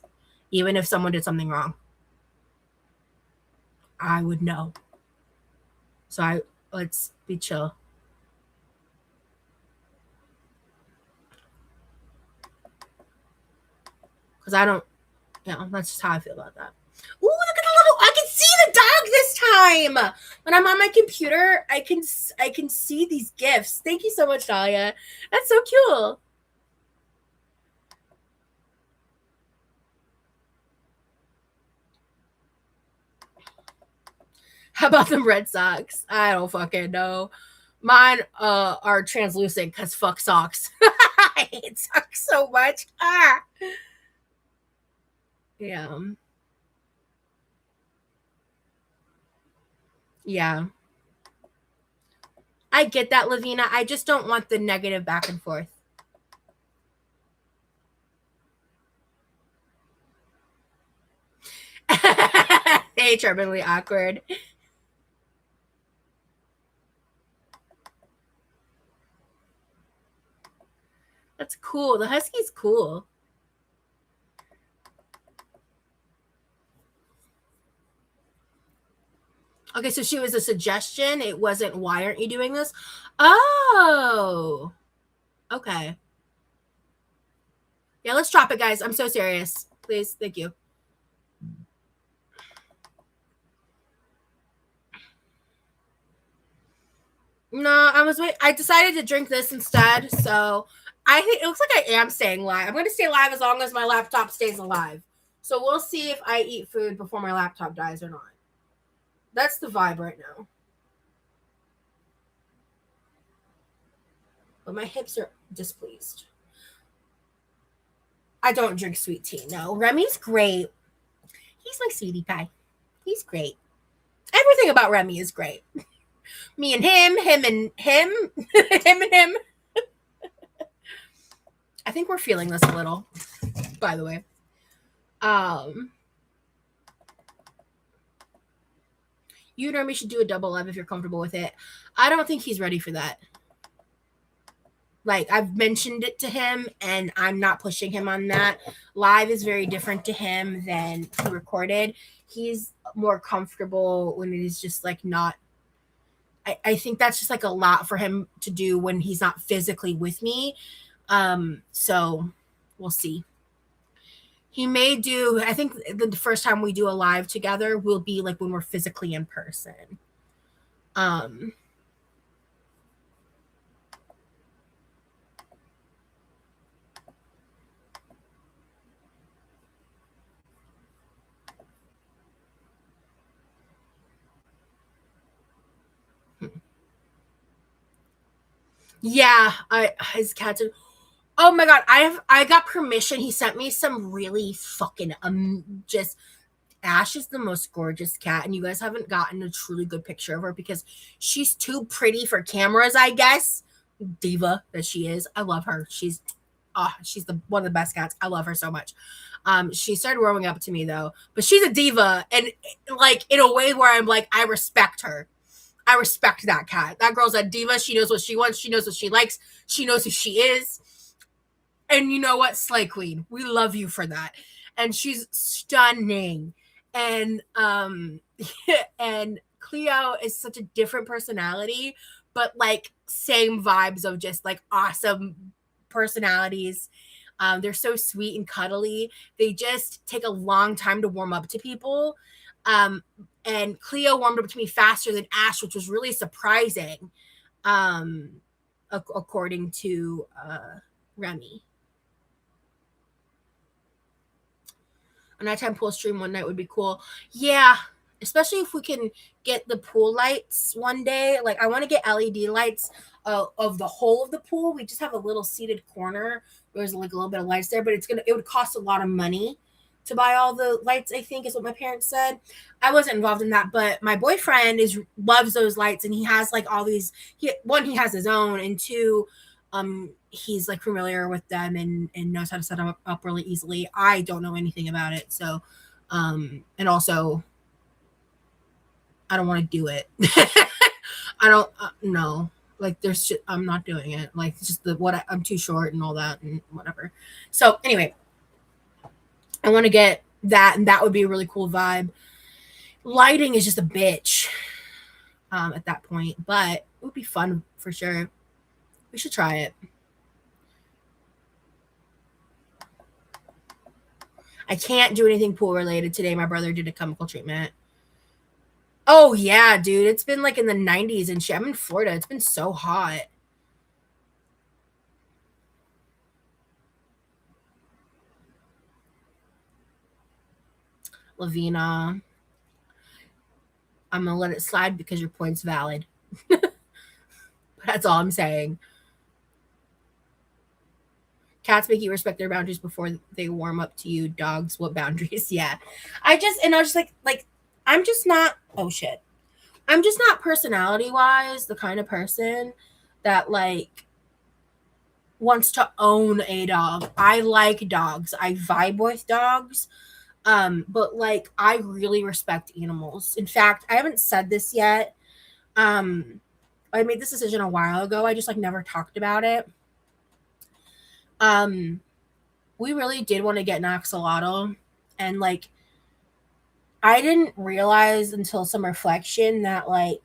Even if someone did something wrong, I would know. So let's be chill. Because I don't, that's just how I feel about that. Ooh, look at the little, I can see the dog this time. When I'm on my computer, I can see these gifs. Thank you so much, Dahlia. That's so cool. How about them Red Sox? I don't fucking know. Mine are translucent because fuck socks. I hate socks so much. Ah. Yeah. Yeah. I get that, Lavina. I just don't want the negative back and forth. Hey, terminally awkward. That's cool. The husky's cool. Okay, so she was a suggestion. It wasn't, why aren't you doing this? Oh. Okay. Yeah, let's drop it, guys. I'm so serious. Please. Thank you. No, I decided to drink this instead. So I think it looks like I am staying live. I'm going to stay live as long as my laptop stays alive. So we'll see if I eat food before my laptop dies or not. That's the vibe right now. But my hips are displeased. I don't drink sweet tea. No, Remy's great. He's my sweetie pie. He's great. Everything about Remy is great. Me and him and him, him and him. I think we're feeling this a little, by the way. You and Remy should do a double live if you're comfortable with it. I don't think he's ready for that. Like, I've mentioned it to him, and I'm not pushing him on that. Live is very different to him than recorded. He's more comfortable when it is just like not. I think that's just like a lot for him to do when he's not physically with me. So we'll see. He may do, I think the first time we do a live together will be like when we're physically in person. Yeah, his cats are. Oh my god, I got permission. He sent me some really fucking just. Ash is the most gorgeous cat, and you guys haven't gotten a truly good picture of her because she's too pretty for cameras, I guess. Diva that she is. I love her. She's the one of the best cats. I love her so much. She started warming up to me though, but she's a diva, and like in a way where I'm like, I respect her. I respect that cat. That girl's a diva. She knows what she wants. She knows what she likes. She knows who she is. And you know what? Slay Queen. We love you for that. And she's stunning. And And Cleo is such a different personality, but like same vibes of just like awesome personalities. They're so sweet and cuddly. They just take a long time to warm up to people. Um, and Cleo warmed up to me faster than Ash, which was really surprising, um, according to Remy. A nighttime pool stream one night would be cool. Yeah, especially if we can get the pool lights one day. Like I want to get LED lights of the whole of the pool. We just have a little seated corner where there's like a little bit of lights there, but it would cost a lot of money to buy all the lights, I think is what my parents said. I wasn't involved in that, but my boyfriend is loves those lights, and he has like all these he has his own, and two, he's like familiar with them and knows how to set them up really easily. I don't know anything about it, so and also I don't want to do it. I don't no, like there's just, I'm not doing it, like just I'm too short and all that and whatever. So anyway, I want to get that, and that would be a really cool vibe. Lighting is just a bitch at that point, but it would be fun for sure. We should try it. I can't do anything pool related today. My brother did a chemical treatment. Oh yeah, dude. It's been like in the 90s and shit. I'm in Florida. It's been so hot. Lavina. I'm gonna let it slide because your point's valid. That's all I'm saying. Cats make you respect their boundaries before they warm up to you. Dogs, what boundaries? Yeah. I was just like, I'm just not, oh shit. I'm just not personality wise the kind of person that like wants to own a dog. I like dogs. I vibe with dogs. But like I really respect animals. In fact, I haven't said this yet. Um, I made this decision a while ago. I just like never talked about it. Um, we really did want to get an axolotl, and like I didn't realize until some reflection that like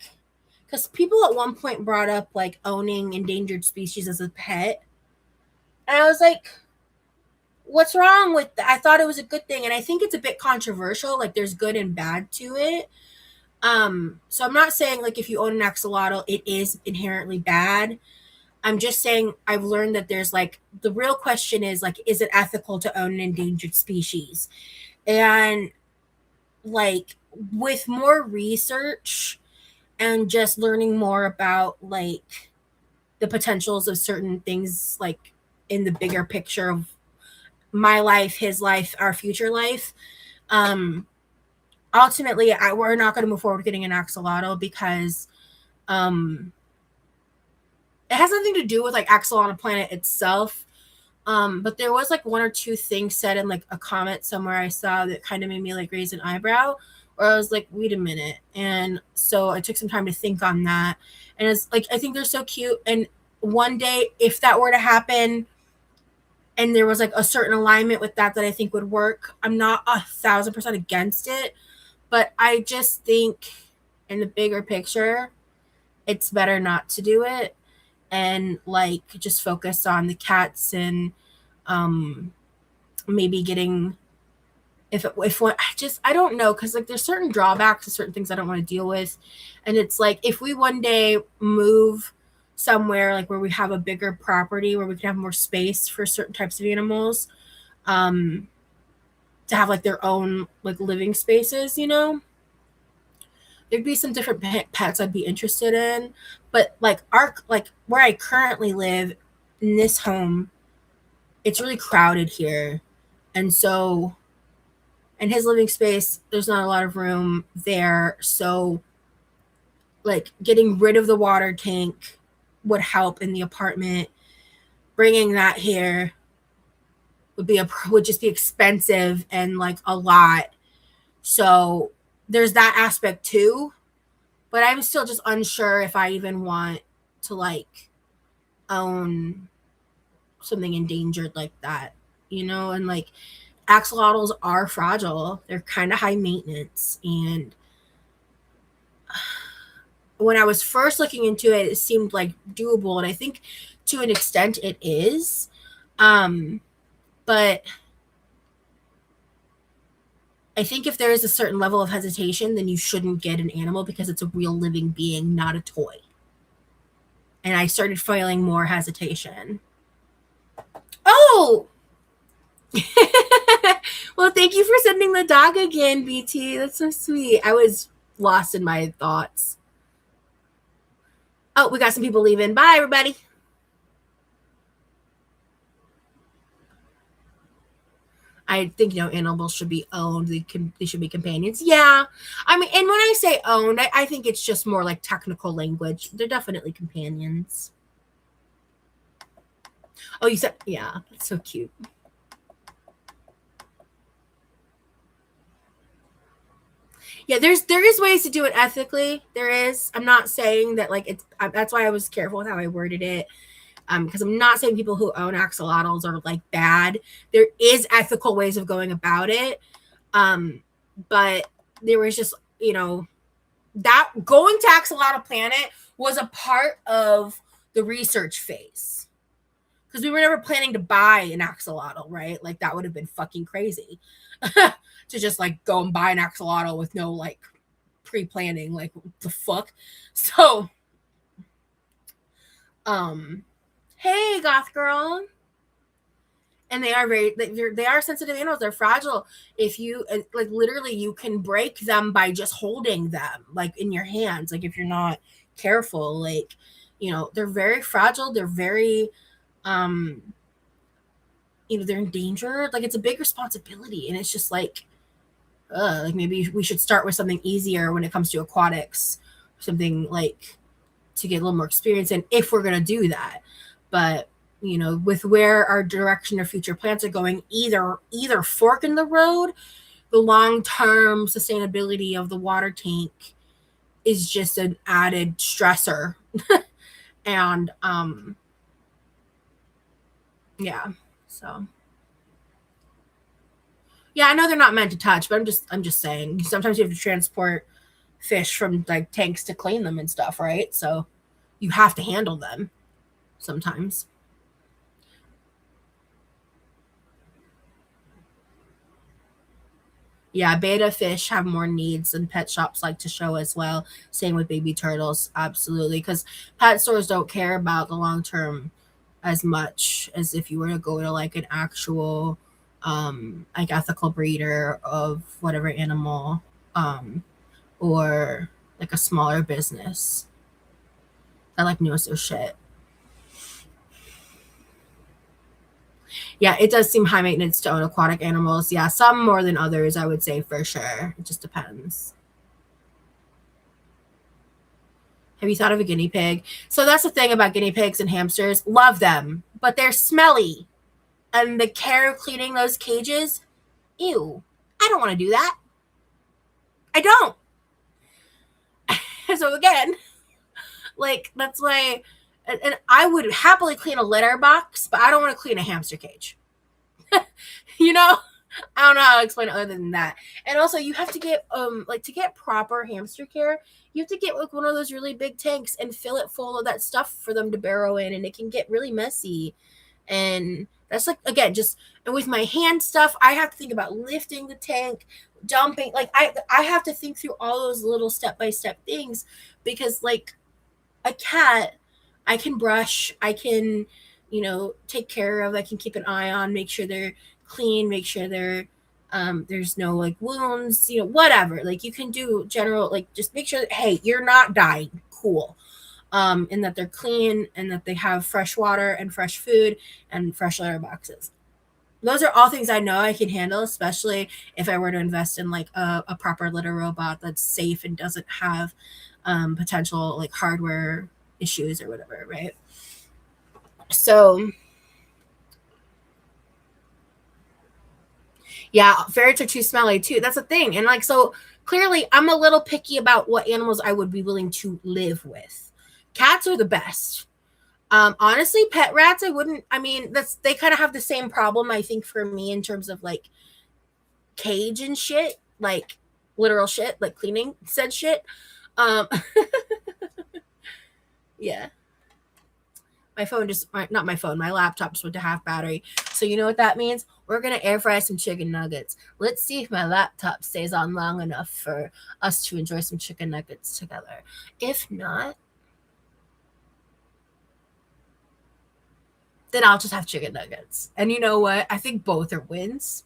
because people at one point brought up like owning endangered species as a pet, and I was like, what's wrong with that? I thought it was a good thing, and I think it's a bit controversial. Like there's good and bad to it. So I'm not saying like if you own an axolotl, it is inherently bad. I'm just saying I've learned that there's like the real question is like, is it ethical to own an endangered species? And like with more research and just learning more about like the potentials of certain things, like in the bigger picture of my life, his life, our future life, um, ultimately we're not going to move forward getting an axolotl because um, it has nothing to do with like axolotl planet itself. But there was like one or two things said in like a comment somewhere I saw that kind of made me like raise an eyebrow, or I was like, wait a minute. And so I took some time to think on that. And it's like, I think they're so cute. And one day, if that were to happen and there was like a certain alignment with that I think would work, I'm not 1,000% against it. But I just think in the bigger picture, it's better not to do it and like just focus on the cats and um maybe getting if what I don't know, because like there's certain drawbacks to certain things I don't want to deal with, and it's like if we one day move somewhere like where we have a bigger property where we can have more space for certain types of animals, um to have like their own like living spaces, there'd be some different pets I'd be interested in. But like like where I currently live in this home, it's really crowded here. And so in his living space, there's not a lot of room there. So like getting rid of the water tank would help in the apartment. Bringing that here would just be expensive and like a lot. So there's that aspect too. But I'm still just unsure if I even want to like own something endangered like that, and like axolotls are fragile. They're kind of high maintenance, and when I was first looking into it, it seemed like doable, and I think to an extent it is. But I think if there is a certain level of hesitation, then you shouldn't get an animal because it's a real living being, not a toy. And I started feeling more hesitation. Oh! Well, thank you for sending the dog again, BT. That's so sweet. I was lost in my thoughts. Oh, we got some people leaving. Bye, everybody. I think, you know, animals should be owned. They should be companions. Yeah. I mean, and when I say owned, I think it's just more like technical language. They're definitely companions. Oh, you said, yeah, that's so cute. Yeah, there is ways to do it ethically. There is. I'm not saying that like it's. That's why I was careful with how I worded it. Because I'm not saying people who own axolotls are like bad. There is ethical ways of going about it. But there was just, you know, that going to Axolotl Planet was a part of the research phase. Because we were never planning to buy an axolotl, right? Like that would have been fucking crazy to just like go and buy an axolotl with no like pre-planning. Like the fuck. So, hey, goth girl. And they are they are sensitive animals. They're fragile. If you like, literally, you can break them by just holding them like in your hands. Like if you're not careful, like, you know, they're very fragile. They're very, you know, they're endangered. Like it's a big responsibility, and it's just like maybe we should start with something easier when it comes to aquatics, something like to get a little more experience in if we're gonna do that. But you know, with where our direction of future plans are going, either fork in the road, the long-term sustainability of the water tank is just an added stressor. And yeah, so yeah, I know they're not meant to touch, but I'm just saying sometimes you have to transport fish from like tanks to clean them and stuff, right? So you have to handle them sometimes. Yeah, beta fish have more needs than pet shops like to show as well. Same with baby turtles, absolutely. Because pet stores don't care about the long term as much as if you were to go to like an actual, like ethical breeder of whatever animal, or like a smaller business that like knows their shit. Yeah, it does seem high maintenance to own aquatic animals. Yeah, some more than others, I would say for sure. It just depends. Have you thought of a guinea pig? So that's the thing about guinea pigs and hamsters. Love them, but they're smelly. And the care of cleaning those cages, ew. I don't want to do that. I don't. So again, like that's why, and I would happily clean a litter box, but I don't want to clean a hamster cage. You know? I don't know how to explain it other than that. And also you have to get like to get proper hamster care, you have to get like one of those really big tanks and fill it full of that stuff for them to burrow in, and it can get really messy. And that's like again just, and with my hand stuff, I have to think about lifting the tank, dumping, like I have to think through all those little step by step things, because like a cat, I can brush, I can, you know, take care of, I can keep an eye on, make sure they're clean, make sure they're there's no like wounds, you know, whatever. Like you can do general, like just make sure that hey, you're not dying. Cool. And that they're clean and that they have fresh water and fresh food and fresh litter boxes. Those are all things I know I can handle, especially if I were to invest in like a proper litter robot that's safe and doesn't have potential like hardware issues or whatever, right? So yeah, ferrets are too smelly too. That's a thing. And like so clearly I'm a little picky about what animals I would be willing to live with. Cats are the best. Honestly, pet rats, I wouldn't. I mean, that's they kind of have the same problem. I think for me in terms of like cage and shit, like literal shit, like cleaning said shit. Um, yeah. My phone just, not my phone, my laptop just went to half battery. So you know what that means? We're going to air fry some chicken nuggets. Let's see if my laptop stays on long enough for us to enjoy some chicken nuggets together. If not, then I'll just have chicken nuggets. And you know what? I think both are wins.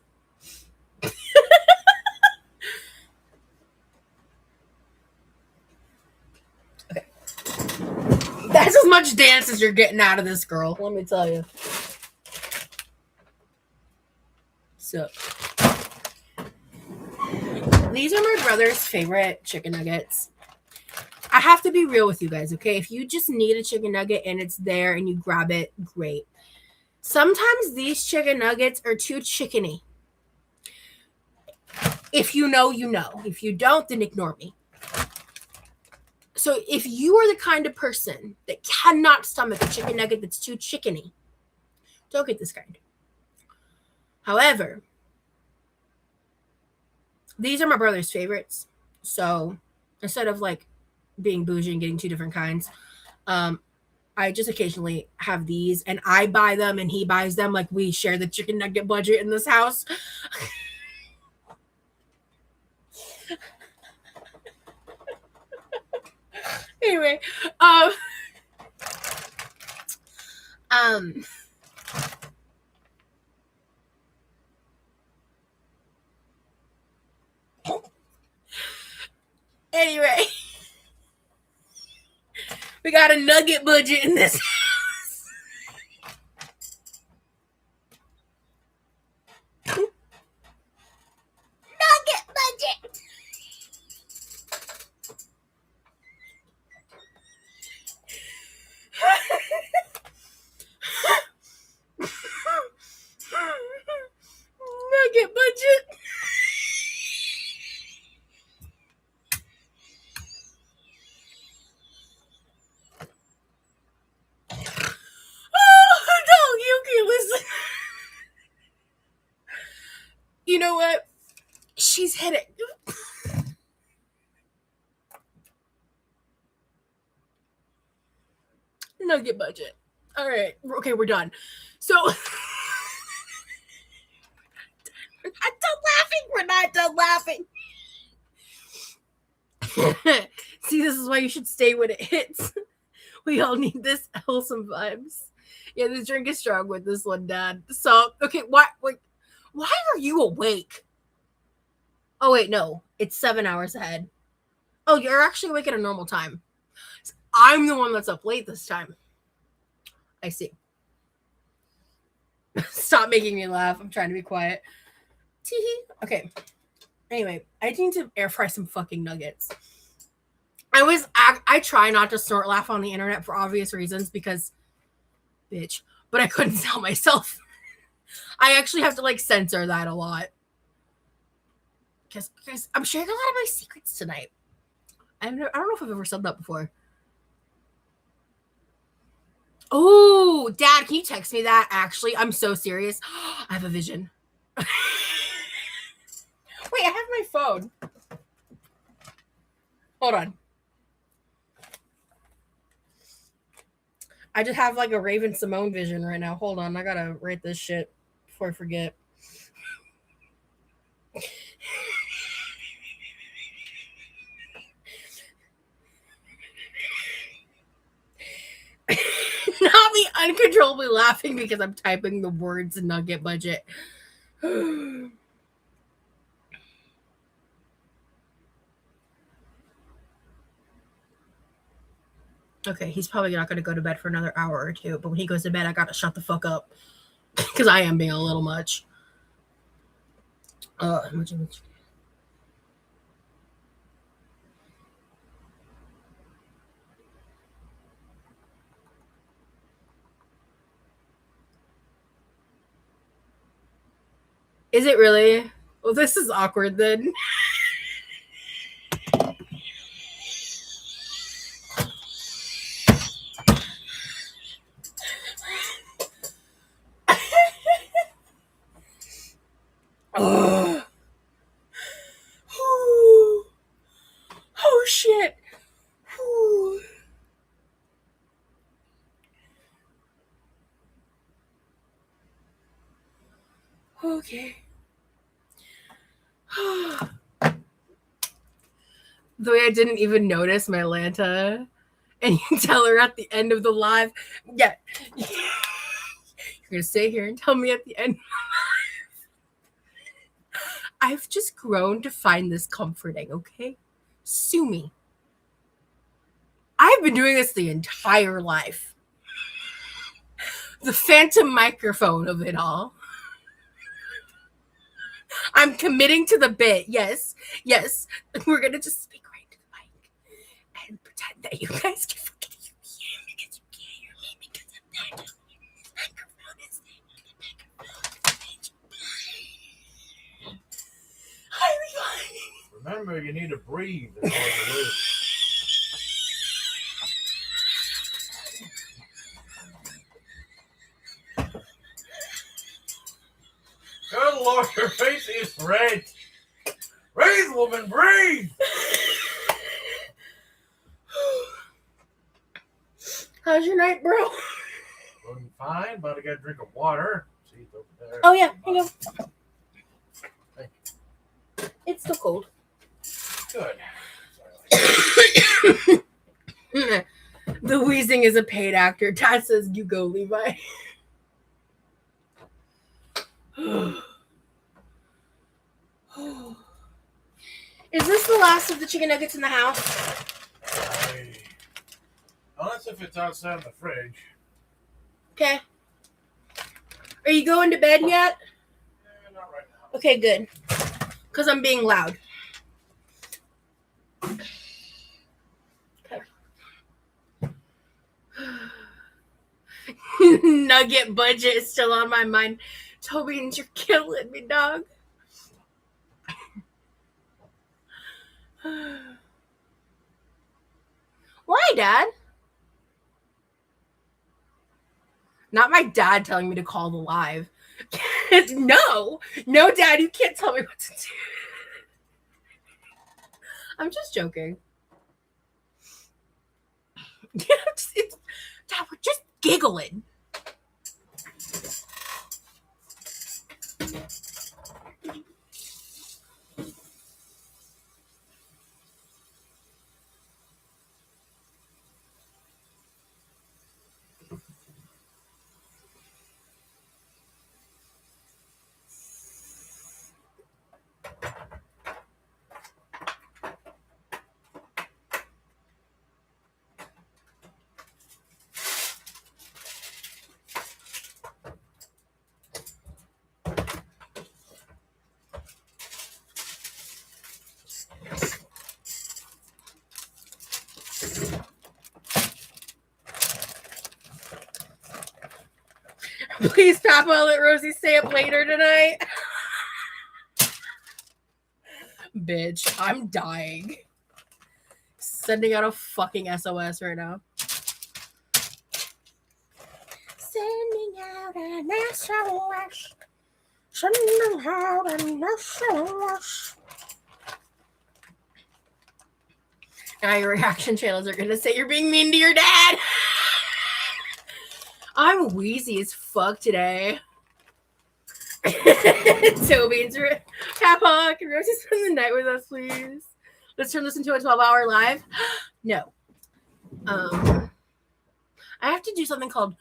Okay. That's as much dance as you're getting out of this girl, let me tell you. So, these are my brother's favorite chicken nuggets. I have to be real with you guys, okay? If you just need a chicken nugget and it's there and you grab it, great. Sometimes these chicken nuggets are too chickeny. If you know, you know. If you don't, then ignore me. So if you are the kind of person that cannot stomach a chicken nugget that's too chickeny, don't get this kind. However, these are my brother's favorites. So instead of like being bougie and getting two different kinds, I just occasionally have these and I buy them and he buys them. Like we share the chicken nugget budget in this house. Anyway, anyway, we got a nugget budget in this house. Nugget budget. Nugget budget. Oh, no, you can listen. You know what? She's hit it. Nugget budget. All right. Okay, we're done. So we're not done laughing. See, this is why you should stay when it hits. We all need this wholesome vibes. Yeah, this drink is strong with this one, Dad. So, okay, why are you awake? Oh wait, no, it's 7 hours ahead. Oh, you're actually awake at a normal time. I'm the one that's up late this time. I see. Stop making me laugh. I'm trying to be quiet. Okay. Anyway, I need to air fry some fucking nuggets. I try not to snort laugh on the internet for obvious reasons because, bitch. But I couldn't tell myself. I actually have to like censor that a lot because I'm sharing a lot of my secrets tonight. I don't know if I've ever said that before. Oh, Dad, can you text me that? Actually, I'm so serious. I have a vision. Wait, I have my phone. Hold on. I just have like a Raven Simone vision right now. Hold on, I gotta write this shit before I forget. Not me uncontrollably laughing because I'm typing the words nugget budget. Okay, he's probably not going to go to bed for another hour or two, but when he goes to bed, I got to shut the fuck up because I am being a little much. Is it really? Well, this is awkward then. Oh. Oh shit. Okay. The way I didn't even notice my Lanta, and you tell her at the end of the live, yeah, you're gonna stay here and tell me at the end. I've just grown to find this comforting, okay? Sue me. I've been doing this the entire life. The phantom microphone of it all. I'm committing to the bit. Yes. We're gonna just speak right to the mic and pretend that you guys can fucking hear me because you can't hear me because I'm not doing this microphone is Remember, you need to breathe in order to live. Good Lord, your face is red. Breathe, woman, breathe. How's your night, bro? Doing fine. About to get a drink of water. See, it's over there. Oh, yeah. Here you go. Thank you. It's still cold. Good. The wheezing is a paid actor. Dad says, you go, Levi. Is this the last of the chicken nuggets in the house? Unless if it's outside of the fridge. Okay. Are you going to bed yet? Not right now. Okay, good. Because I'm being loud. Okay. Nugget budget is still on my mind. Toby, you're killing me, dog. Why, Dad? Not my dad telling me to call the live. No, Dad, you can't tell me what to do. I'm just joking. Dad, we're just giggling. Please, Papa, let Rosie stay up later tonight. Bitch, I'm dying. Sending out a fucking SOS right now. Sending out an SOS. Sending out an SOS. Now your reaction channels are gonna say you're being mean to your dad. I'm wheezy as fuck today. Toby's Papa, can Rosie spend the night with us, please? Let's turn this into a 12-hour live. No. I have to do something called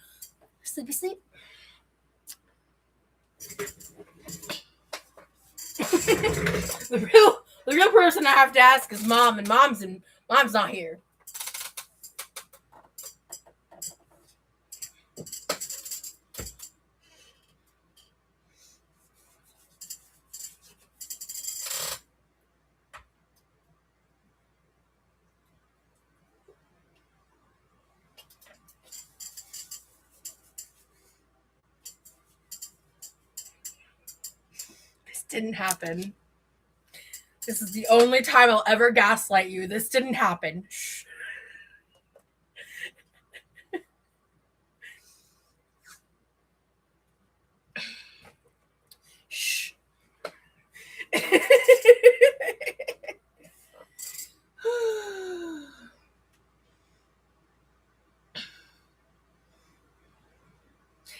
sleepy sleep. The real person I have to ask is Mom, and Mom's not here. Didn't happen. This is the only time I'll ever gaslight you. This didn't happen. Shh. Shh.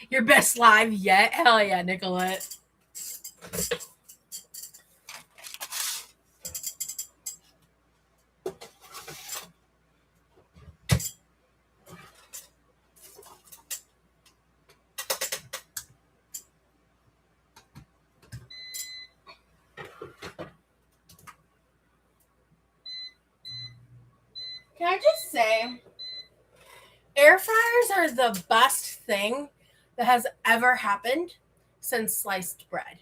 Your best live yet? Hell yeah, Nicolette. Can I just say, air fryers are the best thing that has ever happened since sliced bread.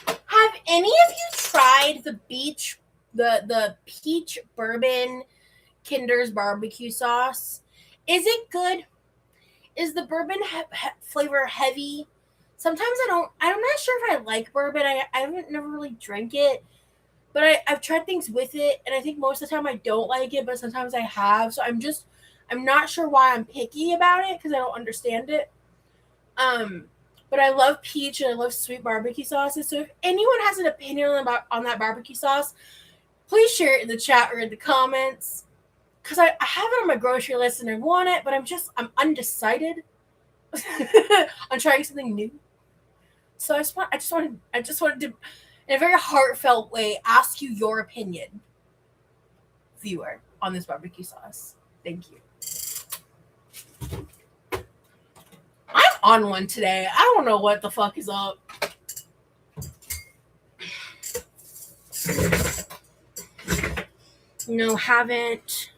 Have any of you tried the peach bourbon Kinder's barbecue sauce? Is it good? Is the bourbon flavor heavy? Sometimes I'm not sure if I like bourbon. I haven't never really drank it, but I've tried things with it, and I think most of the time I don't like it, but sometimes I have. So I'm not sure why I'm picky about it because I don't understand it. But I love peach and I love sweet barbecue sauces. So if anyone has an opinion on that barbecue sauce, please share it in the chat or in the comments. Because I have it on my grocery list and I want it, but I'm undecided on trying something new. So I just wanted to, in a very heartfelt way, ask you your opinion, viewer, on this barbecue sauce. Thank you. I'm on one today. I don't know what the fuck is up. No, haven't.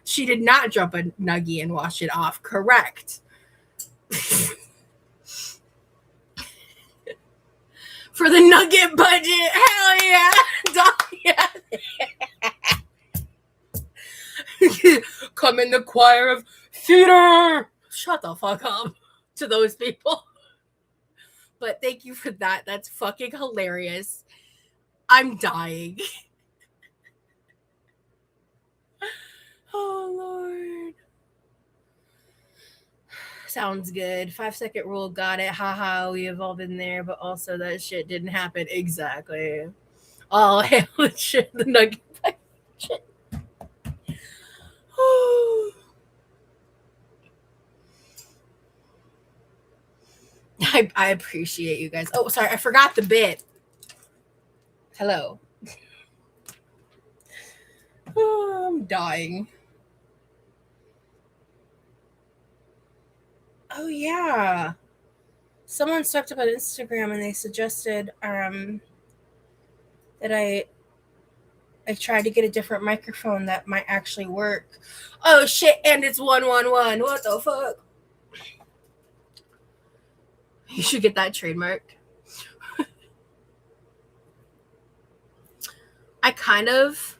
She did not drop a nuggie and wash it off. Correct. For the nugget budget. Hell yeah. Yeah. Come in the choir of theater. Shut the fuck up to those people. But thank you for that. That's fucking hilarious. I'm dying. Oh, Lord. Sounds good. 5-second rule. Got it. Haha. We have all been there, but also that shit didn't happen. Exactly. All hail and shit. The nugget. Shit. I appreciate you guys. Oh, sorry. I forgot the bit. Hello. Oh, I'm dying. Oh, yeah. Someone sucked up on Instagram and they suggested that I tried to get a different microphone that might actually work. Oh shit, and it's 111. What the fuck? You should get that trademarked. I kind of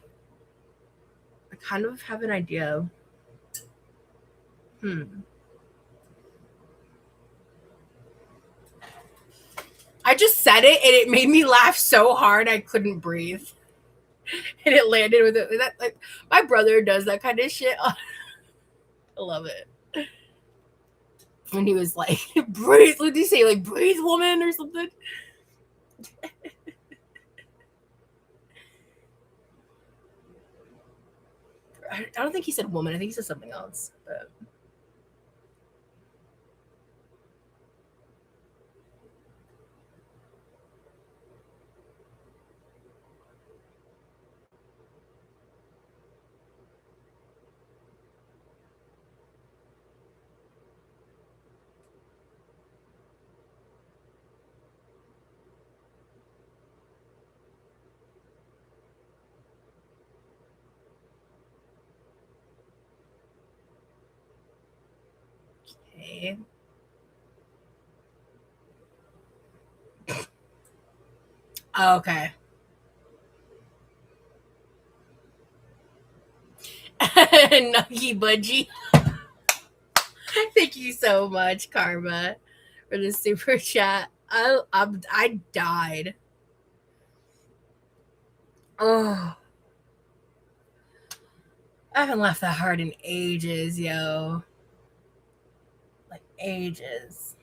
have an idea. I just said it and it made me laugh so hard I couldn't breathe. And it landed with it. That, like, my brother does that kind of shit. I love it. When he was like, breathe, what did he say? Like, breathe, woman, or something? I don't think he said woman. I think he said something else. But okay. Okay. Nuggy Budgie. Thank you so much, Karma, for the super chat. I died. Oh, I haven't laughed that hard in ages, yo. Like ages.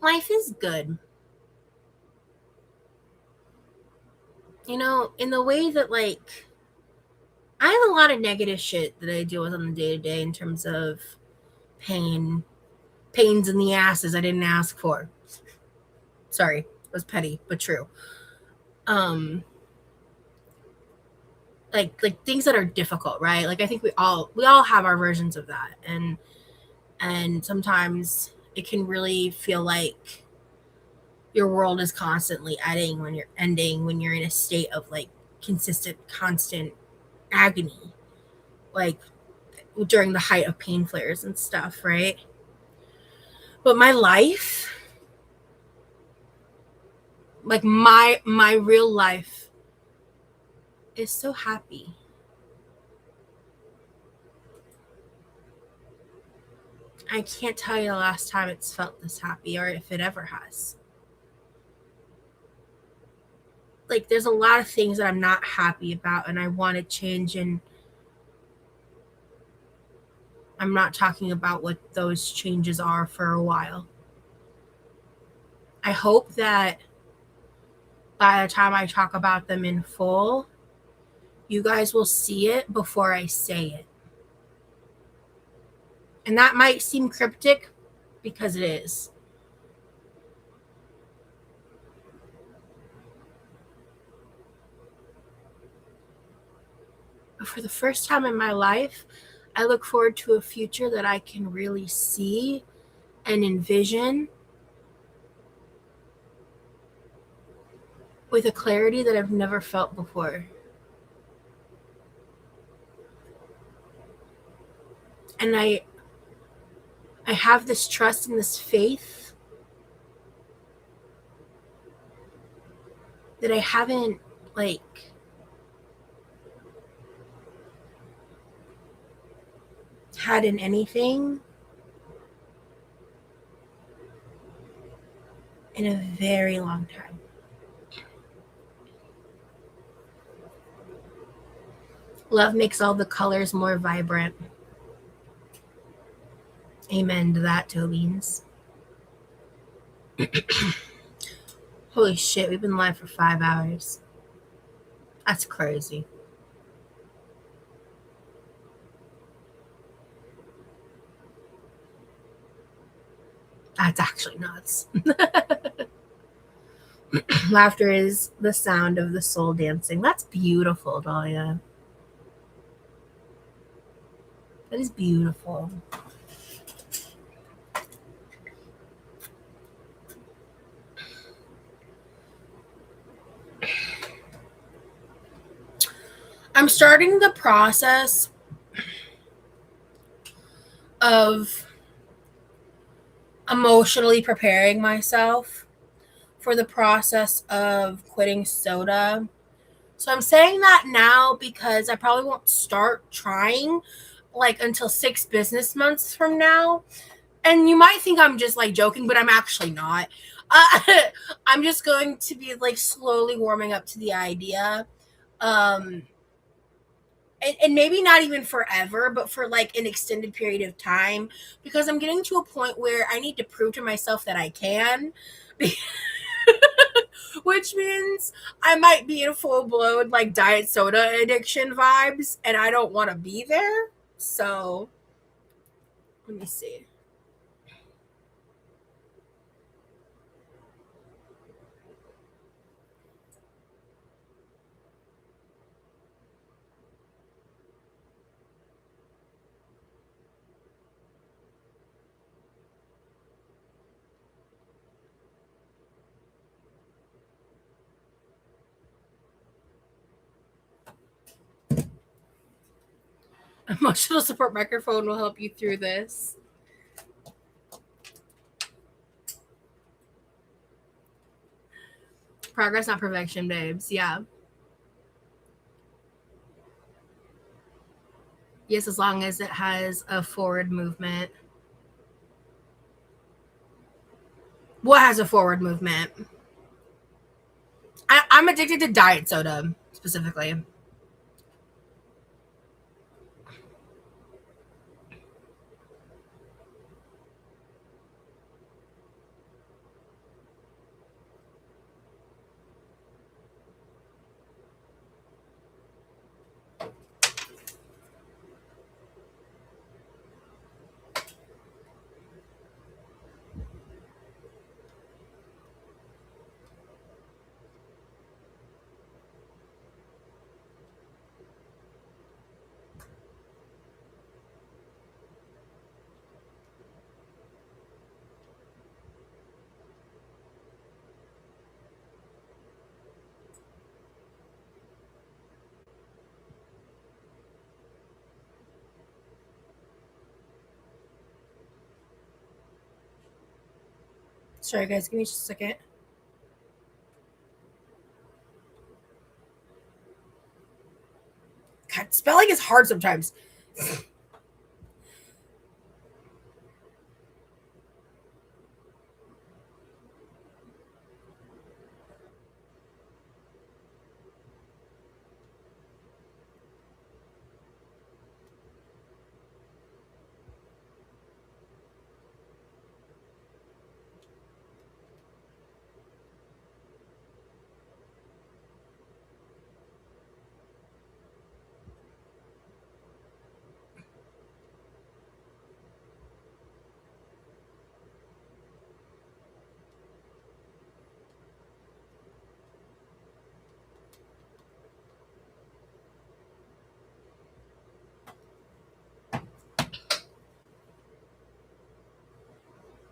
Life is good. You know, in the way that, like, I have a lot of negative shit that I deal with on the day to day in terms of pains in the asses I didn't ask for. Sorry, it was petty, but true. Like things that are difficult, right? Like I think we all have our versions of that, and sometimes it can really feel like your world is constantly ending when you're in a state of like consistent, constant agony, like during the height of pain flares and stuff, right? But my life, like my real life, is so happy. I can't tell you the last time it's felt this happy or if it ever has. Like there's a lot of things that I'm not happy about and I want to change, and I'm not talking about what those changes are for a while. I hope that by the time I talk about them in full, you guys will see it before I say it. And that might seem cryptic because it is. But for the first time in my life, I look forward to a future that I can really see and envision with a clarity that I've never felt before. And I have this trust and this faith that I haven't like had in anything in a very long time. Love makes all the colors more vibrant. Amen to that, toe beans. Holy shit, we've been live for 5 hours. That's crazy. That's actually nuts. Laughter is the sound of the soul dancing. That's beautiful, Dahlia. That is beautiful. I'm starting the process of emotionally preparing myself for the process of quitting soda. So I'm saying that now because I probably won't start trying like until 6 business months from now. And you might think I'm just like joking, but I'm actually not. I'm just going to be like slowly warming up to the idea. And maybe not even forever, but for like an extended period of time, because I'm getting to a point where I need to prove to myself that I can. Which means I might be in full blown like diet soda addiction vibes, and I don't want to be there. So let me see. Emotional support microphone will help you through this. Progress, not perfection, babes. Yeah. Yes, as long as it has a forward movement. What has a forward movement? I'm addicted to diet soda specifically. Sorry, guys. Give me just a second. God, spelling is hard sometimes.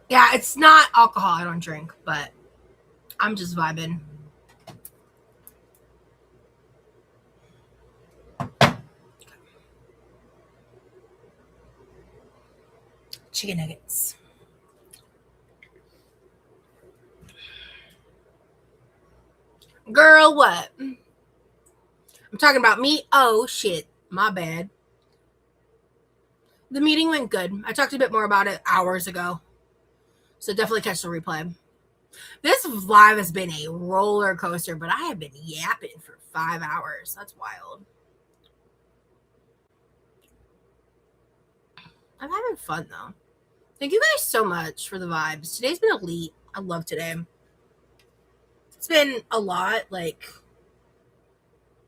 Yeah, it's not alcohol. I don't drink, but I'm just vibing. Chicken nuggets. Girl, what? I'm talking about me? Oh, shit. My bad. The meeting went good. I talked a bit more about it hours ago. So definitely catch the replay. This live has been a roller coaster, but I have been yapping for 5 hours. That's wild. I'm having fun, though. Thank you guys so much for the vibes. Today's been elite. I love today. It's been a lot, but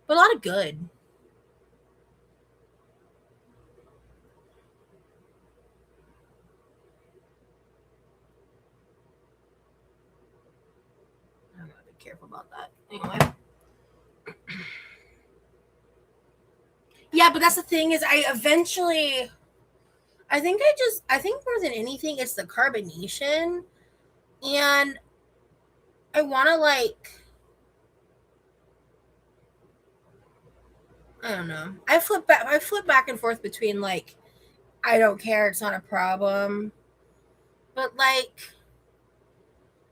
a lot of good. I'm gonna be careful about that. Anyway. Yeah, but that's the thing is I think more than anything it's the carbonation, and I want to I don't know. I flip back and forth between I don't care, it's not a problem. But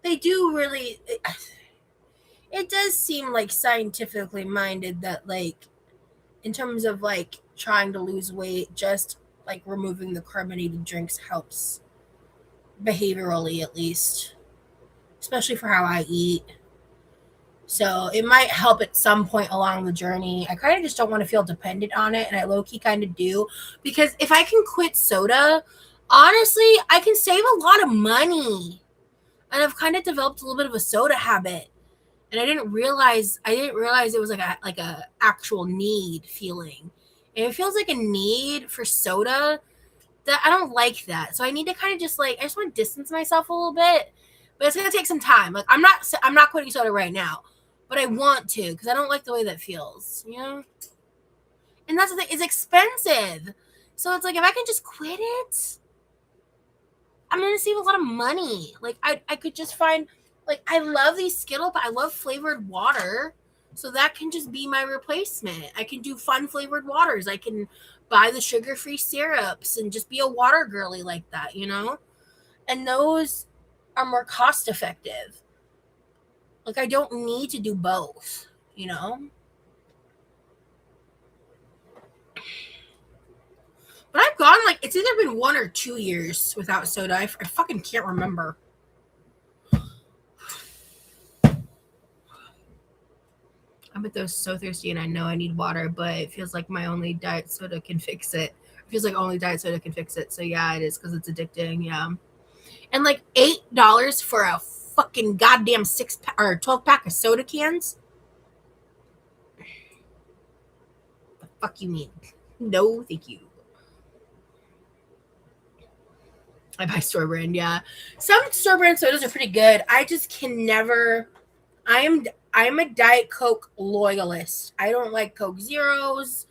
they do really it does seem scientifically minded that in terms of trying to lose weight, just removing the carbonated drinks helps behaviorally, at least, especially for how I eat. So it might help at some point along the journey. I kind of just don't want to feel dependent on it, and I low-key kind of do, because if I can quit soda, honestly, I can save a lot of money. And I've kind of developed a little bit of a soda habit, and I didn't realize it was like a actual need feeling. And it feels like a need for soda that I don't like that. So I need to kind of just I just want to distance myself a little bit, but it's gonna take some time. I'm not quitting soda right now, but I want to, because I don't like the way that feels, you know. And that's the thing; it's expensive. So it's if I can just quit it, I'm gonna save a lot of money. I could just find I love these Skittle, but I love flavored water. So that can just be my replacement. I can do fun flavored waters. I can buy the sugar-free syrups and just be a water girly like that, you know? And those are more cost effective. I don't need to do both, you know? But I've gone it's either been 1 or 2 years without soda. I fucking can't remember. I bet they're so thirsty, and I know I need water, but it feels like my only diet soda can fix it. It feels like only diet soda can fix it. So yeah, it is, because it's addicting. Yeah, and $8 for a fucking goddamn 6-pack or 12-pack of soda cans. The fuck you mean? No, thank you. I buy store brand. Yeah, some store brand sodas are pretty good. I just can never. I'm a Diet Coke loyalist. I don't like Coke Zeros.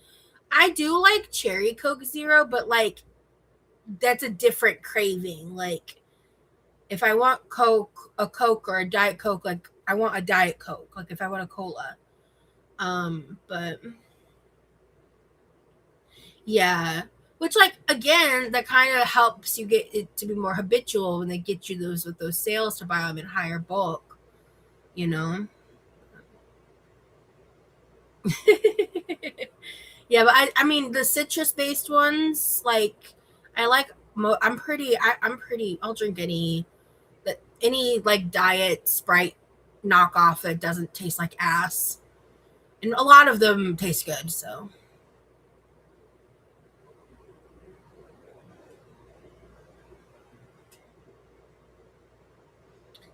I do like cherry Coke Zero, but that's a different craving. If I want a Coke or a Diet Coke, I want a Diet Coke. If I want a cola. But yeah. Which, like, again, that kind of helps you get it to be more habitual when they get you those with those sales to buy them in higher bulk, you know? Yeah, but I mean, the citrus based ones, like, I like, I'm pretty, I'll drink any, like, diet Sprite knockoff that doesn't taste like ass. And a lot of them taste good, so.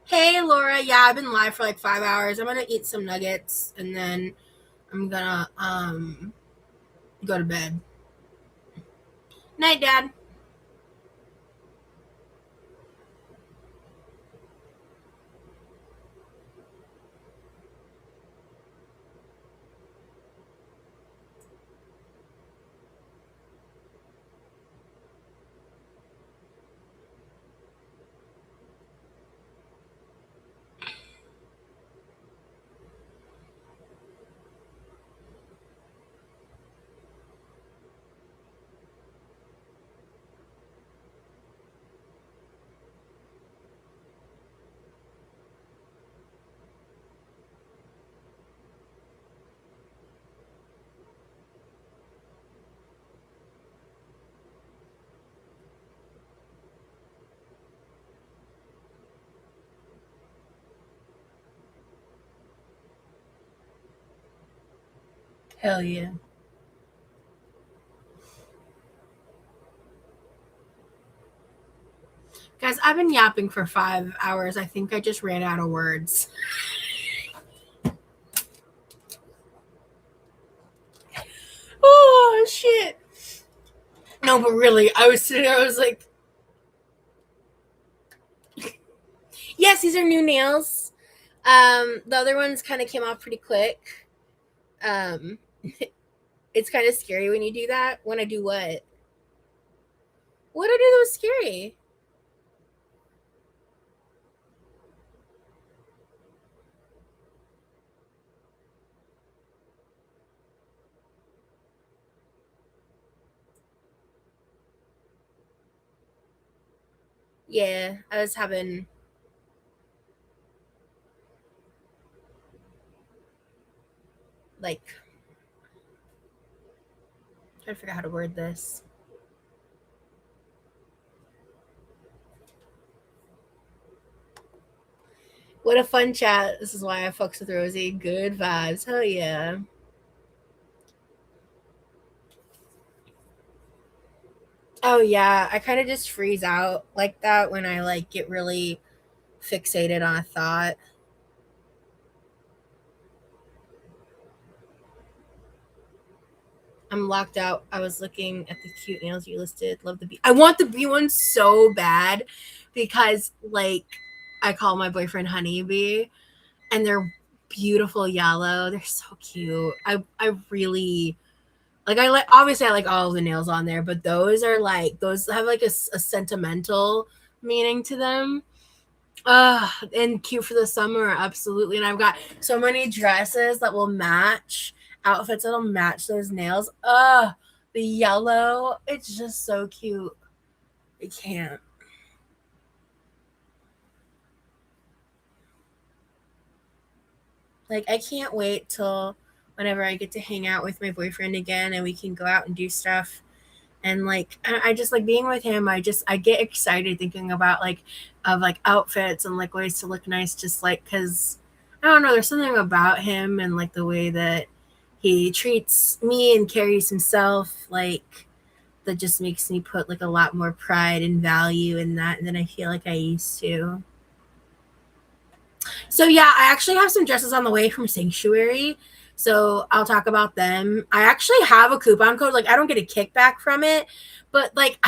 Hey, Laura. Yeah, I've been live for like 5 hours. I'm gonna eat some nuggets and then I'm gonna go to bed. Night, Dad. Hell yeah. Guys, I've been yapping for 5 hours. I think I just ran out of words. Oh, shit. No, but really, I was sitting there, I was like, yes, these are new nails. The other ones kind of came off pretty quick. Um, it's kind of scary when you do that. When I do what? What did I do that was scary? Yeah, I was having like trying to figure out how to word this. What a fun chat. This is why I fucks with Rosie. Good vibes. Hell yeah. Oh yeah. I kind of just freeze out like that when I like get really fixated on a thought. I'm locked out. I was looking at the cute nails you listed. Love the B. I want the B one so bad because like I call my boyfriend Honeybee and they're beautiful yellow. They're so cute. I really like I like obviously I like all of the nails on there, but those are like those have like a sentimental meaning to them. And cute for the summer, absolutely. And I've got so many dresses that will match outfits that'll match those nails. The yellow, it's just so cute. I can't. Like I can't wait till whenever I get to hang out with my boyfriend again and we can go out and do stuff and like I just like being with him. I get excited thinking about like of like outfits and like ways to look nice just like because I don't know, there's something about him and like the way that he treats me and carries himself like that just makes me put like a lot more pride and value in that than I feel like I used to. So yeah, I actually have some dresses on the way from Sanctuary. So I'll talk about them. I actually have a coupon code. Like I don't get a kickback from it, but like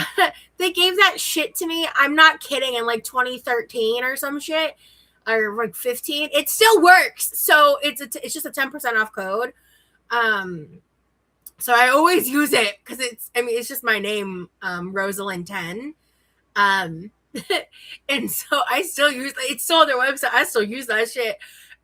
they gave that shit to me. I'm not kidding. In like 2013 or some shit, or like 15, it still works. So it's just a 10% off code. Um, so I always use it because it's just my name, Rosalind 10. Um, and so I still use it's still on their website. I still use that shit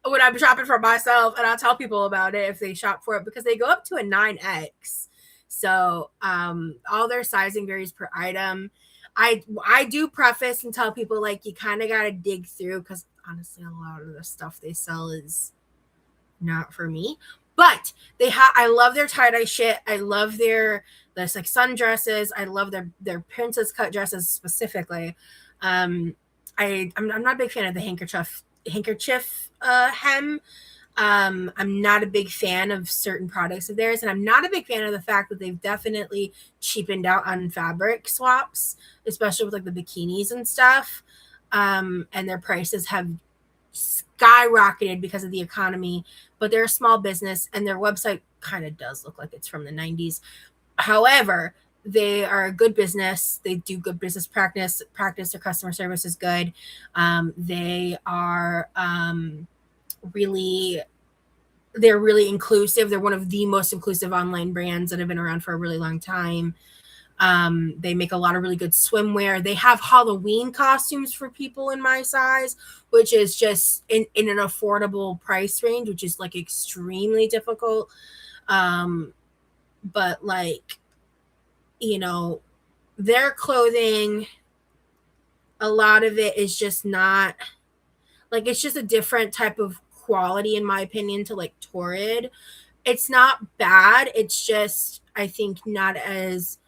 when I'm shopping for myself, and I'll tell people about it if they shop for it because they go up to a 9x. So all their sizing varies per item. I do preface and tell people like you kind of got to dig through because honestly a lot of the stuff they sell is not for me. But I love their tie-dye shit. I love their like sundresses. I love their princess cut dresses specifically. I'm not a big fan of the handkerchief hem. I'm not a big fan of certain products of theirs, and I'm not a big fan of the fact that they've definitely cheapened out on fabric swaps, especially with like the bikinis and stuff. And their prices have skyrocketed because of the economy, but they're a small business and their website kind of does look like it's from the 90s. However, they are a good business. They do good business practice. Their customer service is good. They are really they're really inclusive. They're one of the most inclusive online brands that have been around for a really long time. They make a lot of really good swimwear. They have Halloween costumes for people in my size, which is just in an affordable price range, which is like extremely difficult. But like, you know, their clothing, a lot of it is just not like, it's just a different type of quality, in my opinion, to like Torrid. It's not bad. It's just, I think, not as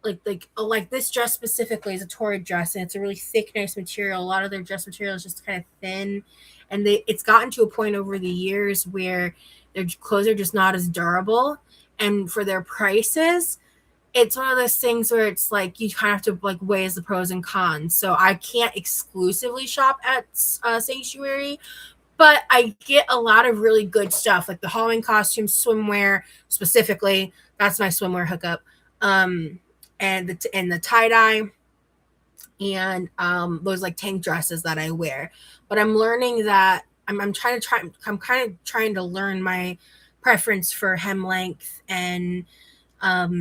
like this dress specifically is a Torrid dress, and it's a really thick, nice material. A lot of their dress material is just kind of thin, and it's gotten to a point over the years where their clothes are just not as durable. And for their prices, it's one of those things where it's like you kind of have to like weigh the pros and cons. So I can't exclusively shop at Sanctuary, but I get a lot of really good stuff, like the Halloween costumes, swimwear specifically. That's my swimwear hookup. And the tie dye and those like tank dresses that I wear. But I'm learning that I'm kind of trying to learn my preference for hem length and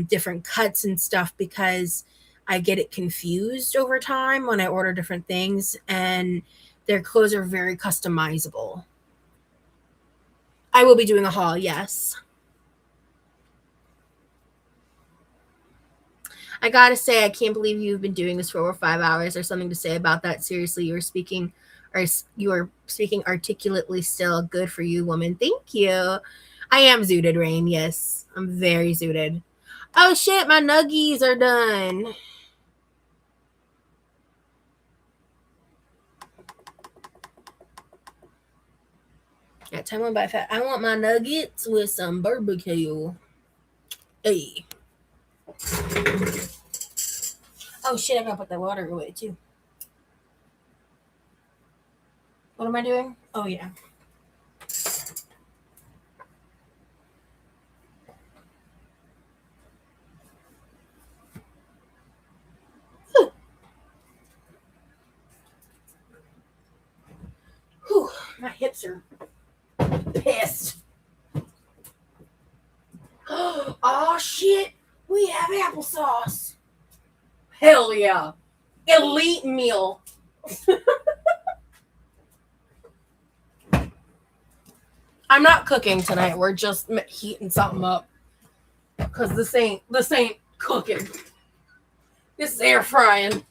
different cuts and stuff, because I get it confused over time when I order different things, and their clothes are very customizable. I will be doing a haul, yes. I gotta say, I can't believe you've been doing this for over 5 hours. There's something to say about that. Seriously, you are speaking articulately still. Good for you, woman. Thank you. I am zooted, Rain. Yes, I'm very zooted. Oh shit, my nuggies are done. Yeah, time went by fast. I want my nuggets with some barbecue. Hey. Oh shit, I gotta put that water away too. What am I doing? Oh yeah. Whew, my hips are pissed. Oh shit, we have applesauce. Hell yeah. Elite meal. I'm not cooking tonight. We're just heating something up. Cause this ain't cooking. This is air frying.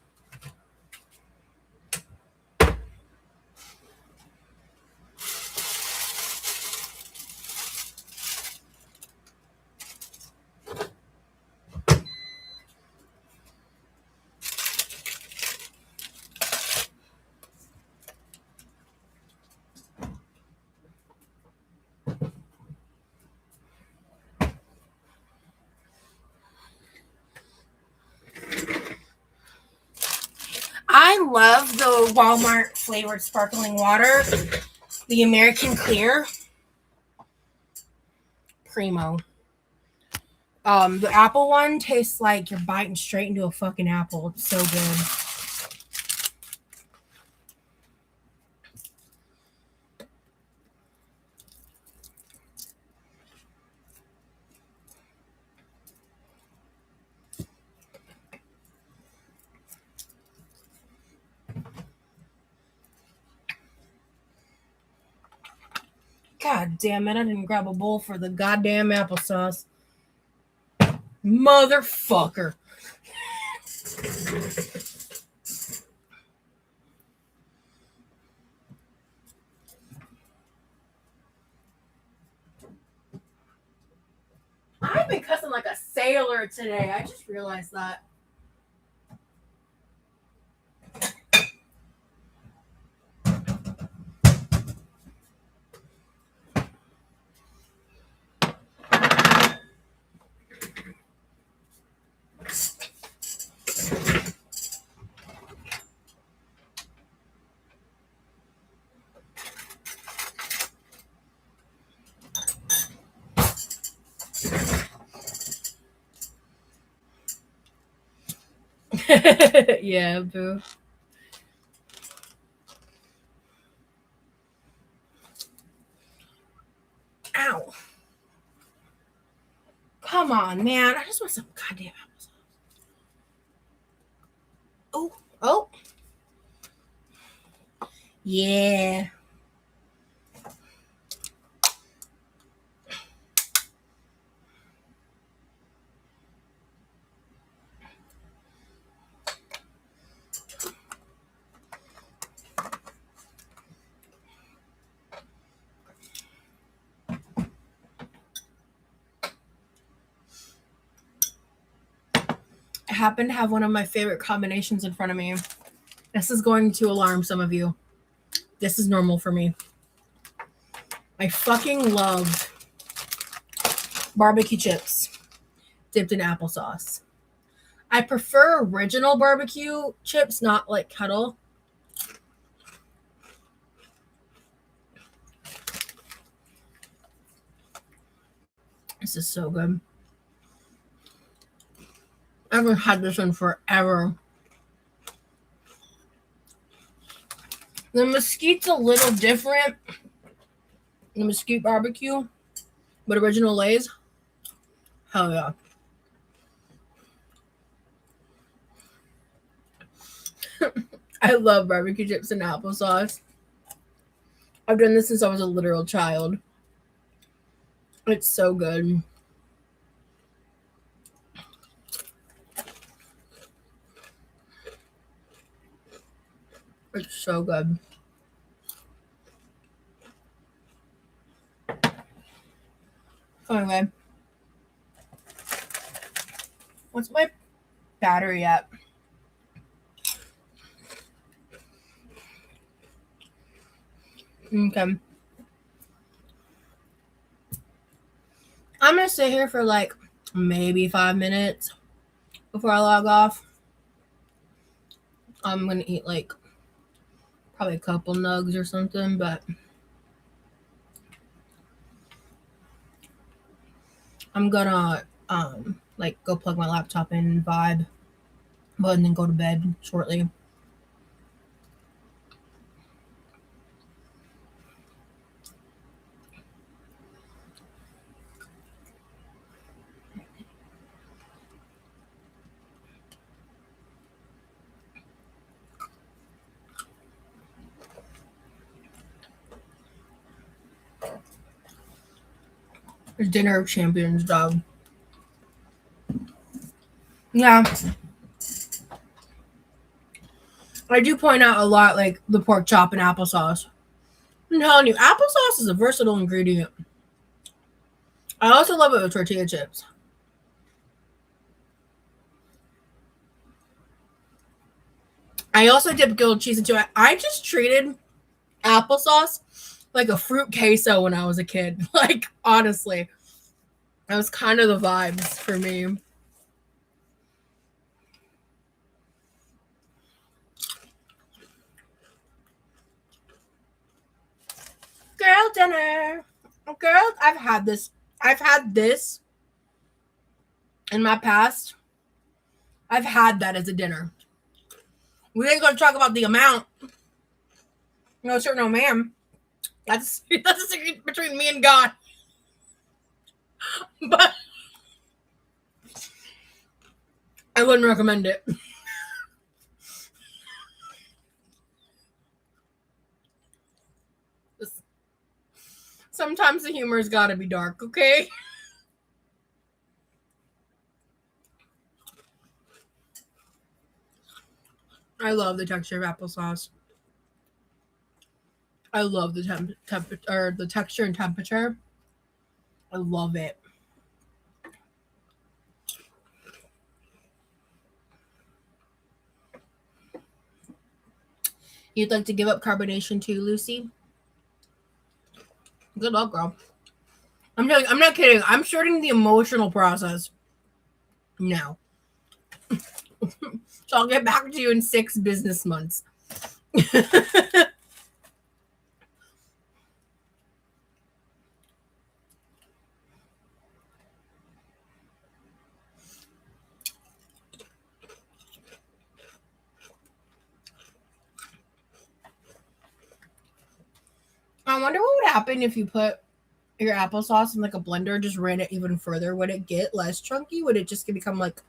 I love the Walmart flavored sparkling water, the American Clear. Primo. The apple one tastes like you're biting straight into a fucking apple. It's so good. God damn it, I didn't grab a bowl for the goddamn applesauce. Motherfucker. I've been cussing like a sailor today. I just realized that. Yeah, boo. Ow. Come on, man. I just want some goddamn applesauce. Oh, oh. Yeah. I happen to have one of my favorite combinations in front of me. This is going to alarm some of you. This is normal for me. I fucking love barbecue chips dipped in applesauce. I prefer original barbecue chips, not like Kettle. This is so good. I haven't had this one forever. The mesquite's a little different. The mesquite barbecue, but original Lay's. Hell yeah. I love barbecue chips and applesauce. I've done this since I was a literal child. It's so good. It's so good. Anyway. What's my battery at? Okay. I'm going to sit here for like maybe 5 minutes before I log off. I'm going to eat like probably a couple nugs or something, but I'm going to like go plug my laptop in and vibe, and then go to bed shortly. It's dinner of champions, dog. Yeah. I do point out a lot, like the pork chop and applesauce. I'm telling you, applesauce is a versatile ingredient. I also love it with tortilla chips. I also dip grilled cheese into it. I just treated applesauce like a fruit queso when I was a kid. Like, honestly, that was kind of the vibes for me. Girl dinner. Girl, I've had this in my past. I've had that as a dinner. We ain't gonna talk about the amount. No, sir, no, ma'am. That's a secret between me and God. But I wouldn't recommend it. Sometimes the humor's gotta be dark, okay? I love the texture of applesauce. I love the the texture and temperature. I love it. You'd like to give up carbonation too, Lucy? Good luck, girl. I'm not kidding. I'm starting the emotional process now. So I'll get back to you in 6 business months. I wonder what would happen if you put your applesauce in like a blender, just ran it even further. Would it get less chunky? Would it just become like...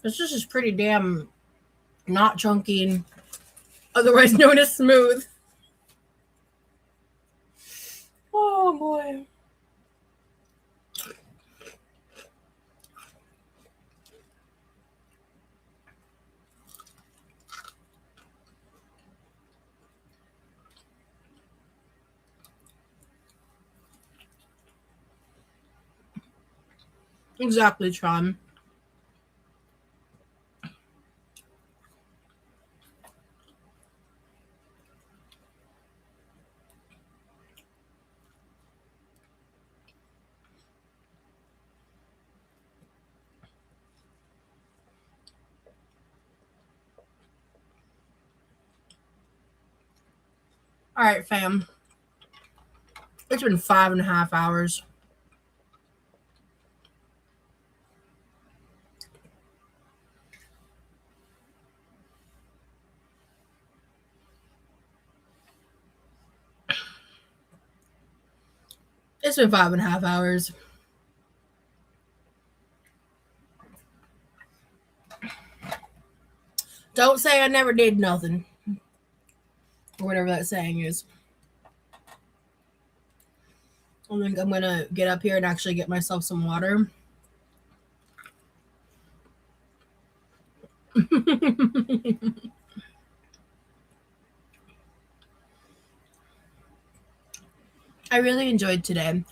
This is just pretty damn not chunky, otherwise known as smooth. Oh boy. Exactly, Tron. All right, fam. It's been 5.5 hours. It's been 5.5 hours. Don't say I never did nothing. Or whatever that saying is. I think I'm gonna get up here and actually get myself some water. I really enjoyed today.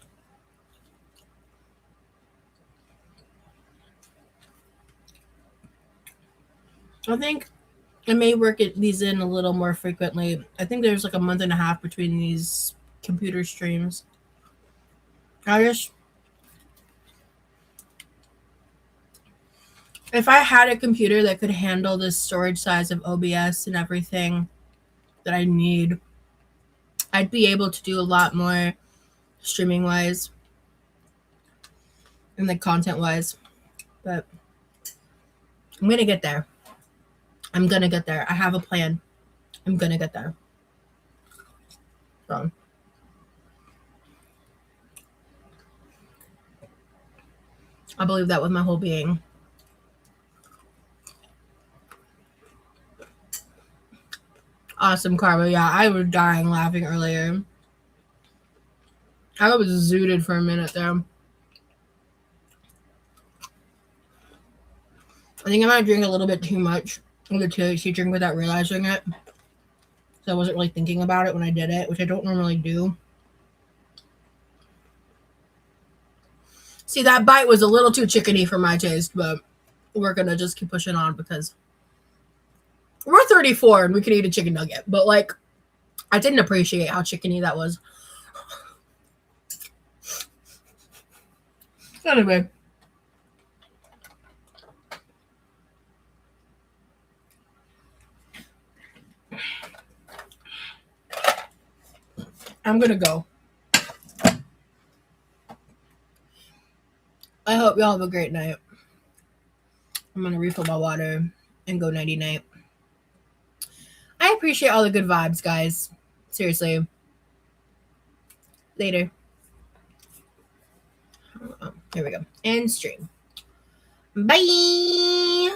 I think I may work these in a little more frequently. I think there's like a month and a half between these computer streams. If I had a computer that could handle the storage size of OBS and everything that I need, I'd be able to do a lot more streaming wise and like content wise. But I'm gonna get there. I'm gonna get there. I have a plan. I'm gonna get there. So I believe that with my whole being. Awesome, Carbo. Yeah, I was dying laughing earlier. I was zooted for a minute there. I think I might drink a little bit too much of the THC drink without realizing it. So I wasn't really thinking about it when I did it, which I don't normally do. See, that bite was a little too chickeny for my taste, but we're gonna just keep pushing on because we're 34 and we can eat a chicken nugget. But like, I didn't appreciate how chickeny that was. Anyway. I'm gonna go. I hope y'all have a great night. I'm gonna refill my water and go nighty night. I appreciate all the good vibes, guys. Seriously. Later. Oh, here we go. End stream. Bye.